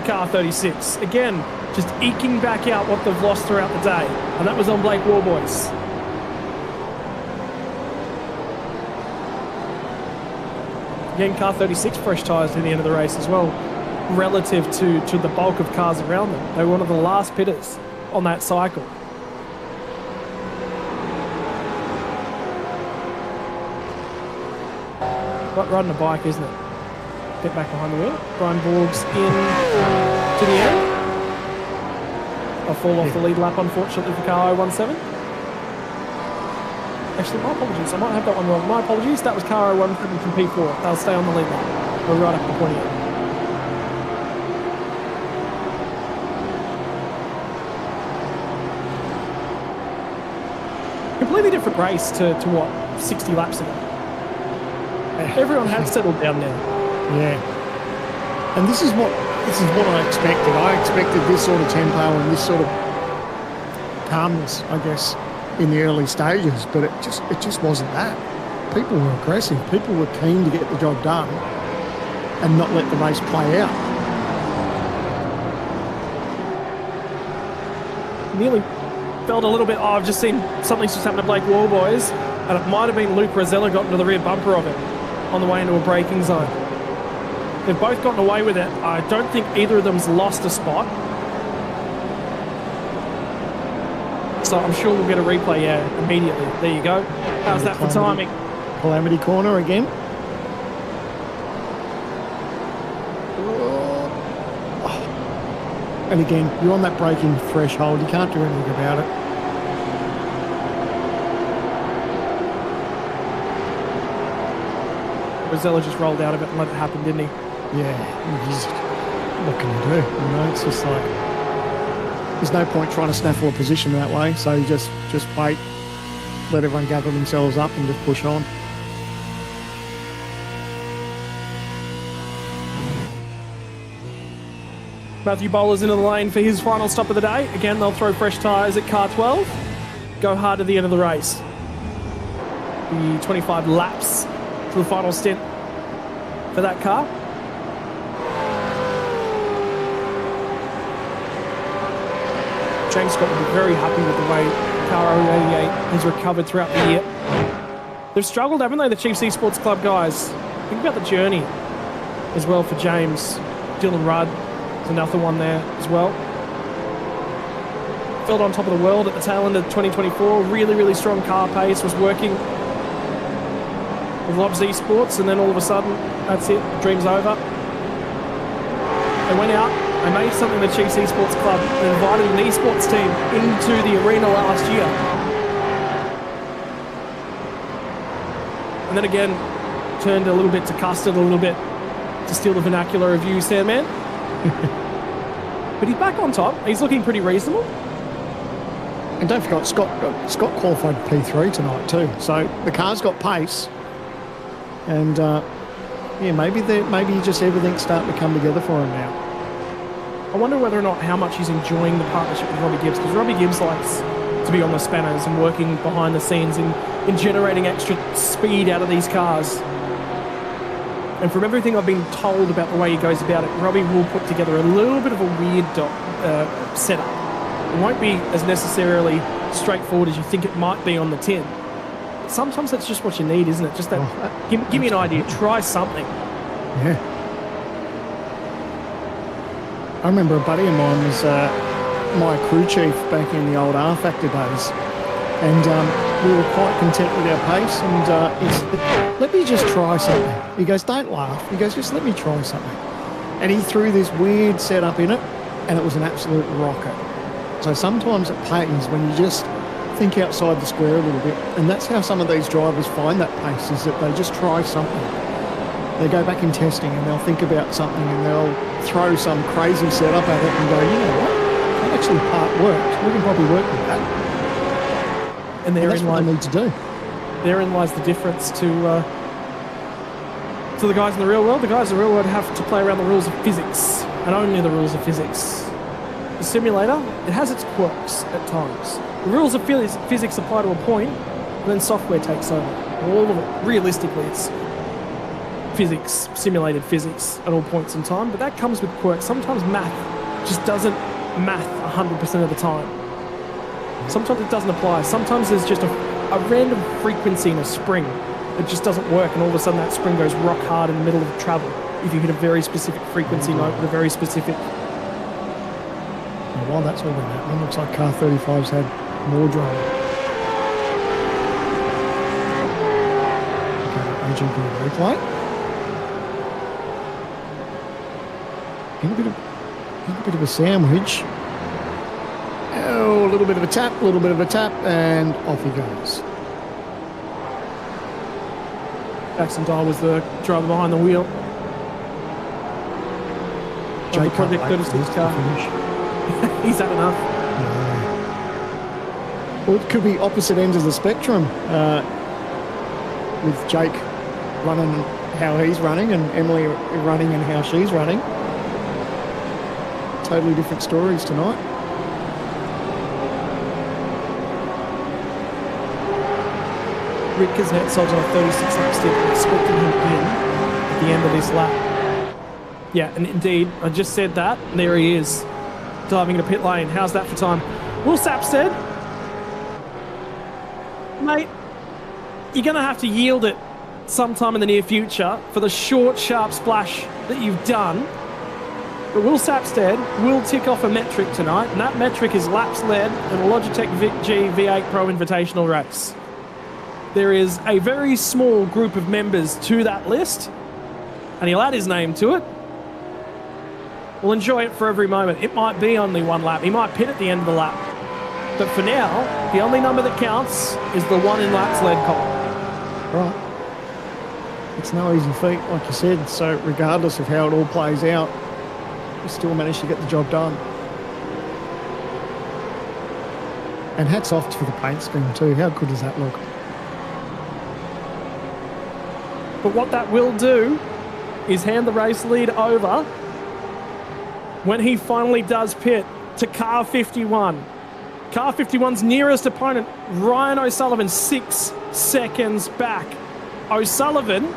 for car 36. Again, just eking back out what they've lost throughout the day. And that was on Blake Warboys. Again, car 36 fresh tyres to the end of the race as well, relative to the bulk of cars around them. They were one of the last pitters on that cycle. Like riding a bike, isn't it? Get back behind the wheel. Brian Borg's in to the end. I'll fall off the lead lap, unfortunately, for car 017. Actually, my apologies. I might have that one wrong. My apologies. That was car 017 from P4. They'll stay on the lead lap. We're right up to the 28. Completely different race to what, 60 laps ago. Everyone had settled down now. Yeah. And this is what I expected. I expected this sort of tempo and this sort of calmness, I guess, in the early stages, but it just wasn't that. People were aggressive. People were keen to get the job done and not let the race play out. Nearly felt a little bit, I've just seen something's just happened to Blake Wall, boys, and it might have been Luke Rosella got into the rear bumper of it on the way into a braking zone. They've both gotten away with it. I don't think either of them's lost a spot. So I'm sure we'll get a replay, immediately. There you go. How's that for timing? Calamity corner again. And again, you're on that braking threshold. You can't do anything about it. Rosella just rolled out of it and let it happen, didn't he? Yeah, what can you do? You know, it's just like, there's no point trying to snaffle a position that way. So you just wait, let everyone gather themselves up and just push on. Matthew Bowler's into the lane for his final stop of the day. Again, they'll throw fresh tyres at car 12. Go hard at the end of the race. The 25 laps to the final stint for that car. James Scott will be very happy with the way car 088 has recovered throughout the year. They've struggled, haven't they, the Chiefs Esports Club guys? Think about the journey as well for James. Dylan Rudd is another one there as well. Felt on top of the world at the tail end of 2024. Really, really strong car pace. Was working with Lobs Esports, and then all of a sudden, that's it. Dream's over. They went out. They made something the Chiefs Esports Club and invited an esports team into the arena last year. And then again, turned a little bit to custard, a little bit to steal the vernacular of you, Sandman. But he's back on top. He's looking pretty reasonable. And don't forget, Scott qualified P3 tonight too. So the car's got pace. And yeah, maybe just everything's starting to come together for him now. I wonder whether or not how much he's enjoying the partnership with Robbie Gibbs, because Robbie Gibbs likes to be on the spanners and working behind the scenes in generating extra speed out of these cars. And from everything I've been told about the way he goes about it, Robbie will put together a little bit of a weird setup. It won't be as necessarily straightforward as you think it might be on the tin. But sometimes that's just what you need, isn't it? Just that, give me an idea, try something. Yeah. I remember a buddy of mine was my crew chief back in the old R Factor days. And we were quite content with our pace. And he said, let me just try something. He goes, don't laugh. He goes, just let me try something. And he threw this weird setup in it, and it was an absolute rocket. So sometimes it pays when you just think outside the square a little bit. And that's how some of these drivers find that pace, is that they just try something. They go back in testing and they'll think about something and they'll throw some crazy setup at it and go, you know what, that actually part works. We can probably work with that. And that's what they need to do. Therein lies the difference to the guys in the real world. The guys in the real world have to play around the rules of physics, and only the rules of physics. The simulator, it has its quirks at times. The rules of physics apply to a point, and then software takes over. All of it, realistically, it's physics, simulated physics at all points in time, but that comes with quirks. Sometimes math just doesn't math 100% of the time. Sometimes it doesn't apply. Sometimes there's just a random frequency in a spring that just doesn't work, and all of a sudden that spring goes rock hard in the middle of travel if you hit a very specific frequency note with a very specific... And while that's all been happening, looks like car 35's had more drama. Okay, AGP replay. In a bit of a sandwich. Oh, a little bit of a tap, and off he goes. Jackson Dye was the driver behind the wheel. Jake Project 36 car. He's had enough. Well, it could be opposite ends of the spectrum with Jake running how he's running and Emily running and how she's running. Totally different stories tonight. Rick Kuznetsov's on a 36 lap stint, expecting him in at the end of this lap. Yeah, and indeed, I just said that. There he is, diving into pit lane. How's that for time? Will Sapstead, mate, you're going to have to yield it sometime in the near future for the short, sharp splash that you've done. But Will Sapstead will tick off a metric tonight, and that metric is laps led in a Logitech G V8 Pro Invitational race. There is a very small group of members to that list, and he'll add his name to it. We'll enjoy it for every moment. It might be only one lap. He might pit at the end of the lap. But for now, the only number that counts is the one in laps led column. Right. It's no easy feat, like you said. So regardless of how it all plays out, we still managed to get the job done. And hats off for the paint scheme too. How good does that look? But what that will do is hand the race lead over when he finally does pit to car 51. Car 51's nearest opponent, Ryan O'Sullivan, 6 seconds back. O'Sullivan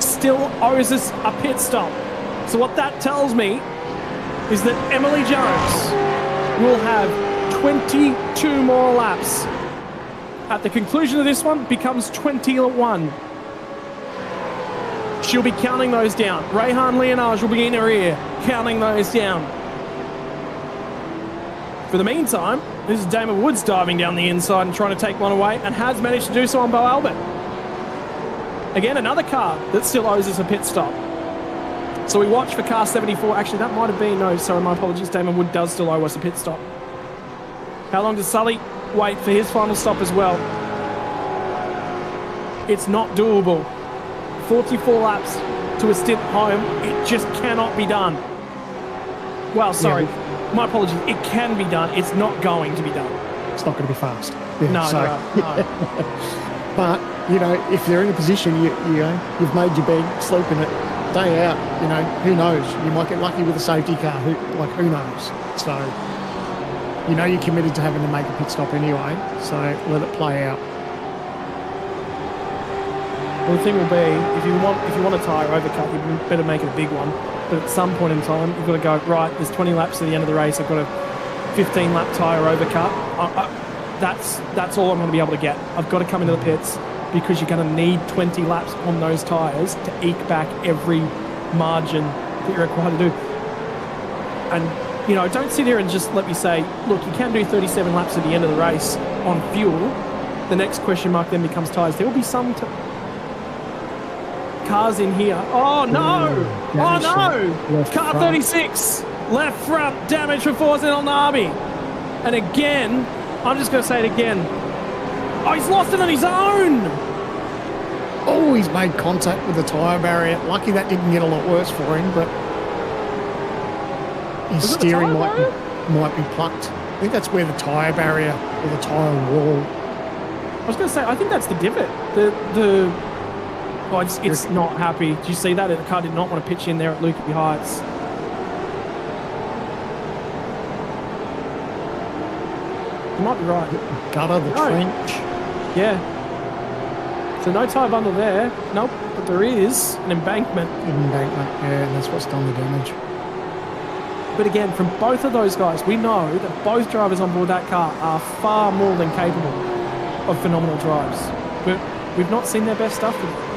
still owes us a pit stop. So what that tells me is that Emily Jones will have 22 more laps. At the conclusion of this one, becomes 21. She'll be counting those down. Rehan Leonage will be in her ear, counting those down. For the meantime, this is Damon Woods diving down the inside and trying to take one away, and has managed to do so on Bo Albert. Again, another car that still owes us a pit stop. So we watch for car 74. Actually, that might have been, no, sorry, my apologies. Damon Wood does still owe us a pit stop. How long does Sully wait for his final stop as well? It's not doable. 44 laps to a stint home. It just cannot be done. Well, sorry. Yeah. My apologies. It can be done. It's not going to be done. It's not going to be fast. Yeah, no. But, you know, if you're in a position, you've made your bed, sleep in it, day out, you know, who knows? You might get lucky with a safety car. Who knows? So, you know you're committed to having to make a pit stop anyway. So let it play out. Well, the thing will be, if you want a tyre overcut, you better make it a big one. But at some point in time, you've got to go, right, there's 20 laps to the end of the race. I've got a 15-lap tyre overcut. That's all I'm going to be able to get. I've got to come into the pits because you're going to need 20 laps on those tyres to eke back every margin that you're required to do. And, you know, don't sit here and just let me say, look, you can do 37 laps at the end of the race on fuel. The next question mark then becomes tyres. There will be some cars in here. Oh no! Oh no! Car 36, left front, damage for Forza El Nabi. And again, I'm just going to say it again. Oh, he's lost it on his own. Oh, he's made contact with the tyre barrier. Lucky that didn't get a lot worse for him, but his steering might be plucked. I think that's where the tyre barrier or the tyre wall. I was going to say, I think that's the divot. Oh, it's not happy. Did you see that? The car did not want to pitch in there at Lukey Heights. You might be right. Gutter, the trench. Yeah. So no tyre bundle there. Nope. But there is an embankment. Yeah, and that's what's done the damage. But again, from both of those guys, we know that both drivers on board that car are far more than capable of phenomenal drives. But we've not seen their best stuff today.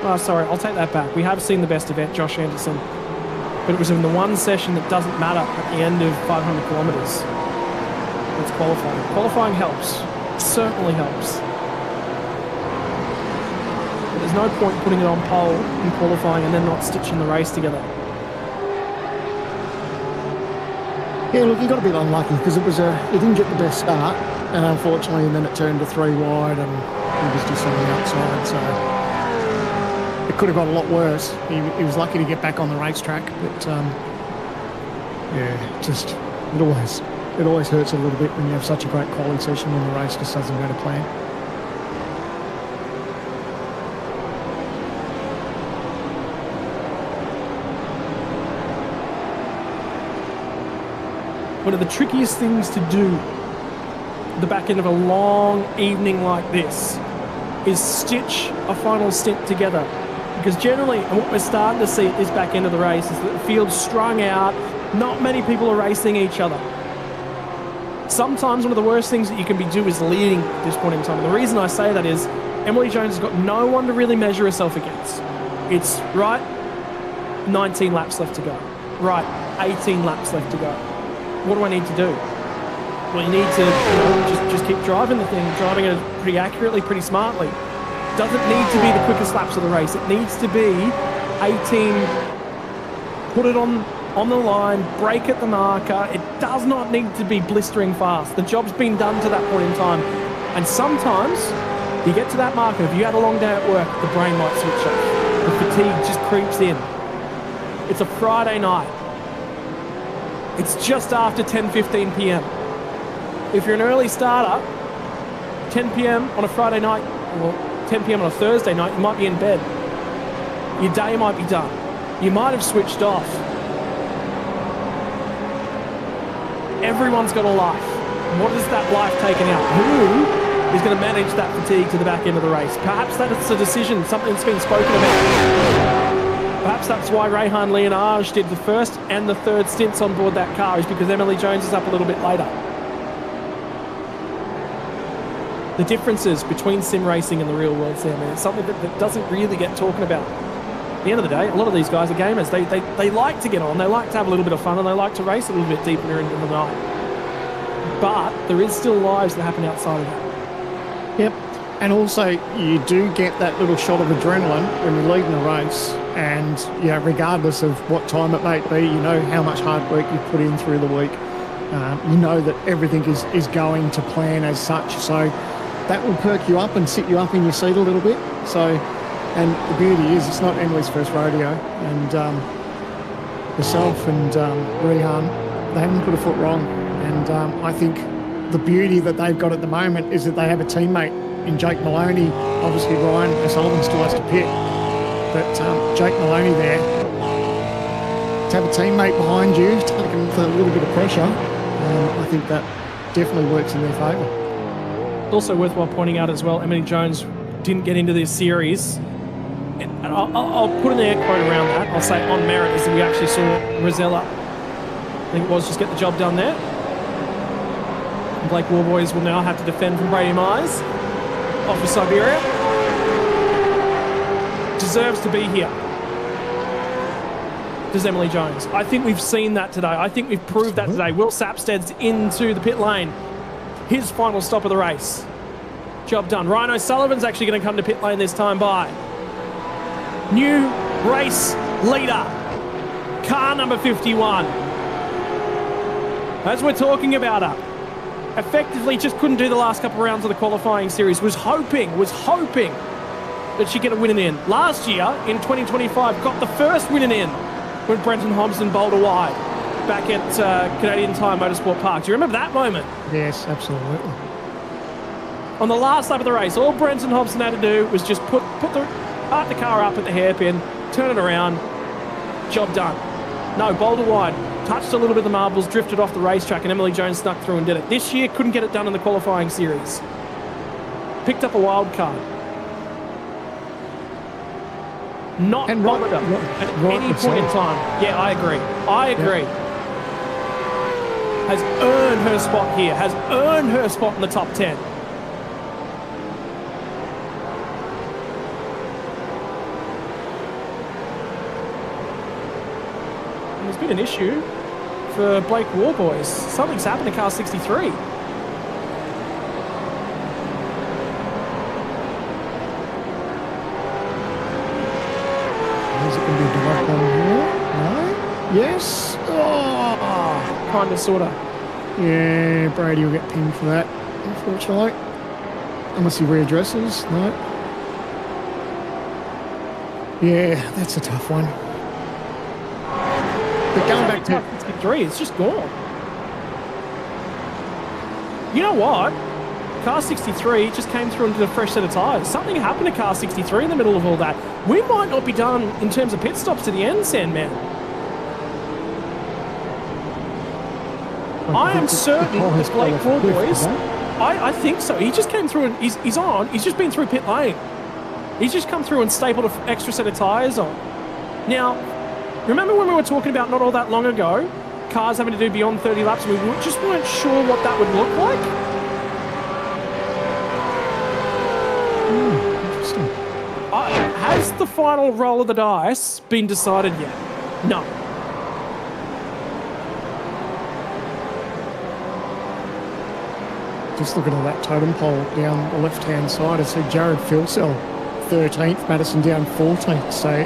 Oh, sorry, I'll take that back. We have seen the best event, Josh Anderson. But it was in the one session that doesn't matter at the end of 500 kilometres. It's qualifying. Qualifying helps. It certainly helps. But there's no point putting it on pole in qualifying and then not stitching the race together. Yeah, look, you got a bit unlucky because it didn't get the best start, and unfortunately, and then it turned to 3 wide, and he was just on the outside, so it could have got a lot worse. He was lucky to get back on the racetrack, but Yeah, just it always hurts a little bit when you have such a great quality session when the race just doesn't go to plan. One of the trickiest things to do at the back end of a long evening like this is stitch a final stint together. Because generally, and what we're starting to see at this back end of the race is that the field's strung out, not many people are racing each other. Sometimes one of the worst things that you can do is leading at this point in time. And the reason I say that is Emily Jones has got no one to really measure herself against. It's right, 19 laps left to go. Right, 18 laps left to go. What do I need to do? Well, you need to just keep driving the thing, driving it pretty accurately, pretty smartly. Doesn't need to be the quickest laps of the race. It needs to be 18, put it on the line, break at the marker. It does not need to be blistering fast. The job's been done to that point in time. And sometimes you get to that marker, if you had a long day at work, the brain might switch off. The fatigue just creeps in. It's a Friday night. It's just after 10:15 p.m. If you're an early starter, 10 p.m. on a Friday night, or 10 p.m. on a Thursday night, you might be in bed. Your day might be done. You might have switched off. Everyone's got a life. What is that life taken out? Who is going to manage that fatigue to the back end of the race? Perhaps that's a decision, something that's been spoken about. Perhaps that's why Rehan Leonage did the first and the third stints on board that car, is because Emily Jones is up a little bit later. The differences between sim racing and the real world, Sam, it's something that doesn't really get talking about. At the end of the day, a lot of these guys are gamers. They like to get on, they like to have a little bit of fun, and they like to race a little bit deeper into the night. But there is still lives that happen outside of that. Yep. And also, you do get that little shot of adrenaline when you're leading a race. And, regardless of what time it may be, you know how much hard work you've put in through the week. You know that everything is going to plan as such. So that will perk you up and sit you up in your seat a little bit. So, and the beauty is it's not Emily's first rodeo. And herself and Rehan, they haven't put a foot wrong. And I think the beauty that they've got at the moment is that they have a teammate in Jake Maloney. Obviously, Ryan O'Sullivan still has to pit. But Jake Maloney there, to have a teammate behind you, taking a little bit of pressure, I think that definitely works in their favour. Also worthwhile pointing out as well, Emily Jones didn't get into this series. And I'll put an air quote around that. I'll say on merit is that we actually saw Rosella, I think it was, just get the job done there. And Blake Warboys will now have to defend from Brady Myers off of Siberia. Deserves to be here. Does Emily Jones? I think we've seen that today. I think we've proved that today. Will Sapsted's into the pit lane. His final stop of the race. Job done. Ryan O'Sullivan's actually going to come to pit lane this time by. New race leader. Car number 51. As we're talking about her, effectively just couldn't do the last couple of rounds of the qualifying series. Was hoping that she'd get a winning in. Last year, in 2025, got the first winning in when Brenton Hobson bowled a wide back at Canadian Tire Motorsport Park. Do you remember that moment? Yes, absolutely. On the last lap of the race, all Brenton Hobson had to do was just park the car up at the hairpin, turn it around, job done. No, bowled a wide, touched a little bit of the marbles, drifted off the racetrack, and Emily Jones snuck through and did it. This year, couldn't get it done in the qualifying series. Picked up a wild card. Not bothered at any point in time. Yeah, I agree. Yeah. Has earned her spot here. Has earned her spot in the top 10. And there's been an issue for Blake Warboys. Something's happened to car 63. Yes. Oh. Kind of, sort of. Yeah, Brady will get pinned for that, unfortunately. Unless he readdresses. No. Yeah, that's a tough one. But going back about car 63. It's just gone. You know what? Car 63 just came through and did a fresh set of tyres. Something happened to car 63 in the middle of all that. We might not be done in terms of pit stops to the end, Sandman. I am certain that Blake Boys. I think so. He just came through and he's on. He's just been through pit lane. He's just come through and stapled an extra set of tyres on. Now, remember when we were talking about not all that long ago, cars having to do beyond 30 laps, and we just weren't sure what that would look like? Interesting. Has the final roll of the dice been decided yet? No. Just looking at that totem pole down the left-hand side, I see Jared Philsell 13th, Madison down 14th. So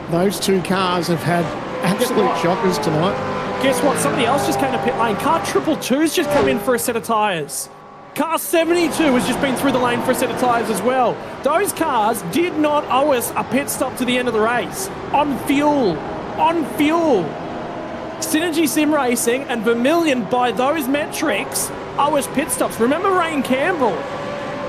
those two cars have had absolute shockers tonight. Guess what? Somebody else just came to pit lane. Car 222's just come in for a set of tyres. Car 72 has just been through the lane for a set of tyres as well. Those cars did not owe us a pit stop to the end of the race. On fuel. On fuel. Synergy Sim Racing and Vermilion, by those metrics, owe us pit stops. Remember Ryan Campbell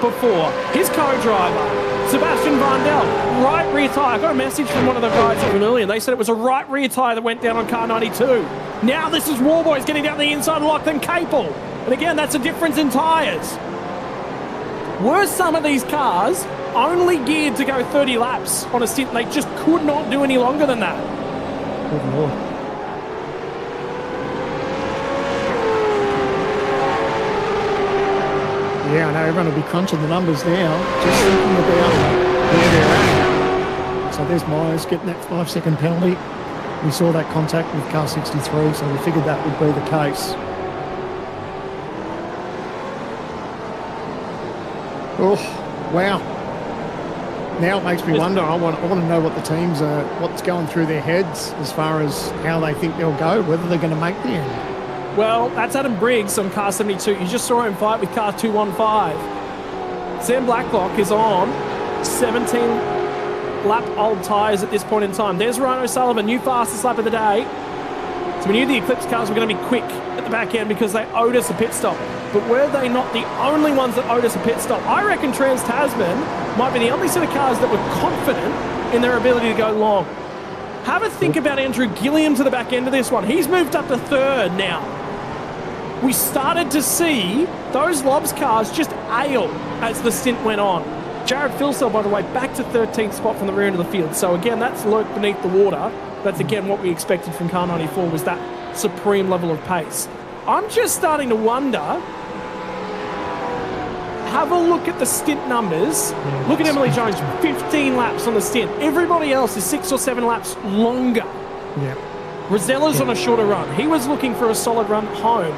before? His co-driver, Sebastian Vandel, right rear tyre. I got a message from one of the guys at Vermilion. They said it was a right rear tyre that went down on car 92. Now this is Warboys getting down the inside, Lachlan Capel. And again, that's a difference in tyres. Were some of these cars only geared to go 30 laps on a stint? They just could not do any longer than that. Good Lord. Yeah, I know everyone will be crunching the numbers now, just thinking about where they're at. So there's Myers getting that 5-second penalty. We saw that contact with car 63, so we figured that would be the case. Oh, wow. Now it makes me wonder. I want to know what the teams are, what's going through their heads as far as how they think they'll go, whether they're going to make the end. Well, that's Adam Briggs on car 72. You just saw him fight with car 215. Sam Blacklock is on 17-lap old tyres at this point in time. There's Ryan O'Sullivan, new fastest lap of the day. So we knew the Eclipse cars were going to be quick at the back end because they owed us a pit stop. But were they not the only ones that owed us a pit stop? I reckon Trans-Tasman might be the only set of cars that were confident in their ability to go long. Have a think about Andrew Gilliam to the back end of this one. He's moved up to third now. We started to see those Lobs cars just ail as the stint went on. Jared Philsell, by the way, back to 13th spot from the rear end of the field. So again, that's lurked beneath the water. That's again what we expected from car 94 was that supreme level of pace. I'm just starting to wonder, have a look at the stint numbers. Yeah, look at Emily Jones, 15 laps on the stint. Everybody else is 6 or 7 laps longer. Yeah. Rosella's on a shorter run. He was looking for a solid run home.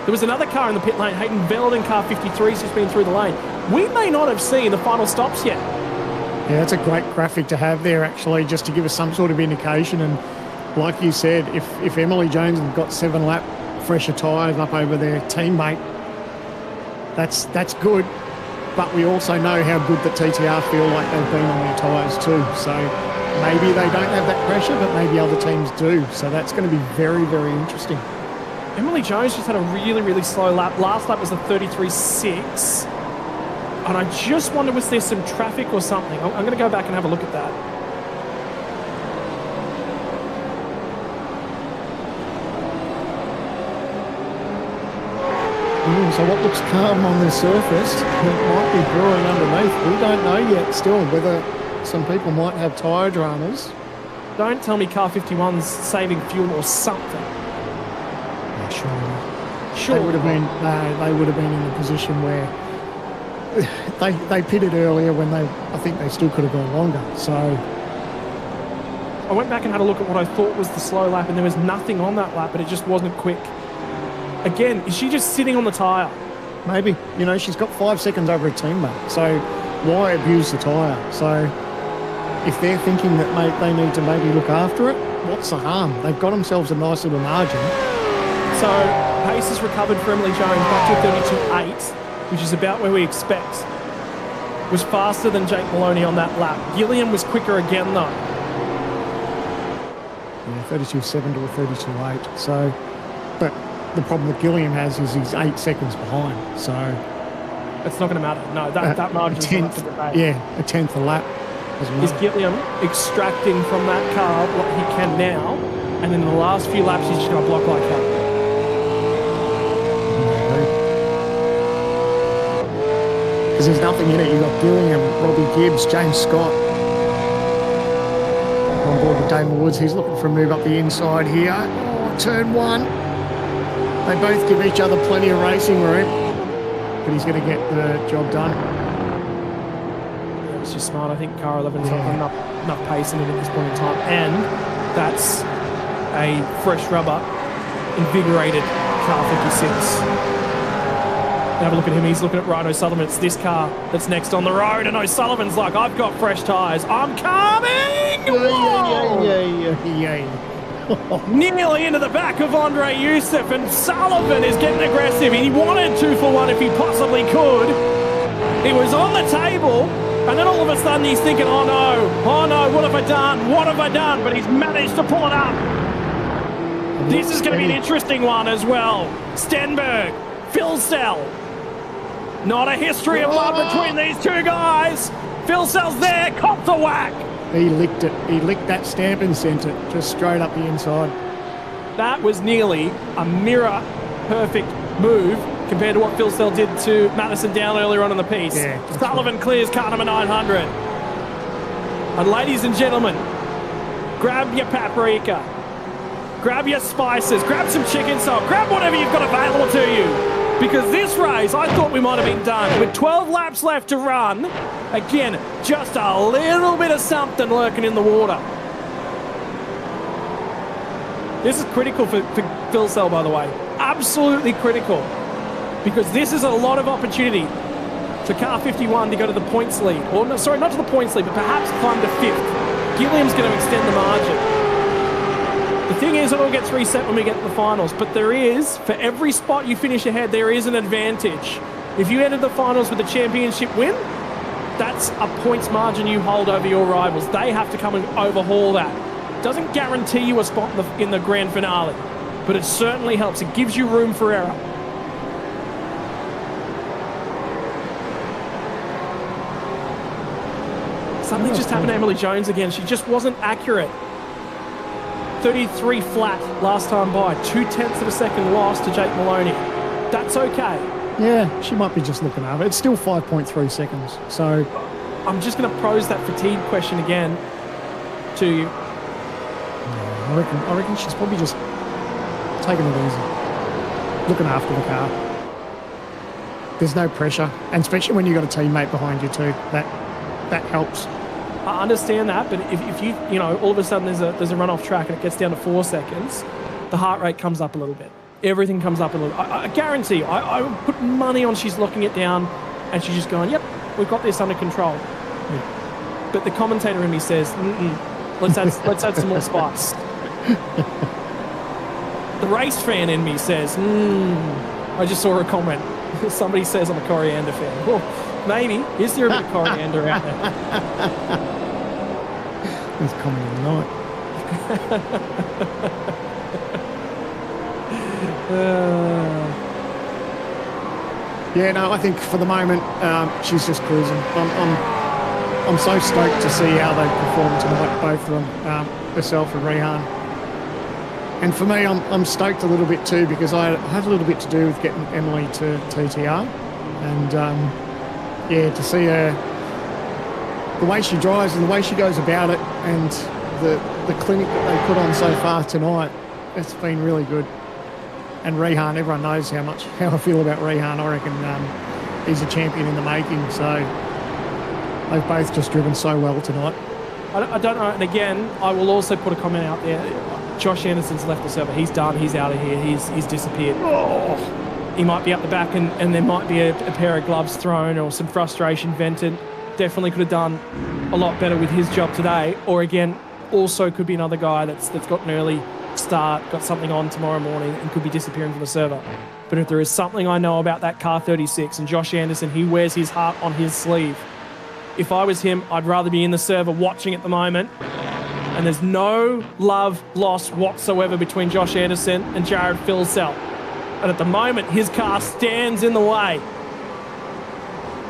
There was another car in the pit lane, Hayden Veld in car 53, just been through the lane. We may not have seen the final stops yet. Yeah, that's a great graphic to have there, actually, just to give us some sort of indication. And like you said, if Emily Jones have got 7-lap fresher tyres up over their teammate, that's good. But we also know how good the TTR feel like they've been on their tyres too. So maybe they don't have that pressure, but maybe other teams do. So that's going to be very, very interesting. Emily Jones just had a really, really slow lap. Last lap was a 33.6. And I just wonder, was there some traffic or something? I'm going to go back and have a look at that. So what looks calm on the surface, it might be brewing underneath. We don't know yet still whether some people might have tyre dramas. Don't tell me car 51's saving fuel or something. Sure. They would have been. They would have been in a position where they pitted earlier when I think they still could have gone longer. So I went back and had a look at what I thought was the slow lap, and there was nothing on that lap, but it just wasn't quick. Again, is she just sitting on the tyre? Maybe. She's got 5 seconds over a teammate. So why abuse the tyre? So if they're thinking that they need to maybe look after it, what's the harm? They've got themselves a nice little margin. So pace has recovered for Emily Jones back to 32.8, which is about where we expect. Was faster than Jake Maloney on that lap. Gilliam was quicker again though. Yeah, 32.7 to a 32.8. So, but the problem that Gilliam has is he's 8 seconds behind. So It's not going to matter. No, that margin's not up for debate. Yeah, a tenth a lap. Is Gilliam extracting from that car what he can now, and in the last few laps he's just going to block like hell. Because there's nothing in it. You've got Gilliam, Robbie Gibbs, James Scott on board with Damon Woods. He's looking for a move up the inside here. Oh, turn 1. They both give each other plenty of racing room, but he's going to get the job done. It's just smart. I think car 11's got enough pace in it at this point in time, and that's a fresh rubber, invigorated car 56. Have a look at him. He's looking at Ryan O'Sullivan. It's this car that's next on the road, and O'Sullivan's like, I've got fresh tyres. I'm coming! Whoa! Yeah. Nearly into the back of Andre Youssef, and Sullivan is getting aggressive. He wanted 2 for 1 if he possibly could. He was on the table, and then all of a sudden he's thinking, oh no, what have I done? What have I done? But he's managed to pull it up. This is going to be an interesting one as well. Stenberg, Phil Sell. Not a history of love between these two guys. Phil Sell's there, copped the whack. He licked it. He licked that stamp and sent it just straight up the inside. That was nearly a mirror perfect move compared to what Phil Sell did to Madison Down earlier on in the piece. Yeah, Sullivan clears car number 900. And ladies and gentlemen, grab your paprika, grab your spices, grab some chicken salt, grab whatever you've got available to you. Because this race, I thought we might have been done. With 12 laps left to run, again, just a little bit of something lurking in the water. This is critical for Phil Sell, by the way. Absolutely critical. Because this is a lot of opportunity for car 51 to go to the points lead. Or, no, sorry, not to the points lead, but perhaps climb to 5th. Gilliam's going to extend the margin. The thing is, it all gets reset when we get to the finals, but there is, for every spot you finish ahead, there is an advantage. If you enter the finals with a championship win, that's a points margin you hold over your rivals. They have to come and overhaul that. Doesn't guarantee you a spot in the grand finale, but it certainly helps. It gives you room for error. Something just happened to Emily Jones again. She just wasn't accurate. 33 flat last time by, 0.2 of a second loss to Jake Maloney. That's okay. Yeah, she might be just looking over. It's still 5.3 seconds. So I'm just going to pose that fatigue question again to you. Yeah, I reckon she's probably just taking it easy, looking after the car. There's no pressure, and especially when you've got a teammate behind you too, that helps. I understand that, but if you know, all of a sudden there's a run off track and it gets down to 4 seconds, the heart rate comes up a little bit. Everything comes up a little. I guarantee you, I would put money on she's locking it down and she's just going, yep, we've got this under control. Yeah. But the commentator in me says, let's add some more spice. The race fan in me says, I just saw a comment. Somebody says I'm a coriander fan. Well, maybe. Is there a bit of coriander out there? It's coming in the night. Yeah, no, I think for the moment she's just cruising. I'm so stoked to see how they perform tonight, both of them, herself and Rehan. And for me, I'm stoked a little bit too, because I had a little bit to do with getting Emily to TTR, and yeah, to see her, the way she drives and the way she goes about it, and the clinic that they put on so far tonight, it's been really good. And Rehan, everyone knows how I feel about Rehan. I reckon he's a champion in the making. So they've both just driven so well tonight. I don't know. And again, I will also put a comment out there. Josh Anderson's left the server. He's done. He's out of here. He's disappeared. Oh, he might be up the back, and there might be a pair of gloves thrown or some frustration vented. Definitely could have done a lot better with his job today. Or again, also could be another guy that's got an early start, got something on tomorrow morning, and could be disappearing from the server. But if there is something I know about that car 36 and Josh Anderson, he wears his heart on his sleeve. If I was him, I'd rather be in the server watching at the moment And there's no love lost whatsoever between Josh Anderson and Jared Philsell. And at the moment, his car stands in the way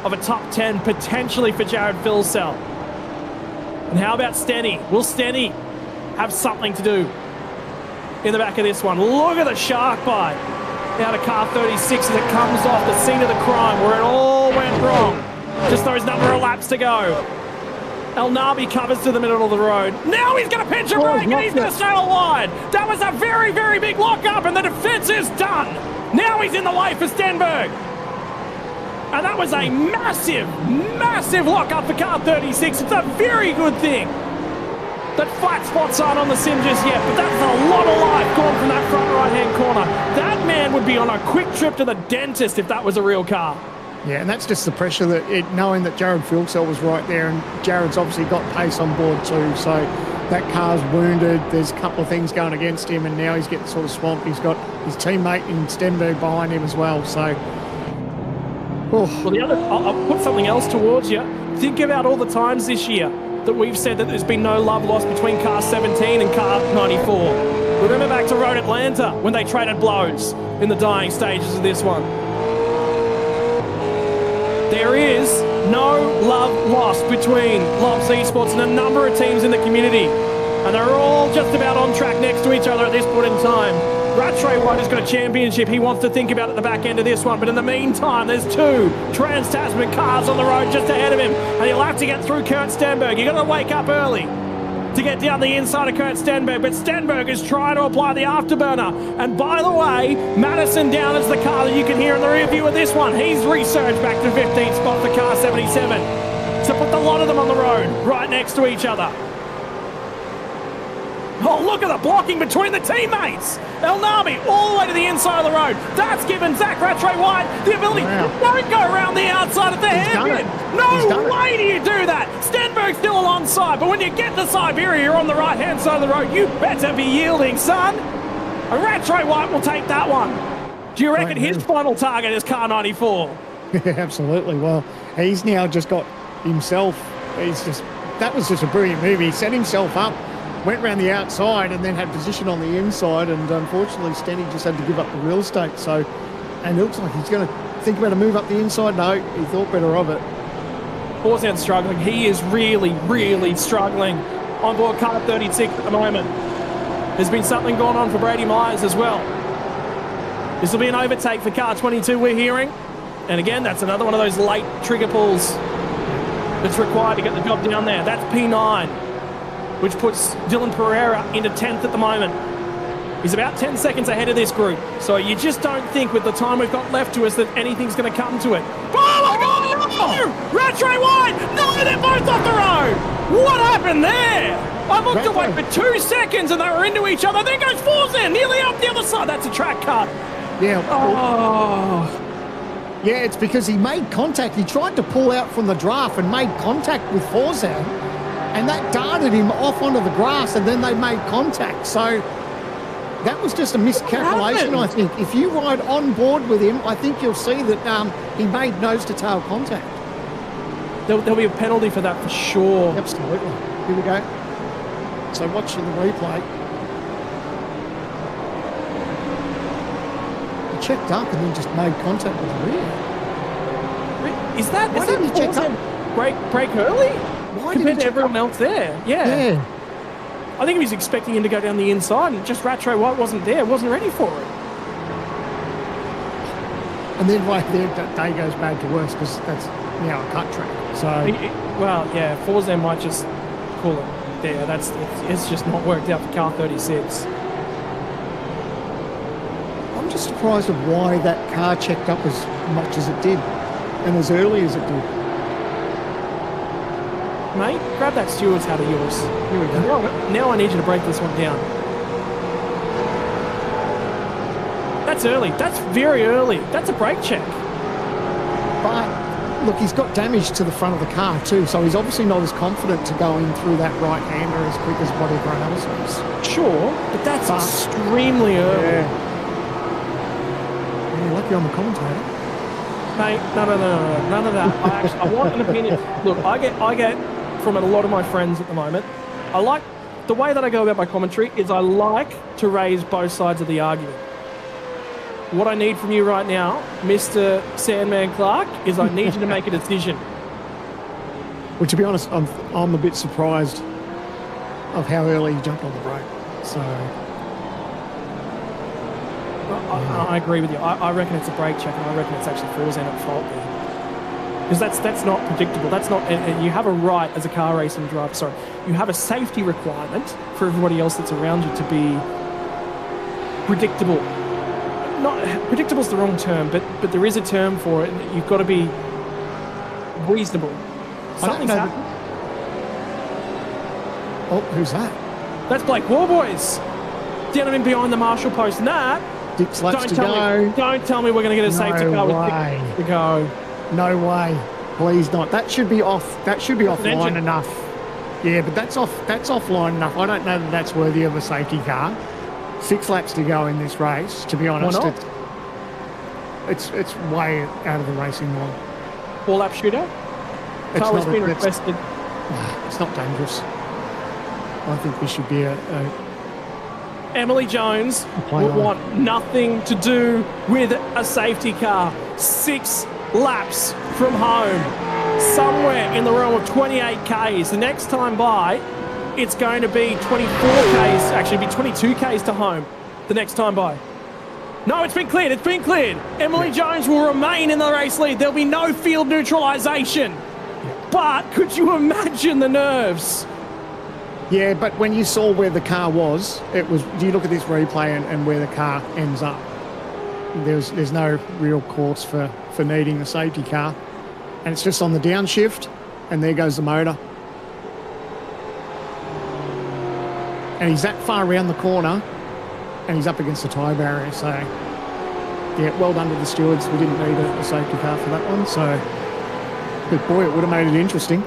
of a top 10 potentially for Jared Philsell. And how about Stenny? Will Stenny have something to do in the back of this one? Look at the shark bite out of car 36 as it comes off the scene of the crime where it all went wrong. Just those number of laps to go. El Nabi covers to the middle of the road. Now he's going to pinch a brake and he's going to sail wide. That was a very, very big lock-up and the defense is done. Now he's in the way for Stenberg. And that was a massive, massive lock-up for car 36. It's a very good thing that flat spots aren't on the sim just yet, but that's a lot of life gone from that front right-hand corner. That man would be on a quick trip to the dentist if that was a real car. Yeah, and that's just the pressure that knowing that Jared Philsell was right there, and Jared's obviously got pace on board too, so that car's wounded. There's a couple of things going against him, and now he's getting sort of swamped. He's got his teammate in Stenberg behind him as well, so... Well, I'll put something else towards you. Think about all the times this year that we've said that there's been no love lost between car 17 and car 94. Remember back to Road Atlanta when they traded blows in the dying stages of this one. There is no love lost between Lobs Esports and a number of teams in the community. And they're all just about on track next to each other at this point in time. Rattray White has got a championship he wants to think about at the back end of this one. But in the meantime, there's two Trans-Tasman cars on the road just ahead of him. And he'll have to get through Kurt Stenberg. You've got to wake up early to get down the inside of Kurt Stenberg. But Stenberg is trying to apply the afterburner. And by the way, Madison down is the car that you can hear in the rear view of this one. He's resurged back to 15th spot for car 77. So put the lot of them on the road right next to each other. Oh, look at the blocking between the teammates. El Nami all the way to the inside of the road. That's given Zach Rattray White the ability to don't go around the outside of the hairpin. No way do you do that. Stenberg's still alongside, but when you get to Siberia, you're on the right-hand side of the road. You better be yielding, son. And Rattray White will take that one. Do you reckon his final target is car 94? Yeah, absolutely. Well, he's now just got himself. That was just a brilliant move. He set himself up, went round the outside and then had position on the inside, and unfortunately Stenny just had to give up the real estate. So, and it looks like he's going to think about a move up the inside. No, he thought better of it. Borzown's struggling. He is really, really struggling on board car 36 at the moment. There's been something going on for Brady Myers as well. This will be an overtake for car 22, we're hearing. And again, that's another one of those late trigger pulls that's required to get the job down there. That's P9. Which puts Dylan Pereira into 10th at the moment. He's about 10 seconds ahead of this group. So you just don't think with the time we've got left to us that anything's going to come to it. Oh my God, no! Rattray White! No, they're both off the road! What happened there? I looked away for 2 seconds and they were into each other. There goes Forzen, nearly up the other side. That's a track cut. Yeah. Oh. Yeah, it's because he made contact. He tried to pull out from the draft and made contact with Forzen. And that darted him off onto the grass, and then they made contact. So that was just a miscalculation, I think. If you ride on board with him, I think you'll see that he made nose-to-tail contact. There'll be a penalty for that for sure. Absolutely. Here we go. So watching the replay. He checked up and then just made contact with the rear. Is that he check up? Break early? Why compared to everyone else there? Yeah. I think he was expecting him to go down the inside, and just Rattray White wasn't there, wasn't ready for it. And then right there, that day goes bad to worse because that's now a cut track. So, well, yeah, Forzen might just call it there. It's just not worked out for car 36. I'm just surprised at why that car checked up as much as it did and as early as it did. Mate, grab that steward's hat of yours. Here we go. Now I need you to break this one down. That's early. That's very early. That's a brake check. But, look, he's got damage to the front of the car too, so he's obviously not as confident to go in through that right-hander as quick as what everyone else was. Sure, but that's extremely early. Yeah, lucky I'm a commentator. Mate, no, none of that. I want an opinion. Look, I get from a lot of my friends at the moment, I like the way that I go about my commentary is I like to raise both sides of the argument. What I need from you right now, Mr. Sandman Clark, is I need you to make a decision. Well, to be honest, I'm a bit surprised of how early he jumped on the brake. So I agree with you. I reckon it's a brake check, and I reckon it's actually Forza at fault there. Because that's not predictable. That's not, and you have a right as a car racing driver. Sorry, you have a safety requirement for everybody else that's around you to be predictable. Not predictable is the wrong term, but there is a term for it. You've got to be reasonable. Something's happened. Oh, who's that? That's Blake Warboys. Gentleman behind the marshal post. And that. 6 laps to go. Don't tell me we're going to get a safety car with 6 laps to go. No way. Please not. That should be off. That should be offline enough. Yeah, but that's offline enough. I don't know that that's worthy of a safety car. 6 laps to go in this race. To be honest, it's way out of the racing line. 4-lap shootout. Car has been requested. It's not dangerous. I think this should be a Emily Jones would want nothing to do with a safety car. 6 laps from home, somewhere in the realm of 28 Ks. The next time by, it's going to be 24 Ks, actually be 22 Ks to home the next time by. No, it's been cleared, it's been cleared. Emily Jones will remain in the race lead. There'll be no field neutralisation. But could you imagine the nerves? Yeah, but when you saw where the car was, it was. Do you look at this replay and where the car ends up? There's no real cause for needing a safety car, and it's just on the downshift, and there goes the motor, and he's that far around the corner, and he's up against the tyre barrier. So, yeah, well done to the stewards. We didn't need a safety car for that one. So, but boy, it would have made it interesting.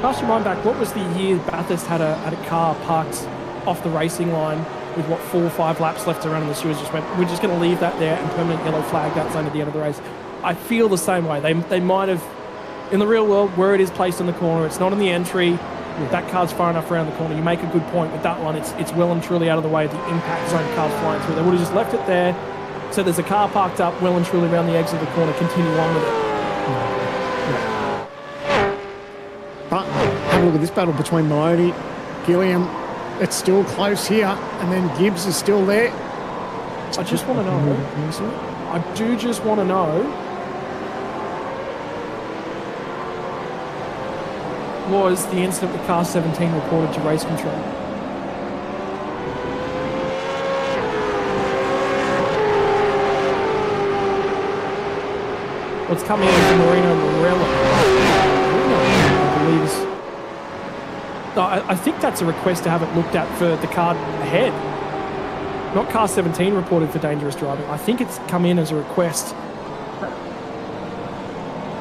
Cast your mind back, what was the year Bathurst had a car parked off the racing line with, 4 or 5 laps left to run, and the stewards just went, we're just going to leave that there and permanent yellow flag that zone at the end of the race. I feel the same way. They might have, in the real world, where it is placed in the corner, it's not in the entry, that car's far enough around the corner. You make a good point with that one. It's well and truly out of the way of the impact zone cars flying through. They would have just left it there, so there's a car parked up well and truly around the exit of the corner, continue on with it. But have a look at this battle between Maloney, Gilliam. It's still close here, and then Gibbs is still there. I just want to know. I do just want to know. Was the incident with car 17 reported to race control? What's coming in from Marino Morello? I think that's a request to have it looked at for the car ahead. Not car 17 reported for dangerous driving. I think it's come in as a request to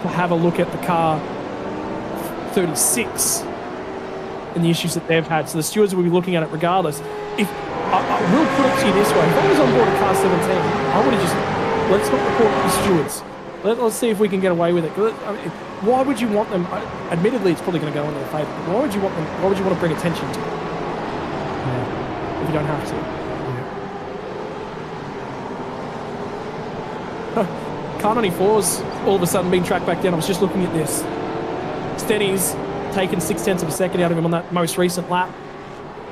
have a look at the car 36 and the issues that they've had. So the stewards will be looking at it regardless. If I will put it to you this way, if I was on board a car 17, I would have just, let's not report the stewards. Let's see if we can get away with it. I mean, why would you want them? Admittedly, it's probably going to go in their favour. But why would you want them? Why would you want to bring attention to it? If you don't have to. Car 94's all of a sudden being tracked back down. I was just looking at this. Stenny's taken 0.6 of a second out of him on that most recent lap.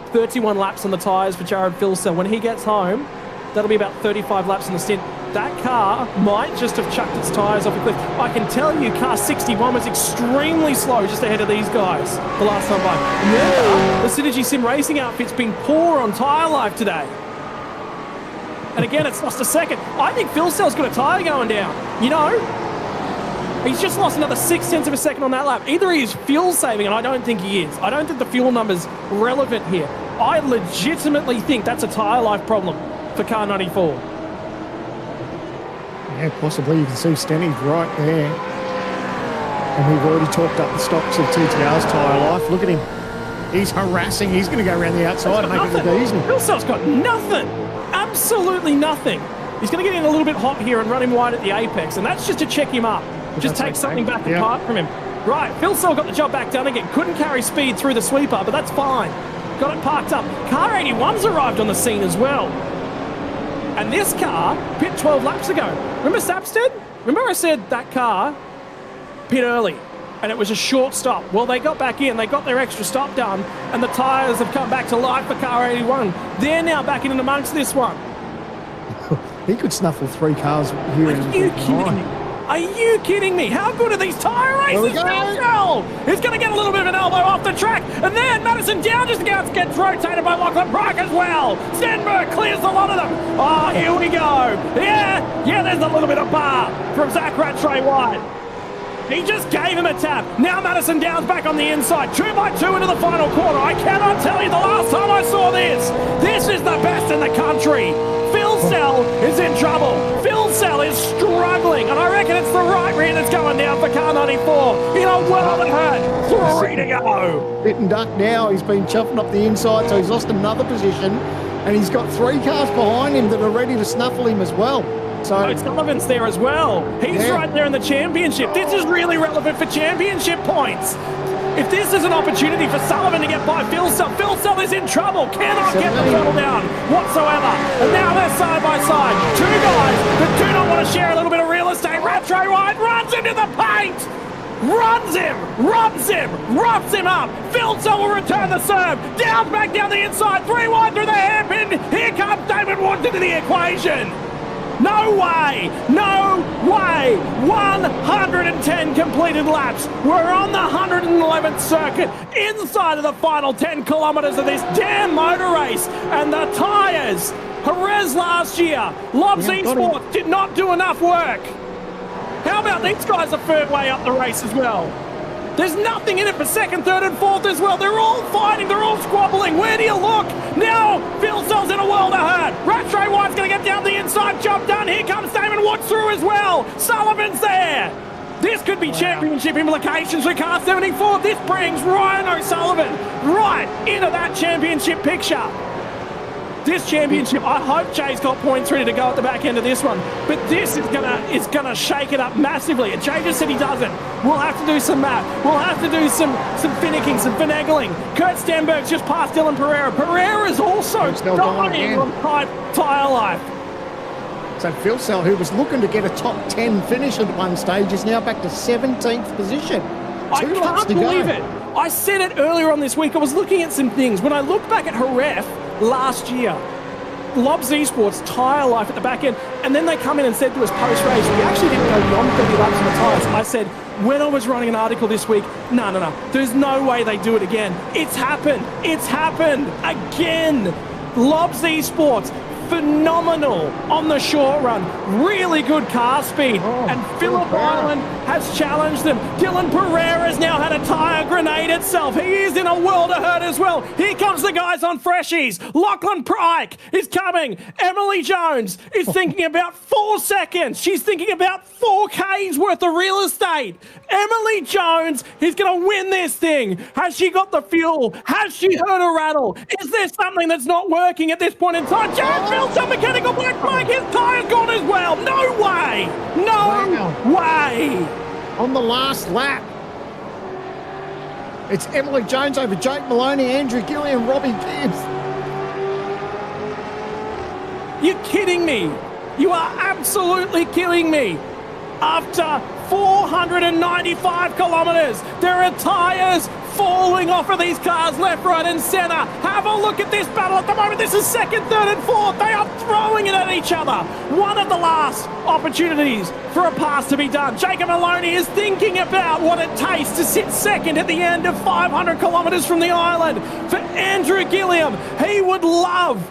31 laps on the tyres for Jared Philsell. When he gets home, that'll be about 35 laps in the stint. That car might just have chucked its tyres off a cliff. I can tell you car 61 was extremely slow just ahead of these guys the last time by. Remember, the Synergy Sim Racing outfit's been poor on tyre life today. And again, it's lost a second. I think Philsell's got a tyre going down. You know, he's just lost another 0.6 of a second on that lap. Either he is fuel saving, and I don't think he is. I don't think the fuel number's relevant here. I legitimately think that's a tyre life problem for car 94. Yeah, possibly. You can see Stenny's right there. And we've already talked up the stocks of TTR's tyre life. Look at him. He's harassing. He's going to go around the outside and make it look easy. Philsell's got nothing. Absolutely nothing. He's going to get in a little bit hot here and run him wide at the apex. And that's just to check him up. Just take something back apart from him. Right, Philsell got the job back done again. Couldn't carry speed through the sweeper, but that's fine. got it parked up. Car 81's arrived on the scene as well. And this car pit 12 laps ago. Remember Sapstead? Remember I said that car pit early and it was a short stop? Well, they got back in, they got their extra stop done, and the tyres have come back to life for car 81. They're now back in and amongst this one. He could snuffle 3 cars here. Are you kidding me? Are you kidding me? How good are these tyre races? He's going to get a little bit of an elbow off the track. And then Madison down just gets rotated by Lachlan Pryke as well. Stenberg clears a lot of them. Oh, here we go. Yeah, there's a little bit of bar from Zach Rattray White. He just gave him a tap. Now Madison Downs back on the inside. 2 by 2 into the final quarter. I cannot tell you the last time I saw this. This is the best in the country. Phil Sell is in trouble. Phil Sell is struggling, and I reckon it's the right rear that's going down for car 94. In a world of hurt. 3 to go. Bit and duck now. He's been chuffing up the inside, so he's lost another position, and he's got 3 cars behind him that are ready to snuffle him as well. So Sullivan's there as well. He's right there in the championship. This is really relevant for championship points. If this is an opportunity for Sullivan to get by Phil Sell is in trouble. Cannot get the throttle down whatsoever. And now they're side by side. 2 guys that do not want to share a little bit of real estate. Rattray White runs into the paint. Runs him, rubs him up. Phil Sell will return the serve. Down back down the inside. 3 wide through the hairpin. Here comes David Woods into the equation. No way! No way! 110 completed laps. We're on the 111th circuit, inside of the final 10 kilometres of this damn motor race. And the tyres, Jerez last year, Lobs Esports did not do enough work. How about these guys a third way up the race as well? There's nothing in it for second, third, and fourth as well. They're all fighting. They're all squabbling. Where do you look? Now, Phil Sell's in a world of hurt. Rattray White's going to get down the inside. Job done. Here comes Damon Woods through as well. Sullivan's there. This could be championship implications for car 74. This brings Ryan O'Sullivan right into that championship picture. This championship, I hope Jay's got points ready to go at the back end of this one. But this is gonna shake it up massively. And Jay just said he doesn't. We'll have to do some math. We'll have to do some finicking, some finagling. Kurt Stenberg's just passed Dylan Pereira. Pereira's also dying on tyre life. So Phil Sell, who was looking to get a top 10 finish at one stage, is now back to 17th position. I can't believe it. I said it earlier on this week. I was looking at some things. When I look back at Jerez last year, Lobs Esports tyre life at the back end, and then they come in and said to us post-race, we actually didn't go beyond 30 laps on the tyres. I said, when I was running an article this week, no, there's no way they do it again. It's happened again. Lobs Esports, phenomenal on the short run, really good car speed, and Phillip Island has challenged them. Dylan Pereira's now had a tyre grenade itself. He is in a world of hurt as well. Here comes the guys on freshies. Lachlan Pryke is coming. Emily Jones is thinking about 4 seconds. She's thinking about 4Ks worth of real estate. Emily Jones is going to win this thing. Has she got the fuel? Has she heard a rattle? Is there something that's not working at this point in time? Jared Phil's a mechanical black flag. His tyre's gone as well. No way. No way. On the last lap, it's Emily Jones over Jake Maloney, Andrew Gilliam, Robbie Gibbs. You're kidding me. You are absolutely killing me. After 495 kilometres, there are tyres falling off of these cars left, right and centre. Have a look at this battle at the moment. This is second, third and fourth. They are throwing it at each other. One of the last opportunities for a pass to be done. Jacob Maloney is thinking about what it takes to sit second at the end of 500 kilometres from the island. For Andrew Gilliam, he would love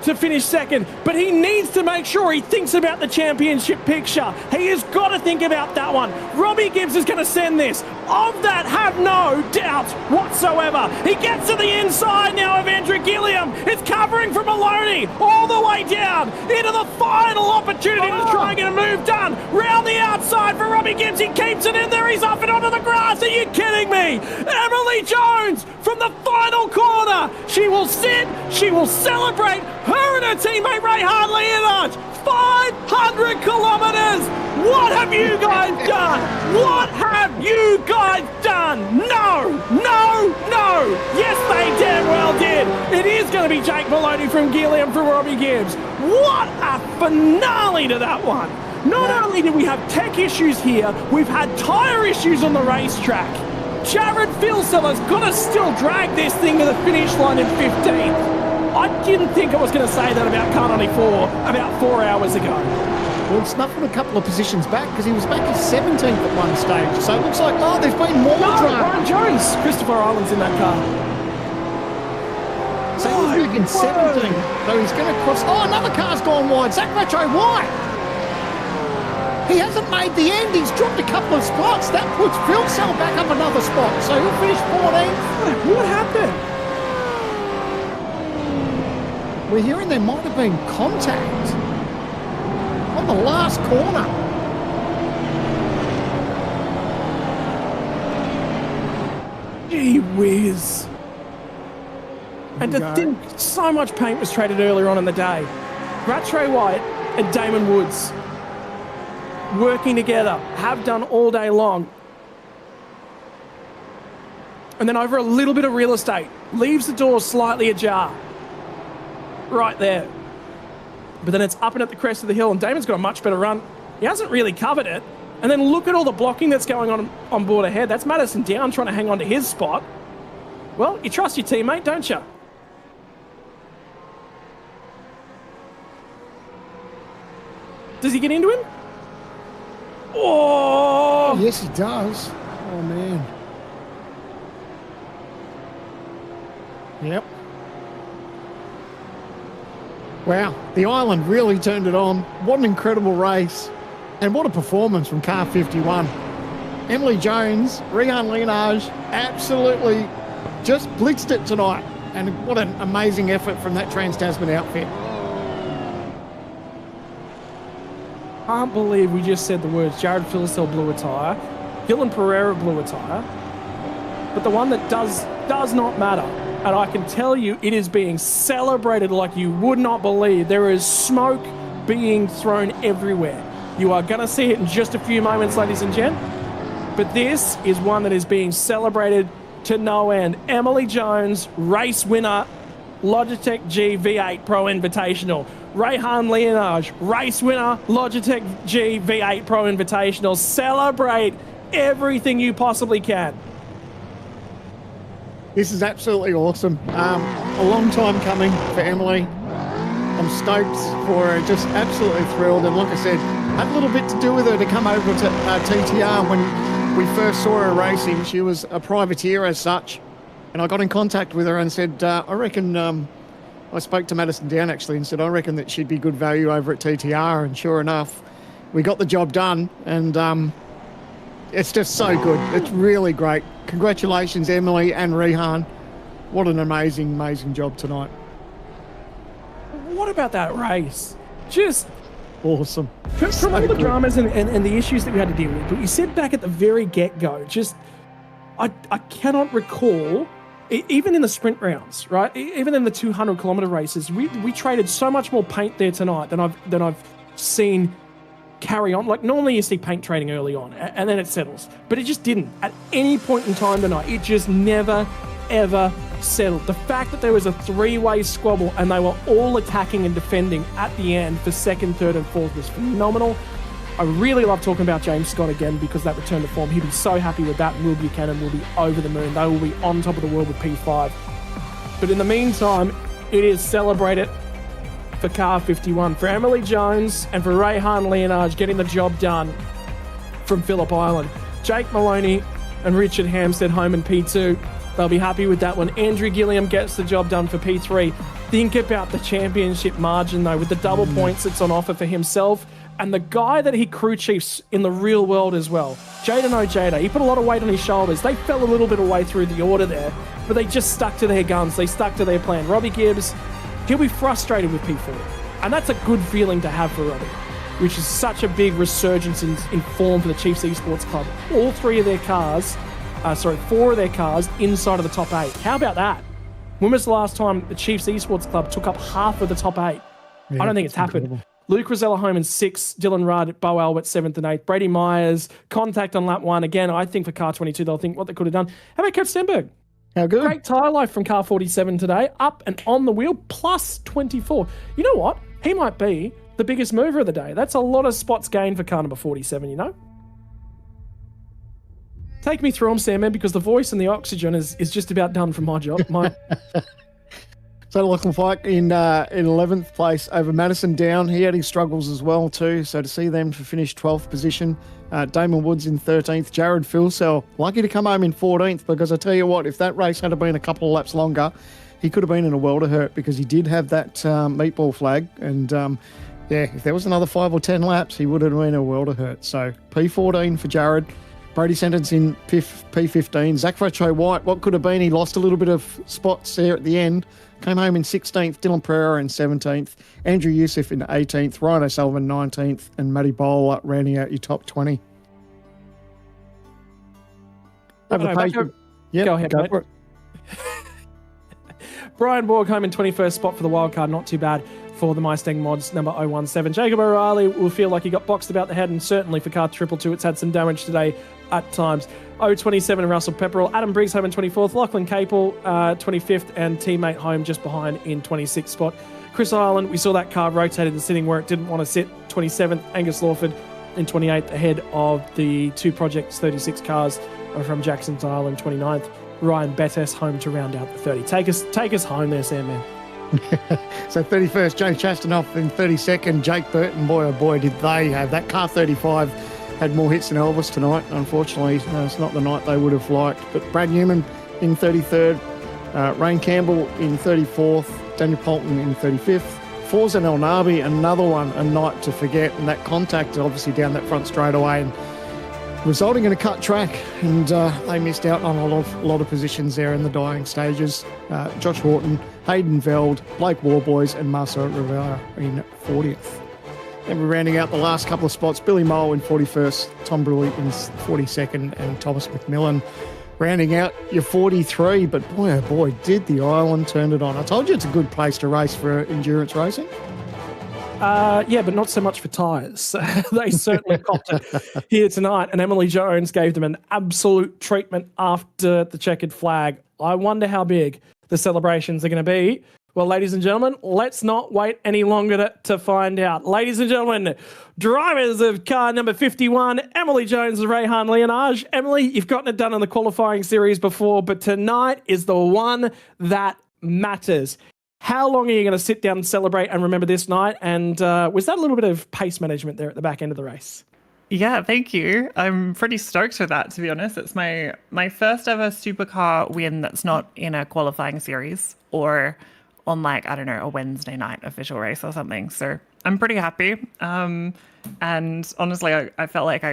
to finish second, but he needs to make sure he thinks about the championship picture. He has got to think about that one. Robbie Gibbs is going to send this. Of that, have no doubt whatsoever. He gets to the inside now of Andrew Gilliam. It's covering from Maloney all the way down into the final opportunity to try and get a move done. Round the outside for Robbie Gibbs. He keeps it in there. He's off it onto the grass. Are you kidding me? Emily Jones from the final corner. She will sit. She will celebrate. Her and her teammate Ray Hartley-Innard. 500 kilometres. What have you guys done? What have you guys done? No, no, no. Yes, they damn well did. It is going to be Jake Maloney from Gilliam from Robbie Gibbs. What a finale to that one. Not only did we have tech issues here, we've had tyre issues on the racetrack. Jared Phillip has got to still drag this thing to the finish line in 15th. I didn't think I was going to say that about Car 94 about 4 hours ago. Well, he snuffled a couple of positions back because he was back in 17th at one stage. So it looks like, oh, there's been more drama. Brian Jones, Christopher Island's in that car. So he's back in 17th. So he's going to cross. Oh, another car's gone wide. Zach Retro wide. He hasn't made the end. He's dropped a couple of spots. That puts Phil Cell back up another spot. So he'll finish 14th. What happened? We're hearing there might have been contact on the last corner. Gee whiz. And to think so much paint was traded earlier on in the day. Rattray White and Damon Woods working together, have done all day long. And then over a little bit of real estate, leaves the door slightly ajar. Right there. But then it's up and at the crest of the hill, and Damon's got a much better run. He hasn't really covered it. And then look at all the blocking that's going on board ahead. That's Madison Down trying to hang on to his spot. Well, you trust your teammate, don't you? Does he get into him? Oh! Yes, he does. Oh, man. Yep. Wow, the island really turned it on. What an incredible race. And what a performance from car 51. Emily Jones, Rihan Lienage, absolutely just blitzed it tonight. And what an amazing effort from that Trans-Tasman outfit. Can't believe we just said the words. Jared Philistell blew a tyre. Dylan Pereira blew a tyre. But the one that does not matter, and I can tell you it is being celebrated like you would not believe. There is smoke being thrown everywhere. You are going to see it in just a few moments, ladies and gents. But this is one that is being celebrated to no end. Emily Jones, race winner, Logitech G V8 Pro Invitational. Rayhan Lienage, race winner, Logitech G V8 Pro Invitational. Celebrate everything you possibly can. This is absolutely awesome. A long time coming for Emily. I'm stoked for her, just absolutely thrilled. And like I said, had a little bit to do with her to come over to TTR when we first saw her racing. She was a privateer as such. And I got in contact with her and said, I reckon, I spoke to Madison Down actually and said, I reckon that she'd be good value over at TTR. And sure enough, we got the job done. And it's just so good. It's really great. Congratulations, Emily and Rihan. What an amazing, amazing job tonight. What about that race? Just awesome. From all the dramas and the issues that we had to deal with, but you said back at the very get-go, just I cannot recall, even in the sprint rounds, right? Even in the 200-kilometer races, we traded so much more paint there tonight than I've seen carry on. Like normally you see paint trading early on and then it settles, but it just didn't at any point in time tonight. It just never ever settled. The fact that there was a three-way squabble and they were all attacking and defending at the end for second, third and fourth was phenomenal. I really love talking about James Scott again because that return to form, he'll be so happy with that, and Will Buchanan will be over the moon. They will be on top of the world with P5. But in the meantime, it is celebrated for car 51, for Emily Jones and for Rayhan Lienage getting the job done from Phillip Island. Jake Maloney and Richard Hampstead home in P2. They'll be happy with that one. Andrew Gilliam gets the job done for P3. Think about the championship margin, though, with the double points that's on offer for himself and the guy that he crew chiefs in the real world as well. Jada No Jada. He put a lot of weight on his shoulders. They fell a little bit away through the order there, but they just stuck to their guns. They stuck to their plan. Robbie Gibbs, he'll be frustrated with P4. And that's a good feeling to have for Robbie, which is such a big resurgence in form for the Chiefs Esports Club. All four of their cars inside of the top 8. How about that? When was the last time the Chiefs Esports Club took up half of the top 8? Yeah, I don't think it's happened. Incredible. Luke Rosella home in 6th. Dylan Rudd, Bo Albert 7th and 8th. Brady Myers, contact on lap 1. Again, I think for car 22, they'll think what they could have done. How about Kurt Stenberg? How good? Great tyre life from car 47 today. Up and on the wheel, plus 24. You know what? He might be the biggest mover of the day. That's a lot of spots gained for car number 47, you know? Take me through them, Sam, because the voice and the oxygen is just about done for my job. So Lachlan Fike in 11th place over Madison Down. He had his struggles as well too. So to see them to finish 12th position. Damon Woods in 13th. Jared Philsell, lucky to come home in 14th, because I tell you what, if that race had been a couple of laps longer, he could have been in a world of hurt, because he did have that meatball flag. And if there was another 5 or 10 laps, he would have been in a world of hurt. So P14 for Jared. Brady Sentence in P15. Zach Fratro White, what could have been? He lost a little bit of spots there at the end. Came home in 16th. Dylan Pereira in 17th. Andrew Youssef in 18th. Ryan O'Sullivan 19th. And Matty Bowler rounding out your top 20. Go ahead, mate. For it. Brian Borg home in 21st spot for the wildcard. Not too bad for the Mustang Mods number 017. Jacob O'Reilly will feel like he got boxed about the head, and certainly for car 222, it's had some damage today at times. 027 Russell Pepperell. Adam Briggs home in 24th. Lachlan Capel 25th, and teammate home just behind in 26th spot. Chris Ireland, we saw that car rotated and sitting where it didn't want to sit. 27th. Angus Lawford in 28th, ahead of the two Projects 36 cars from Jackson's Island. 29th. Ryan Bettes home to round out the 30. Take us home there, Sam, man. So 31st, Jay Chastanoff in 32nd. Jake Burton, boy oh boy, did they have that. Car 35 had more hits than Elvis tonight. Unfortunately, it's not the night they would have liked. But Brad Newman in 33rd, Rain Campbell in 34th, Daniel Polton in 35th, Forza El Nabi, another one, a night to forget. And that contact obviously down that front straightaway, and resulting in a cut track, and they missed out on a lot of positions there in the dying stages. Josh Horton, Hayden Veld, Blake Warboys, and Marcel Rivera in 40th. Then we're rounding out the last couple of spots. Billy Mole in 41st, Tom Brewery in 42nd, and Thomas McMillan rounding out your 43. But boy, oh boy, did the island turn it on. I told you it's a good place to race for endurance racing. Yeah, but not so much for tyres. They certainly copped it here tonight, and Emily Jones gave them an absolute treatment after the checkered flag. I wonder how big the celebrations are going to be. Well, ladies and gentlemen, let's not wait any longer to find out. Ladies and gentlemen, drivers of car number 51, Emily Jones and Rehan Leonage. Emily, you've gotten it done in the qualifying series before, but tonight is the one that matters. How long are you going to sit down and celebrate and remember this night? And was that a little bit of pace management there at the back end of the race? Yeah, thank you. I'm pretty stoked with that, to be honest. It's my first ever supercar win that's not in a qualifying series or on, like, I don't know, a Wednesday night official race or something. So I'm pretty happy. And honestly, I felt like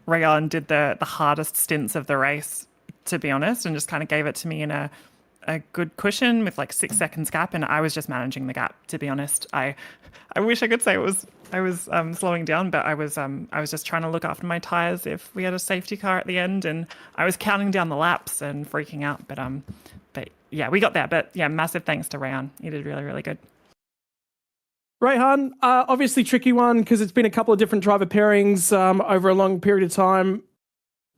Rayon did the hardest stints of the race, to be honest, and just kind of gave it to me in a good cushion with like 6 seconds gap, and I was just managing the gap, to be honest. I wish I could say I was slowing down, but I was just trying to look after my tires if we had a safety car at the end, and I was counting down the laps and freaking out, but yeah, we got there. But yeah, massive thanks to Rayan. He did really, really good. Rehan, obviously tricky one because it's been a couple of different driver pairings over a long period of time.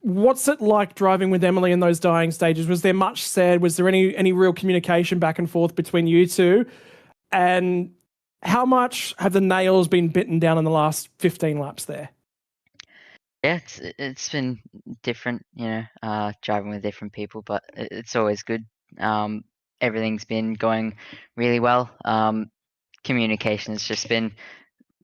What's it like driving with Emily in those dying stages? Was there much said? Was there any real communication back and forth between you two? And how much have the nails been bitten down in the last 15 laps there? Yeah, it's been different, driving with different people, but it's always good. Everything's been going really well. Communication has just been,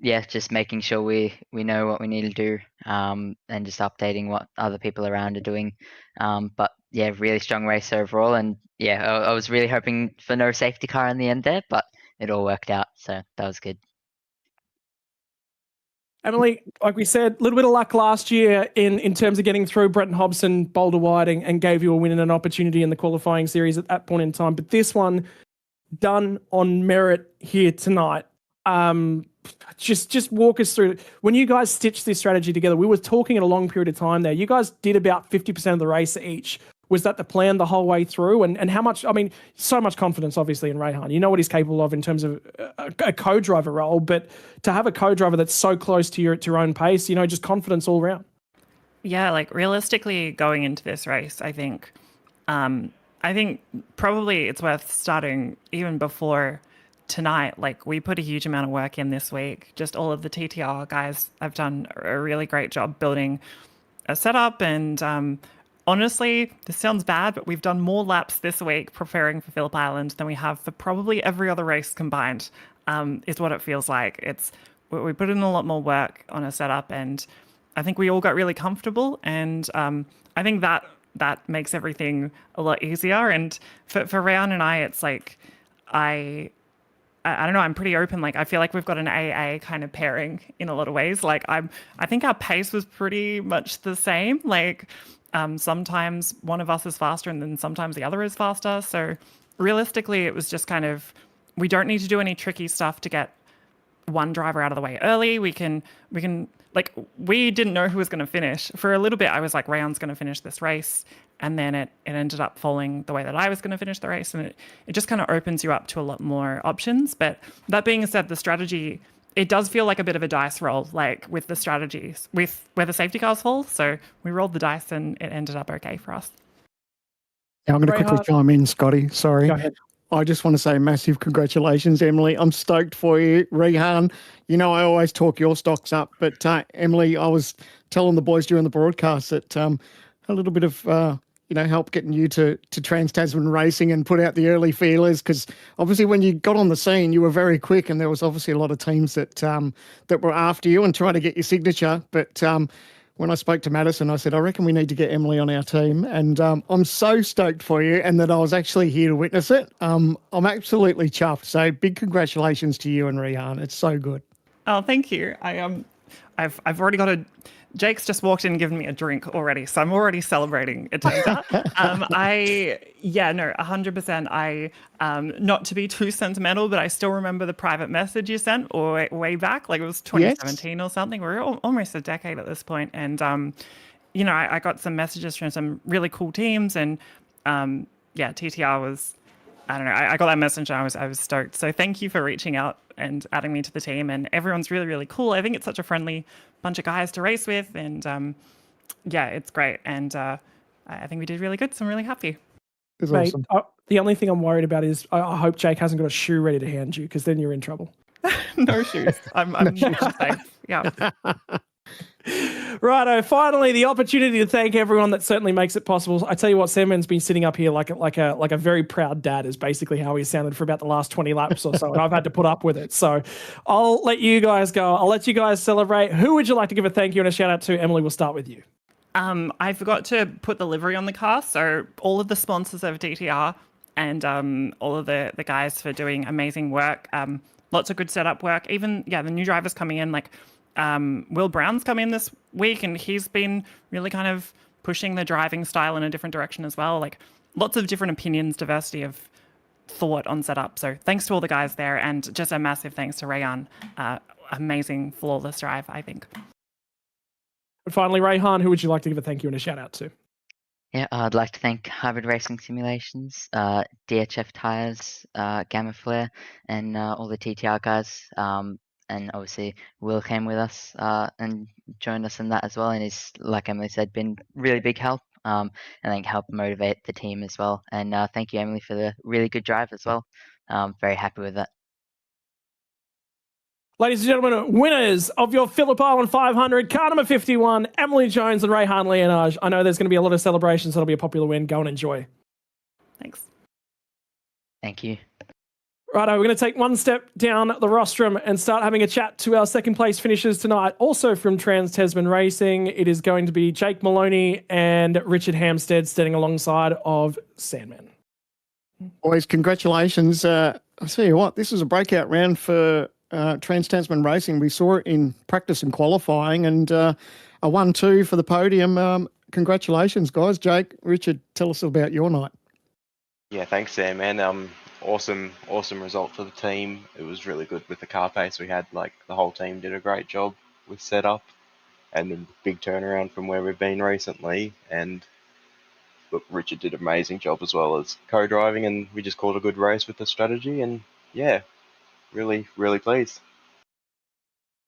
just making sure we know what we need to do, and just updating what other people around are doing. But yeah, really strong race overall, and I was really hoping for no safety car in the end there, but it all worked out, so that was good. Emily, like we said, a little bit of luck last year in terms of getting through. Bretton Hobson, Boulder Whiting, and gave you a win and an opportunity in the qualifying series at that point in time. But this one, done on merit here tonight. Just walk us through. When you guys stitched this strategy together, we were talking in a long period of time there. You guys did about 50% of the race each. Was that the plan the whole way through? And how much, I mean, so much confidence, obviously, in Rayhan. You know what he's capable of in terms of a co-driver role, but to have a co-driver that's so close to your own pace, you know, just confidence all around. Yeah, like realistically going into this race, I think probably it's worth starting even before tonight. Like we put a huge amount of work in this week. Just all of the TTR guys have done a really great job building a setup, and honestly, this sounds bad, but we've done more laps this week preparing for Phillip Island than we have for probably every other race combined, is what it feels like. We put in a lot more work on a setup, and I think we all got really comfortable, and I think that makes everything a lot easier. And for Ryan and I, it's like I don't know, I'm pretty open. Like I feel like we've got an AA kind of pairing in a lot of ways. Like I think our pace was pretty much the same. Like sometimes one of us is faster and then sometimes the other is faster. So realistically, it was just kind of, we don't need to do any tricky stuff to get one driver out of the way early. We can like, we didn't know who was going to finish. For a little bit, I was like, Rayhan's going to finish this race. And then it ended up falling the way that I was going to finish the race. And it just kind of opens you up to a lot more options. But that being said, the strategy, it does feel like a bit of a dice roll, like with the strategies, with where the safety cars fall. So we rolled the dice and it ended up okay for us. Now I'm going to quickly chime in, Scotty. Sorry. Go ahead. I just want to say massive congratulations, Emily. I'm stoked for you. Rayhan, you know I always talk your stocks up, but Emily, I was telling the boys during the broadcast that a little bit of help getting you to Trans-Tasman Racing and put out the early feelers, because obviously when you got on the scene, you were very quick, and there was obviously a lot of teams that were after you and trying to get your signature. But when I spoke to Madison, I said, I reckon we need to get Emily on our team. And I'm so stoked for you, and that I was actually here to witness it. I'm absolutely chuffed. So big congratulations to you and Rayhan. It's so good. Oh, thank you. I've already got Jake's just walked in and given me a drink already, so I'm already celebrating, it turns out. 100%. Not to be too sentimental, but I still remember the private message you sent way back, like it was 2017 or something. We're almost a decade at this point. And, I got some messages from some really cool teams, and TTR was, I don't know, I got that message and I was stoked. So thank you for reaching out and adding me to the team. And everyone's really, really cool. I think it's such a friendly bunch of guys to race with. And it's great. And I think we did really good. So I'm really happy. It's Mate, awesome. the only thing I'm worried about is I hope Jake hasn't got a shoe ready to hand you, because then you're in trouble. No shoes. I'm safe. Yeah. Righto, finally the opportunity to thank everyone that certainly makes it possible. I tell you what, Sandman's been sitting up here like a very proud dad, is basically how he sounded for about the last 20 laps or so, and I've had to put up with it. So I'll let you guys go. I'll let you guys celebrate. Who would you like to give a thank you and a shout out to? Emily, we'll start with you. I forgot to put the livery on the car, so all of the sponsors of DTR and all of the guys for doing amazing work. Lots of good setup work. Even the new drivers coming in, like Will Brown's come in this week, and he's been really kind of pushing the driving style in a different direction as well. Like lots of different opinions, diversity of thought on setup. So thanks to all the guys there, and just a massive thanks to Rayhan. Amazing, flawless drive, I think. And finally, Rayhan, who would you like to give a thank you and a shout out to? Yeah, I'd like to thank Hybrid Racing Simulations, DHF Tires, Gamma Flare, and all the TTR guys. And obviously Will came with us and joined us in that as well. And he's, like Emily said, been really big help. And I think helped motivate the team as well. And thank you, Emily, for the really good drive as well. Very happy with that. Ladies and gentlemen, winners of your Phillip Island 500, car number 51, Emily Jones and Rayhan Leonage. I know there's going to be a lot of celebrations. That'll be a popular win. Go and enjoy. Thanks. Thank you. Righto, we're going to take one step down the rostrum and start having a chat to our second place finishers tonight. Also from Trans-Tasman Racing, it is going to be Jake Maloney and Richard Hampstead standing alongside of Sandman. Boys, congratulations. I'll tell you what, this was a breakout round for Trans-Tasman Racing. We saw it in practice and qualifying, and a 1-2 for the podium. Congratulations, guys. Jake, Richard, tell us about your night. Yeah, thanks, Sam, man. Awesome result for the team. It was really good with the car pace we had. Like the whole team did a great job with setup, and a big turnaround from where we've been recently. And look, Richard did an amazing job as well as co-driving, and we just called a good race with the strategy, and yeah, really, really pleased.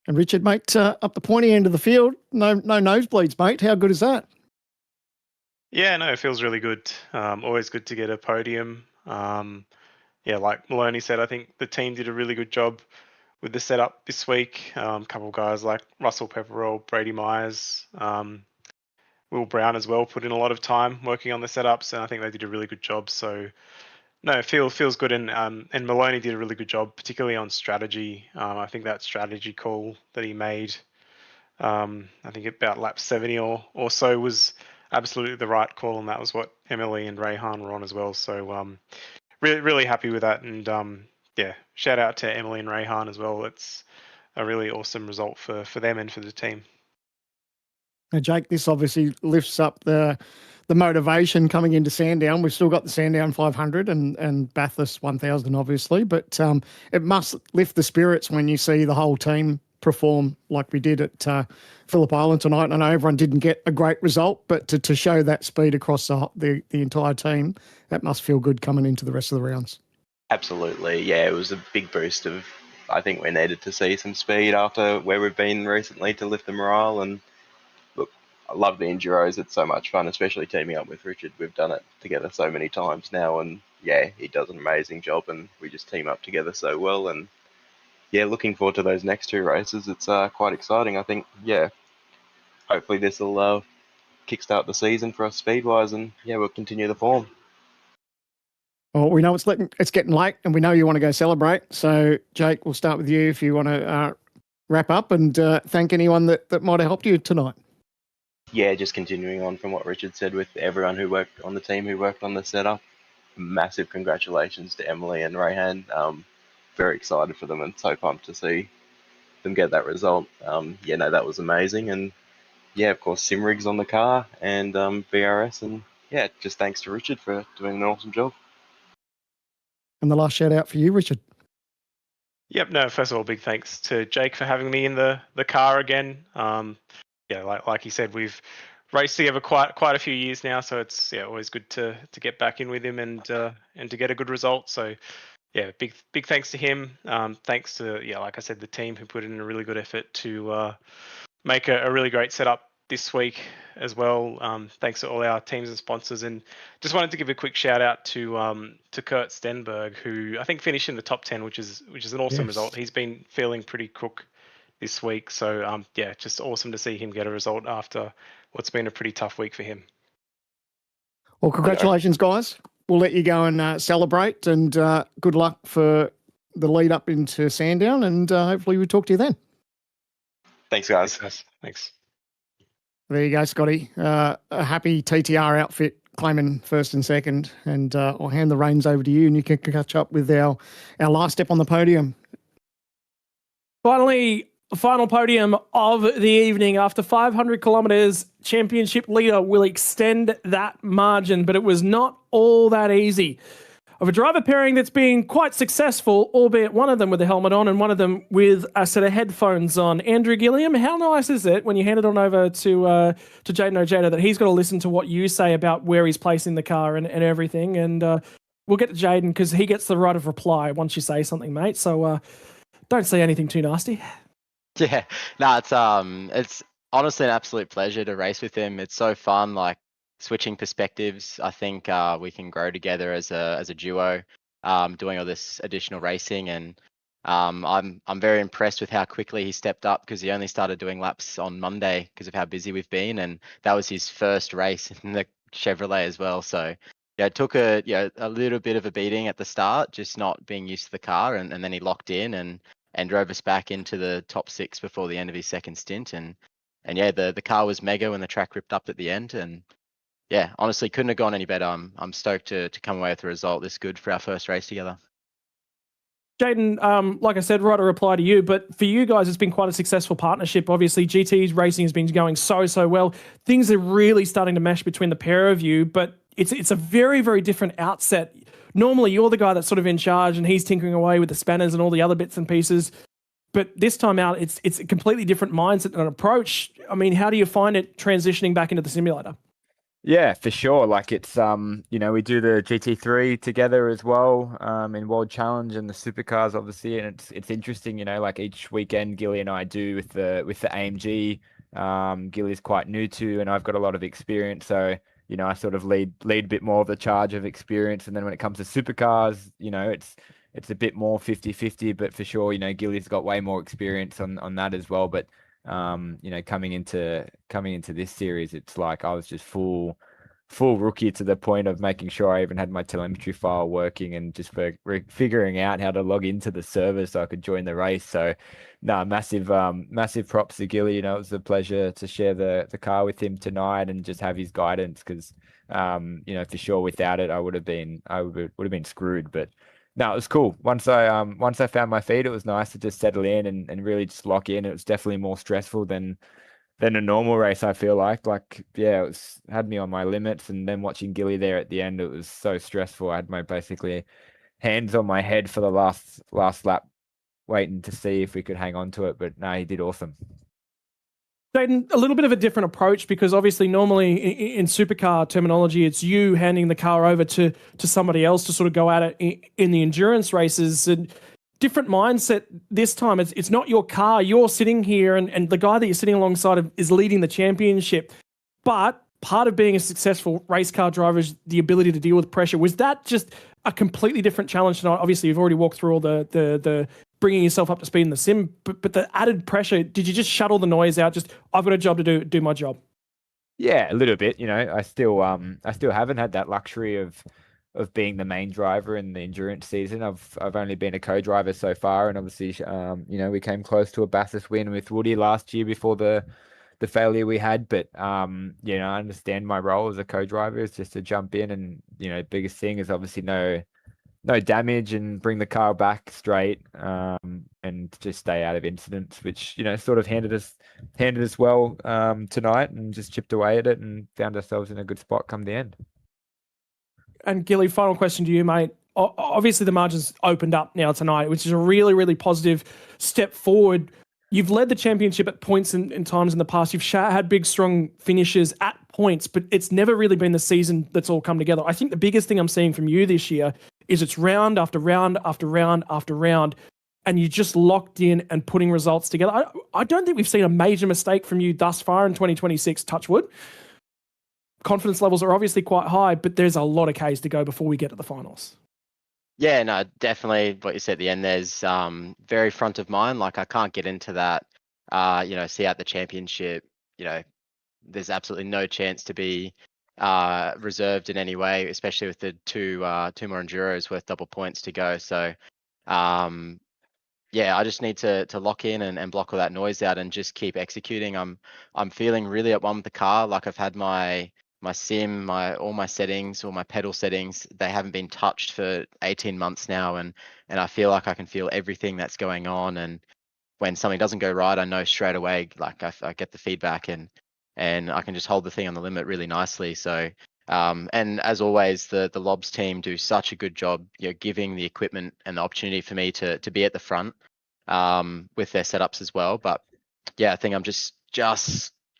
And Richard, mate, up the pointy end of the field, no nosebleeds, mate. How good is that? Yeah, no, it feels really good. Always good to get a podium. Yeah, like Maloney said, I think the team did a really good job with the setup this week. A couple of guys like Russell Pepperell, Brady Myers, Will Brown as well put in a lot of time working on the setups, and I think they did a really good job. So no, it feels good, and Maloney did a really good job, particularly on strategy. I think that strategy call that he made, I think about lap 70 or so, was absolutely the right call, and that was what Emily and Rayhan were on as well. So really happy with that, and yeah, shout out to Emily and Rayhan as well. It's a really awesome result for them and for the team. Now, Jake, this obviously lifts up the motivation coming into Sandown. We've still got the Sandown 500 and Bathurst 1000, obviously, but it must lift the spirits when you see the whole team perform like we did at Phillip Island tonight. I know everyone didn't get a great result, but to show that speed across the entire team, that must feel good coming into the rest of the rounds. Absolutely, yeah, it was a big boost of, I think we needed to see some speed after where we've been recently to lift the morale. And look, I love the Enduros. It's so much fun, especially teaming up with Richard. We've done it together so many times now, and yeah, he does an amazing job, and we just team up together so well. And yeah, looking forward to those next two races. It's quite exciting. I think, yeah, hopefully this will kickstart the season for us speed-wise, and yeah, we'll continue the form. Well, we know it's getting late, and we know you want to go celebrate. So, Jake, we'll start with you if you want to wrap up and thank anyone that might have helped you tonight. Yeah, just continuing on from what Richard said, with everyone who worked on the team, who worked on the setup. Massive congratulations to Emily and Rayhan. Very excited for them and so pumped to see them get that result. Yeah, no, that was amazing. And yeah, of course, Simrig's on the car and VRS. And yeah, just thanks to Richard for doing an awesome job. And the last shout out for you, Richard. Yep. No, first of all, big thanks to Jake for having me in the car again. Yeah, like he said, we've raced together quite a few years now, so it's always good to get back in with him and to get a good result. So yeah, big thanks to him. Thanks to, like I said, the team who put in a really good effort to make a really great setup this week as well. Thanks to all our teams and sponsors, and just wanted to give a quick shout out to Kurt Stenberg, who I think finished in the top 10, which is an awesome result. He's been feeling pretty crook this week, so yeah, just awesome to see him get a result after what's been a pretty tough week for him. Well, congratulations, guys. We'll let you go and celebrate, and good luck for the lead up into Sandown, and hopefully we'll talk to you then. Thanks, guys. Thanks. There you go, Scotty. A happy TTR outfit claiming first and second, and I'll hand the reins over to you, and you can catch up with our last step on the podium. Finally, final podium of the evening. After 500 kilometres, championship leader will extend that margin, but it was not all that easy. Of a driver pairing that's been quite successful, albeit one of them with a helmet on and one of them with a set of headphones on. Andrew Gilliam, how nice is it when you hand it on over to Jaden Ojeda that he's got to listen to what you say about where he's placing the car and everything? And we'll get to Jaden because he gets the right of reply once you say something, mate. So don't say anything too nasty. Yeah, no, it's honestly an absolute pleasure to race with him. It's so fun, like switching perspectives. I think we can grow together as a duo, doing all this additional racing, and I'm very impressed with how quickly he stepped up, because he only started doing laps on Monday because of how busy we've been, and that was his first race in the Chevrolet as well. So yeah, it took a little bit of a beating at the start, just not being used to the car, and then he locked in and drove us back into the top 6 before the end of his second stint, and yeah, the car was mega when the track ripped up at the end, and yeah, honestly, couldn't have gone any better. I'm stoked to come away with a result this good for our first race together. Jaden, like I said, right, a reply to you, but for you guys, it's been quite a successful partnership. Obviously, GT's racing has been going so well. Things are really starting to mesh between the pair of you, but it's a very, very different outset. Normally, you're the guy that's sort of in charge, and he's tinkering away with the spanners and all the other bits and pieces. But this time out, it's a completely different mindset and approach. I mean, how do you find it transitioning back into the simulator? Yeah, for sure. Like it's we do the GT3 together as well, in World Challenge and the supercars obviously, and it's interesting, like each weekend Gilly and I do with the AMG. Gilly's quite new to, and I've got a lot of experience, so I sort of lead a bit more of the charge of experience, and then when it comes to supercars, it's a bit more 50-50, but for sure, Gilly's got way more experience on that as well, but coming into this series, it's like I was just full rookie to the point of making sure I even had my telemetry file working and just for figuring out how to log into the server so I could join the race. So, no, massive props to Gilly. It was a pleasure to share the car with him tonight and just have his guidance because, for sure without it, I would have been screwed. But no, it was cool. Once I found my feet, it was nice to just settle in and really just lock in. It was definitely more stressful than a normal race, I feel like. Like, yeah, had me on my limits, and then watching Gilly there at the end, it was so stressful. I had my basically hands on my head for the last lap, waiting to see if we could hang on to it. But no, he did awesome. Jaden, a little bit of a different approach because obviously normally in supercar terminology, it's you handing the car over to somebody else to sort of go at it in the endurance races. And different mindset this time. It's not your car. You're sitting here and the guy that you're sitting alongside is leading the championship. But part of being a successful race car driver is the ability to deal with pressure. Was that just a completely different challenge tonight? Obviously, you've already walked through all the bringing yourself up to speed in the sim, but the added pressure, did you just shut all the noise out? Just, I've got a job to do my job. Yeah, a little bit. I still haven't had that luxury of being the main driver in the endurance season. I've only been a co-driver so far, and obviously, we came close to a Bathurst win with Woody last year before the failure we had. But I understand my role as a co-driver is just to jump in, and biggest thing is obviously no damage and bring the car back straight, and just stay out of incidents, which sort of handed us well tonight, and just chipped away at it and found ourselves in a good spot come the end. And Gilly, final question to you, mate. Obviously, the margins opened up now tonight, which is a really, really positive step forward. You've led the championship at points in times in the past. You've had big, strong finishes at points, but it's never really been the season that's all come together. I think the biggest thing I'm seeing from you this year is it's round after round after round after round, and you just locked in and putting results together. I don't think we've seen a major mistake from you thus far in 2026, touch wood. Confidence levels are obviously quite high, but there's a lot of Ks to go before we get to the finals. Yeah, no, definitely what you said at the end, there's very front of mind. Like I can't get into that, see out the championship, there's absolutely no chance to be reserved in any way, especially with the two more Enduros worth double points to go. So I just need to lock in and block all that noise out and just keep executing. I'm feeling really at one with the car. Like I've had my sim, all my settings, all my pedal settings, they haven't been touched for 18 months now, and I feel like I can feel everything that's going on. And when something doesn't go right, I know straight away. Like I get the feedback, and I can just hold the thing on the limit really nicely. So and as always, the Lobs team do such a good job, giving the equipment and the opportunity for me to be at the front with their setups as well. But yeah, I think I'm just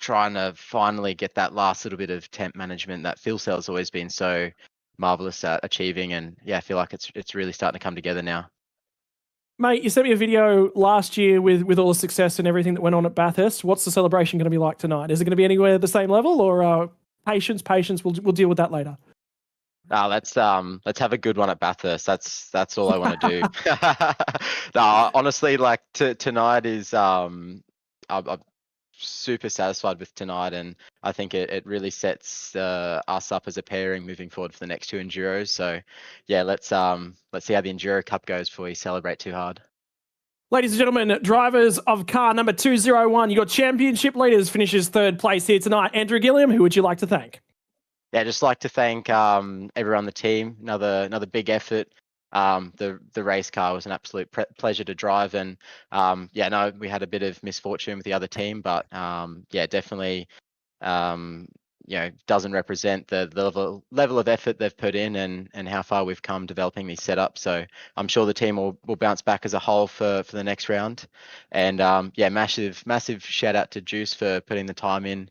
trying to finally get that last little bit of temp management that Phil Cell's always been so marvelous at achieving. And yeah, I feel like it's really starting to come together now. Mate, you sent me a video last year with all the success and everything that went on at Bathurst. What's the celebration going to be like tonight? Is it going to be anywhere the same level, or patience? We'll deal with that later. Let's have a good one at Bathurst. That's all I want to do. No, honestly, like tonight is I'm super satisfied with tonight, and I think it really sets us up as a pairing moving forward for the next two Enduros. So yeah, let's see how the Enduro Cup goes before we celebrate too hard. Ladies and gentlemen, drivers of car number 201, you got championship leaders finishes third place here tonight. Andrew Gilliam, who would you like to thank? Yeah, just like to thank everyone on the team. Another big effort. The race car was an absolute pleasure to drive, and we had a bit of misfortune with the other team, but definitely doesn't represent the level of effort they've put in and how far we've come developing these setups. So I'm sure the team will bounce back as a whole for the next round. And massive shout out to Juice for putting the time in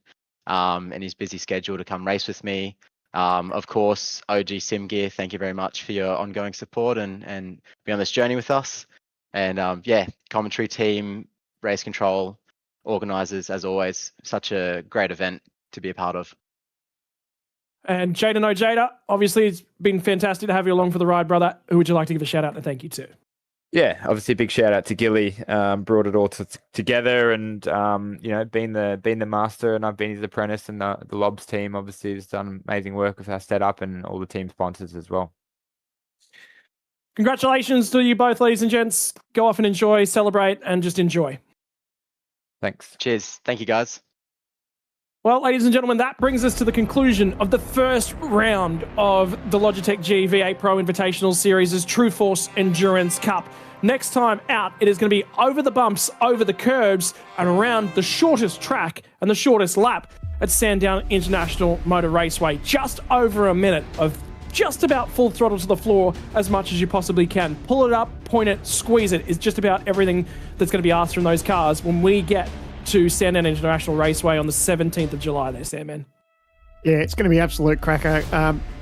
and his busy schedule to come race with me. Of course, OG Sim Gear, thank you very much for your ongoing support and be on this journey with us. And yeah, commentary team, race control, organisers, as always, such a great event to be a part of. And Jada No Jada, obviously it's been fantastic to have you along for the ride, brother. Who would you like to give a shout out and thank you to? Yeah, obviously a big shout out to Gilly. Brought it all together, and been the master, and I've been his apprentice, and the Lobs team obviously has done amazing work with our setup and all the team sponsors as well. Congratulations to you both, ladies and gents. Go off and enjoy, celebrate, and just enjoy. Thanks. Cheers. Thank you, guys. Well, ladies and gentlemen, that brings us to the conclusion of the first round of the Logitech G V8 Pro Invitational Series' True Force Endurance Cup. Next time out, it is going to be over the bumps, over the curbs, and around the shortest track and the shortest lap at Sandown International Motor Raceway. Just over a minute of just about full throttle to the floor as much as you possibly can. Pull it up, point it, squeeze it is just about everything that's going to be asked from those cars when we get to Sandown International Raceway on the 17th of July there, Sandman. Yeah, it's going to be absolute cracker.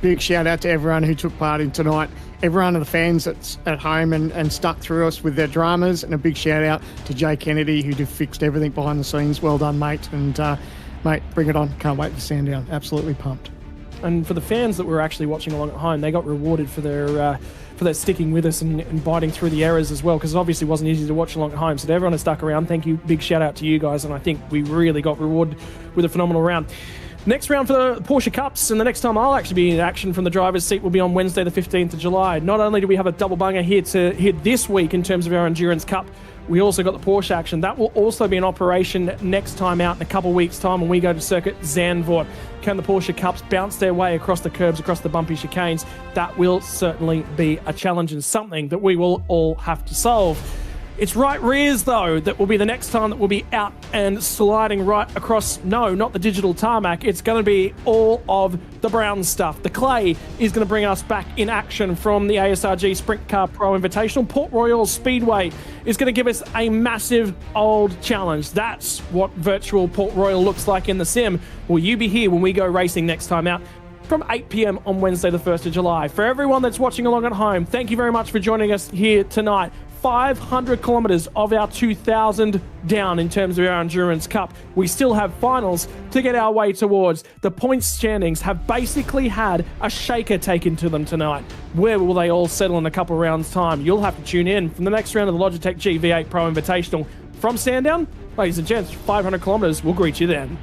Big shout out to everyone who took part in tonight, everyone of the fans that's at home and stuck through us with their dramas, and a big shout out to Jay Kennedy who fixed everything behind the scenes. Well done, mate. And mate, bring it on. Can't wait for Sandown. Absolutely pumped. And for the fans that were actually watching along at home, they got rewarded for their sticking with us and biting through the errors as well, because it obviously wasn't easy to watch along at home. So to everyone who stuck around, thank you. Big shout out to you guys, and I think we really got rewarded with a phenomenal round. Next round for the Porsche Cups, and the next time I'll actually be in action from the driver's seat will be on Wednesday the 15th of July. Not only do we have a double banger here to hit this week in terms of our Endurance Cup, we also got the Porsche action. That will also be in operation next time out in a couple of weeks' time when we go to Circuit Zandvoort. Can the Porsche Cups bounce their way across the curbs, across the bumpy chicanes? That will certainly be a challenge and something that we will all have to solve. It's right rears, though, that will be the next time that we'll be out and sliding right across, no, not the digital tarmac. It's going to be all of the brown stuff. The clay is going to bring us back in action from the ASRG Sprint Car Pro Invitational. Port Royal Speedway is going to give us a massive old challenge. That's what virtual Port Royal looks like in the sim. Will you be here when we go racing next time out? From 8 p.m. on Wednesday the 1st of July. For everyone that's watching along at home, thank you very much for joining us here tonight. 500 kilometers of our 2,000 down in terms of our Endurance Cup. We still have finals to get our way towards. The points standings have basically had a shaker taken to them tonight. Where will they all settle in a couple of rounds' time? You'll have to tune in from the next round of the Logitech G V8 Pro Invitational. From Sandown, ladies and gents, 500 kilometers. We'll greet you then.